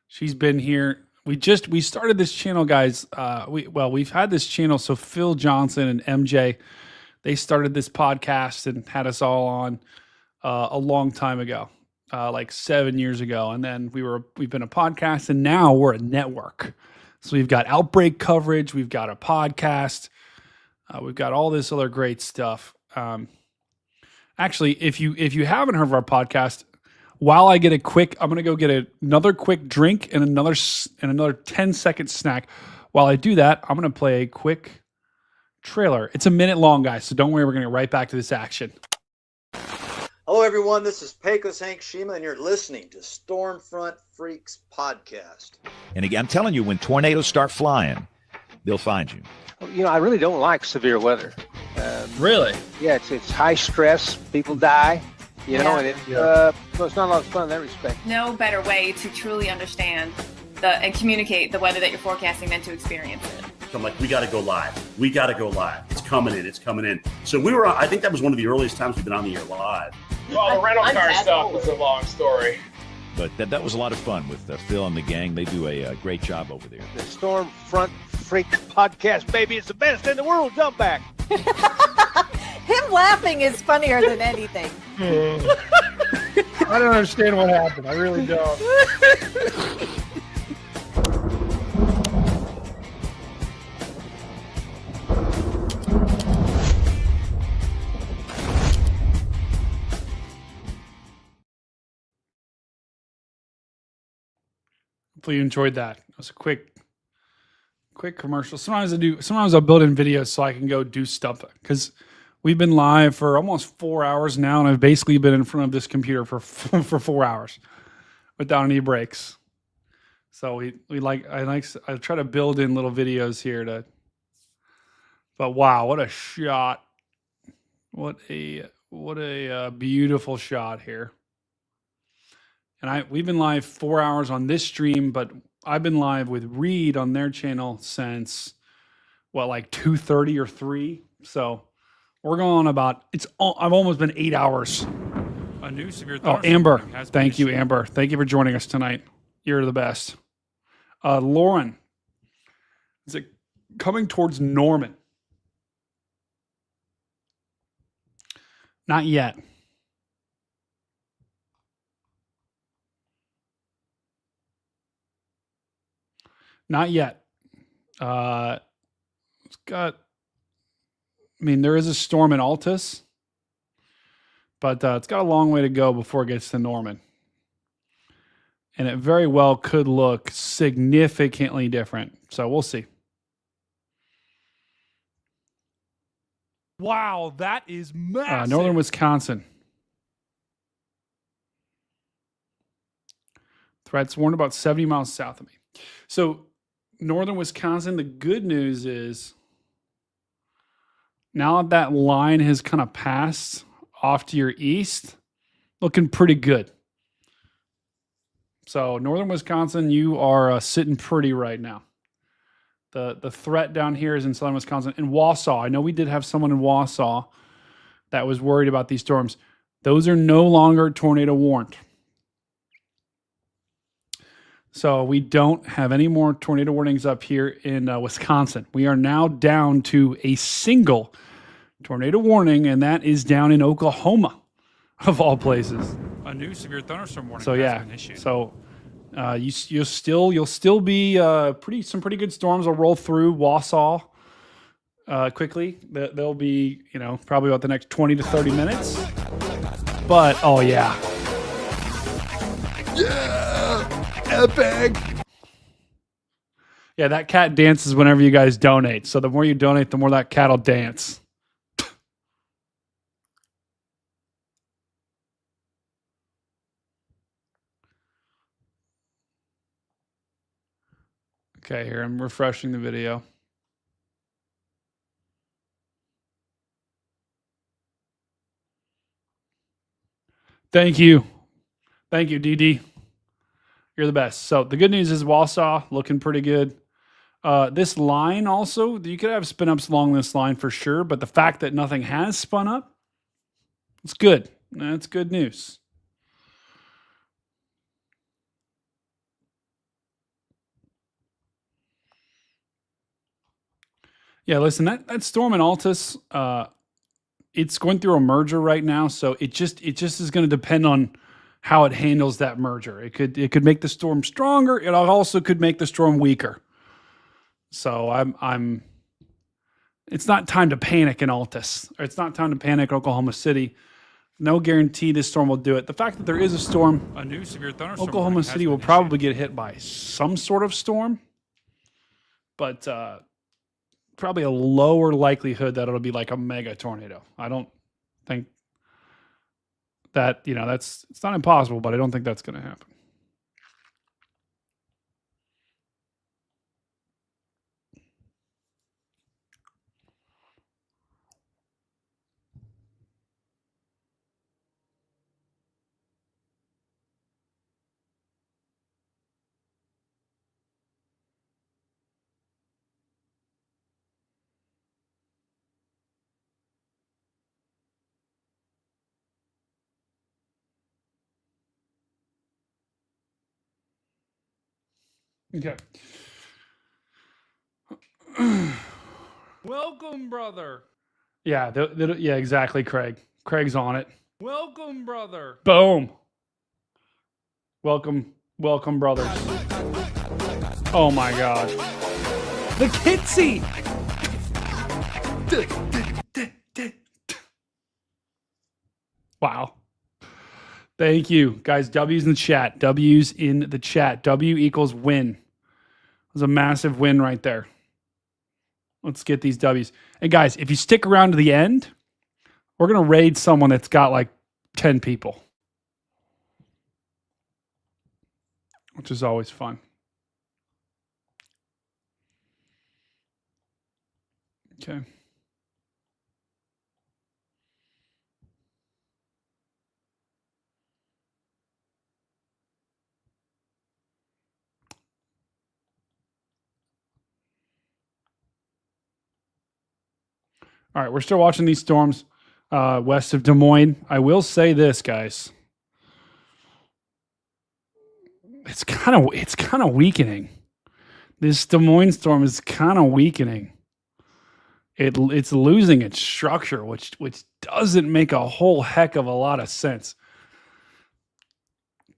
She's been here. We started this channel, guys. We've had this channel. So Phil Johnson and MJ, they started this podcast and had us all on a long time ago, like 7 years ago. And then we've been a podcast, and now we're a network. So we've got Outbreak coverage. We've got a podcast. We've got all this other great stuff. Actually, if you haven't heard of our podcast, while I get I'm going to go get another quick drink and another 10-second snack. While I do that, I'm going to play a quick trailer. It's a minute long, guys, so don't worry. We're going to get right back to this action. Hello, everyone. This is Pecos Hank Shima, and you're listening to Stormfront Freaks Podcast. And again, I'm telling you, when tornadoes start flying, they'll find you. You know, I really don't like severe weather. Really? Yeah, it's high stress. People die. You know, and it's not a lot of fun in that respect. No better way to truly understand and communicate the weather that you're forecasting than to experience it. I'm like, we got to go live. We got to go live. It's coming in. It's coming in. So we were, I think that was one of the earliest times we've been on the air live. Well, the rental car stuff was a long story. But that was a lot of fun with Phil and the gang. They do a great job over there. The Stormfront Freaks Podcast, baby. It's the best in the world. Jump back. Him laughing is funnier than anything. I don't understand what happened. I really don't. Hopefully you enjoyed that. It was a quick commercial. Sometimes I'll build in videos so I can go do stuff, because we've been live for almost 4 hours now, and I've basically been in front of this computer for 4 hours without any breaks. So I try to build in little videos here but wow, what a shot. What what a beautiful shot here. And we've been live 4 hours on this stream, but I've been live with Reed on their channel since like 2:30 or 3. So we're going about I've almost been 8 hours. A new severe Oh, thunderstorm Amber. warning has been Thank you, issued. Amber. Thank you for joining us tonight. You're the best. Lauren. Is it coming towards Norman? Not yet. Not yet. It's got, there is a storm in Altus, but it's got a long way to go before it gets to Norman. And it very well could look significantly different. So we'll see. Wow, that is massive. Northern Wisconsin. Threats warned about 70 miles south of me. So Northern Wisconsin, the good news is now that line has kind of passed off to your east, looking pretty good. So Northern Wisconsin, you are sitting pretty right now. The threat down here is in southern Wisconsin. In Wausau, I know we did have someone in Wausau that was worried about these storms. Those are no longer tornado warned. So we don't have any more tornado warnings up here in Wisconsin. We are now down to a single tornado warning, and that is down in Oklahoma, of all places. A new severe thunderstorm warning So has yeah, been issued. so you'll still be some pretty good storms will roll through Wausau quickly. They'll be probably about the next 20 to 30 minutes. But oh yeah, epic. Yeah, that cat dances whenever you guys donate. So the more you donate, the more that cat will dance. Okay, here I'm refreshing the video. Thank you, DD. You're the best. So the good news is Wausau looking pretty good. This line also, you could have spin ups along this line for sure, but the fact that nothing has spun up, it's good. That's good news. Yeah, listen, that storm in Altus, it's going through a merger right now, so it just is going to depend on how it handles that merger. It could make the storm stronger. It also could make the storm weaker. So it's not time to panic in Altus, or it's not time to panic Oklahoma City. No guarantee this storm will do it. The fact that there is a storm, A new severe thunderstorm Oklahoma warning City has will been probably get hit by some sort of storm, but probably a lower likelihood that it'll be like a mega tornado. I don't think that, it's not impossible, but I don't think that's going to happen. Okay. Welcome, brother. Yeah, yeah, exactly, Craig. Craig's on it. Welcome, brother. Boom. Welcome, brothers. Oh my God. The Kitsy. Wow. Thank you, guys. W's in the chat. W's in the chat. W equals win. It was a massive win right there. Let's get these W's. And guys, if you stick around to the end, we're going to raid someone that's got like 10 people, which is always fun. Okay. All right, we're still watching these storms west of Des Moines. I will say this, guys. It's kind of weakening. This Des Moines storm is kind of weakening. It's losing its structure, which doesn't make a whole heck of a lot of sense.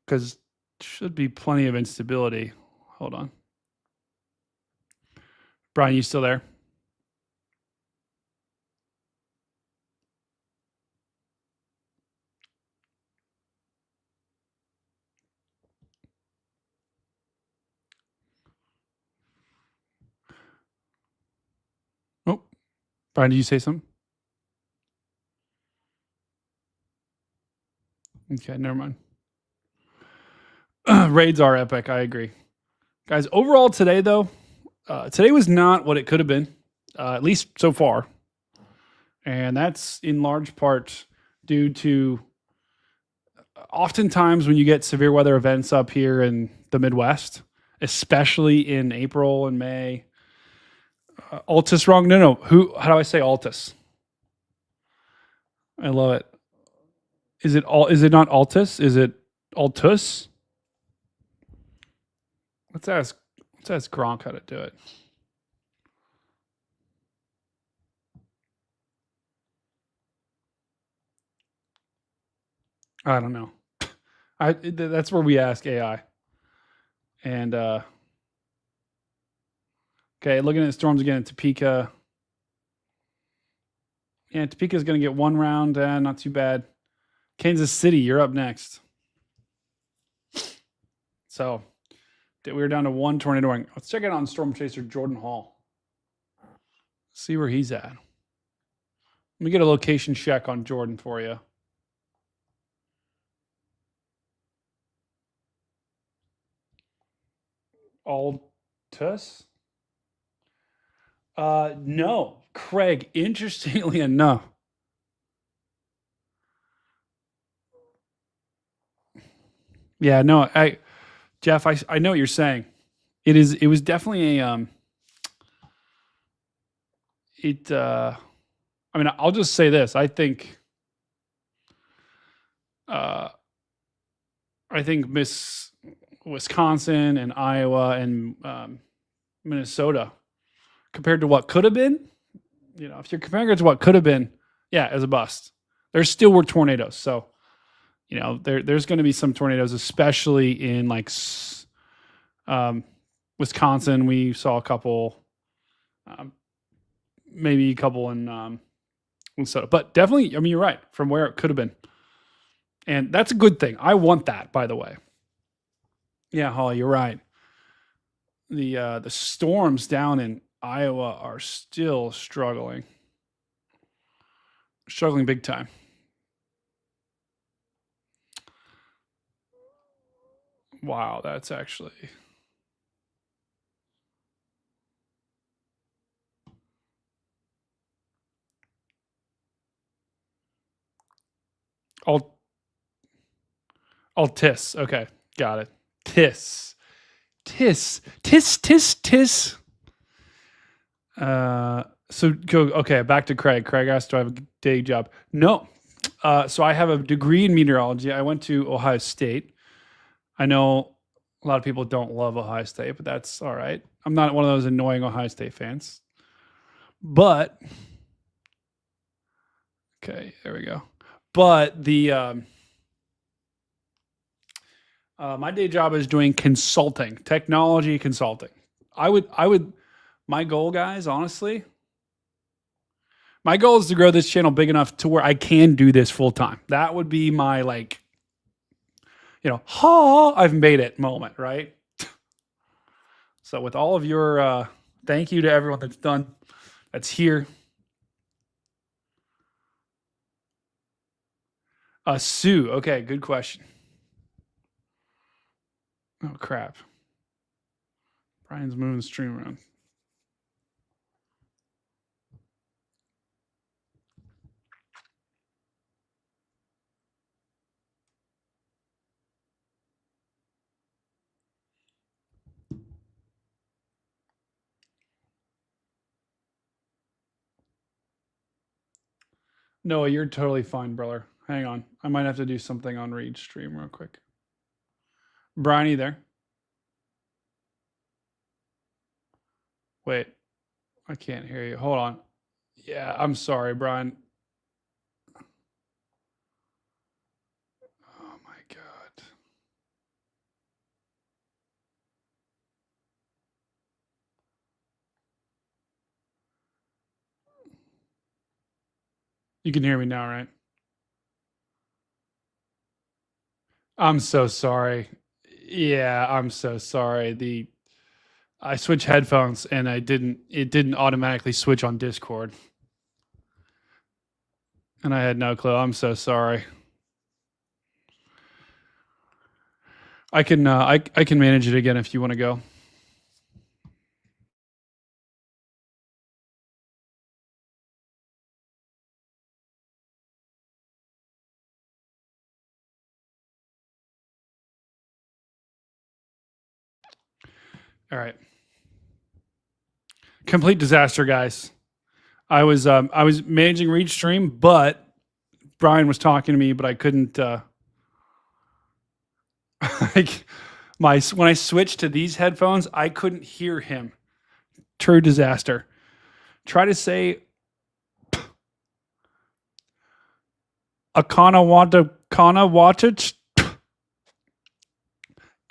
Because should be plenty of instability. Hold on. Brian, you still there? Oh, Brian, did you say something? Okay, never mind. Raids are epic. I agree. Guys, overall today, though, today was not what it could have been, at least so far. And that's in large part due to oftentimes when you get severe weather events up here in the Midwest, especially in April and May. Altus wrong? No. How do I say Altus? I love it. Is it not Altus? Is it Altus? Let's ask Gronk how to do it. I don't know. That's where we ask AI. And okay, looking at the storms again in Topeka. Yeah, Topeka's going to get one round. Not too bad. Kansas City, you're up next. So we're down to one tornado warning. Let's check it out on Storm Chaser Jordan Hall. See where he's at. Let me get a location check on Jordan for you. Altus? No. Craig, interestingly enough. Yeah, no, Jeff, I know what you're saying. It was definitely a I mean, I'll just say this. I think Miss Wisconsin and Iowa and Minnesota, compared to what could have been, if you're comparing it to what could have been, yeah, as a bust. There still were tornadoes. So, there's going to be some tornadoes, especially in like Wisconsin. We saw a couple, maybe a couple in Minnesota, but definitely, I mean, you're right, from where it could have been. And that's a good thing. I want that, by the way. Yeah, Holly, you're right. The storms down in Iowa are still struggling big time. Wow, that's actually Altis. Okay, got it. Tis. So go. Okay, back to Craig. Craig asked, "Do I have a day job?" No. So I have a degree in meteorology. I went to Ohio State. I know a lot of people don't love Ohio State, but that's all right. I'm not one of those annoying Ohio State fans. But okay, there we go. But the my day job is doing consulting, technology consulting. I would. My goal, guys, honestly, my goal is to grow this channel big enough to where I can do this full time. That would be my I've made it moment, right? So with all of your, thank you to everyone that's here. Sue, okay, good question. Oh, crap. Brian's moving the stream around. Noah, you're totally fine, brother. Hang on. I might have to do something on Reed stream real quick. Brian, are you there? Wait, I can't hear you. Hold on. Yeah, I'm sorry, Brian. Oh my God. You can hear me now, right? I'm so sorry. Yeah, I'm so sorry. I switched headphones and it didn't automatically switch on Discord. And I had no clue. I'm so sorry. I can I can manage it again if you want to go. All right. Complete disaster, guys. I was managing Reach Stream, but Brian was talking to me, but I couldn't like when I switched to these headphones, I couldn't hear him. True disaster. Try to say Akana Watach.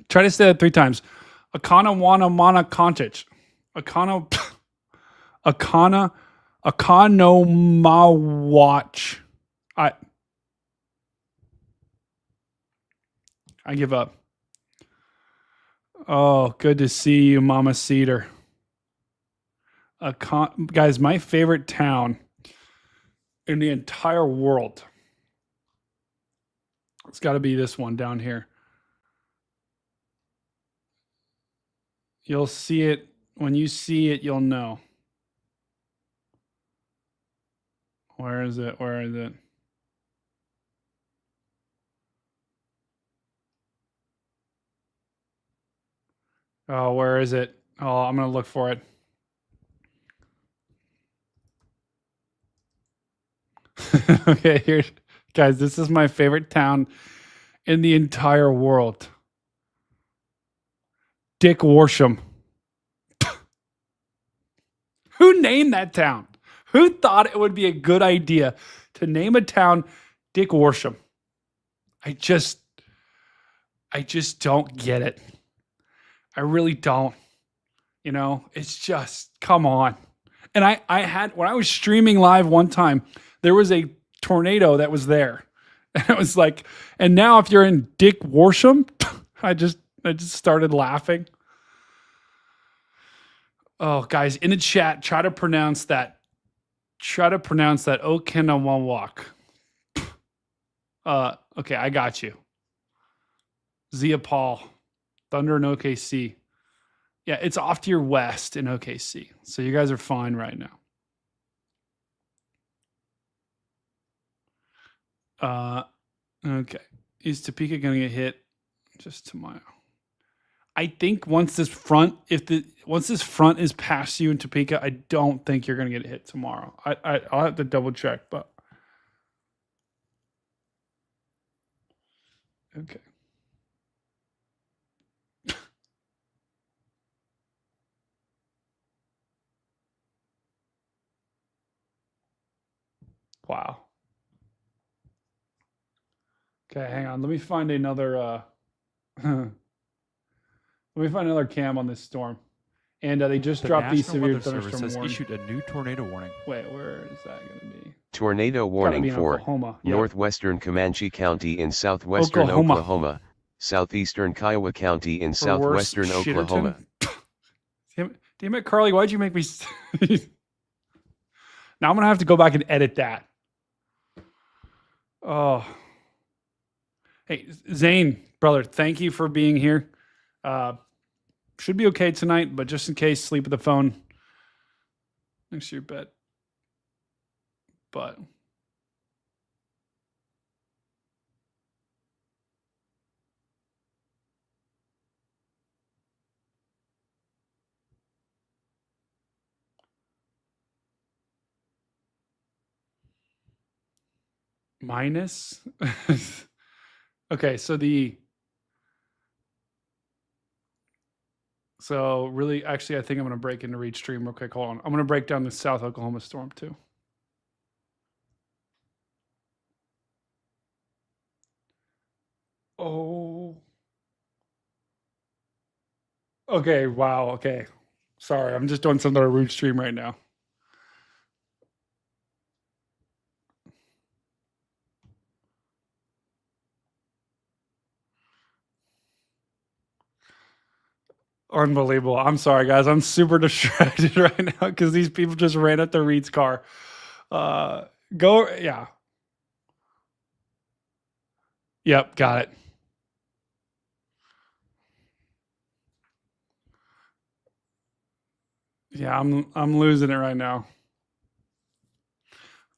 Try to say that 3 times. Akana Wana Mana Kontich. Akana Mawatch. I give up. Oh, good to see you, Mama Cedar. Guys, my favorite town in the entire world. It's got to be this one down here. You'll see it. When you see it, you'll know. Where is it? Where is it? Oh, where is it? Oh, I'm going to look for it. Okay, here. Guys, this is my favorite town in the entire world. Dick Worsham. Who named that town? Who thought it would be a good idea to name a town Dick Worsham? I just don't get it. I really don't. You know, it's just, come on. And I had, when I was streaming live one time, there was a tornado that was there. And it was like, and now if you're in Dick Worsham, I just started laughing. Oh, guys, in the chat, try to pronounce that. Try to pronounce that Okinawawak. Okay, I got you. Zia Paul, Thunder in OKC. Yeah, it's off to your west in OKC. So you guys are fine right now. Okay. Is Topeka going to get hit just tomorrow? I think once this front is past you in Topeka, I don't think you're going to get hit tomorrow. I'll have to double check, but okay. Wow. Okay, hang on. Let me find another let me find another cam on this storm. And they just dropped these severe Weather Service thunderstorm has warning. issued a new tornado warning. Wait, where is that going to be? Tornado warning for Oklahoma. Yeah. northwestern Comanche County in southwestern Oklahoma, southeastern Kiowa County in southwestern Oklahoma. Damn it, Carly, why'd you make me... Now I'm going to have to go back and edit that. Oh. Hey, Zane, brother, thank you for being here. Should be okay tonight, but just in case, sleep with the phone next to your bed. But minus. Okay, so really, actually, I think I'm going to break into Reed Stream real quick. Hold on. I'm going to break down the South Oklahoma storm too. Oh. Okay, wow, okay. Sorry, I'm just doing something on a Reed Stream right now. Unbelievable. I'm sorry, guys. I'm super distracted right now because these people just ran up to Reed's car. Yeah. Yep, got it. Yeah, I'm losing it right now.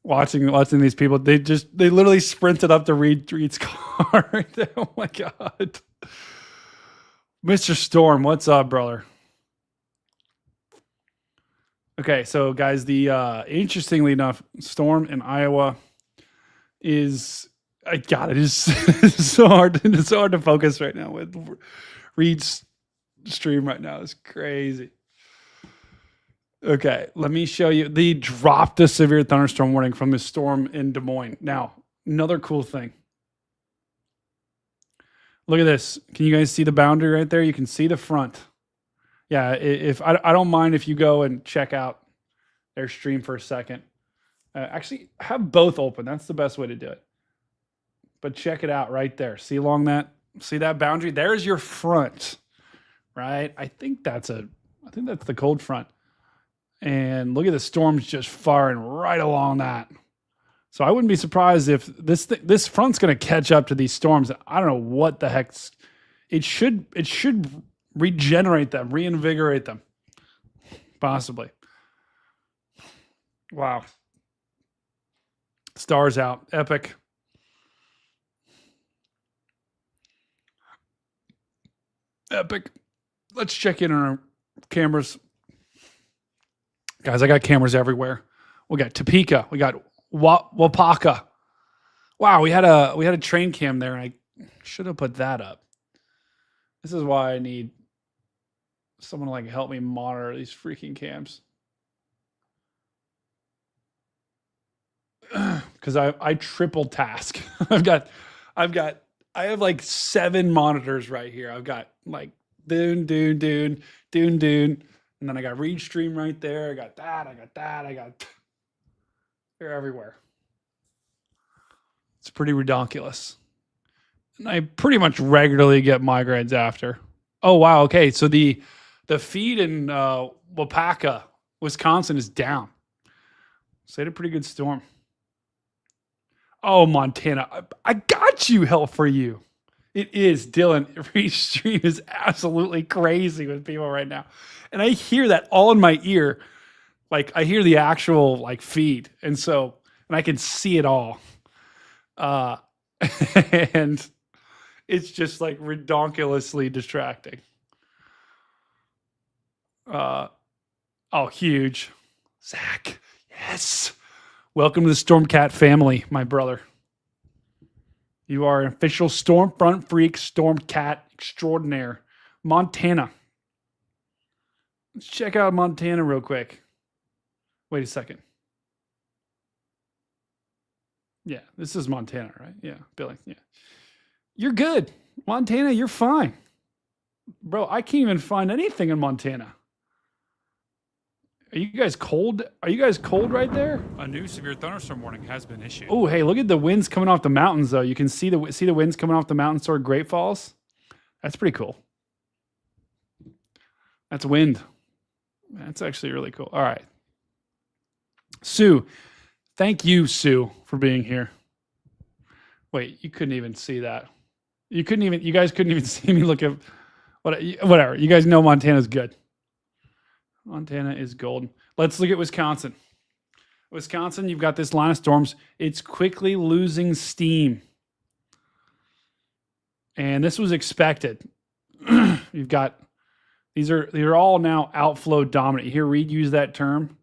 Watching these people, they literally sprinted up to Reed's car right there. Oh my god. Mr. Storm, what's up, brother? Okay, so guys, the interestingly enough, storm in Iowa is it is so hard. It's so hard to focus right now with Reed's stream right now. It's crazy. Okay, let me show you. They dropped a severe thunderstorm warning from the storm in Des Moines. Now, another cool thing. Look at this. Can you guys see the boundary right there? You can see the front. Yeah, if I don't mind if you go and check out their stream for a second. Actually, have both open. That's the best way to do it. But check it out right there. See that boundary? There's your front, right? I think that's the cold front. And look at the storms just firing right along that. So I wouldn't be surprised if this front's going to catch up to these storms. I don't know what the heck. It should regenerate them, reinvigorate them, possibly. Wow. Stars out. Epic. Epic. Let's check in on our cameras. Guys, I got cameras everywhere. We got Topeka. We got Wapaka. Wow, we had a train cam there, and I should have put that up. This is why I need someone to like help me monitor these freaking cams. Because I triple task. I have like 7 monitors right here. I've got like Dune. And then I got Reed Stream right there. I got that. They're everywhere. It's pretty ridiculous. And I pretty much regularly get migraines after. Oh, wow. Okay. So the feed in Wapaka, Wisconsin is down. So they had a pretty good storm. Oh, Montana. I got you, hell for you. It is, Dylan. Reed Stream is absolutely crazy with people right now. And I hear that all in my ear. Like I hear the actual like feed. And I can see it all. And it's just like redonkulously distracting. Oh, huge. Zach. Yes. Welcome to the Stormcat family, my brother. You are an official Stormfront freak, Stormcat extraordinaire. Montana. Let's check out Montana real quick. Wait a second. Yeah, this is Montana, right? Yeah, Billy. Yeah. You're good. Montana, you're fine. Bro, I can't even find anything in Montana. Are you guys cold? Are you guys cold right there? A new severe thunderstorm warning has been issued. Oh, hey, look at the winds coming off the mountains, though. You can see the winds coming off the mountains toward Great Falls. That's pretty cool. That's wind. That's actually really cool. All right. Sue. Thank you, Sue, for being here. Wait, you couldn't even see that. You guys couldn't even see me look at whatever. You guys know Montana's good. Montana is golden. Let's look at Wisconsin. Wisconsin, you've got this line of storms. It's quickly losing steam. And this was expected. You've got these are all now outflow dominant. You hear Reed use that term.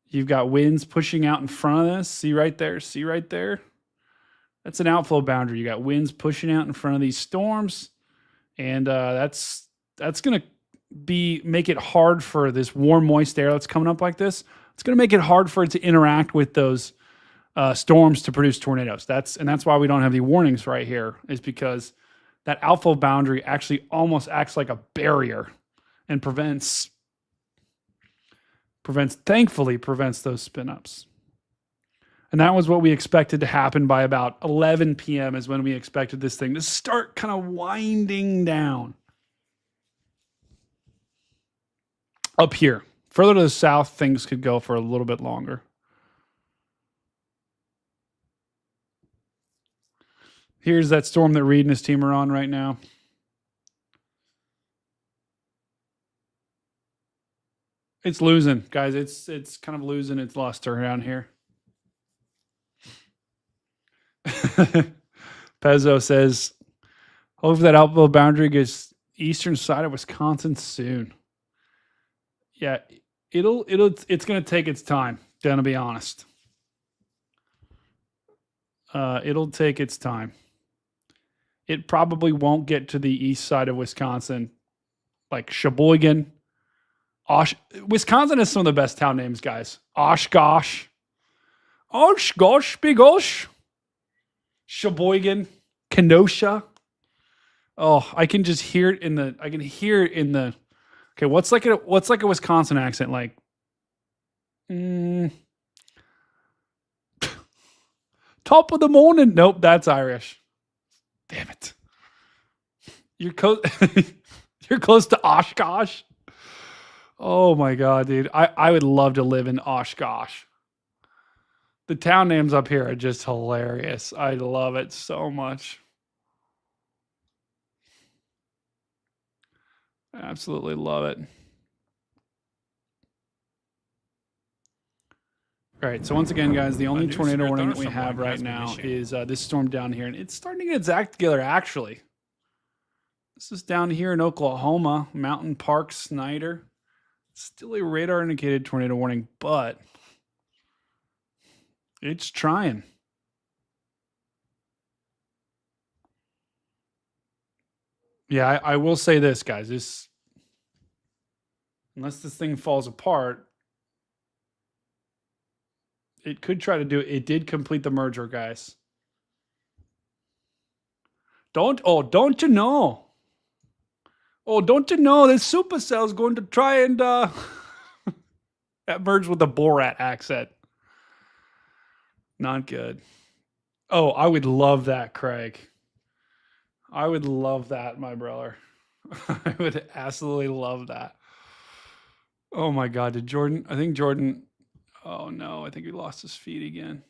You've got winds pushing out in front of this. See right there. That's an outflow boundary. You got winds pushing out in front of these storms, and that's going to make it hard for this warm, moist air that's coming up like this. It's going to make it hard for it to interact with those storms to produce tornadoes. That's why we don't have the warnings right here, is because that outflow boundary actually almost acts like a barrier and thankfully prevents those spin ups. And that was what we expected to happen by about 11 p.m. is when we expected this thing to start kind of winding down. Up here. Further to the south, things could go for a little bit longer. Here's that storm that Reed and his team are on right now. It's losing, guys. It's kind of losing its luster around here. Pezzo says, hopefully that outflow boundary gets eastern side of Wisconsin soon. Yeah, it's going to take its time, to be honest. It'll take its time. It probably won't get to the east side of Wisconsin, like Sheboygan. Wisconsin has some of the best town names, guys. Oshkosh. Oshkosh, Bigosh. Sheboygan. Kenosha. Oh, I can just hear it in the okay, what's like a Wisconsin accent like? Top of the morning. Nope, that's Irish. Damn it. You're close to Oshkosh. Oh my God, dude. I would love to live in Oshkosh. The town names up here are just hilarious. I love it so much. Absolutely love it. All right, so once again, guys, the only tornado warning that we have right now is this storm down here, and it's starting to get its act together, actually. This is down here in Oklahoma, Mountain Park, Snyder. Still a radar-indicated tornado warning, but it's trying. Yeah, I will say this, guys. Unless this thing falls apart, it could try to do it. It did complete the merger, guys. Don't you know? Oh, don't you know this Supercell is going to try and that merged with the Borat accent. Not good. Oh, I would love that, Craig. I would love that, my brother. I would absolutely love that. Oh my God, did Jordan? I think Jordan. Oh no, I think he lost his feed again.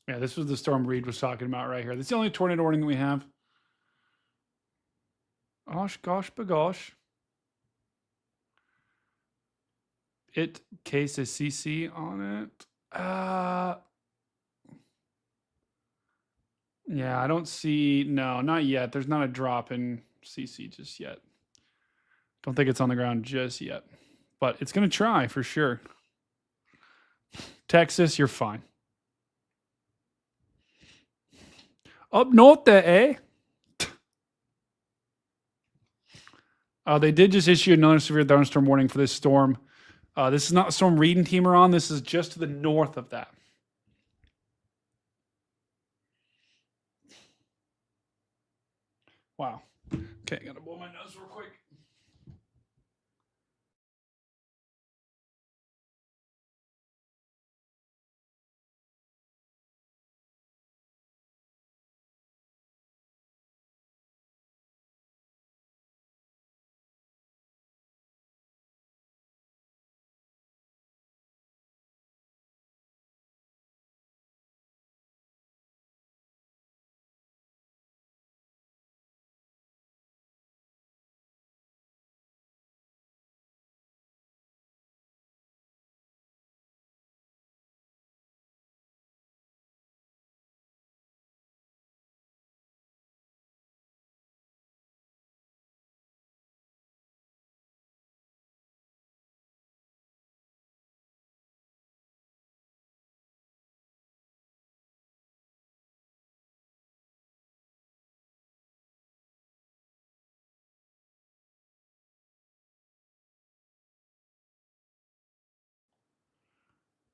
Yeah, this was the storm Reed was talking about right here. This is the only tornado warning that we have. Osh, gosh, bagosh. It case a CC on it. Yeah, I don't see. No, not yet. There's not a drop in CC just yet. Don't think it's on the ground just yet. But it's going to try for sure. Texas, you're fine. Up north there, eh? They did just issue another severe thunderstorm warning for this storm. This is not a storm Reed and team are on. This is just to the north of that. Wow. Okay, gotta blow my nose real quick.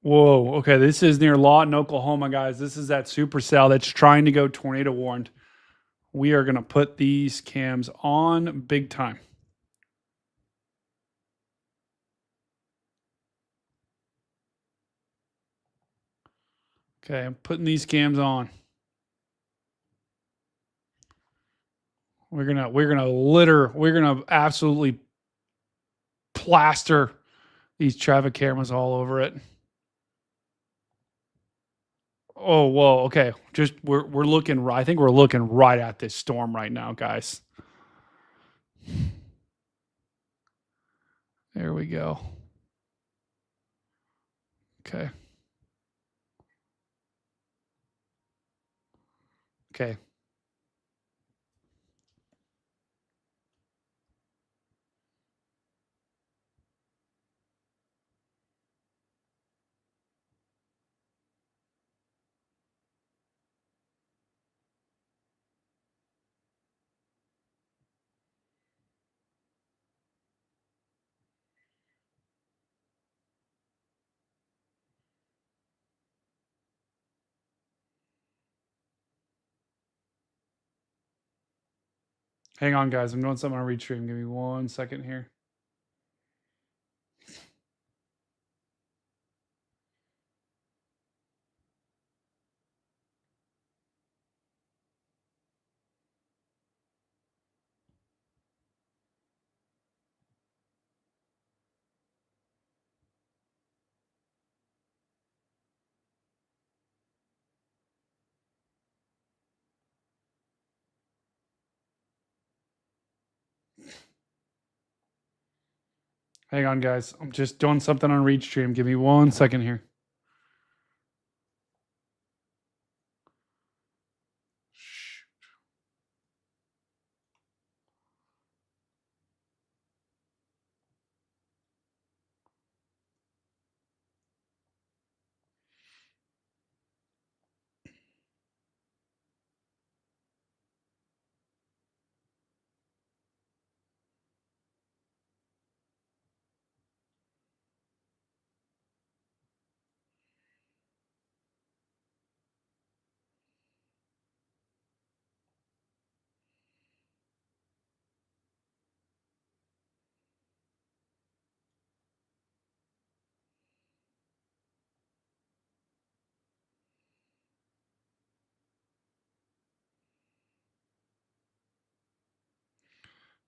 Whoa. Okay. This is near Lawton, Oklahoma, guys. This is that Supercell that's trying to go tornado warned. We are going to put these cams on big time. Okay. I'm putting these cams on. We're gonna absolutely plaster these traffic cameras all over it. Oh, whoa. Okay. Just we're looking right. I think we're looking right at this storm right now, guys. There we go. Okay. Okay. Hang on, guys. I'm doing something on Restream. Give me 1 second here. Hang on, guys. I'm just doing something on Restream. Give me 1 second here.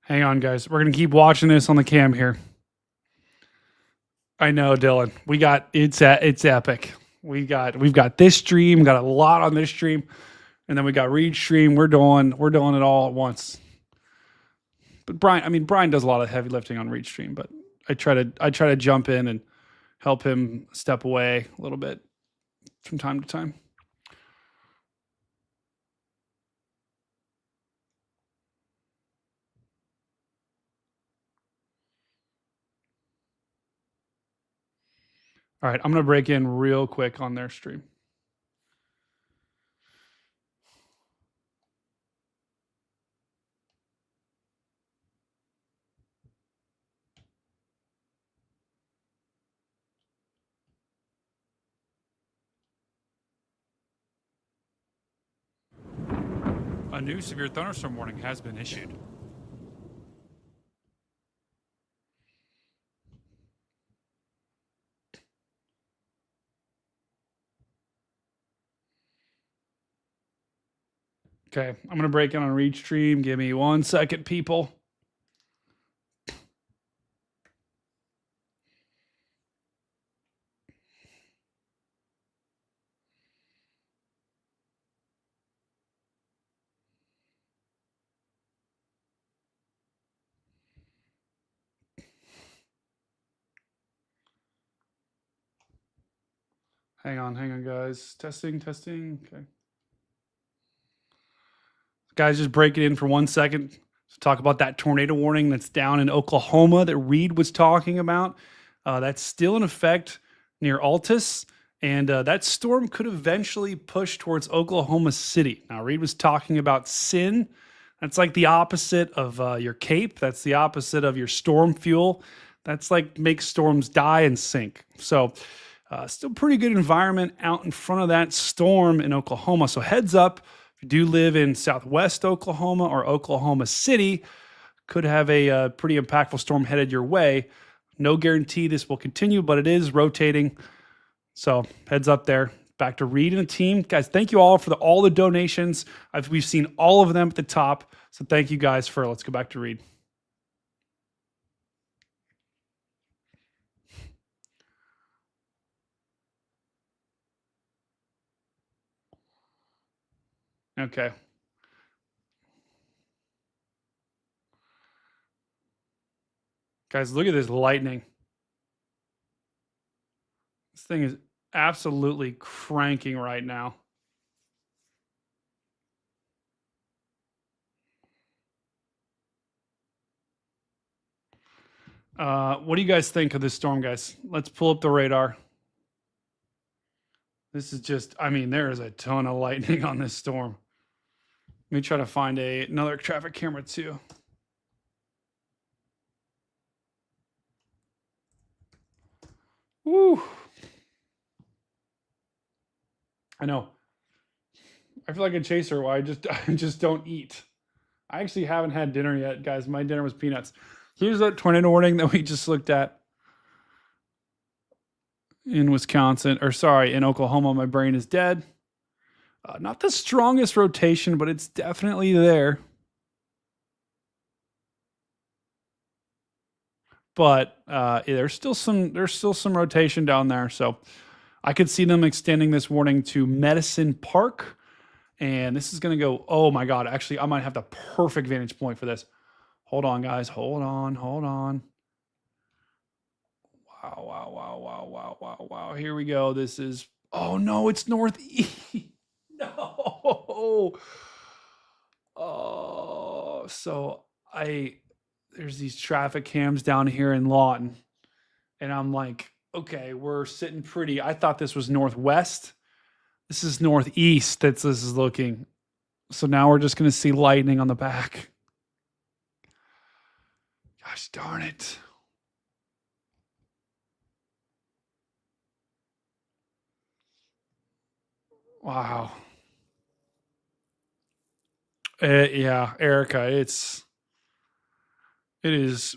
Hang on, guys. We're gonna keep watching this on the cam here. I know, Dylan. It's epic. We've got this stream, got a lot on this stream, and then we got Reed stream. We're doing it all at once. But Brian does a lot of heavy lifting on Reed stream, but I try to jump in and help him step away a little bit from time to time. All right, I'm going to break in real quick on their stream. A new severe thunderstorm warning has been issued. Okay, I'm going to break in on Reed stream. Give me 1 second, people. Hang on, guys. Testing. Okay. Guys, just break it in for 1 second to talk about that tornado warning that's down in Oklahoma that Reed was talking about. That's still in effect near Altus, and that storm could eventually push towards Oklahoma City. Now, Reed was talking about SIN. That's like the opposite of your CAPE. That's the opposite of your storm fuel. That's like makes storms die and sink. So Still pretty good environment out in front of that storm in Oklahoma. So heads up, if you do live in Southwest Oklahoma or Oklahoma City, could have a pretty impactful storm headed your way. No guarantee this will continue, but it is rotating. So heads up there. Back to Reed and the team. Guys, thank you all for all the donations. We've seen all of them at the top. So thank you guys for, let's go back to Reed. Okay. Guys, look at this lightning. This thing is absolutely cranking right now. What do you guys think of this storm, guys? Let's pull up the radar. This is just, I mean, there is a ton of lightning on this storm. Let me try to find another traffic camera too. Woo. I know. I feel like a chaser. Why I just don't eat. I actually haven't had dinner yet, guys. My dinner was peanuts. Here's that tornado warning that we just looked at in Wisconsin, or sorry, in Oklahoma. My brain is dead. Not the strongest rotation, but it's definitely there. But there's still some rotation down there. So I could see them extending this warning to Medicine Park. And this is going to go, oh my God, actually, I might have the perfect vantage point for this. Hold on, guys. Hold on. Wow. Here we go. This is, oh no, it's northeast. No. Oh, so there's these traffic cams down here in Lawton. And I'm like, okay, we're sitting pretty. I thought this was northwest. This is northeast this is looking. So now we're just going to see lightning on the back. Gosh darn it. Wow. Yeah, Erica, it is.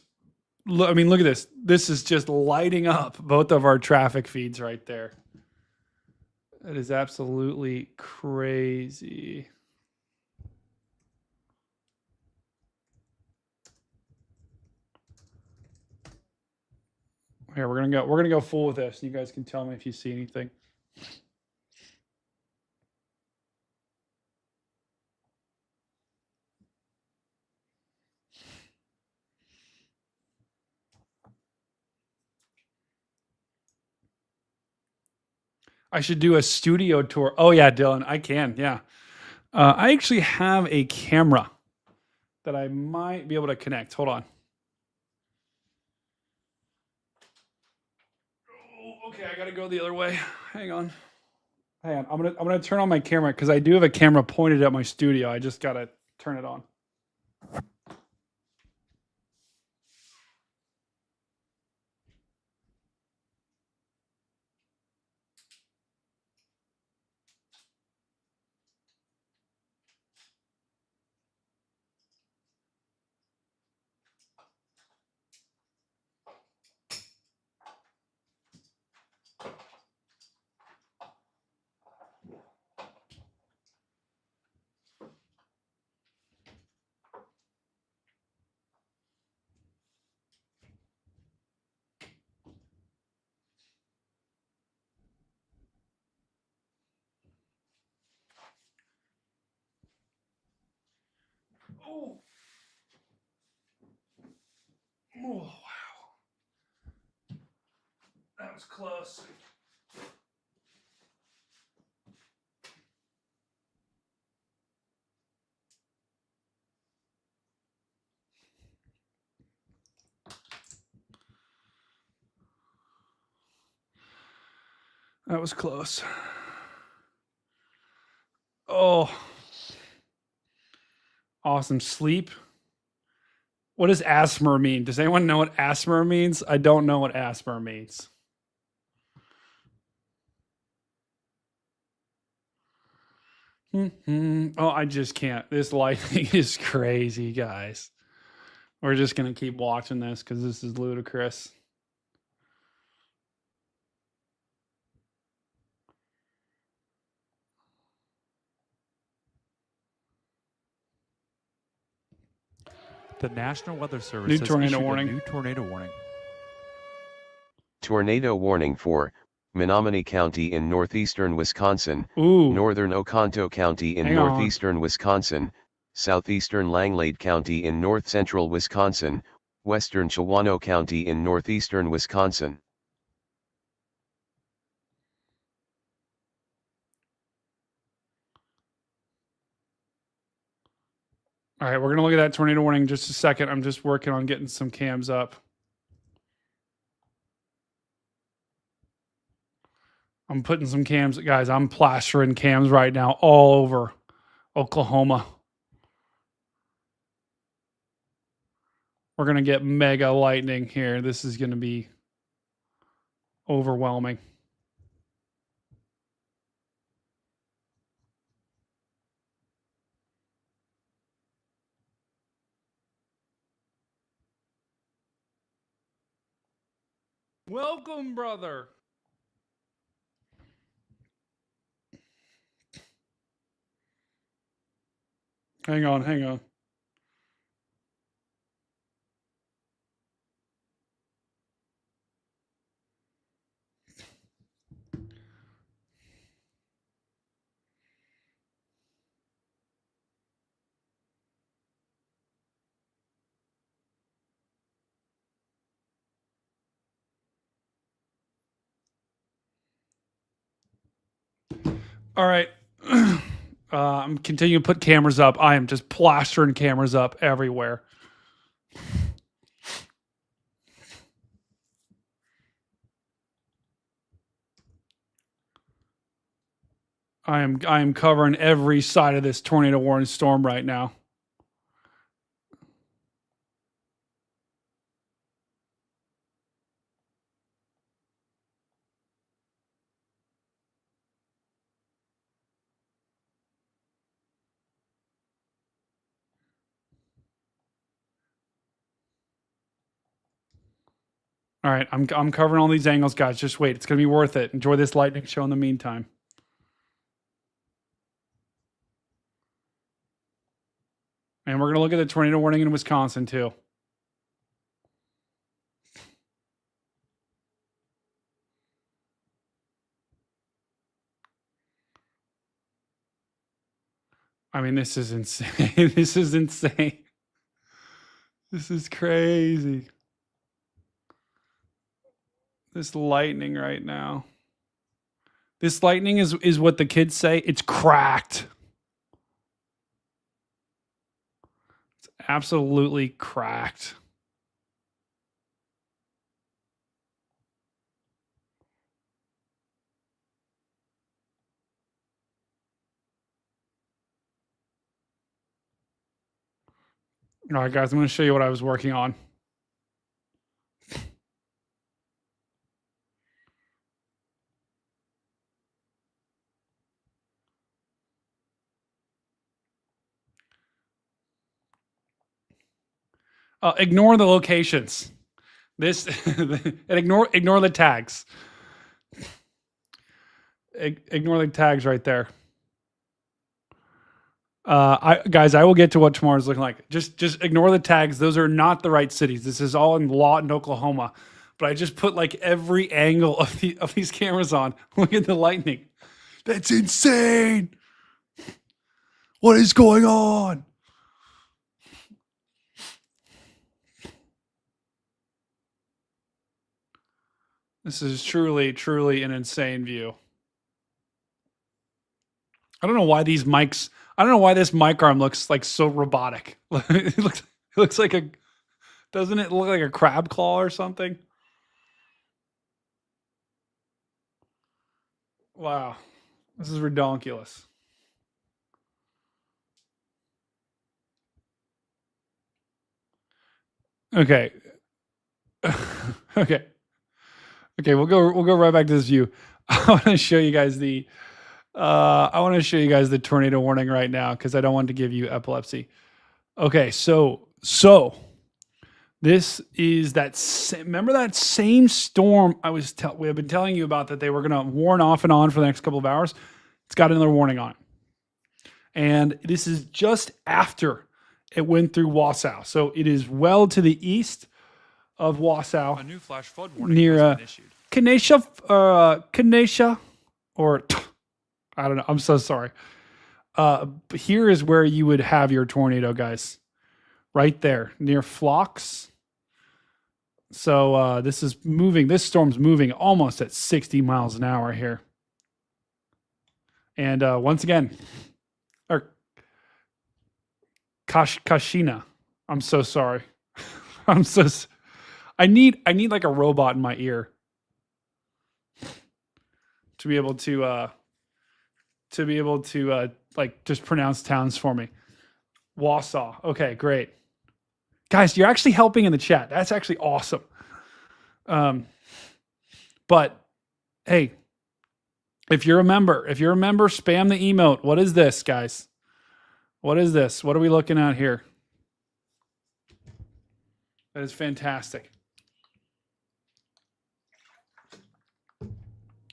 I mean, look at this. This is just lighting up both of our traffic feeds right there. It is absolutely crazy. Here, we're gonna go full with this. You guys can tell me if you see anything. I should do a studio tour. Oh yeah, Dylan, I can. Yeah, I actually have a camera that I might be able to connect. Hold on. Oh, okay, I gotta go the other way. Hang on. I'm gonna turn on my camera because I do have a camera pointed at my studio. I just gotta turn it on. Oh. Oh, wow. That was close. That was close. Oh. Awesome. Sleep. What does asthma mean? Does anyone know what asthma means? I don't know what asthma means. Oh, I just can't. This lighting is crazy, guys. We're just going to keep watching this because this is ludicrous. The National Weather Service New has tornado issued warning. a new tornado warning. Tornado warning for Menominee County in northeastern Wisconsin, Ooh. northern Oconto County in Hang on. northeastern Wisconsin, southeastern Langlade County in north central Wisconsin, western Shawano County in northeastern Wisconsin. All right, we're going to look at that tornado warning in just a second. I'm just working on getting some cams up. I'm putting some cams, guys. I'm plastering cams right now all over Oklahoma. We're going to get mega lightning here. This is going to be overwhelming. Welcome, brother. Hang on, hang on. All right. I'm continuing to put cameras up. I am just plastering cameras up everywhere. I am covering every side of this tornado warning storm right now. All right, I'm covering all these angles, guys. Just wait. It's going to be worth it. Enjoy this lightning show in the meantime. And we're going to look at the tornado warning in Wisconsin, too. I mean, this is insane. This is insane. This is crazy. This lightning right now. This lightning is what the kids say. It's cracked. It's absolutely cracked. All right, guys, I'm going to show you what I was working on. Ignore the locations. This and ignore the tags. Ignore the tags right there. Guys, I will get to what tomorrow's looking like. Just ignore the tags. Those are not the right cities. This is all in Lawton, Oklahoma. But I just put like every angle of these cameras on. Look at the lightning. That's insane. What is going on? This is truly, truly an insane view. I don't know why these mics. I don't know why this mic arm looks like so robotic. It looks like a. Doesn't it look like a crab claw or something? Wow, this is redonkulous. Okay. Okay. Okay, we'll go right back to this view. I want to show you guys the I want to show you guys the tornado warning right now because I don't want to give you epilepsy. Okay, so this is remember that same storm we have been telling you about that they were going to warn off and on for the next couple of hours. It's got another warning on it. And this is just after it went through Wausau. So it is well to the east of Wausau. A new flash flood warning Near has been issued. Kenesha, or I don't know. I'm so sorry. Here is where you would have your tornado, guys. Right there, near Phlox. So this is moving. This storm's moving almost at 60 miles an hour here. And once again, or Kashina. I'm so sorry. I need like a robot in my ear to be able to like just pronounce towns for me. Wausau. Okay, great. Guys, you're actually helping in the chat. That's actually awesome. But hey, if you're a member, spam the emote. What is this, guys? What is this? What are we looking at here? That is fantastic.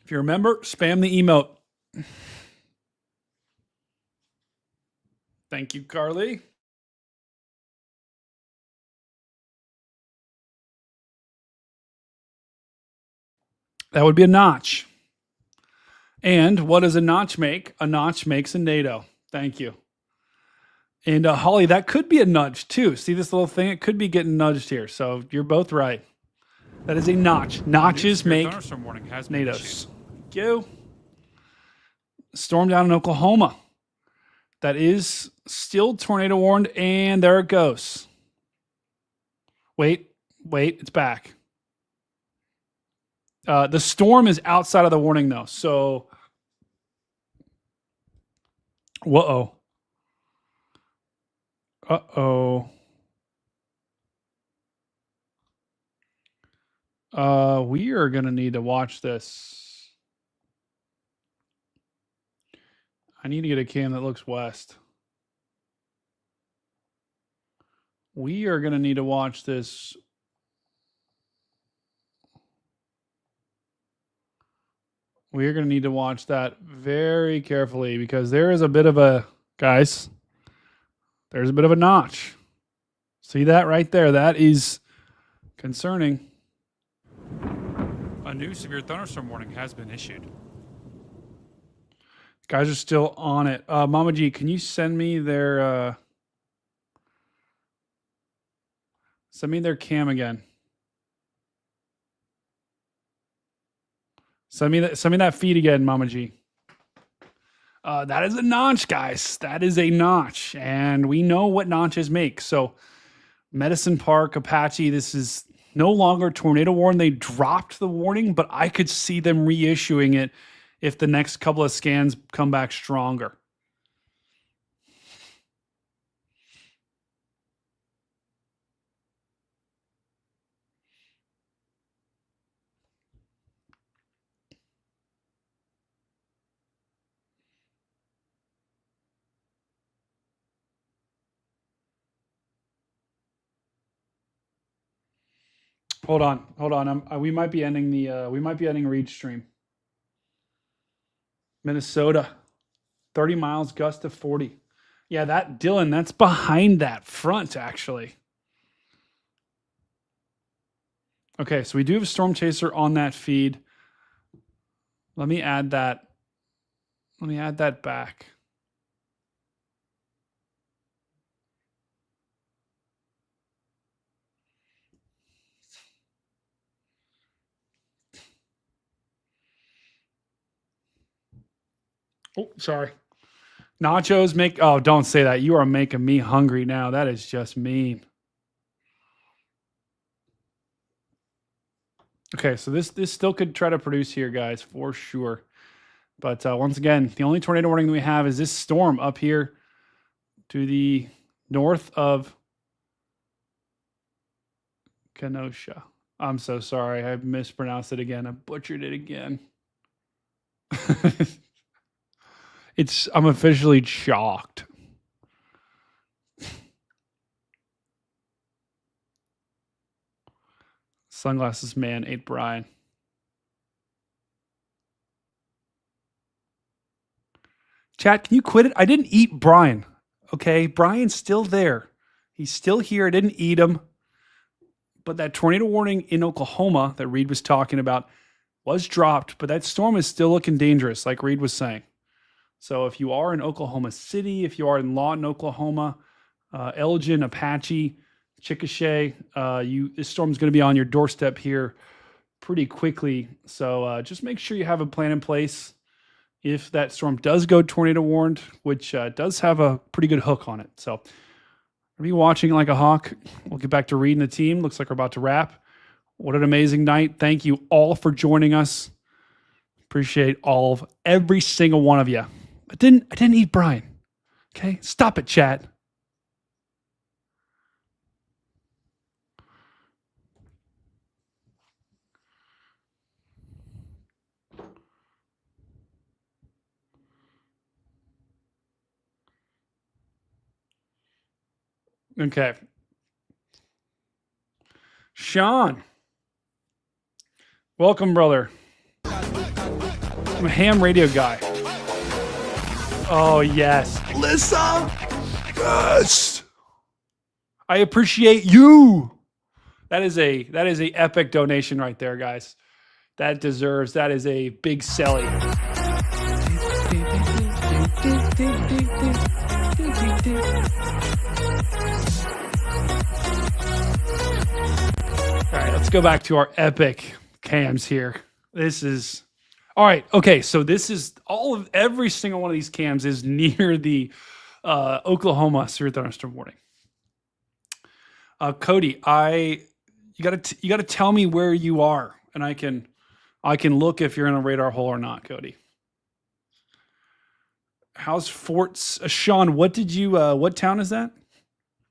If you're a member, spam the emote. Thank you, Carly. That would be a notch. And what does a notch make? A notch makes a NATO. Thank you. And Holly, that could be a nudge too. See this little thing? It could be getting nudged here. So you're both right. That is a notch. Notches make NATOs. Thank you. Storm down in Oklahoma. That is still tornado warned, and there it goes. Wait, it's back. The storm is outside of the warning though, so Uh-oh. We are going to need to watch this. I need to get a cam that looks west. We are going to need to watch this. We are going to need to watch that very carefully because there is a bit of a, guys, there's a bit of a notch. See that right there? That is concerning. A new severe thunderstorm warning has been issued. Guys are still on it. Mama G, can you send me their cam again? Send me that feed again, Mama G. That is a notch, guys. That is a notch, and we know what notches make. So, Medicine Park, Apache, this is no longer tornado warning. They dropped the warning, but I could see them reissuing it if the next couple of scans come back stronger. Hold on. We might be ending read stream. Minnesota, 30 miles, gust of 40. Yeah, that Dylan, that's behind that front actually. Okay, so we do have a storm chaser on that feed. Let me add that back. Oh, sorry. Nachos make... Oh, don't say that. You are making me hungry now. That is just mean. Okay, so this still could try to produce here, guys, for sure. But once again, the only tornado warning we have is this storm up here to the north of Kenosha. I'm so sorry. I mispronounced it again. I butchered it again. I'm officially shocked. Sunglasses man ate Brian. Chat, can you quit it? I didn't eat Brian. Okay, Brian's still there. He's still here. I didn't eat him. But that tornado warning in Oklahoma that Reed was talking about was dropped, but that storm is still looking dangerous, like Reed was saying. So if you are in Oklahoma City, if you are in Lawton, Oklahoma, Elgin, Apache, Chickasha, this storm's going to be on your doorstep here pretty quickly. So just make sure you have a plan in place if that storm does go tornado warned, which does have a pretty good hook on it. So are you watching like a hawk? We'll get back to reading the team. Looks like we're about to wrap. What an amazing night. Thank you all for joining us. Appreciate every single one of you. I didn't eat Brian. Okay, stop it, chat. Okay. Sean. Welcome, brother. I'm a ham radio guy. Oh, yes. Lisa. Yes. I appreciate you. That is a epic donation right there, guys. That is a big selly. All right, let's go back to our epic cams here. This is all right. Okay, so this is every single one of these cams is near the Oklahoma severe thunderstorm warning. Cody, you gotta tell me where you are, and I can look if you're in a radar hole or not, Cody. How's Fort Sean? What town is that?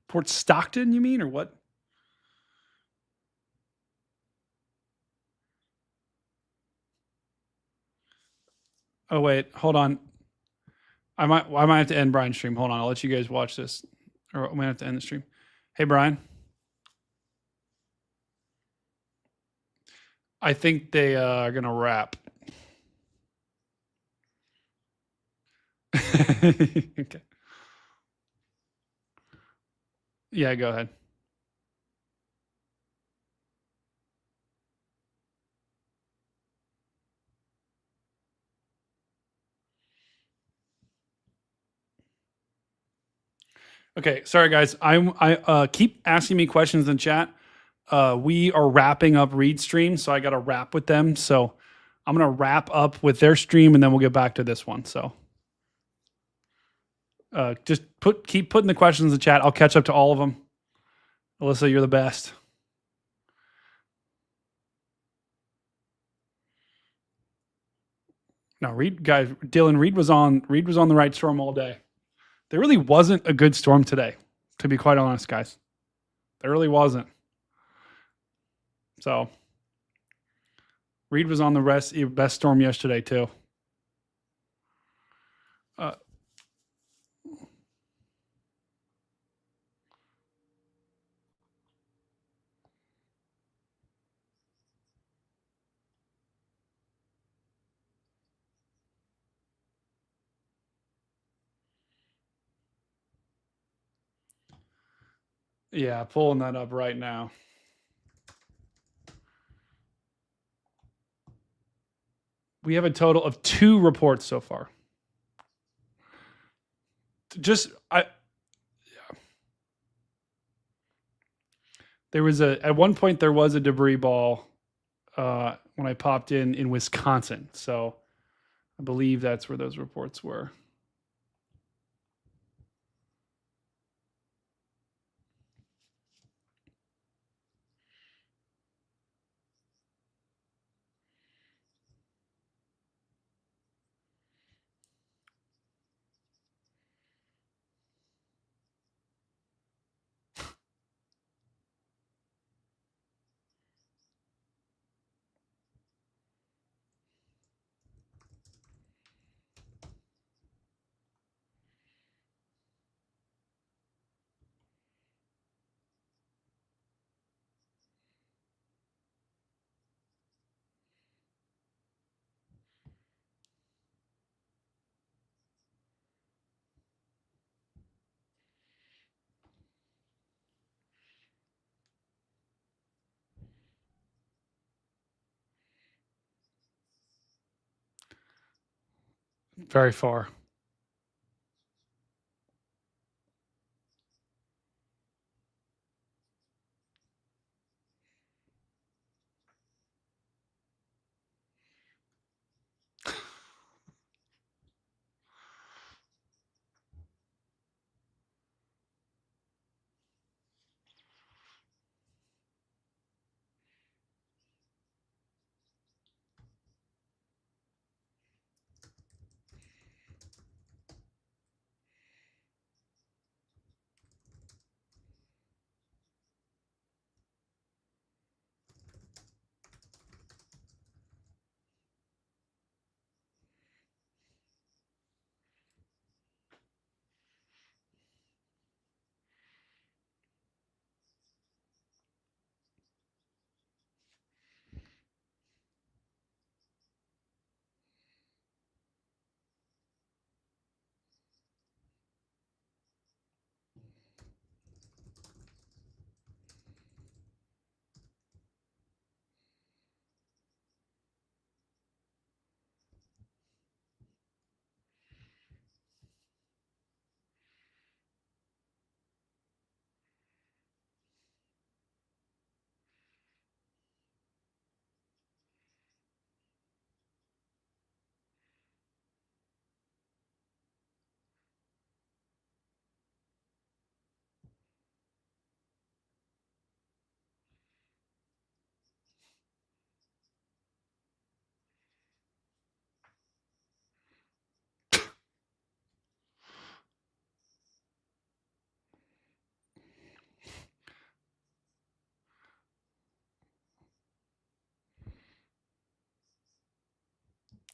Fort Stockton, you mean, or what? Oh wait, hold on. I might have to end Brian's stream. Hold on, I'll let you guys watch this, or I might have to end the stream. Hey, Brian. I think they are gonna wrap. Okay. Yeah, go ahead. Okay, sorry guys. I keep asking me questions in chat. We are wrapping up Reed's stream, so I got to wrap with them. So I'm gonna wrap up with their stream, and then we'll get back to this one. So just keep putting the questions in the chat. I'll catch up to all of them. Alyssa, you're the best. No, Dylan, Reed was on the right storm all day. There really wasn't a good storm today, to be quite honest, guys. There really wasn't. So Reed was on the best storm yesterday too. Yeah, pulling that up right now. We have a total of 2 reports so far. There was at one point there was a debris ball when I popped in Wisconsin. So I believe that's where those reports were. Very far.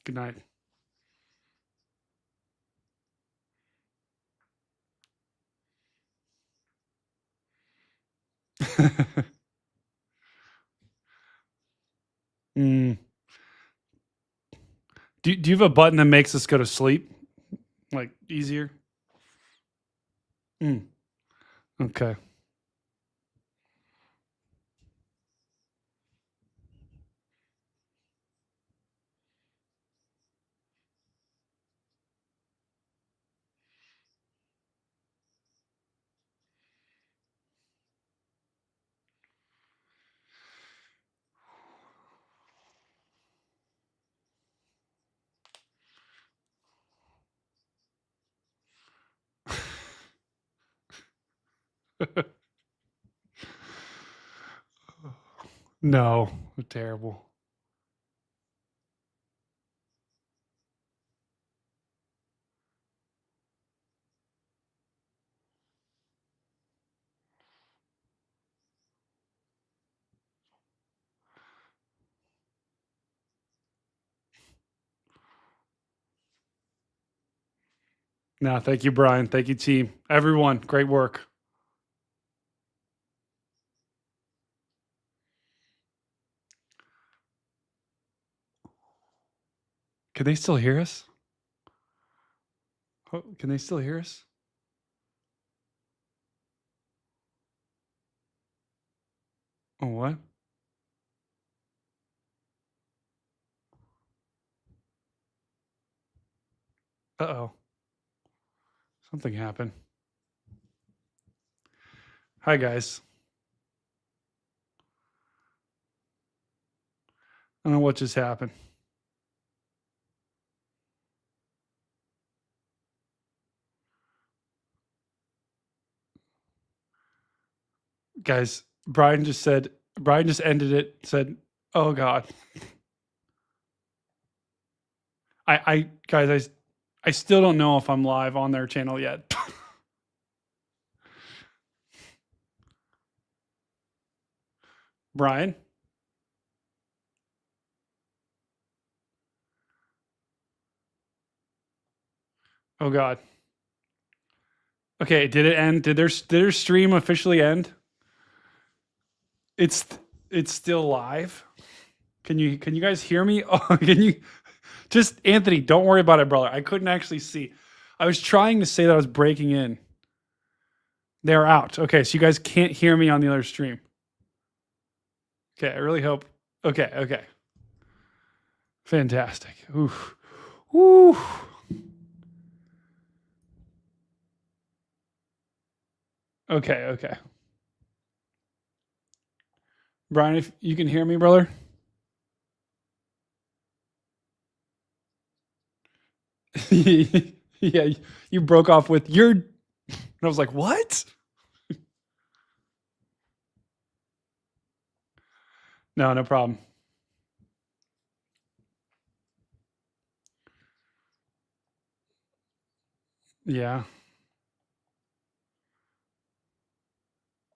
Good night. Mm. Do you have a button that makes us go to sleep? Like easier? Mm. Okay. No, terrible. No, thank you, Brian. Thank you, team. Everyone, great work. Can they still hear us? Oh, can they still hear us? Oh, what? Uh-oh. Something happened. Hi, guys. I don't know what just happened. Guys, Brian just ended it, said, oh God. Guys, I still don't know if I'm live on their channel yet. Brian? Oh God. Okay, did it end? Did their stream officially end? It's still live. Can you guys hear me? Oh, can you just Anthony, don't worry about it, brother. I couldn't actually see. I was trying to say that I was breaking in. They're out. Okay, so you guys can't hear me on the other stream. Okay, I really hope. Okay. Fantastic. Ooh. Okay. Brian, if you can hear me, brother. Yeah, you broke off with your. And I was like, what? No problem. Yeah.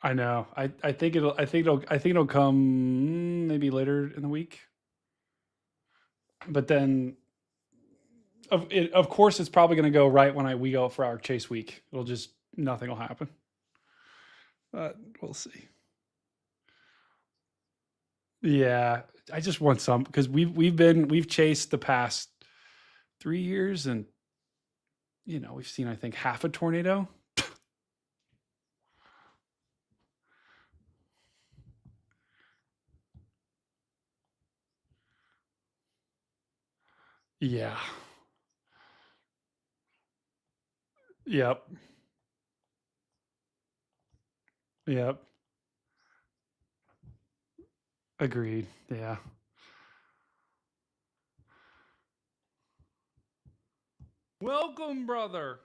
I know. I think it'll come maybe later in the week. But then of course it's probably going to go right when we go for our chase week. It'll just nothing will happen. But we'll see. Yeah, I just want some because we've chased the past 3 years and we've seen I think half a tornado. Yeah. Yep. Yep. Agreed. Yeah. Welcome, brother.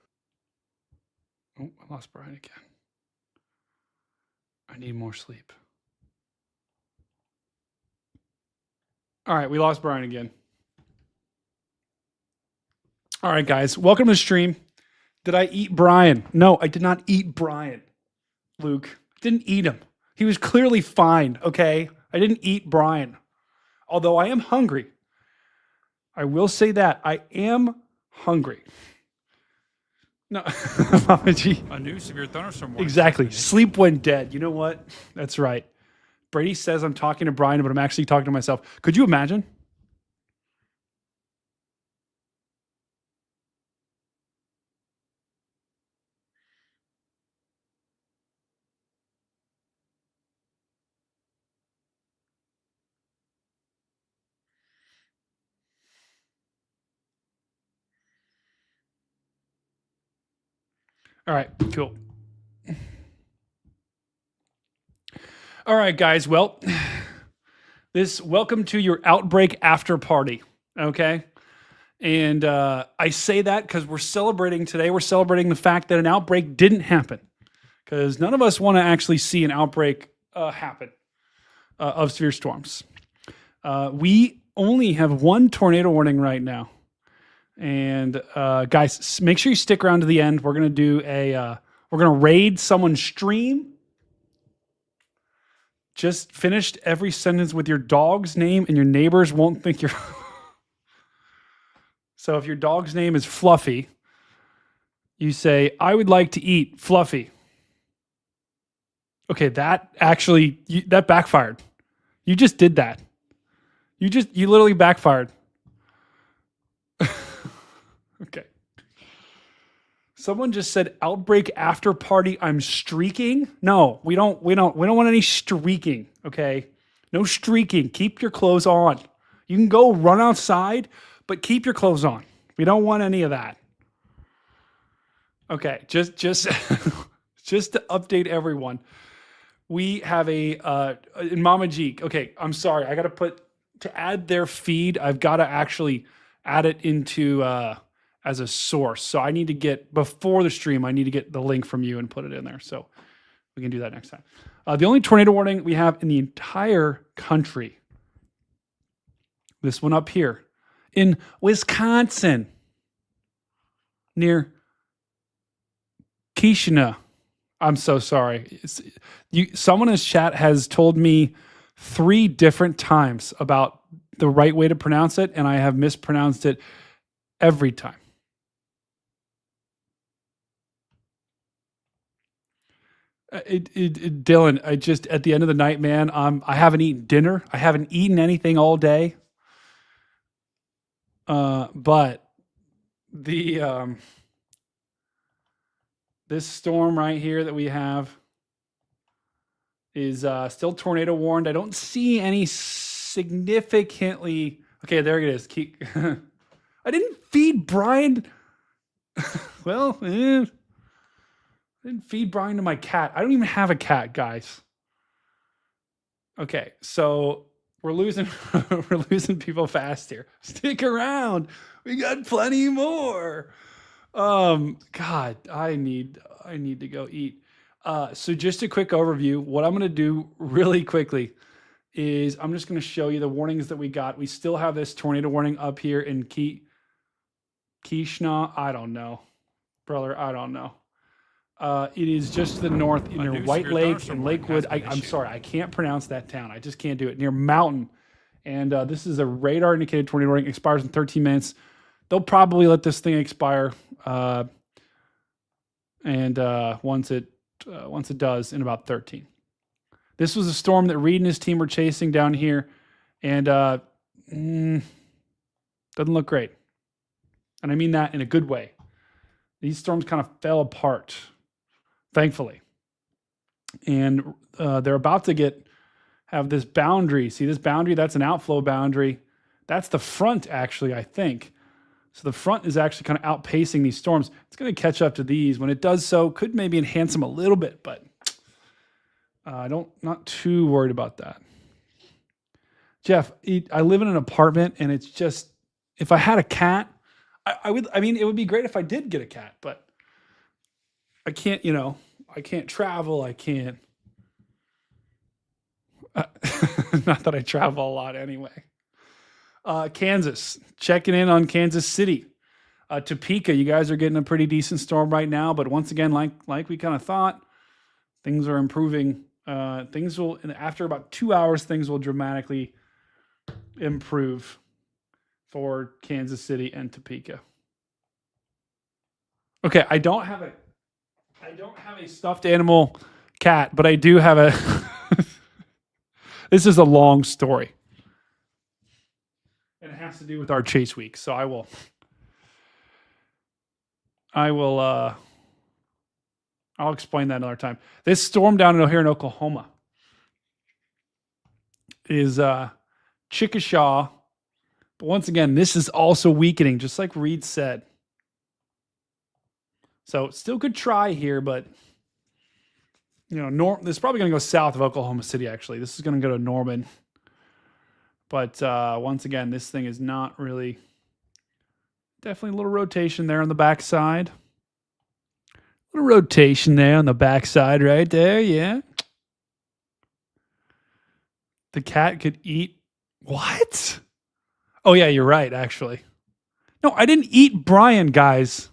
Oh, I lost Brian again. I need more sleep. All right, we lost Brian again. All right, guys, welcome to the stream. Did I eat Brian? No, I did not eat Brian. Luke, didn't eat him. He was clearly fine, okay? I didn't eat Brian. Although I am hungry. I will say that. I am hungry. No, Mama G. A new severe thunderstorm warning. Exactly. Sleep when dead. You know what? That's right. Brady says I'm talking to Brian, but I'm actually talking to myself. Could you imagine? All right, cool. All right, guys. Well, welcome to your Outbreak after party. Okay. And I say that because we're celebrating today. We're celebrating the fact that an outbreak didn't happen because none of us want to actually see an outbreak happen of severe storms. We only have one tornado warning right now. And guys, make sure you stick around to the end. We're going to do we're going to raid someone's stream. Just finished every sentence with your dog's name and your neighbors won't think you're... So if your dog's name is Fluffy, you say, I would like to eat Fluffy. Okay, that backfired. You just did that. You literally backfired. Okay. Someone just said Outbreak after party. I'm streaking. No, we don't want any streaking. Okay. No streaking. Keep your clothes on. You can go run outside, but keep your clothes on. We don't want any of that. Okay. Just to update everyone. We have in Mama G. Okay. I'm sorry. I got to add their feed. I've got to actually add it into, as a source. So I need to get, before the stream, I need to get the link from you and put it in there. So we can do that next time. The only tornado warning we have in the entire country, this one up here in Wisconsin, near Kishina. I'm so sorry. Someone in his chat has told me 3 different times about the right way to pronounce it, and I have mispronounced it every time. Dylan, I just, at the end of the night, man, I haven't eaten dinner. I haven't eaten anything all day. But this storm right here that we have is still tornado warned. I don't see any significantly. Okay, there it is. I didn't feed Brian. Well, I didn't feed Brian to my cat. I don't even have a cat, guys. Okay, so we're losing we're losing people fast here. Stick around. We got plenty more. God, I need to go eat. So just a quick overview. What I'm going to do really quickly is I'm just going to show you the warnings that we got. We still have this tornado warning up here in Kishna. I don't know, brother. I don't know. It is just to the north near White Lake and Lakewood. I'm sorry, I can't pronounce that town. I just can't do it. Near Mountain. And this is a radar indicated tornado warning. Expires in 13 minutes. They'll probably let this thing expire. And once it does, in about 13. This was a storm that Reed and his team were chasing down here, and doesn't look great. And I mean that in a good way. These storms kind of fell apart, thankfully. And they're about to have this boundary. See this boundary? That's an outflow boundary. That's the front, actually, I think. So the front is actually kind of outpacing these storms. It's going to catch up to these. When it does so, could maybe enhance them a little bit, but not too worried about that. Jeff, I live in an apartment, and it's just, if I had a cat, it would be great if I did get a cat, but I can't, I can't travel. I can't. Not that I travel a lot anyway. Kansas, checking in on Kansas City. Topeka, you guys are getting a pretty decent storm right now, but once again, like we kind of thought, things are improving. Things will, after about 2 hours, things will dramatically improve for Kansas City and Topeka. Okay, I don't have a stuffed animal cat, but I do have a. This is a long story. And it has to do with our chase week. So I'll explain that another time. This storm down here in Oklahoma is Chickasha. But once again, this is also weakening, just like Reed said. So still could try here, but this is probably going to go south of Oklahoma City, actually. This is going to go to Norman. But once again, this thing is not really... Definitely a little rotation there on the backside. A little rotation there on the backside right there, yeah. The cat could eat... What? Oh, yeah, you're right, actually. No, I didn't eat Brian, guys.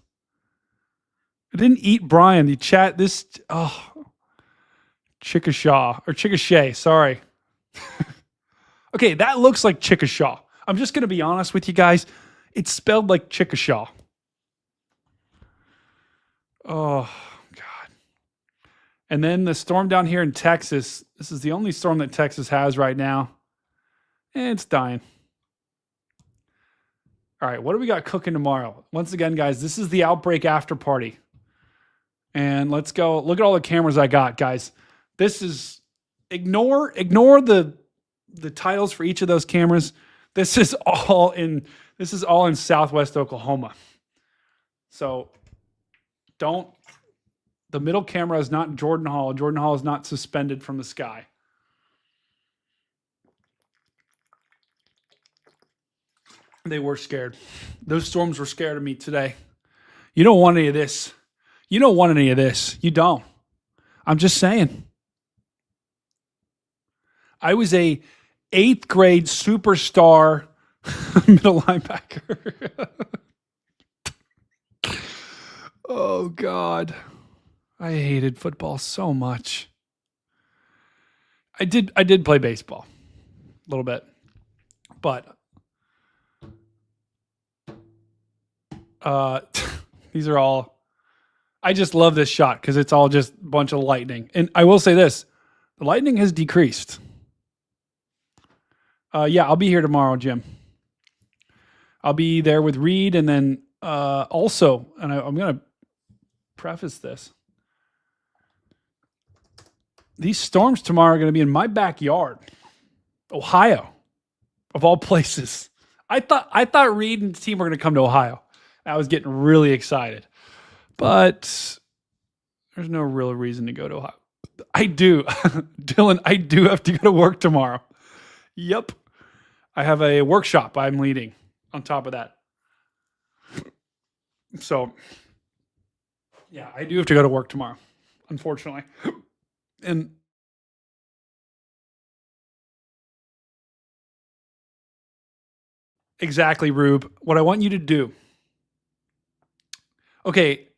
I didn't eat Brian. The chat, this... Oh... Chickasha, sorry. Okay, that looks like Chickasha. I'm just going to be honest with you guys. It's spelled like Chickasha. Oh, God. And then the storm down here in Texas. This is the only storm that Texas has right now. And it's dying. All right, what do we got cooking tomorrow? Once again, guys, this is the Outbreak after party. And let's go. Look at all the cameras I got, guys. This is... Ignore the titles for each of those cameras. This is all in Southwest Oklahoma. So the middle camera is not Jordan Hall. Jordan Hall is not suspended from the sky. They were scared. Those storms were scared of me today. You don't want any of this. You don't want any of this. You don't. I'm just saying. I was a 8th grade superstar middle linebacker. Oh, God. I hated football so much. I did play baseball a little bit. But these are all... I just love this shot because it's all just a bunch of lightning. And I will say this. The lightning has decreased. Yeah, I'll be here tomorrow, Jim. I'll be there with Reed, and then also, and I'm going to preface this. These storms tomorrow are going to be in my backyard, Ohio, of all places. I thought Reed and the team were going to come to Ohio. I was getting really excited, but There's no real reason to go to Ohio. I do. Dylan, I do have to go to work tomorrow. Yep. I have a workshop I'm leading on top of that. So, yeah, I do have to go to work tomorrow, unfortunately. And exactly, Rube. What I want you to do. Okay.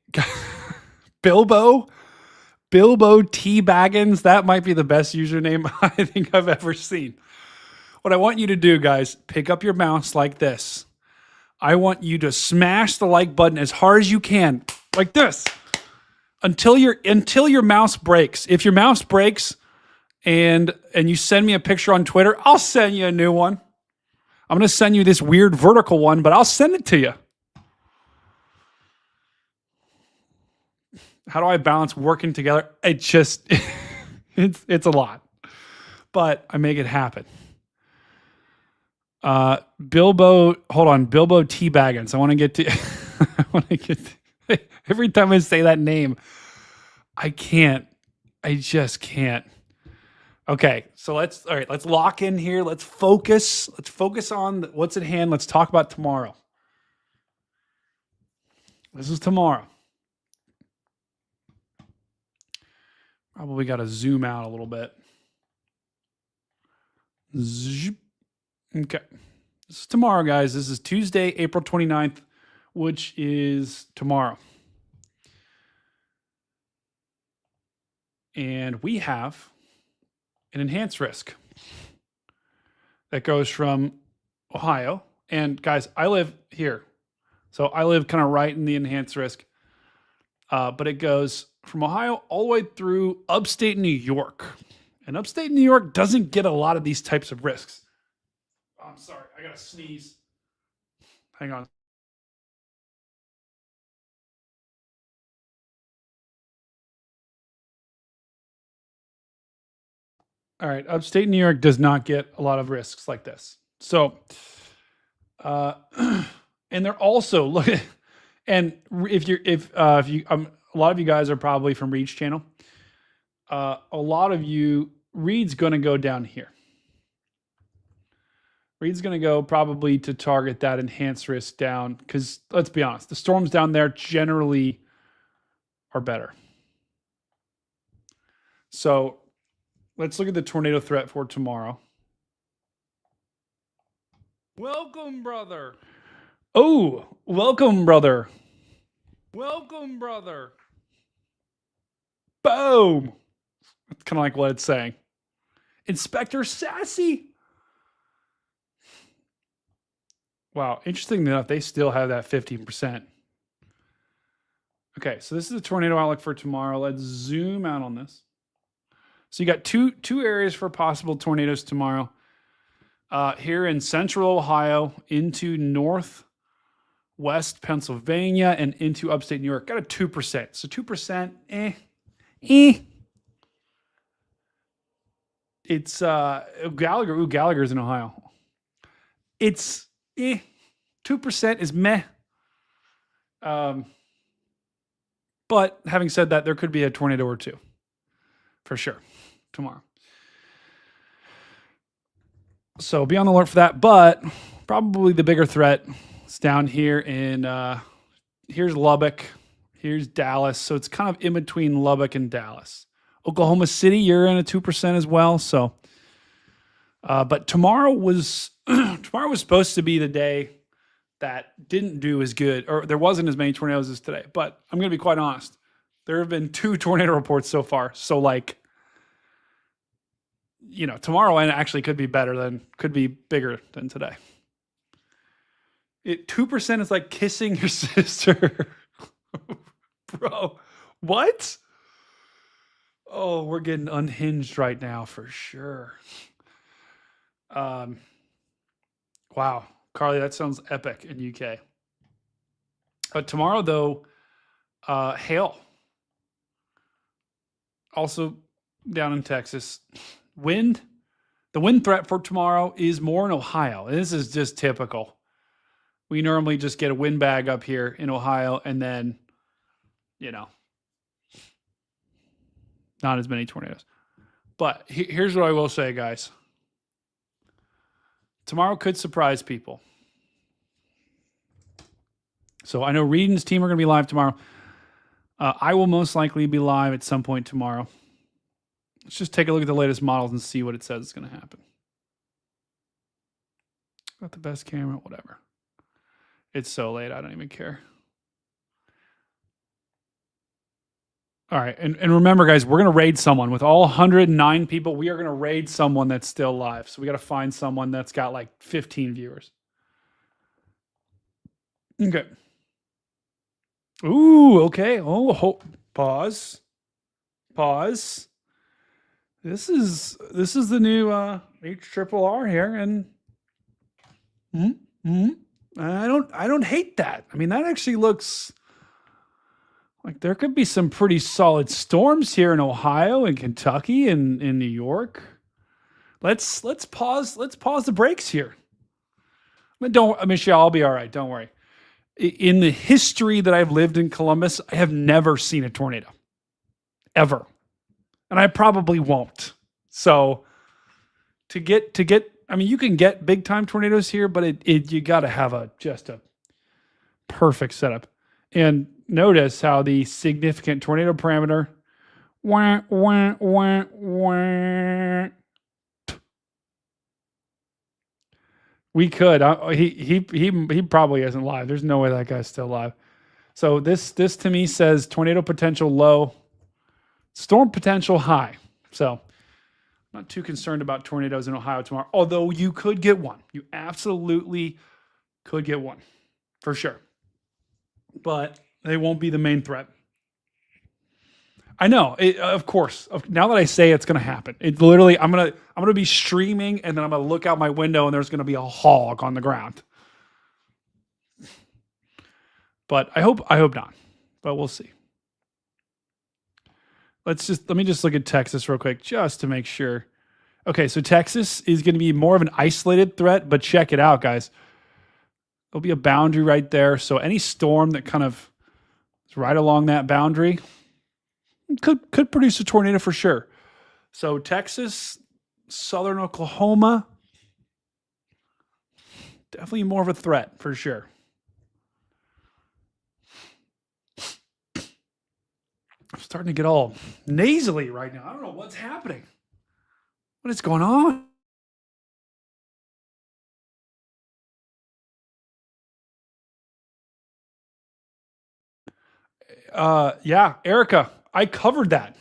Bilbo T. Baggins. That might be the best username I think I've ever seen. What I want you to do, guys, pick up your mouse like this. I want you to smash the like button as hard as you can, like this, until your mouse breaks. If your mouse breaks and you send me a picture on Twitter, I'll send you a new one. I'm going to send you this weird vertical one, but I'll send it to you. How do I balance working together? It just, it's a lot, but I make it happen. Bilbo T. Baggins. I want to get to, every time I say that name, I just can't. Okay. So let's lock in here. Let's focus on what's at hand. Let's talk about tomorrow. This is tomorrow. Probably got to zoom out a little bit. Okay. This is tomorrow, guys. This is Tuesday, April 29th, which is tomorrow. And we have an enhanced risk that goes from Ohio. And guys, I live here. So I live kind of right in the enhanced risk. But it goes from Ohio all the way through upstate New York. And upstate New York doesn't get a lot of these types of risks. Oh, I'm sorry. I got to sneeze. Hang on. All right. Upstate New York does not get a lot of risks like this. So, and they're also looking, and if you, a lot of you guys are probably from Reed's channel. A lot of you, Reed's going to go down here. Reed's going to go probably to target that enhanced risk down because let's be honest, the storms down there generally are better. So let's look at the tornado threat for tomorrow. Welcome, brother. Oh, welcome, brother. Welcome, brother. Boom. That's kind of like what it's saying. Inspector Sassy. Wow. Interesting enough, they still have that 15%. Okay, so this is the tornado outlook for tomorrow. Let's zoom out on this. So you got two areas for possible tornadoes tomorrow. Here in central Ohio into northwest Pennsylvania and into upstate New York. Got a 2%. So 2%, It's Gallagher. Ooh, Gallagher's in Ohio. It's 2% is meh. But having said that, there could be a tornado or two for sure tomorrow. So be on the alert for that. But probably the bigger threat is down here in here's Lubbock, here's Dallas. So it's kind of in between Lubbock and Dallas. Oklahoma City, you're in a 2% as well. So, but tomorrow was supposed to be the day that didn't do as good, or there wasn't as many tornadoes as today. But I'm going to be quite honest. There have been 2 tornado reports so far. So like, tomorrow and actually could be bigger than today. 2% is like kissing your sister. Bro, what? Oh, we're getting unhinged right now for sure. Wow. Carly, that sounds epic in UK. But tomorrow, though, hail. Also down in Texas. Wind. The wind threat for tomorrow is more in Ohio. And this is just typical. We normally just get a wind bag up here in Ohio and then, Not as many tornadoes. But here's what I will say, guys. Tomorrow could surprise people. So I know Reed and his team are going to be live tomorrow. I will most likely be live at some point tomorrow. Let's just take a look at the latest models and see what it says is going to happen. Got the best camera, whatever. It's so late, I don't even care. All right, and remember, guys, we're going to raid someone. With all 109 people, we are going to raid someone that's still live. So we got to find someone that's got like 15 viewers. Okay. Ooh, okay. Oh, pause. Pause. This is the new HRRR here, and I don't hate that. I mean, that actually looks like there could be some pretty solid storms here in Ohio and Kentucky and in New York. Let's pause the brakes here. Michelle, I'll be all right. Don't worry. In the history that I've lived in Columbus, I have never seen a tornado. Ever. And I probably won't. So to get I mean, you can get big time tornadoes here, but you got to have just a perfect setup. And notice how the significant tornado parameter we could. He probably isn't live. There's no way that guy's still live. So this to me says tornado potential low, storm potential high. So I'm not too concerned about tornadoes in Ohio tomorrow. Although you could get one. You absolutely could get one. For sure. But they won't be the main threat. I know, of course. Now that I say it's going to happen, it literally, I'm gonna be streaming, and then I'm gonna look out my window, and there's going to be a hog on the ground. But I hope not. But we'll see. Let me just look at Texas real quick, just to make sure. Okay, so Texas is going to be more of an isolated threat, but check it out, guys. There'll be a boundary right there. So any storm that kind of is right along that boundary could produce a tornado for sure. So Texas, southern Oklahoma, definitely more of a threat for sure. I'm starting to get all nasally right now. I don't know what's happening. What is going on? Yeah, Erica, I covered that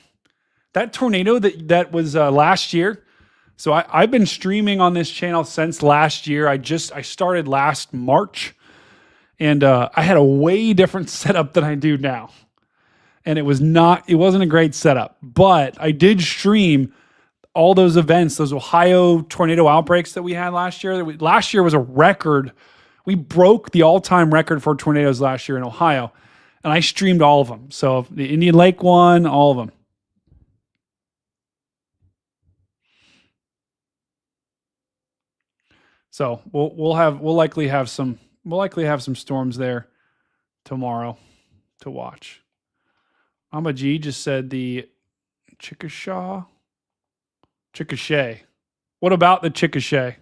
tornado that was last year. So I've been streaming on this channel since last year. I started last March, and I had a way different setup than I do now. And it wasn't a great setup, but I did stream all those events, those Ohio tornado outbreaks that we had last year. Last year was a record. We broke the all-time record for tornadoes last year in Ohio. And I streamed all of them. So the Indian Lake one, all of them. So we'll likely have some storms there tomorrow to watch. Mama G just said the Chickasha. What about the Chickasha?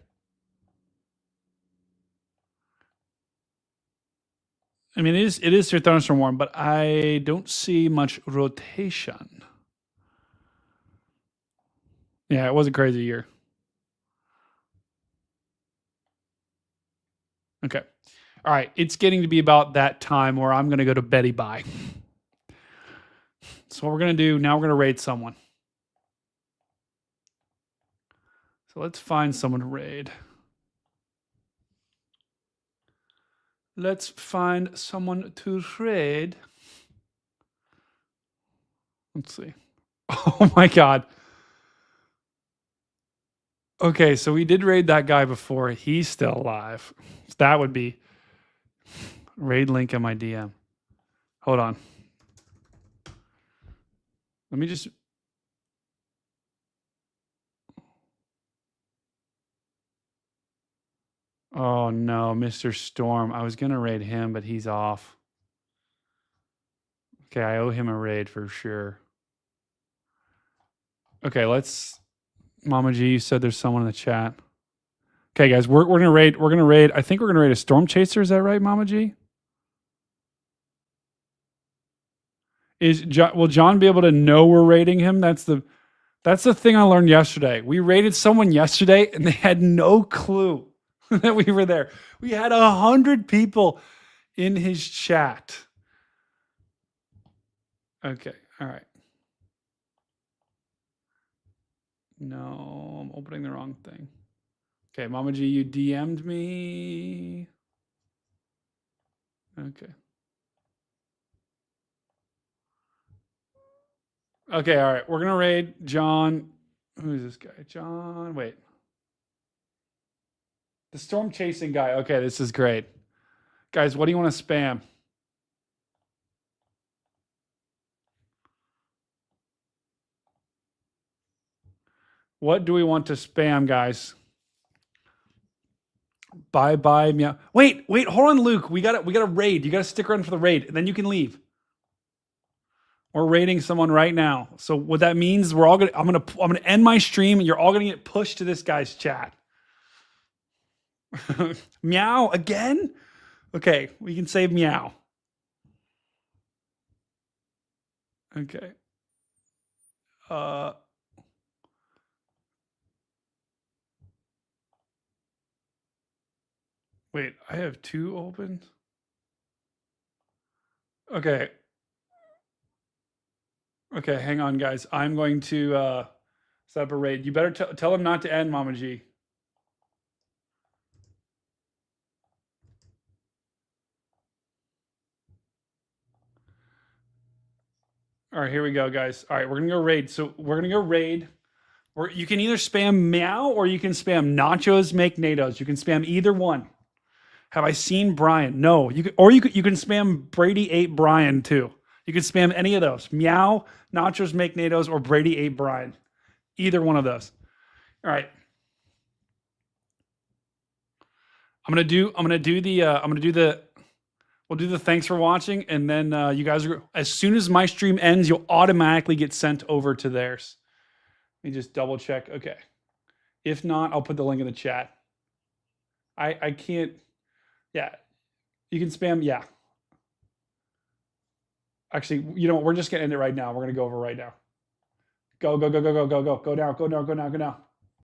I mean, it is your thunderstorm warm, but I don't see much rotation. Yeah, it was a crazy year. Okay. All right. It's getting to be about that time where I'm going to go to Betty Bye. So what we're going to do, now we're going to raid someone. So let's find someone to raid. Let's find someone to raid. Let's see. Oh my God. Okay, so we did raid that guy before. He's still alive. So that would be raid link in my DM. Hold on. Let me just... Oh no, Mr. Storm. I was going to raid him, but he's off. Okay, I owe him a raid for sure. Okay, let's. Mama G, you said there's someone in the chat. Okay, guys, we're gonna raid. We're gonna raid. I think we're gonna raid a storm chaser. Is that right, Mama G? Will John be able to know we're raiding him? That's the thing I learned yesterday. We raided someone yesterday, and they had no clue that we were there. We had 100 people in his chat. Okay, all right. No, I'm opening the wrong thing. Okay, Mama G, you DM'd me. Okay. Okay, all right. We're going to raid John. Who is this guy? John, wait. The storm chasing guy. Okay, this is great. Guys, what do you want to spam? What do we want to spam, guys? Bye, meow. Wait, hold on, Luke. We got a raid. You got to stick around for the raid, and then you can leave. We're raiding someone right now. So what that means, I'm gonna end my stream, and you're all gonna get pushed to this guy's chat. Meow again? Okay, we can save meow. Okay. Wait, I have 2 open. Okay. Okay, hang on, guys. I'm going to set up a raid. You better tell him not to end, Mama G. All right, here we go, guys. All right, we're going to go raid. So we're going to go raid. You can either spam meow or you can spam nachos make natos. You can spam either one. Have I seen Brian? No. You can spam Brady ate Brian too. You can spam any of those. Meow, nachos make natos, or Brady ate Brian. Either one of those. All right. We'll do the thanks for watching, and then you guys as soon as my stream ends, you'll automatically get sent over to theirs. Let me just double check. Okay. If not, I'll put the link in the chat. I can't. Yeah. You can spam. Yeah. Actually, you know what? We're just going to end it right now. We're going to go over right now. Go now.